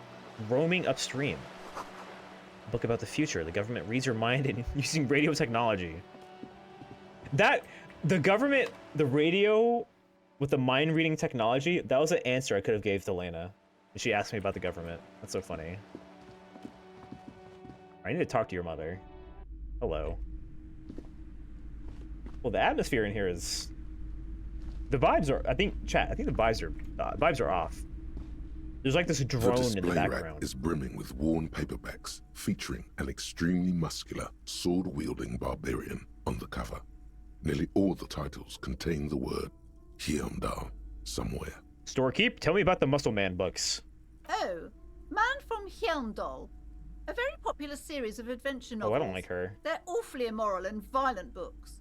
roaming upstream. A book about the future. The government reads your mind and using radio technology. The government, the radio with the mind reading technology, that was an answer I could have gave to Lena. And she asked me about the government. That's so funny. I need to talk to your mother. Hello. Well, the atmosphere in here is... The vibes are... I think the vibes are off. There's like this drone in the background. Rack is brimming with worn paperbacks featuring an extremely muscular, sword-wielding barbarian on the cover. Nearly all the titles contain the word Hyundai somewhere. Storekeep, tell me about the Muscle Man books. Oh, Man from Hyundai. A very popular series of adventure novels. Oh, I don't like her. They're awfully immoral and violent books.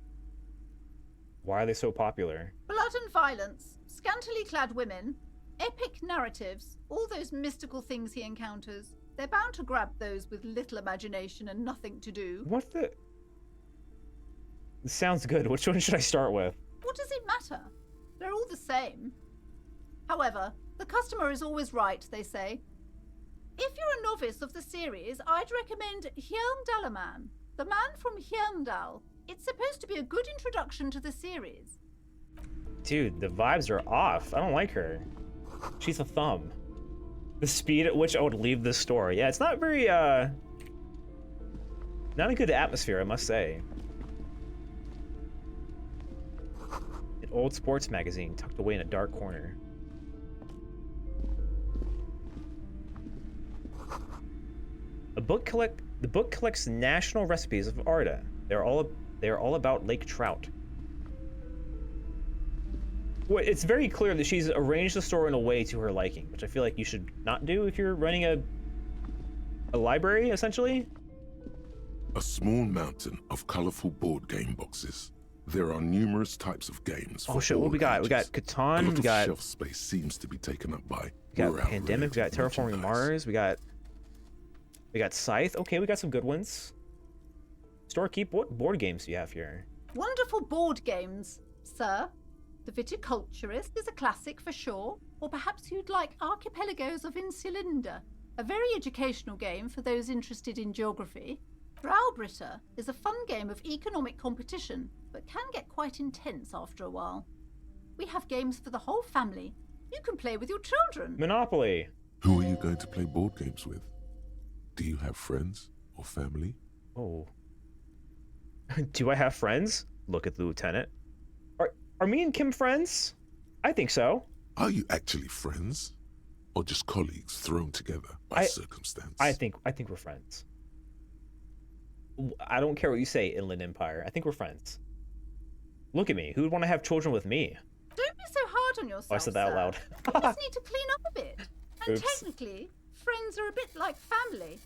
Why are they so popular? Blood and violence, scantily clad women, epic narratives, all those mystical things he encounters. They're bound to grab those with little imagination and nothing to do. What the... This sounds good. Which one should I start with? What does it matter? They're all the same. However, the customer is always right, they say. If you're a novice of the series, I'd recommend Hyundalaman, the man from Hyundal. It's supposed to be a good introduction to the series. Dude, the vibes are off. I don't like her. She's a thumb. The speed at which I would leave this store. Yeah, it's not very, not a good atmosphere, I must say. An old sports magazine tucked away in a dark corner. The book collects national recipes of Arda. They are all about lake trout. Well, it's very clear that she's arranged the store in a way to her liking, which I feel like you should not do if you're running a library, essentially. A small mountain of colorful board game boxes. There are numerous types of games. Oh shit! What we got? We got Catan. We got shelf space seems to be taken up by. We got Pandemic. We got Terraforming Mars. We got Scythe. Okay, we got some good ones. Storekeep, what board games do you have here? Wonderful board games, sir. The Viticulturist is a classic for sure, or perhaps you'd like Archipelagos of Insulinda, a very educational game for those interested in geography. Browbritter is a fun game of economic competition, but can get quite intense after a while. We have games for the whole family. You can play with your children. Monopoly. Who are you going to play board games with? Do you have friends or family? Oh. Do I have friends? Look at the lieutenant. Are me and Kim friends? I think so. Are you actually friends? Or just colleagues thrown together by circumstance? I think we're friends. I don't care what you say, Inland Empire. I think we're friends. Look at me. Who would want to have children with me? Don't be so hard on yourself, Oh, I said that out loud. You just need to clean up a bit. And Oops. technically, friends are a bit like family.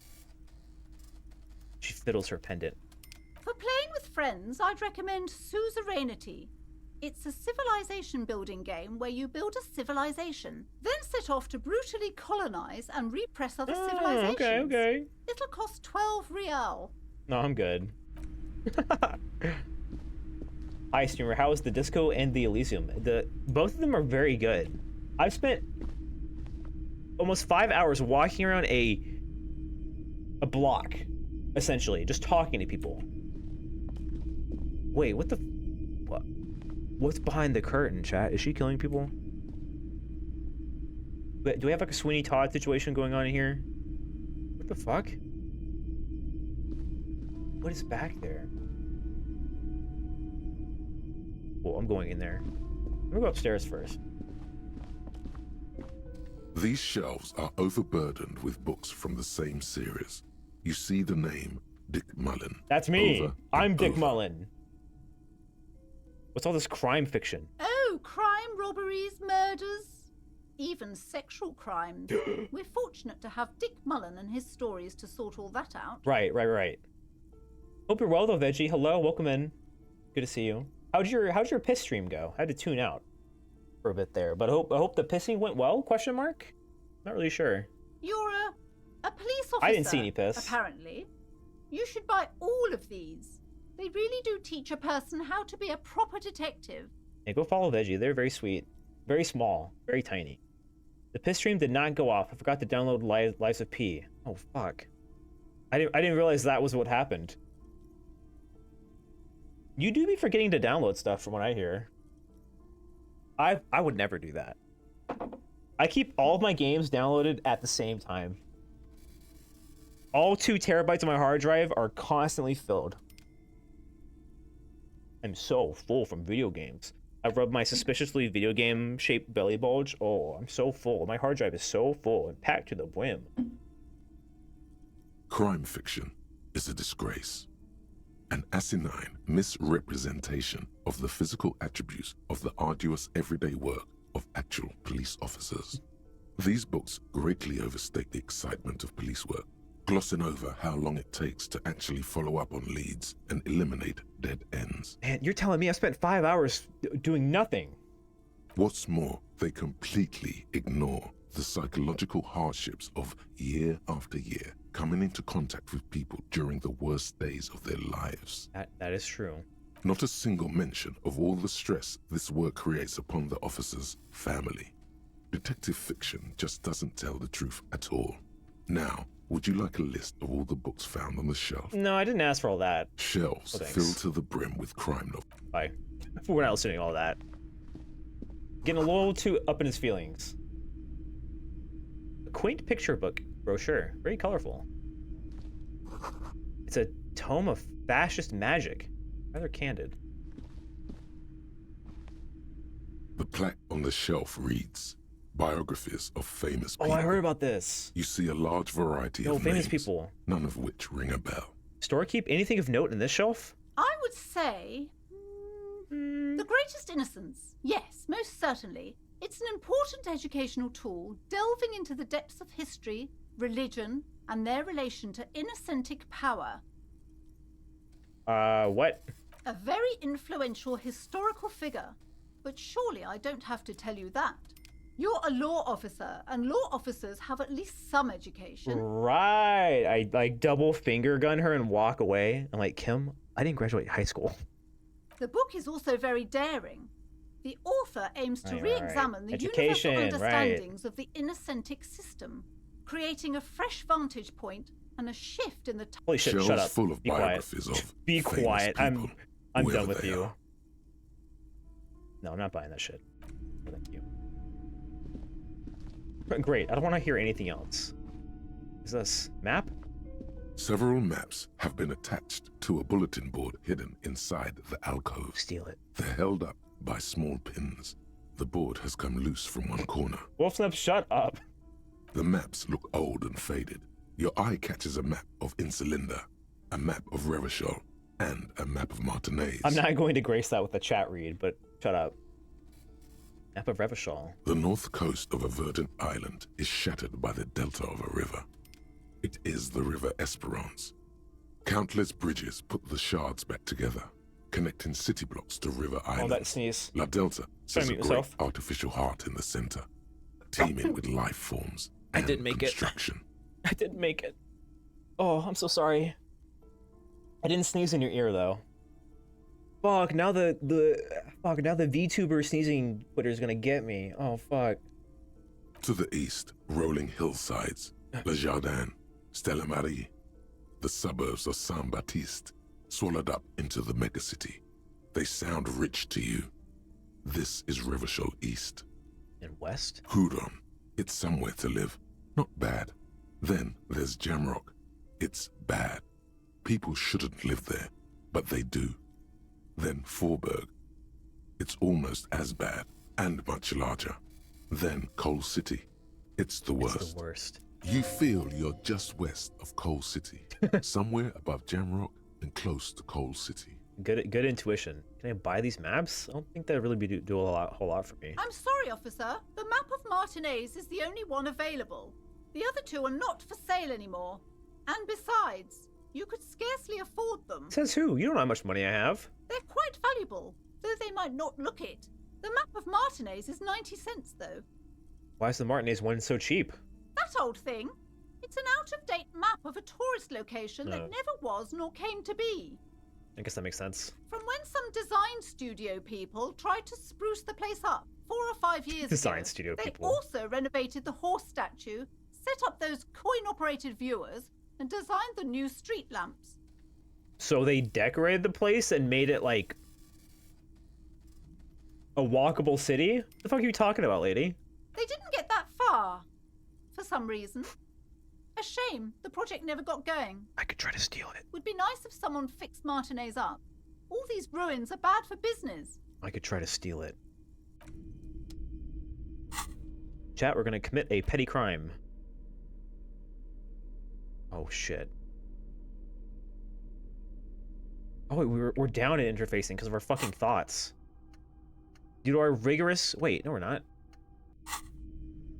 She fiddles her pendant. For playing with friends, I'd recommend Suzerainty. It's a civilization building game where you build a civilization, then set off to brutally colonize and repress other civilizations. Okay. It'll cost 12 real. No, I'm good. Hi, streamer. How is the Disco and the Elysium? Both of them are very good. I've spent almost 5 hours walking around a block, essentially, just talking to people. Wait, what? What's behind the curtain, chat? Is she killing people? Do we have like a Sweeney Todd situation going on in here? What the fuck? What is back there? Well, I'm going in there. I'm gonna go upstairs first. These shelves are overburdened with books from the same series. You see the name Dick Mullen. That's me. Over I'm Dick over. Mullen. What's all this crime fiction? Oh, crime, robberies, murders, even sexual crimes. We're fortunate to have Dick Mullen and his stories to sort all that out. Right. Hope you're well though, Veggie. Hello, welcome in. Good to see you. How'd your piss stream go? I had to tune out for a bit there, but I hope the pissing went well? Question mark? Not really sure. You're a police officer. I didn't see any piss. Apparently. You should buy all of these. They really do teach a person how to be a proper detective. Yeah, go follow Veggie. They're very sweet. Very small. Very tiny. The piss stream did not go off. I forgot to download Lives of P. Oh, fuck. I didn't realize that was what happened. You do be forgetting to download stuff from what I hear. I would never do that. I keep all of my games downloaded at the same time. All 2 terabytes of my hard drive are constantly filled. I'm so full from video games. I've rubbed my suspiciously video game shaped belly bulge. Oh, I'm so full. My hard drive is so full and packed to the brim. Crime fiction is a disgrace. An asinine misrepresentation of the physical attributes of the arduous everyday work of actual police officers. These books greatly overstate the excitement of police work, glossing over how long it takes to actually follow up on leads and eliminate dead ends. Man, you're telling me I spent 5 hours doing nothing. What's more, they completely ignore the psychological hardships of year after year coming into contact with people during the worst days of their lives. That is true. Not a single mention of all the stress this work creates upon the officer's family. Detective fiction just doesn't tell the truth at all. Now, would you like a list of all the books found on the shelf? No, I didn't ask for all that. Shelves filled to the brim with crime novels. Bye. We're not listening to all that. Getting a little too up in his feelings. A quaint picture book brochure. Very colorful. It's a tome of fascist magic. Rather candid. The plaque on the shelf reads, biographies of famous people. Oh, I heard about this. You see a large variety of famous names, people. None of which ring a bell. Storekeep, anything of note in this shelf? I would say... The Greatest Innocence. Yes, most certainly. It's an important educational tool, delving into the depths of history, religion, and their relation to innocentic power. What? A very influential historical figure. But surely I don't have to tell you that. You're a law officer, and law officers have at least some education. Right. I like double finger gun her and walk away. I'm like, Kim, I didn't graduate high school. The book is also very daring. The author aims to Right. re-examine the Education, universal understandings of the innocentic system, creating a fresh vantage point and a shift in the... Holy shit, Shelves shut up. full of Be quiet. biographies of Be famous quiet. people, I'm whoever done with they you. are. No, I'm not buying that shit. No, thank you. Great. I don't want to hear anything else. Is this map? Several maps have been attached to a bulletin board hidden inside the alcove. Steal it. They're held up by small pins. The board has come loose from one corner. Wolfsnap, shut up. The maps look old and faded. Your eye catches a map of Insulinda, a map of Revachol, and a map of Martinez. I'm not going to grace that with a chat read, but shut up. Map of Revachol. The north coast of a verdant island is shattered by the delta of a river. It is the River Esperance. Countless bridges put the shards back together. connecting city blocks to river Oh, islands. that sneeze. La Delta says a mute great yourself. artificial heart in the center, teeming with life forms I and did make it. construction. I didn't make it. Oh, I'm so sorry. I didn't sneeze in your ear though. Fuck, now the VTuber sneezing Twitter is gonna get me. Oh fuck. To the east, rolling hillsides, Le Jardin, Stella Marie, the suburbs of Saint-Baptiste, swallowed up into the megacity. They sound rich to you. This is Rivachel East. And west? Hudon, it's somewhere to live. Not bad. Then there's Jamrock. It's bad. People shouldn't live there, but they do. Then Forburg. It's almost as bad, and much larger. Then Coal City. It's the worst. It's the worst. You feel you're just west of Coal City, somewhere above Jamrock and close to Coal City. Good intuition. Can I buy these maps? I don't think that really do a whole lot for me. I'm sorry, officer. The map of Martinez is the only one available. The other two are not for sale anymore. And besides, you could scarcely afford them. Says who? You don't know how much money I have. They're quite valuable, though they might not look it. The map of Martinez is 90 cents, though. Why is the Martinez one so cheap? That old thing. It's an out-of-date map of a tourist location that never was nor came to be. I guess that makes sense. From when some design studio people tried to spruce the place up 4 or 5 years Design ago, studio they people. also renovated the horse statue, set up those coin-operated viewers, and designed the new street lamps. So they decorated the place and made it like a walkable city? What the fuck are you talking about, lady? They didn't get that far, for some reason. A shame the project never got going. I could try to steal it. Would be nice if someone fixed Martinez up. All these ruins are bad for business. I could try to steal it. Chat, we're gonna commit a petty crime. Oh shit. Oh wait, we're down in interfacing because of our fucking thoughts. Due to our rigorous... Wait, no we're not.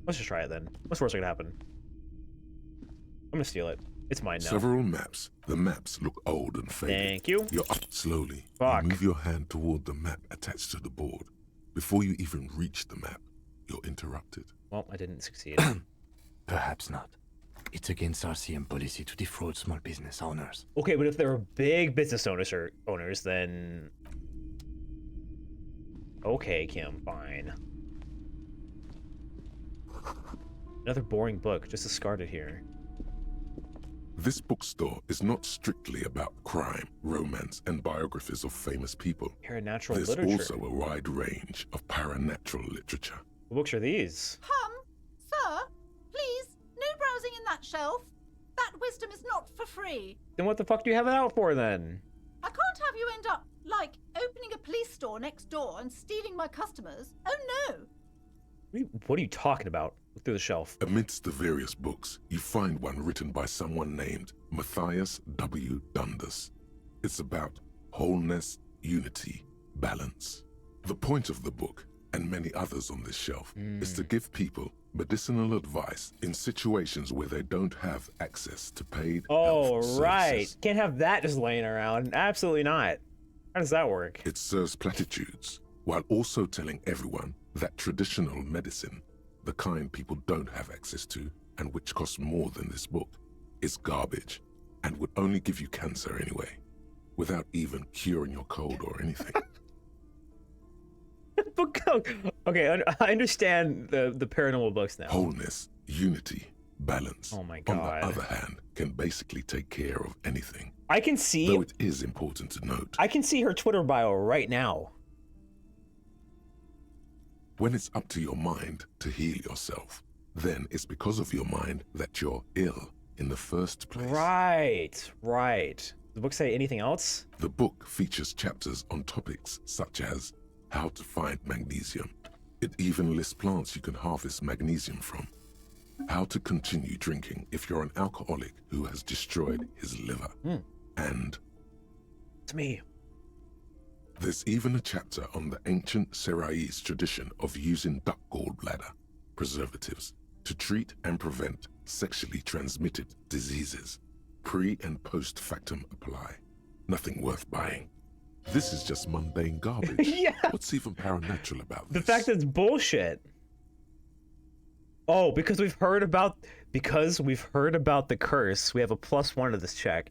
Let's just try it then. What's worse that could happen? I'm gonna steal it. It's mine now. Several maps. The maps look old and faded. Thank you. You're up slowly. Fuck. You move your hand toward the map attached to the board. Before you even reach the map, you're interrupted. Well, I didn't succeed. Perhaps not. It's against RCM policy to defraud small business owners. Okay, but if they're big business owners, then... Okay, Kim, fine. Another boring book. Just discard it here. This bookstore is not strictly about crime, romance, and biographies of famous people. Paranatural There's literature. also a wide range of paranatural literature. What books are these? Sir, please, no browsing in that shelf. That wisdom is not for free. Then what the fuck do you have it out for then? I can't have you end up, like, opening a police store next door and stealing my customers. Oh no! What are you talking about? Look through the shelf. Amidst the various books, you find one written by someone named Matthias W. Dundas. It's about wholeness, unity, balance. The point of the book, and many others on this shelf, is to give people medicinal advice in situations where they don't have access to paid Oh, health right. services. Can't have that just laying around. Absolutely not. How does that work? It serves platitudes, while also telling everyone that traditional medicine, the kind people don't have access to, and which costs more than this book, is garbage, and would only give you cancer anyway, without even curing your cold or anything. Okay, I understand the paranormal books now. Wholeness, unity, balance, Oh my on god. the other hand, can basically take care of anything. I can see... Though it is important to note, I can see her Twitter bio right now. when it's up to your mind to heal yourself, then it's because of your mind that you're ill in the first place. Right. Does the book say anything else? The book features chapters on topics such as how to find magnesium. It even lists plants you can harvest magnesium from. How to continue drinking if you're an alcoholic who has destroyed his liver. And it's me. There's even a chapter on the ancient Seraïs tradition of using duck gallbladder preservatives to treat and prevent sexually transmitted diseases. Pre and post factum apply. Nothing worth buying. This is just mundane garbage. Yeah. What's even paranatural about The this? fact that it's bullshit. Oh, because we've heard about the curse, we have a +1 to this check.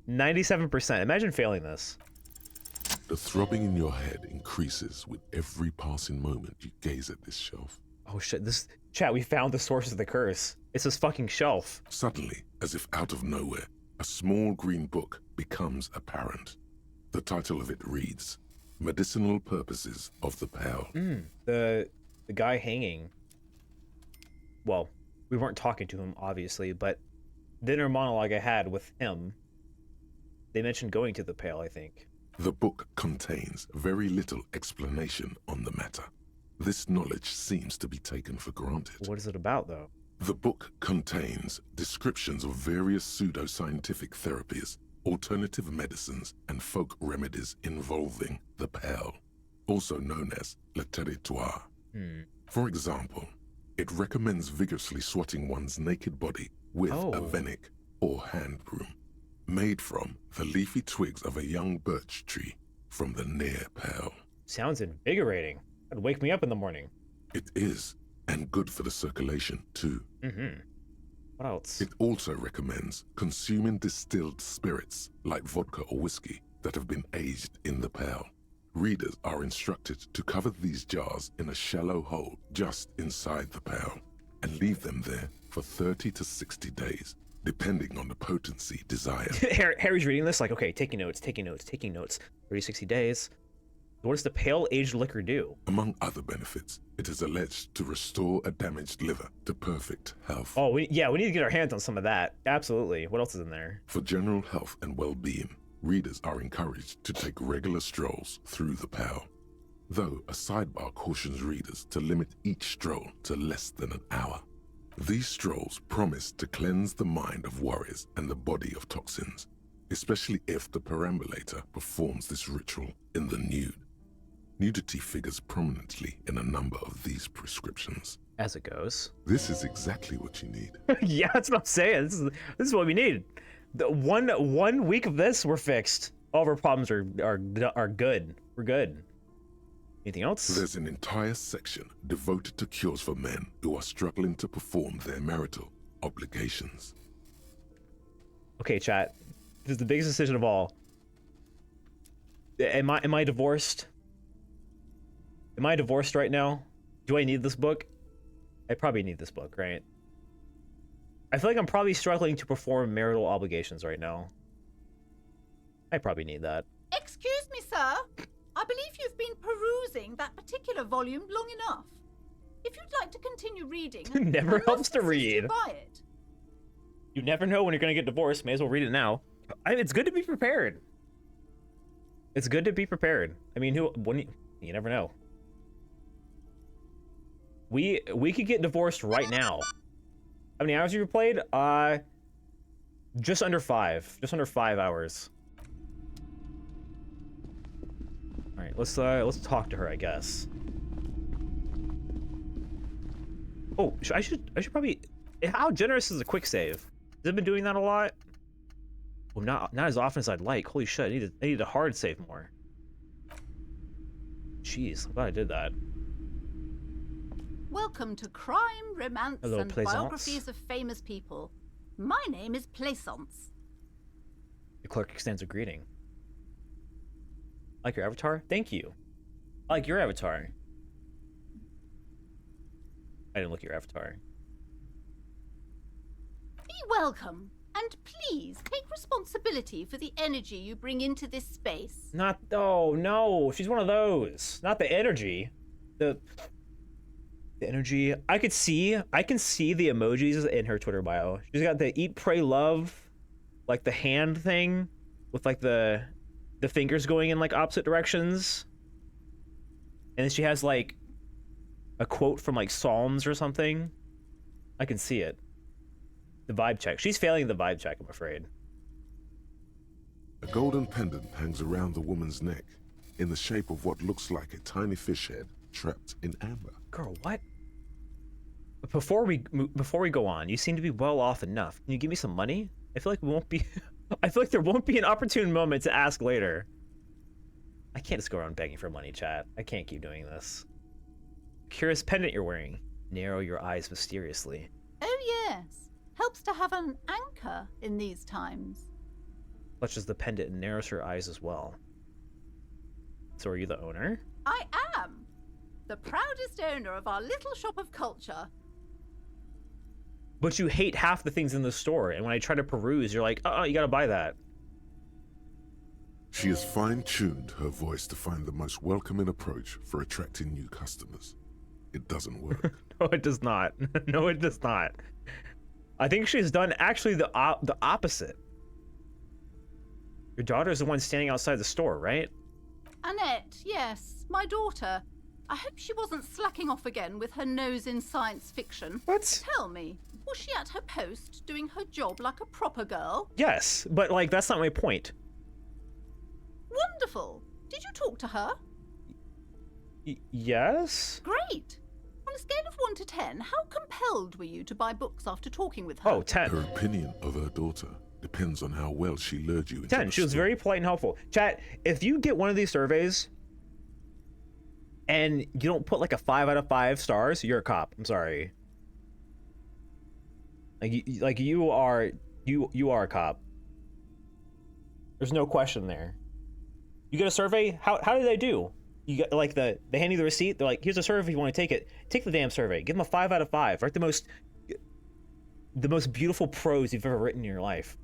97%. Imagine failing this. The throbbing in your head increases with every passing moment you gaze at this shelf. Oh shit, chat, we found the source of the curse. It's this fucking shelf. Suddenly, as if out of nowhere, a small green book becomes apparent. The title of it reads, Medicinal Purposes of the Pale. The guy hanging. Well, we weren't talking to him, obviously, but the inner monologue I had with him, they mentioned going to the Pale, I think. The book contains very little explanation on the matter. This knowledge seems to be taken for granted. What is it about, though? The book contains descriptions of various pseudoscientific therapies, alternative medicines, and folk remedies involving the Pale, also known as le territoire. For example, it recommends vigorously swatting one's naked body with a venik, or hand broom, made from the leafy twigs of a young birch tree from the near Pale. Sounds invigorating. That'd wake me up in the morning. It is, and good for the circulation, too. What else? It also recommends consuming distilled spirits, like vodka or whiskey, that have been aged in the Pale. Readers are instructed to cover these jars in a shallow hole just inside the Pale, and leave them there for 30 to 60 days, depending on the potency desired. Harry's reading this like, okay, taking notes. 30, 60 days. What does the Pale aged liquor do? Among other benefits, it is alleged to restore a damaged liver to perfect health. Oh, we need to get our hands on some of that. Absolutely. What else is in there? For general health and well-being, readers are encouraged to take regular strolls through the Pale, though a sidebar cautions readers to limit each stroll to less than an hour. These strolls promise to cleanse the mind of worries and the body of toxins, especially if the perambulator performs this ritual in the nude. Nudity figures prominently in a number of these prescriptions. As it goes. This is exactly what you need. Yeah, that's what I'm saying. This is what we need. The one week of this, we're fixed. All of our problems are good. We're good. Anything else? There's an entire section devoted to cures for men who are struggling to perform their marital obligations. Okay, chat. This is the biggest decision of all. Am I divorced? Am I divorced right now? Do I need this book? I probably need this book, right? I feel like I'm probably struggling to perform marital obligations right now. I probably need that. Excuse me, sir. I believe you've been perusing that particular volume long enough. If you'd like to continue reading, Never helps to you read. buy it. You never know when you're gonna get divorced. May as well read it now. It's good to be prepared. It's good to be prepared. I mean, you never know. We could get divorced right now. How many hours have you played? Just under 5. Just under 5 hours. All right, let's talk to her, I guess. Oh, I should probably. How generous is a quick save? Has it been doing that a lot? Well, not as often as I'd like. Holy shit, I need to hard save more. Jeez, I'm glad I did that. Welcome to Crime, Romance, Hello, and Plaisance. Biographies of Famous People. My name is Plaisance. The clerk extends a greeting. Like your avatar? Thank you. I like your avatar. I didn't look at your avatar. Be welcome, and please take responsibility for the energy you bring into this space. Oh no, she's one of those. Not the energy. The energy. I can see the emojis in her Twitter bio. She's got the eat, pray, love, like the hand thing with like the fingers going in like opposite directions. And then she has like a quote from like Psalms or something. I can see it. The vibe check. She's failing the vibe check, I'm afraid. A golden pendant hangs around the woman's neck in the shape of what looks like a tiny fish head trapped in amber. Girl, what? Before we go on, you seem to be well off enough. Can you give me some money? I feel like we won't be. I feel like there won't be an opportune moment to ask later. I can't just go around begging for money, chat. I can't keep doing this. Curious pendant you're wearing. Narrow your eyes mysteriously. Oh, yes. Helps to have an anchor in these times. Clutches the pendant and narrows her eyes as well. So are you the owner? I am. The proudest owner of our little shop of culture. But you hate half the things in the store, and when I try to peruse, you're like, you gotta buy that. She has fine-tuned her voice to find the most welcoming approach for attracting new customers. It doesn't work. No, it does not. No, it does not. I think she's done actually the opposite. Your daughter's the one standing outside the store, right? Annette, yes, my daughter. I hope she wasn't slacking off again with her nose in science fiction. What? Tell me, was she at her post doing her job like a proper girl? Yes, but like that's not my point. Wonderful. Did you talk to her? Yes? Great. On a scale of 1 to 10, how compelled were you to buy books after talking with her? Oh, 10. Her opinion of her daughter depends on how well she lured you into 10. She was very polite and helpful. Chat, if you get one of these surveys and you don't put like a 5 out of 5 stars, you're a cop. I'm sorry. Like you are a cop. There's no question there. You get a survey. How did they do? You get like they hand you the receipt. They're like, here's a survey if you want to take it. Take the damn survey. Give them a 5 out of 5. Write the most beautiful prose you've ever written in your life.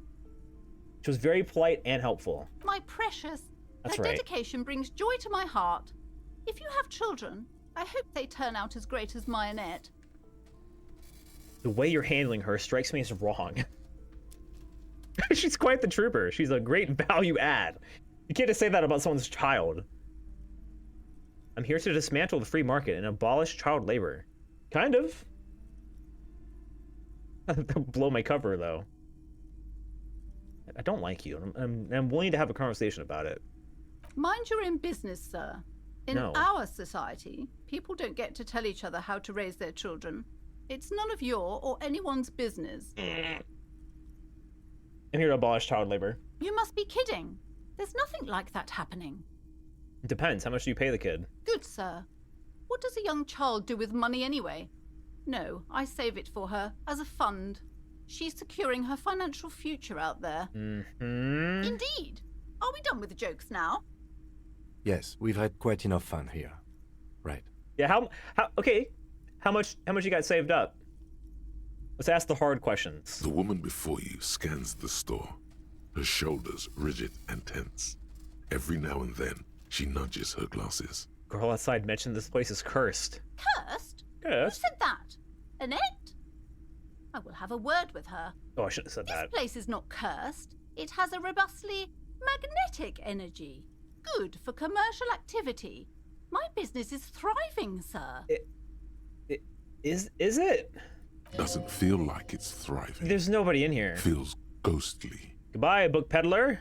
She was very polite and helpful. My precious. That's her right. dedication brings joy to my heart. If you have children, I hope they turn out as great as my Annette. The way you're handling her strikes me as wrong. She's quite the trooper. She's a great value add. You can't just say that about someone's child. I'm here to dismantle the free market and abolish child labor. Kind of. Blow my cover, though. I don't like you. I'm willing to have a conversation about it. Mind your own business, sir. In No. our society, people don't get to tell each other how to raise their children. It's none of your or anyone's business. I'm here to abolish child labor. You must be kidding. There's nothing like that happening. It depends. How much do you pay the kid? Good, sir. What does a young child do with money anyway? No, I save it for her as a fund. She's securing her financial future out there. Mm-hmm. Indeed. Are we done with the jokes now? Yes, we've had quite enough fun here. Right. Yeah, how okay. How much you got saved up? Let's ask the hard questions. The woman before you scans the store, her shoulders rigid and tense. Every now and then, she nudges her glasses. Girl outside mentioned this place is cursed. Cursed? Cursed? Who said that? Annette? I will have a word with her. Oh, I shouldn't have said that. This place is not cursed. It has a robustly magnetic energy. Good for commercial activity. My business is thriving, sir. Is it? Doesn't feel like it's thriving. There's nobody in here. Feels ghostly. Goodbye, book peddler.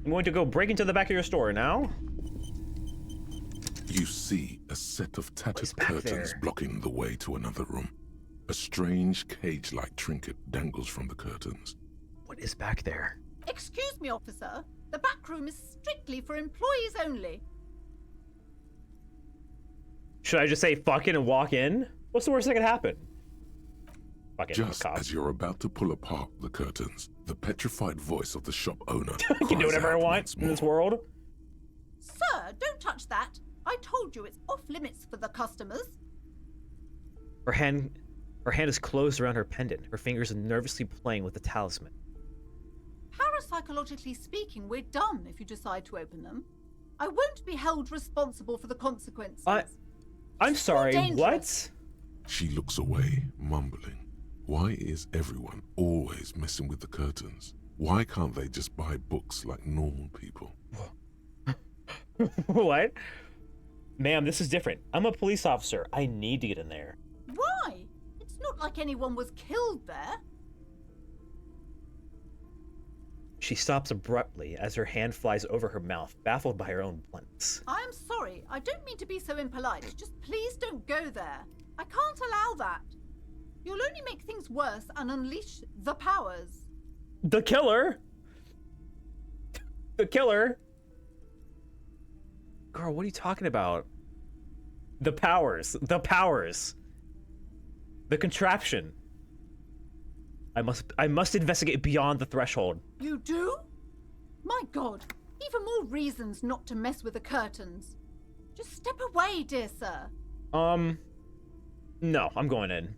I'm going to go break into the back of your store now. You see a set of tattered back curtains there? blocking the way to another room. A strange cage-like trinket dangles from the curtains. What is back there? Excuse me, officer. The back room is strictly for employees only. Should I just say fuck it and walk in? What's the worst that could happen? Fuck it, Just cop. as you're about to pull apart the curtains, the petrified voice of the shop owner I can do whatever I cries out want once in more. this world. Sir, don't touch that. I told you it's off limits for the customers. Her hand is closed around her pendant. Her fingers are nervously playing with the talisman. Parapsychologically speaking, we're done if you decide to open them. I won't be held responsible for the consequences. I'm sorry, dangerous. what? She looks away, mumbling. Why is everyone always messing with the curtains? Why can't they just buy books like normal people? What? Ma'am, this is different. I'm a police officer. I need to get in there. Why? It's not like anyone was killed there. She stops abruptly as her hand flies over her mouth, baffled by her own bluntness. I am sorry. I don't mean to be so impolite. Just please don't go there. I can't allow that. You'll only make things worse and unleash the powers. The killer? The killer? Girl, what are you talking about? The powers. The powers. The contraption. I must investigate beyond the threshold. You do? My God, even more reasons not to mess with the curtains. Just step away, dear sir. No, I'm going in.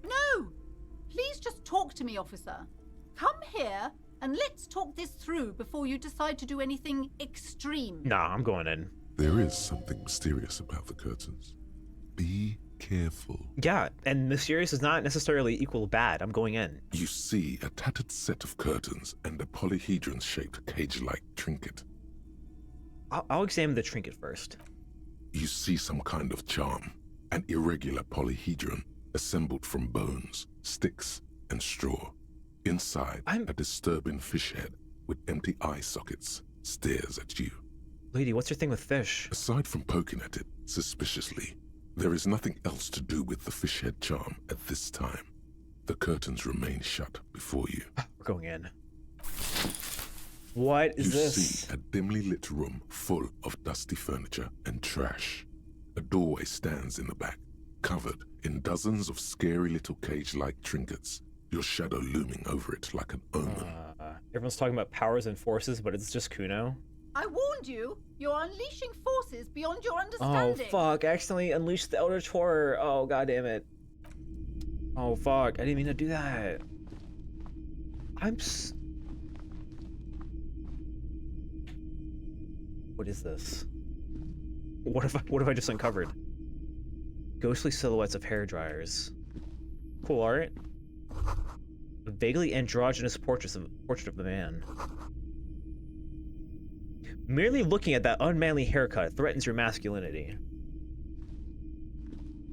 No! Please just talk to me, officer. Come here and let's talk this through before you decide to do anything extreme. Nah, I'm going in. There is something mysterious about the curtains. Be careful. Yeah, and mysterious does not necessarily equal bad. I'm going in. You see a tattered set of curtains and a polyhedron-shaped cage-like trinket. I'll examine the trinket first. You see some kind of charm, an irregular polyhedron assembled from bones, sticks, and straw. Inside, a disturbing fish head with empty eye sockets stares at you. Lady, what's your thing with fish? Aside from poking at it suspiciously, there is nothing else to do with the fish head charm at this time. The curtains remain shut before you. We're going in. What is this? You see a dimly lit room full of dusty furniture and trash. A doorway stands in the back, covered in dozens of scary little cage-like trinkets, your shadow looming over it like an omen. Everyone's talking about powers and forces, but it's just Kuno. I warned you. You're unleashing forces beyond your understanding. Oh, fuck. I accidentally unleashed the Eldritch Horror. Oh, god damn it. Oh, fuck. I didn't mean to do that. What is this? What have I just uncovered? Ghostly silhouettes of hair dryers. Cool art. A vaguely androgynous portrait of a man. Merely looking at that unmanly haircut threatens your masculinity.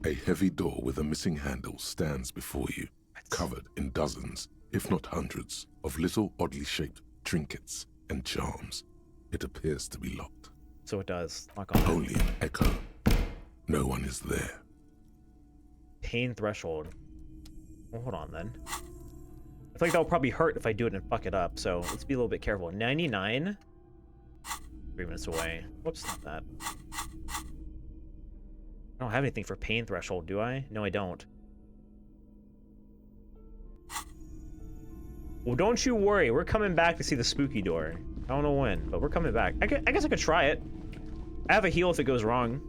A heavy door with a missing handle stands before you, covered in dozens, if not hundreds, of little oddly shaped trinkets and charms. It appears to be locked. So it does. Lock on. Only an echo. No one is there. Pain threshold. Well, hold on then. I feel like that'll probably hurt if I do it and fuck it up, so let's be a little bit careful. 99? 3 minutes away. Whoops, not that. I don't have anything for pain threshold, do I? No, I don't. Well, don't you worry. We're coming back to see the spooky door. I don't know when, but we're coming back. I guess I could try it. I have a heal if it goes wrong.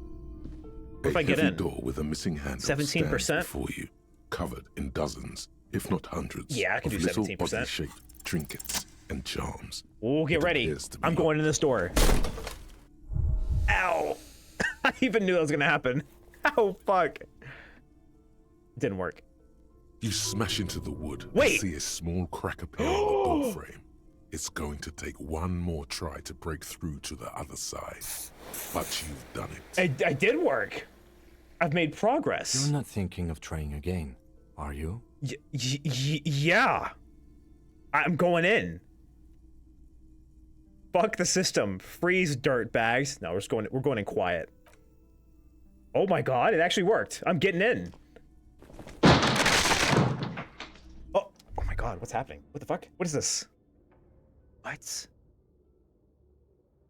What if I get in? Door with a missing handle 17% before you, covered in dozens, if not hundreds, yeah, I can do of little 17%. oddly shaped trinkets and charms. Oh, get ready. I'm going in this door. Ow! I even knew that was gonna happen. Oh, fuck. Didn't work. You smash into the wood Wait. and see a small crack appear in the door frame. It's going to take one more try to break through to the other side. But you've done it. I did work. I've made progress. You're not thinking of trying again, are you? Yeah. I'm going in. Fuck the system. Freeze, dirt bags. No, we're going in quiet. Oh my god, it actually worked. I'm getting in. Oh my god, what's happening? What the fuck? What is this? What?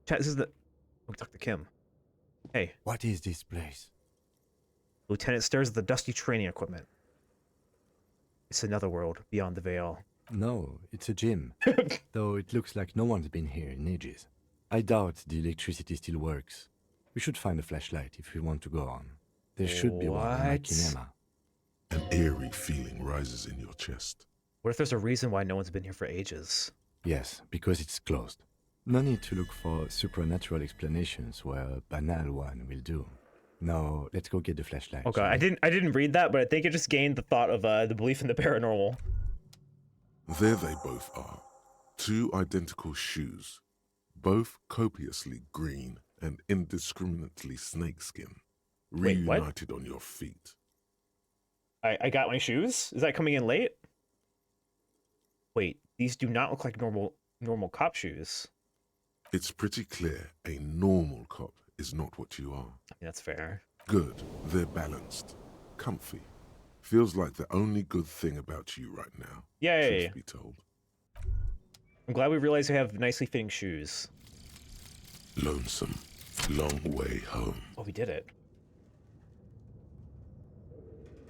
Chat, this is the... Oh, talk to Kim. Hey. What is this place? Lieutenant stares at the dusty training equipment. It's another world beyond the veil. No, it's a gym. Though it looks like no one's been here in ages. I doubt the electricity still works. We should find a flashlight if we want to go on. There should be one in my kinema. An eerie feeling rises in your chest. What if there's a reason why no one's been here for ages? Yes, because it's closed. No need to look for supernatural explanations where a banal one will do. No, let's go get the flashlight. Okay, I didn't read that, but I think it just gained the thought of the belief in the paranormal. There they both are. Two identical shoes, both copiously green and indiscriminately snakeskin, reunited on your feet. I got my shoes? Is that coming in late? Wait, these do not look like normal cop shoes. It's pretty clear a normal cop is not what you are. I mean, that's fair. Good. They're balanced. Comfy. Feels like the only good thing about you right now. Yay. Truth be told. I'm glad we realized we have nicely fitting shoes. Lonesome, long way home. Oh, we did it.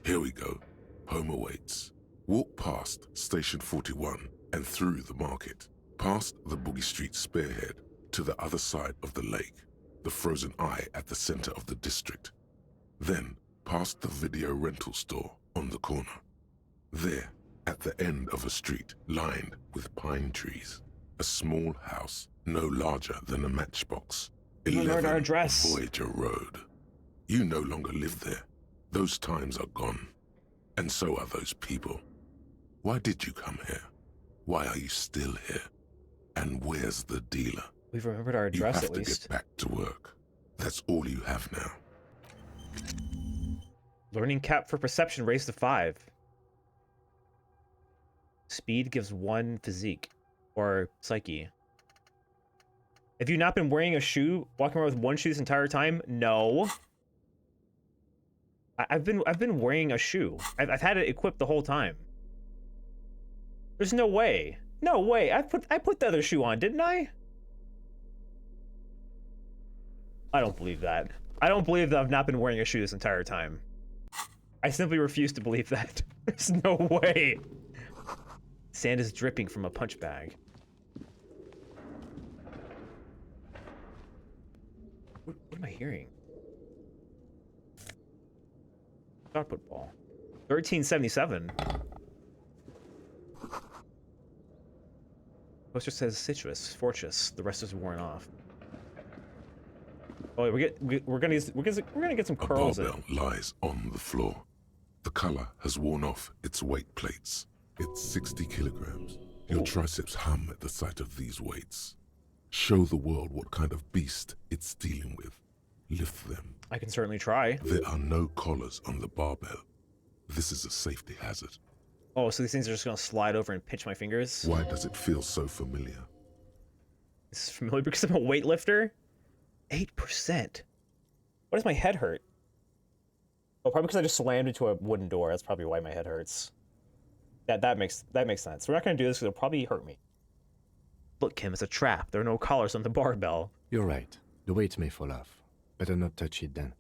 Here we go. Home awaits. Walk past Station 41 and through the market, past the Boogie Street spearhead to the other side of the lake, the frozen eye at the center of the district. Then past the video rental store on the corner. There, at the end of a street lined with pine trees, a small house no larger than a matchbox. 11 our address. Voyager Road. You no longer live there. Those times are gone. And so are those people. Why did you come here? Why are you still here? And where's the dealer? We've remembered our address you at least. Get back to work. That's all you have now. Learning cap for perception raised to 5. Speed gives 1 physique or psyche. Have you not been wearing a shoe, walking around with 1 shoe this entire time? No. I've been wearing a shoe. I've had it equipped the whole time. There's no way. No way. I put the other shoe on, didn't I? I don't believe that. I don't believe that I've not been wearing a shoe this entire time. I simply refuse to believe that. There's no way. Sand is dripping from a punch bag. What am I hearing? Shot put ball. 1377. Poster says citrus, fortress. The rest is worn off. Oh, we're gonna get some curls in. A barbell lies on the floor. The color has worn off its weight plates. It's 60 kilograms. Your triceps hum at the sight of these weights. Show the world what kind of beast it's dealing with. Lift them. I can certainly try. There are no collars on the barbell. This is a safety hazard. Oh, so these things are just gonna slide over and pinch my fingers? Why does it feel so familiar? This is familiar because I'm a weightlifter? 8%. Why does my head hurt? Oh, probably because I just slammed into a wooden door. That's probably why my head hurts. That makes sense. We're not gonna do this because it'll probably hurt me. Look, Kim, it's a trap. There are no collars on the barbell. You're right. The weight may fall off. Better not touch it then.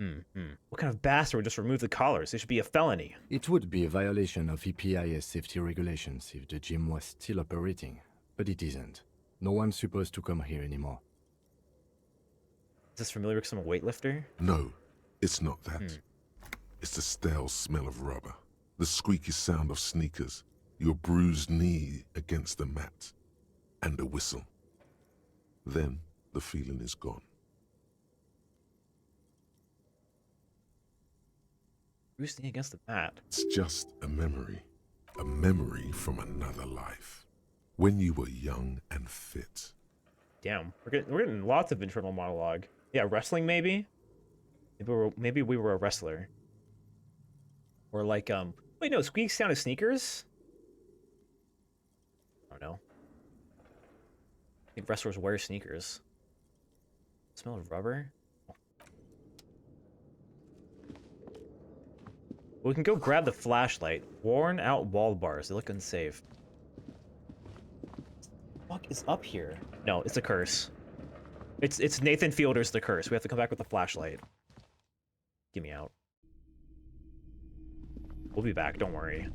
What kind of bastard would just remove the collars? It should be a felony. It would be a violation of EPIS safety regulations if the gym was still operating, but it isn't. No one's supposed to come here anymore. Is this familiar because I'm a weightlifter? No, it's not that. It's the stale smell of rubber, the squeaky sound of sneakers, your bruised knee against the mat, and a whistle. Then the feeling is gone. Bruised knee against the mat. It's just a memory from another life, when you were young and fit. Damn, we're getting lots of internal monologue. Yeah, wrestling maybe. Maybe we were a wrestler. Or like wait, no, squeak sound of sneakers. I don't know. I think wrestlers wear sneakers. Smell of rubber. We can go grab the flashlight. Worn out wall bars. They look unsafe. What the fuck is up here? No, it's a curse. It's Nathan Fielder's The Curse. We have to come back with the flashlight. Get me out. We'll be back, don't worry.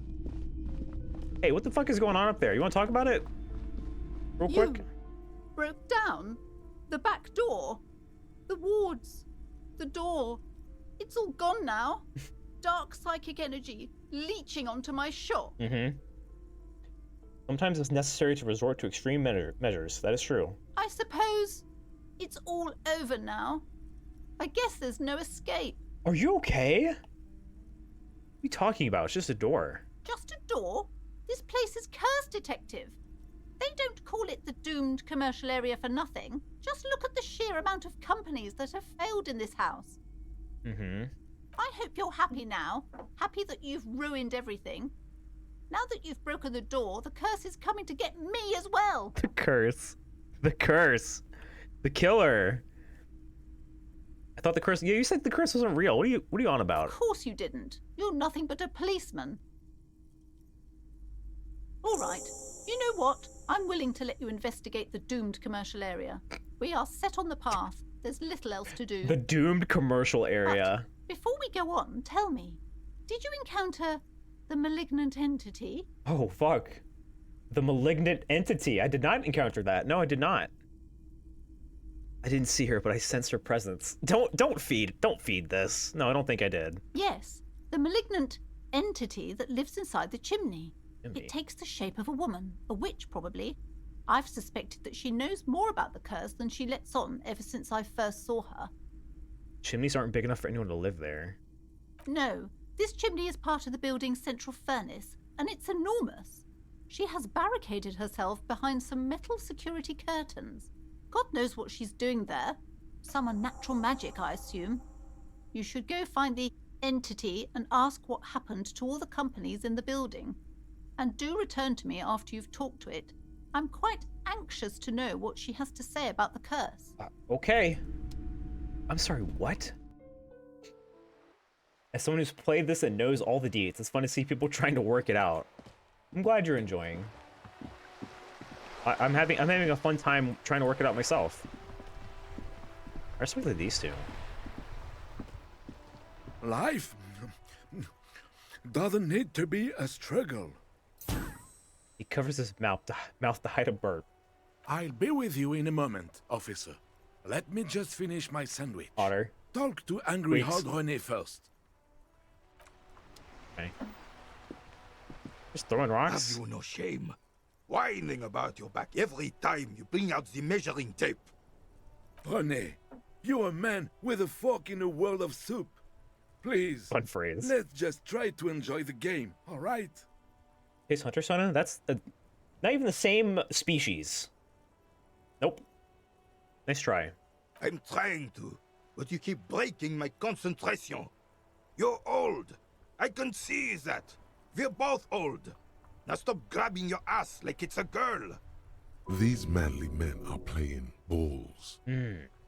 Hey, what the fuck is going on up there? You want to talk about it? Real quick? Broke down? The back door? The wards? The door? It's all gone now. Dark psychic energy leeching onto my shop. Sometimes it's necessary to resort to extreme measures. That is true. I suppose it's all over now. I guess there's no escape. Are you okay? What are you talking about? It's just a door. Just a door? This place is cursed, Detective. They don't call it the doomed commercial area for nothing. Just look at the sheer amount of companies that have failed in this house. I hope you're happy now. Happy that you've ruined everything. Now that you've broken the door, the curse is coming to get me as well. The curse. The curse. The killer. I thought the curse... Yeah, you said the curse wasn't real. What are you on about? Of course you didn't. You're nothing but a policeman. All right. You know what? I'm willing to let you investigate the doomed commercial area. We are set on the path. There's little else to do. The doomed commercial area. Before we go on, tell me, did you encounter the malignant entity? Oh, fuck. The malignant entity. I did not encounter that. No, I did not. I didn't see her, but I sensed her presence. Don't feed this. No, I don't think I did. Yes, the malignant entity that lives inside the chimney. It takes the shape of a woman, a witch probably. I've suspected that she knows more about the curse than she lets on ever since I first saw her. Chimneys aren't big enough for anyone to live there. No, this chimney is part of the building's central furnace, and it's enormous. She has barricaded herself behind some metal security curtains. God knows what she's doing there. Some unnatural magic, I assume. You should go find the entity and ask what happened to all the companies in the building. And do return to me after you've talked to it. I'm quite anxious to know what she has to say about the curse. Okay. I'm sorry, what? As someone who's played this and knows all the deets, it's fun to see people trying to work it out. I'm glad you're enjoying. I'm having a fun time trying to work it out myself. Especially these two. Life doesn't need to be a struggle. He covers his mouth to hide a burp. I'll be with you in a moment, officer. Let me just finish my sandwich. Otter. Talk to Angry Wait. Hog René first. Okay. Just throwing rocks? Have you no shame? Whining about your back every time you bring out the measuring tape. René, you're a man with a fork in a world of soup. Please, Fun phrase. let's just try to enjoy the game, all right? Case Hunter Sona? That's not even the same species. Nope. Nice try. I'm trying to, but you keep breaking my concentration. You're old. I can see that. We're both old. Now stop grabbing your ass like it's a girl. These manly men are playing balls.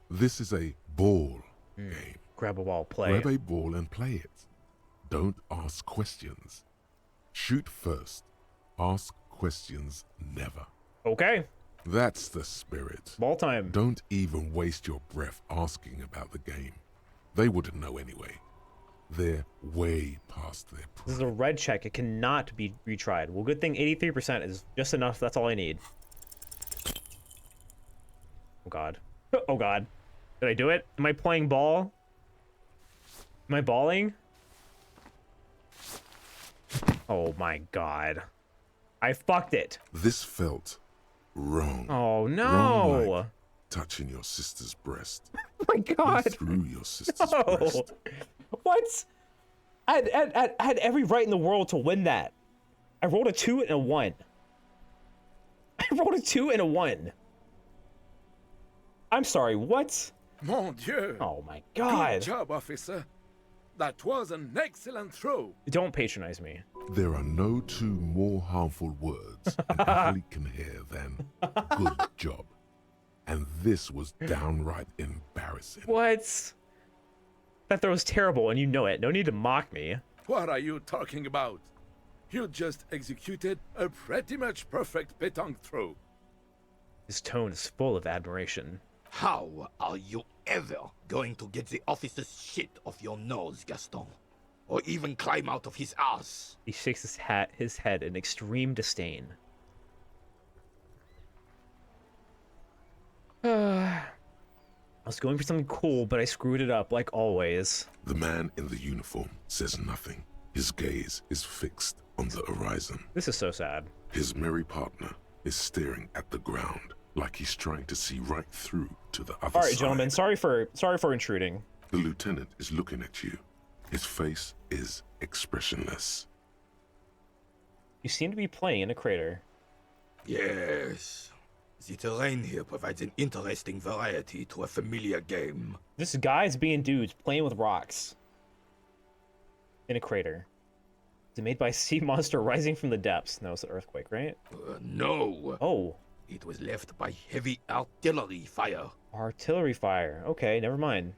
This is a ball game. Grab a ball, play. Grab a ball and play it. Don't ask questions. Shoot first. Ask questions never. Okay. That's the spirit. Ball time. Don't even waste your breath asking about the game. They wouldn't know anyway. They're way past their prime. This is a red check. It cannot be retried. Well, good thing 83% is just enough. That's all I need. Oh, God. Oh, God. Did I do it? Am I playing ball? Am I balling? Oh, my God. I fucked it. This felt wrong. Oh, no. Wrong like touching your sister's breast. Oh, my God. You threw your sister's No. breast. What? I had every right in the world to win that. I rolled a 2 and a 1. I rolled a 2 and a 1. I'm sorry, what? Mon Dieu! Oh my God. Good job, officer. That was an excellent throw. Don't patronize me. There are no two more harmful words an athlete can hear than good job. And this was downright embarrassing. What? That throw was terrible and you know it. No need to mock me. What are you talking about? You just executed a pretty much perfect pétanque throw. His tone is full of admiration. How are you ever going to get the officer's shit off your nose, Gaston? Or even climb out of his ass? He shakes his head in extreme disdain. I was going for something cool, but I screwed it up like always. The man in the uniform says nothing. His gaze is fixed on the horizon. This is so sad. His merry partner is staring at the ground like he's trying to see right through to the other side. All right, gentlemen, sorry for intruding. The lieutenant is looking at you. His face is expressionless. You seem to be playing in a crater. Yes. The terrain here provides an interesting variety to a familiar game. This guy's being dudes playing with rocks. In a crater. Is it made by a sea monster rising from the depths? No, it's an earthquake, right? No. Oh. It was left by heavy artillery fire. Artillery fire. Okay, never mind.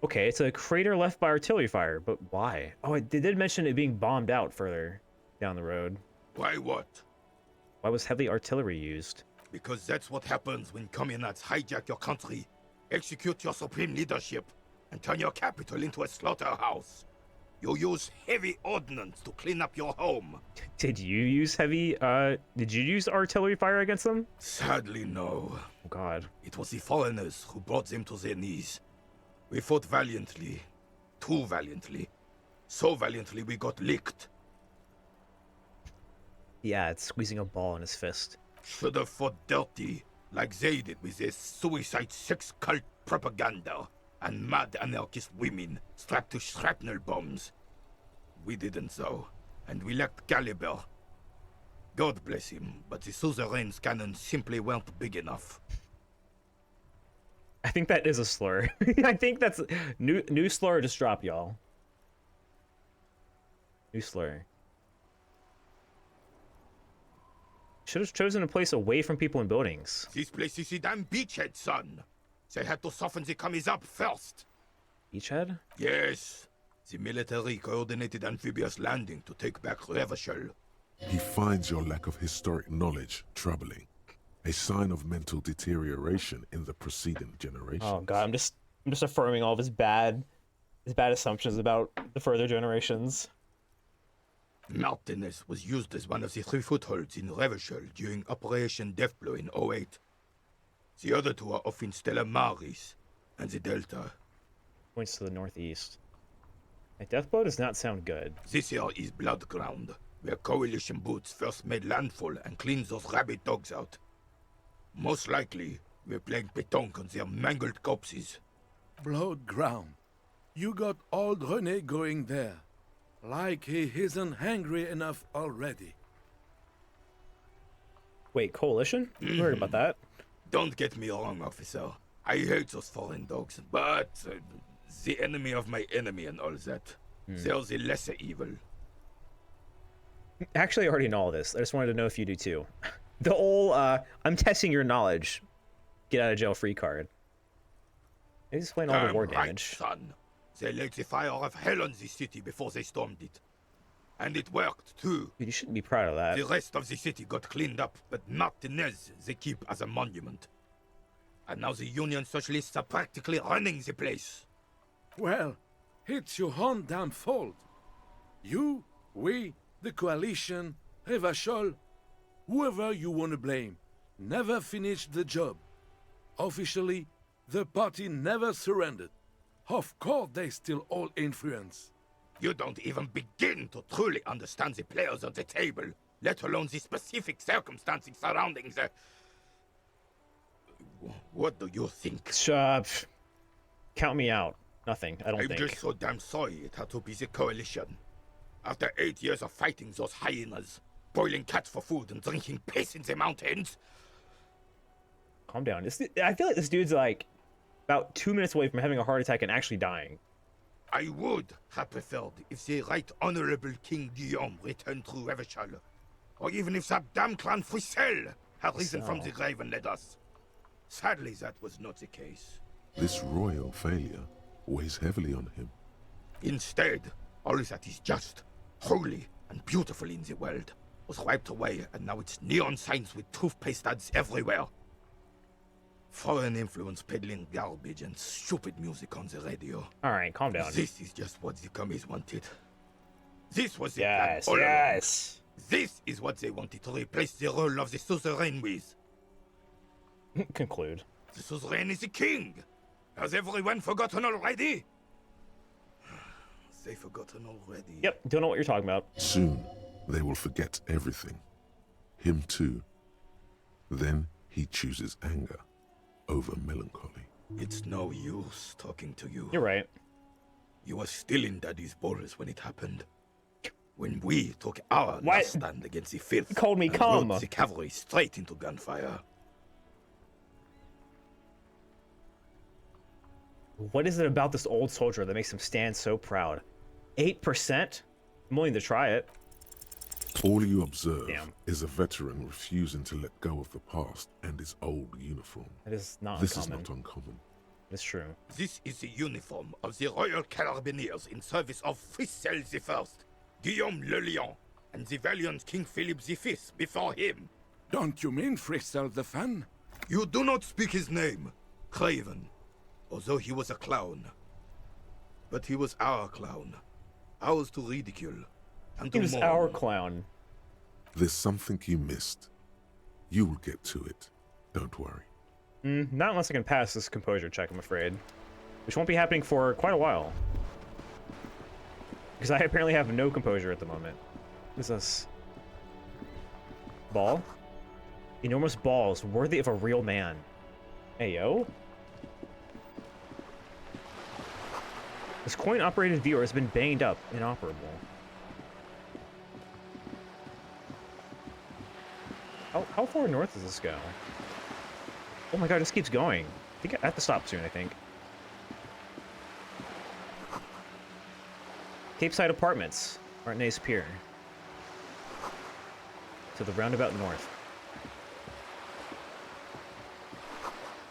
Okay, it's a crater left by artillery fire, but why? Oh, they did mention it being bombed out further down the road. Why what? Why was heavy artillery used? Because that's what happens when communards hijack your country, execute your supreme leadership, and turn your capital into a slaughterhouse. You use heavy ordnance to clean up your home. Did you use artillery fire against them? Sadly, no. Oh, God. It was the foreigners who brought them to their knees. We fought valiantly. Too valiantly. So valiantly we got licked. Yeah, it's squeezing a ball in his fist. Should have fought dirty, like they did with their suicide sex cult propaganda and mad anarchist women strapped to shrapnel bombs. We didn't though, and we lacked caliber. God bless him, but the suzerain's cannons simply weren't big enough. I think that is a slur. I think that's new slur just dropped, y'all. New slur. Should have chosen a place away from people and buildings. This place is the damn beachhead, son. They had to soften the commies up first. Beachhead? Yes. The military coordinated amphibious landing to take back Revachol. He finds your lack of historic knowledge troubling, a sign of mental deterioration in the preceding generation. Oh God, I'm just affirming all of his bad assumptions about the further generations. Martinez was used as one of the 3 footholds in Revachol during Operation Deathblow in 08. The other 2 are off in Stella Maris and the Delta. Points to the northeast. A Deathblow does not sound good. This here is Blood Ground, where coalition boots first made landfall and cleaned those rabid dogs out. Most likely, we're playing pétanque on their mangled corpses. Blood Ground. You got old René going there. Like he isn't hungry enough already. Wait, coalition? I heard about that. Don't get me wrong, officer. I hate those foreign dogs, but the enemy of my enemy and all that. They're the lesser evil. Actually, I already know all this. I just wanted to know if you do too. The whole, I'm testing your knowledge. Get out of jail free card. Maybe explain all the war damage. Son. They lit the fire of hell on the city before they stormed it. And it worked, too. Dude, you shouldn't be proud of that. The rest of the city got cleaned up, but Martinez they keep as a monument. And now the Union Socialists are practically running the place. Well, it's your own damn fault. You, we, the coalition, Revachol, whoever you want to blame, never finished the job. Officially, the party never surrendered. Of course they still all influence. You don't even begin to truly understand the players on the table, let alone the specific circumstances surrounding the... What do you think? Count me out. Nothing, I don't think. I'm just so damn sorry it had to be the coalition. After 8 years of fighting those hyenas, boiling cats for food and drinking piss in the mountains... Calm down. I feel like this dude's like about 2 minutes away from having a heart attack and actually dying. I would have preferred if the Right Honorable King Guillaume returned through Revachol, or even if that damn clan Frisel had risen from the grave and led us. Sadly, that was not the case. This royal failure weighs heavily on him. Instead, all that is just, holy, and beautiful in the world was wiped away, and now it's neon signs with toothpaste ads everywhere. Foreign influence peddling garbage and stupid music on the radio. Alright, calm down. This is just what the commies wanted. This was the yes, plan all yes. along. This is what they wanted to replace the role of the suzerain with. Conclude. The suzerain is the king. Has everyone forgotten already? They've forgotten already. Yep, don't know what you're talking about. Soon, they will forget everything. Him too. Then he chooses anger over melancholy. It's no use talking to you. You're right. You were still in Daddy's borders when it happened. When we took our last stand against the filth. You called me calm. The cavalry straight into gunfire. What is it about this old soldier that makes him stand so proud? 8%? I'm willing to try it. All you observe is a veteran refusing to let go of the past and his old uniform. That is not This uncommon. is not uncommon. It's true. This is the uniform of the Royal Carabiniers in service of Frisel I, Guillaume le Lion, and the valiant King Philip V before him. Don't you mean Fristel the fan? You do not speak his name, Craven, although he was a clown. But he was our clown, ours to ridicule, and to He was mourn. our clown. There's something you missed. You will get to it. Don't worry. Not unless I can pass this composure check, I'm afraid. Which won't be happening for quite a while. Because I apparently have no composure at the moment. What is this? Ball? Enormous balls, worthy of a real man. Hey, yo. This coin-operated viewer has been banged up, inoperable. How far north does this go? Oh my god, this keeps going. I think I have to stop soon, I think. Capeside Apartments, Martinez Pier. To the roundabout north.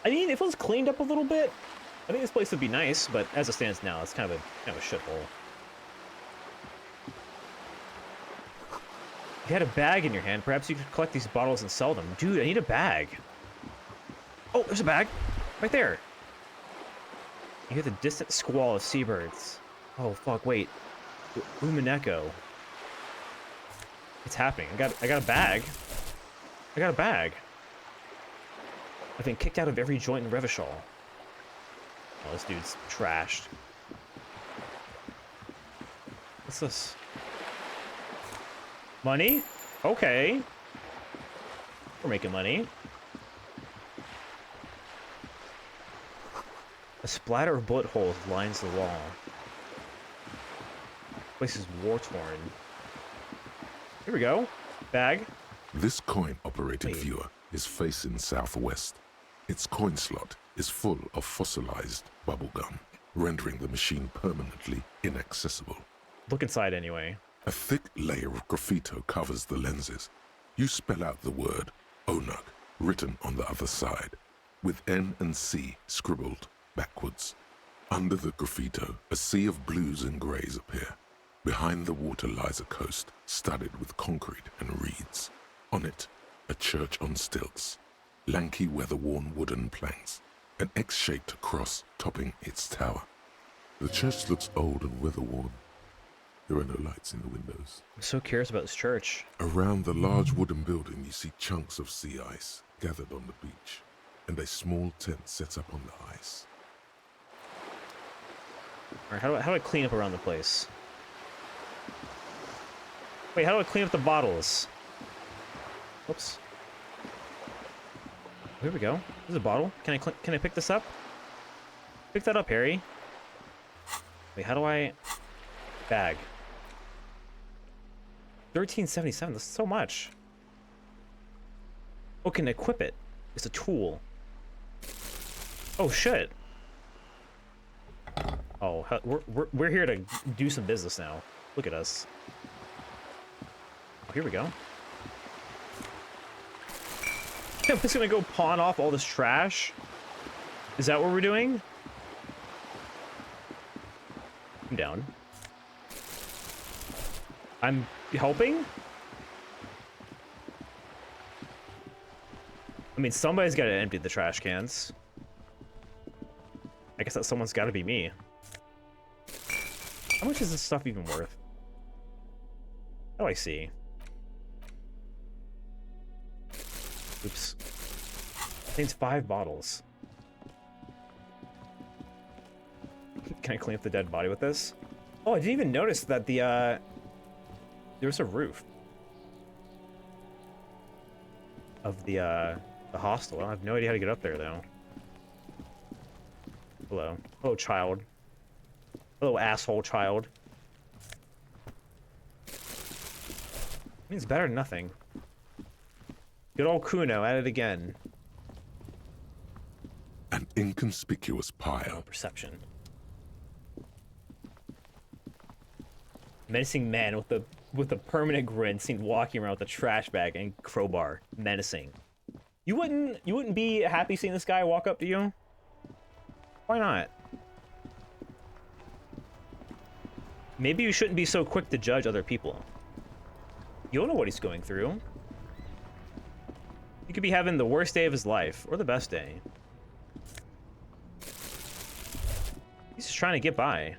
I mean, if it was cleaned up a little bit, I think this place would be nice, but as it stands now, it's kind of a shithole. If you had a bag in your hand, perhaps you could collect these bottles and sell them. Dude, I need a bag. Oh, there's a bag. Right there. You hear the distant squall of seabirds. Oh, fuck, wait. Umineko. It's happening. I got a bag. I got a bag. I've been kicked out of every joint in Revachol. Oh, this dude's trashed. What's this? Money? Okay. We're making money. A splatter of bullet holes lines the wall. This place is war-torn. Here we go. Bag. This coin-operated viewer is facing southwest. Its coin slot is full of fossilized bubblegum, rendering the machine permanently inaccessible. Look inside anyway. A thick layer of graffito covers the lenses. You spell out the word Onug, written on the other side, with N and C scribbled backwards. Under the graffito, a sea of blues and greys appear. Behind the water lies a coast studded with concrete and reeds. On it, a church on stilts, lanky weather-worn wooden planks, an X-shaped cross topping its tower. The church looks old and weather-worn. There are no lights in the windows. I'm so curious about this church. Around the large wooden building, you see chunks of sea ice gathered on the beach, and a small tent set up on the ice. Alright, how do I clean up around the place? Wait, how do I clean up the bottles? Oops. Here we go. There's a bottle. Can I pick this up? Pick that up, Harry. Wait, how do I... Bag. 1377, that's so much. Oh, can equip it. It's a tool. Oh, shit. Oh, we're here to do some business now. Look at us. Oh, here we go. I'm just gonna go pawn off all this trash? Is that what we're doing? I'm down. I'm helping? I mean, somebody's gotta empty the trash cans. I guess that someone's gotta be me. How much is this stuff even worth? How do I see? Oops. Contains 5 bottles. Can I clean up the dead body with this? Oh, I didn't even notice that the, there's a roof of the hostel. I have no idea how to get up there, though. Hello. Hello, child. Hello, asshole child. I mean, it's better than nothing. Good old Kuno at it again. An inconspicuous pile. Perception. Menacing man with a permanent grin seen walking around with a trash bag and crowbar. Menacing. You wouldn't be happy seeing this guy walk up to you? Why not? Maybe you shouldn't be so quick to judge other people. You don't know what he's going through. He could be having the worst day of his life, or the best day. He's just trying to get by.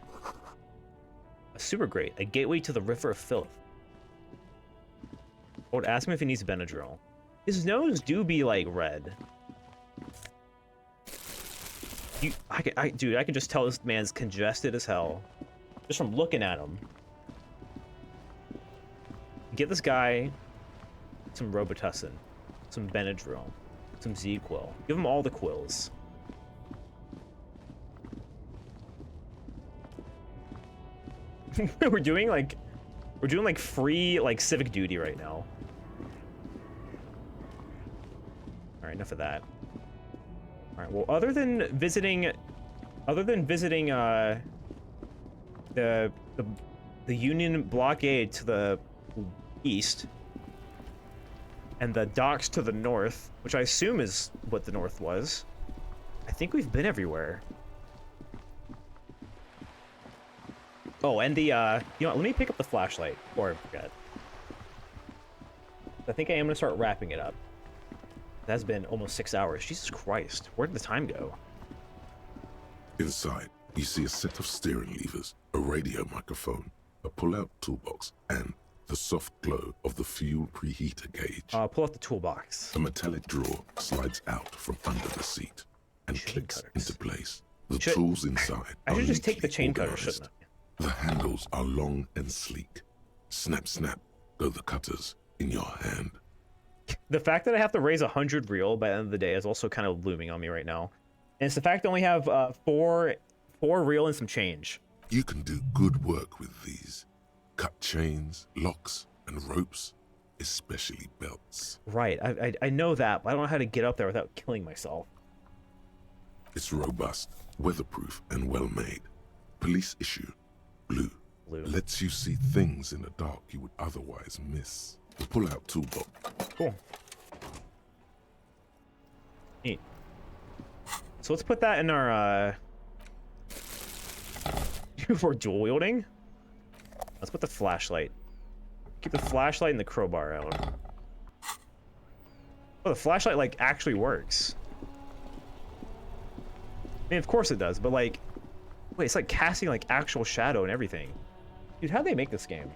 A super great, a gateway to the river of filth. I would ask him if he needs Benadryl. His nose do be like red. Dude, I can just tell this man's congested as hell just from looking at him. Get this guy some Robitussin, some Benadryl, some Z-Quil. Give him all the quills. we're doing like free like civic duty right now. All right, enough of that. All right, well, other than visiting the Union blockade to the east and the docks to the north, which I assume is what the north was, I think we've been everywhere. Oh, and the you know what, let me pick up the flashlight before I forget. I think I am gonna start wrapping it up. That's been almost 6 hours. Jesus Christ, where did the time go? Inside, you see a set of steering levers, a radio microphone, a pull-out toolbox, and the soft glow of the fuel preheater gauge. Pull out the toolbox. A metallic drawer slides out from under the seat and clicks into place. The tools inside I are should just take the neatly chain cutter, organized. shouldn't The handles are long and sleek. Snap, snap, go the cutters in your hand. The fact that I have to raise 100 real by the end of the day is also kind of looming on me right now. And it's the fact that I only have four real and some change. You can do good work with these. Cut chains, locks, and ropes, especially belts. Right, I know that, but I don't know how to get up there without killing myself. It's robust, weatherproof, and well-made. Police issue. Blue. Lets you see things in the dark you would otherwise miss. The pull-out toolbox. Cool. Neat. So let's put that in our, for dual wielding. Let's put the flashlight. Keep the flashlight and the crowbar out. Oh, the flashlight, like, actually works. I mean, of course it does, but, like... Wait, it's like casting, like, actual shadow and everything. Dude, how'd they make this game?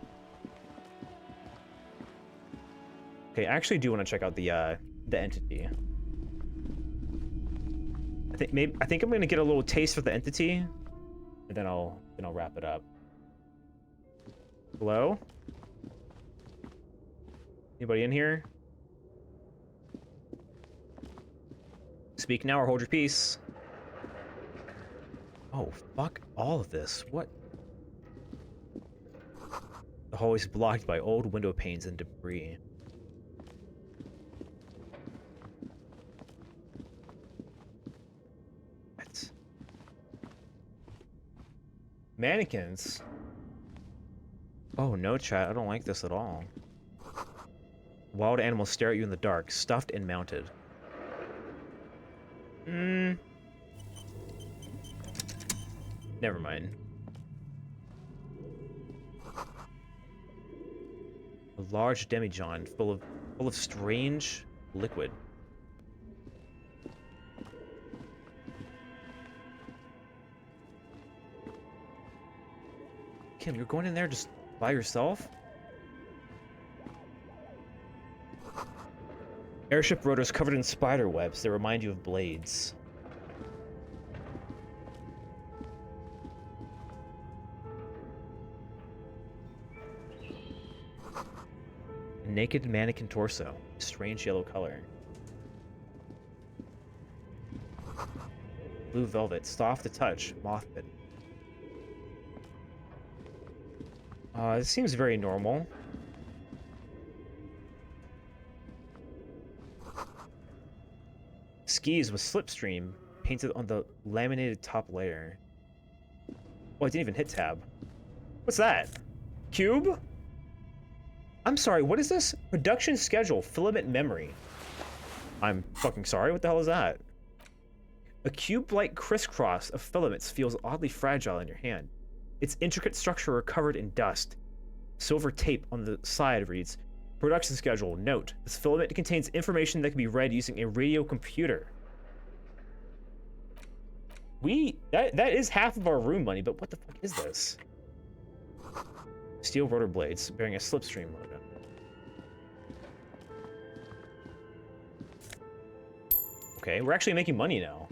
Okay, I actually do want to check out the entity. I think I'm gonna get a little taste for the entity, and then I'll wrap it up. Hello? Anybody in here? Speak now or hold your peace. Oh, fuck all of this. What? The hallway is blocked by old window panes and debris. What? Mannequins? Oh no, chat. I don't like this at all. Wild animals stare at you in the dark, stuffed and mounted. Never mind. A large demijohn full of strange liquid. Kim, you're going in there just by yourself? Airship rotors covered in spider webs that remind you of blades. A naked mannequin torso, strange yellow color. Blue velvet, soft to touch, moth bitten. This seems very normal. Skis with slipstream painted on the laminated top layer. Oh, I didn't even hit tab. What's that? Cube? I'm sorry, what is this? Production schedule, filament memory. I'm fucking sorry, what the hell is that? A cube-like crisscross of filaments feels oddly fragile in your hand. Its intricate structure are covered in dust. Silver tape on the side reads, Production schedule. Note: this filament contains information that can be read using a radio computer. That is half of our room money, but what the fuck is this? Steel rotor blades bearing a slipstream logo. Okay, we're actually making money now.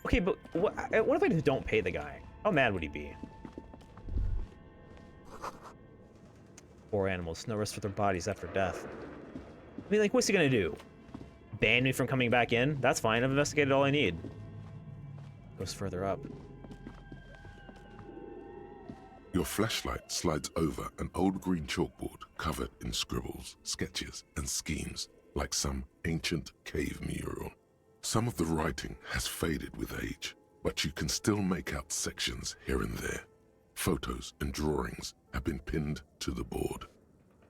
Okay, but what if I just don't pay the guy? How mad would he be? Poor animals, no rest for their bodies after death. I mean, like, what's he gonna do? Ban me from coming back in? That's fine, I've investigated all I need. Goes further up. Your flashlight slides over an old green chalkboard covered in scribbles, sketches, and schemes like some ancient cave mural. Some of the writing has faded with age, but you can still make out sections here and there. Photos and drawings have been pinned to the board.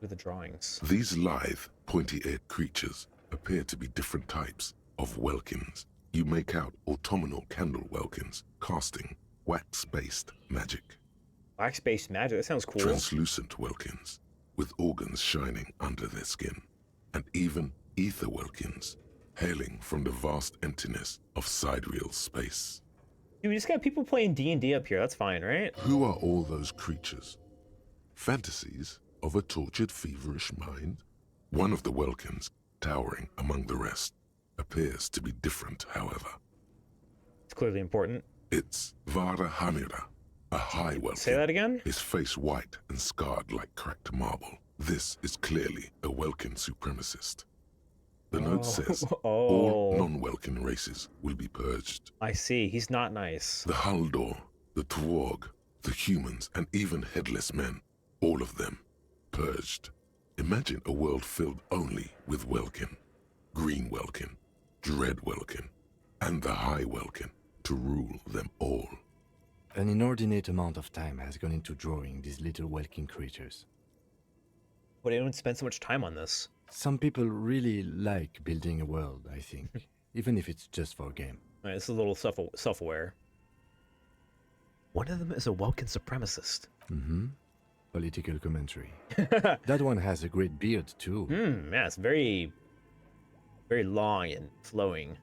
With the drawings. These lithe, pointy-eared creatures appear to be different types of welkins. You make out autumnal candle welkins casting wax-based magic. Wax-based magic? That sounds cool. Translucent welkins with organs shining under their skin, and even ether welkins hailing from the vast emptiness of sidereal space. Dude, we just got people playing D&D up here. That's fine, right? Who are all those creatures? Fantasies of a tortured, feverish mind? One of the welkins, towering among the rest, appears to be different, however. It's clearly important. It's Vara Hamira, a high welkin. Say that again? His face white and scarred like cracked marble. This is clearly a Welkin supremacist. The note says all non-Welkin races will be purged. I see. He's not nice. The Haldor, the Tuareg, the humans, and even headless men, all of them purged. Imagine a world filled only with Welkin, Green Welkin, Dread Welkin, and the High Welkin to rule them all. An inordinate amount of time has gone into drawing these little Welkin creatures. Would anyone spend so much time on this? Some people really like building a world, I think, even if it's just for a game. All right, this is a little self-aware. One of them is a Welkin supremacist. Mm-hmm. Political commentary. That one has a great beard, too. Yeah, it's very, very long and flowing.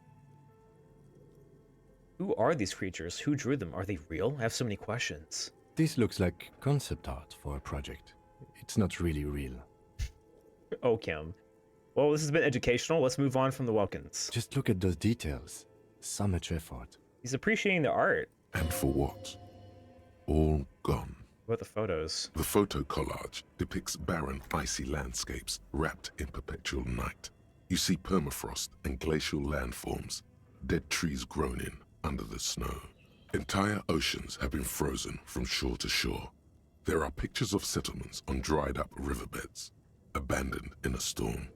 Who are these creatures? Who drew them? Are they real? I have so many questions. This looks like concept art for a project. It's not really real. Oh, Kim. Well, this has been educational. Let's move on from the Welkins. Just look at those details. So much effort. He's appreciating the art. And for what? All gone. What about the photos? The photo collage depicts barren, icy landscapes wrapped in perpetual night. You see permafrost and glacial landforms, dead trees grown in under the snow. Entire oceans have been frozen from shore to shore. There are pictures of settlements on dried-up riverbeds, abandoned in a storm.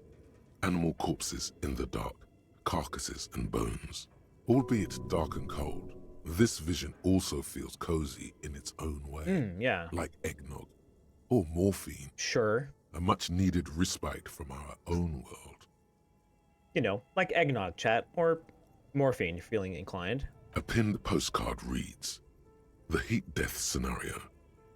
Animal corpses in the dark, carcasses and bones. Albeit dark and cold, this vision also feels cozy in its own way. Yeah. Like eggnog, or morphine. Sure. A much-needed respite from our own world. You know, like eggnog, chat, or morphine, if feeling inclined. A pinned postcard reads, "The heat death scenario.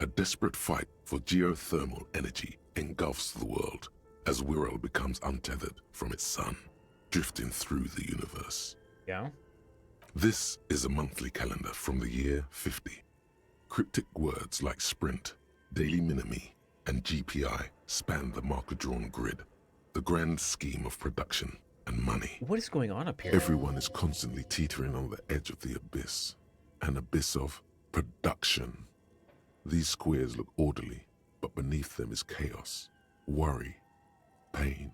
A desperate fight for geothermal energy engulfs the world as Wirral becomes untethered from its sun, drifting through the universe." Yeah. This is a monthly calendar from the year 50. Cryptic words like sprint, daily minimi, and GPI span the marker-drawn grid, the grand scheme of production and money. What is going on up here? Everyone is constantly teetering on the edge of the abyss, an abyss of production. These squares look orderly, but beneath them is chaos, worry, pain.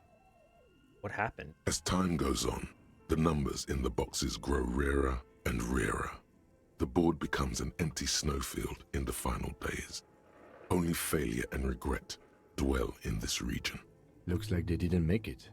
What happened? As time goes on, the numbers in the boxes grow rarer and rarer. The board becomes an empty snowfield in the final days. Only failure and regret dwell in this region. Looks like they didn't make it.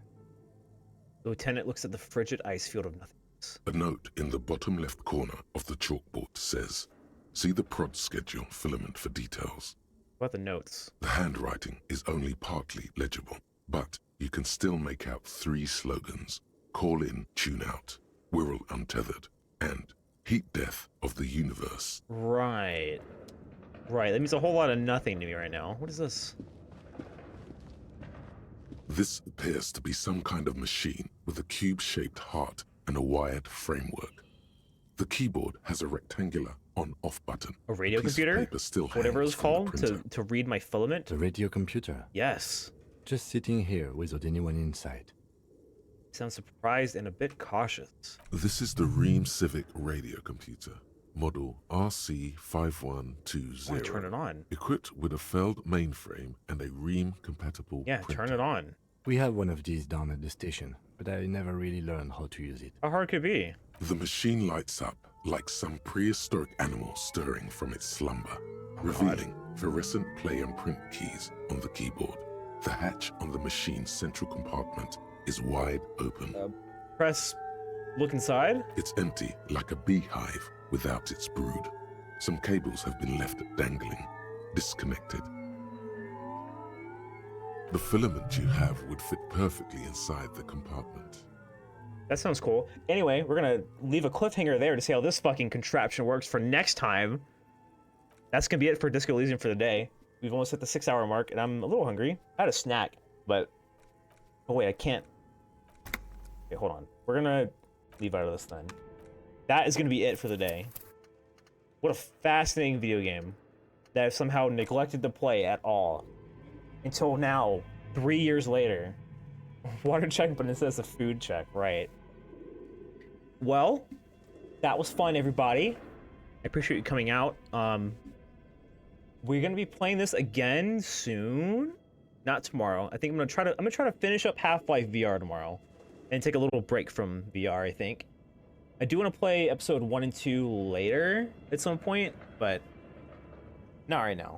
The lieutenant looks at the frigid ice field of nothingness. A note in the bottom left corner of the chalkboard says, "See the prod schedule filament for details." What about the notes? The handwriting is only partly legible, but you can still make out 3 slogans: Call in, Tune Out, Wirral Untethered, and Heat Death of the Universe. Right. Right, that means a whole lot of nothing to me right now. What is this? This appears to be some kind of machine with a cube-shaped heart and a wired framework. The keyboard has a rectangular on-off button. A radio piece of computer? paper still Whatever hangs it's from the called printer. to read my filament? The radio computer. Yes. Just sitting here without anyone inside. Sounds surprised and a bit cautious. This is the Ream Civic radio computer, model RC5120. I want to turn it on. Equipped with a Feld mainframe and a Ream-compatible Yeah, printer. turn it on. We have one of these down at the station, but I never really learned how to use it. How hard could it be? The machine lights up like some prehistoric animal stirring from its slumber, revealing fluorescent play and print keys on the keyboard. The hatch on the machine's central compartment is wide open. Press look inside. It's empty like a beehive without its brood. Some cables have been left dangling, disconnected. The filament you have would fit perfectly inside the compartment. That sounds cool. Anyway, we're gonna leave a cliffhanger there to see how this fucking contraption works for next time. That's gonna be it for Disco Elysium for the day. We've almost hit the 6-hour mark, and I'm a little hungry. I had a snack, but... Oh wait, I can't... Okay, hold on. We're gonna leave out of this then. That is gonna be it for the day. What a fascinating video game that I've somehow neglected to play at all. Until now, 3 years later. Water check, but it says a food check, right. Well, that was fun, everybody. I appreciate you coming out. We're gonna be playing this again soon. Not tomorrow. I think I'm gonna try to finish up Half-Life VR tomorrow. And take a little break from VR, I think. I do want to play episode 1 and 2 later at some point, but not right now.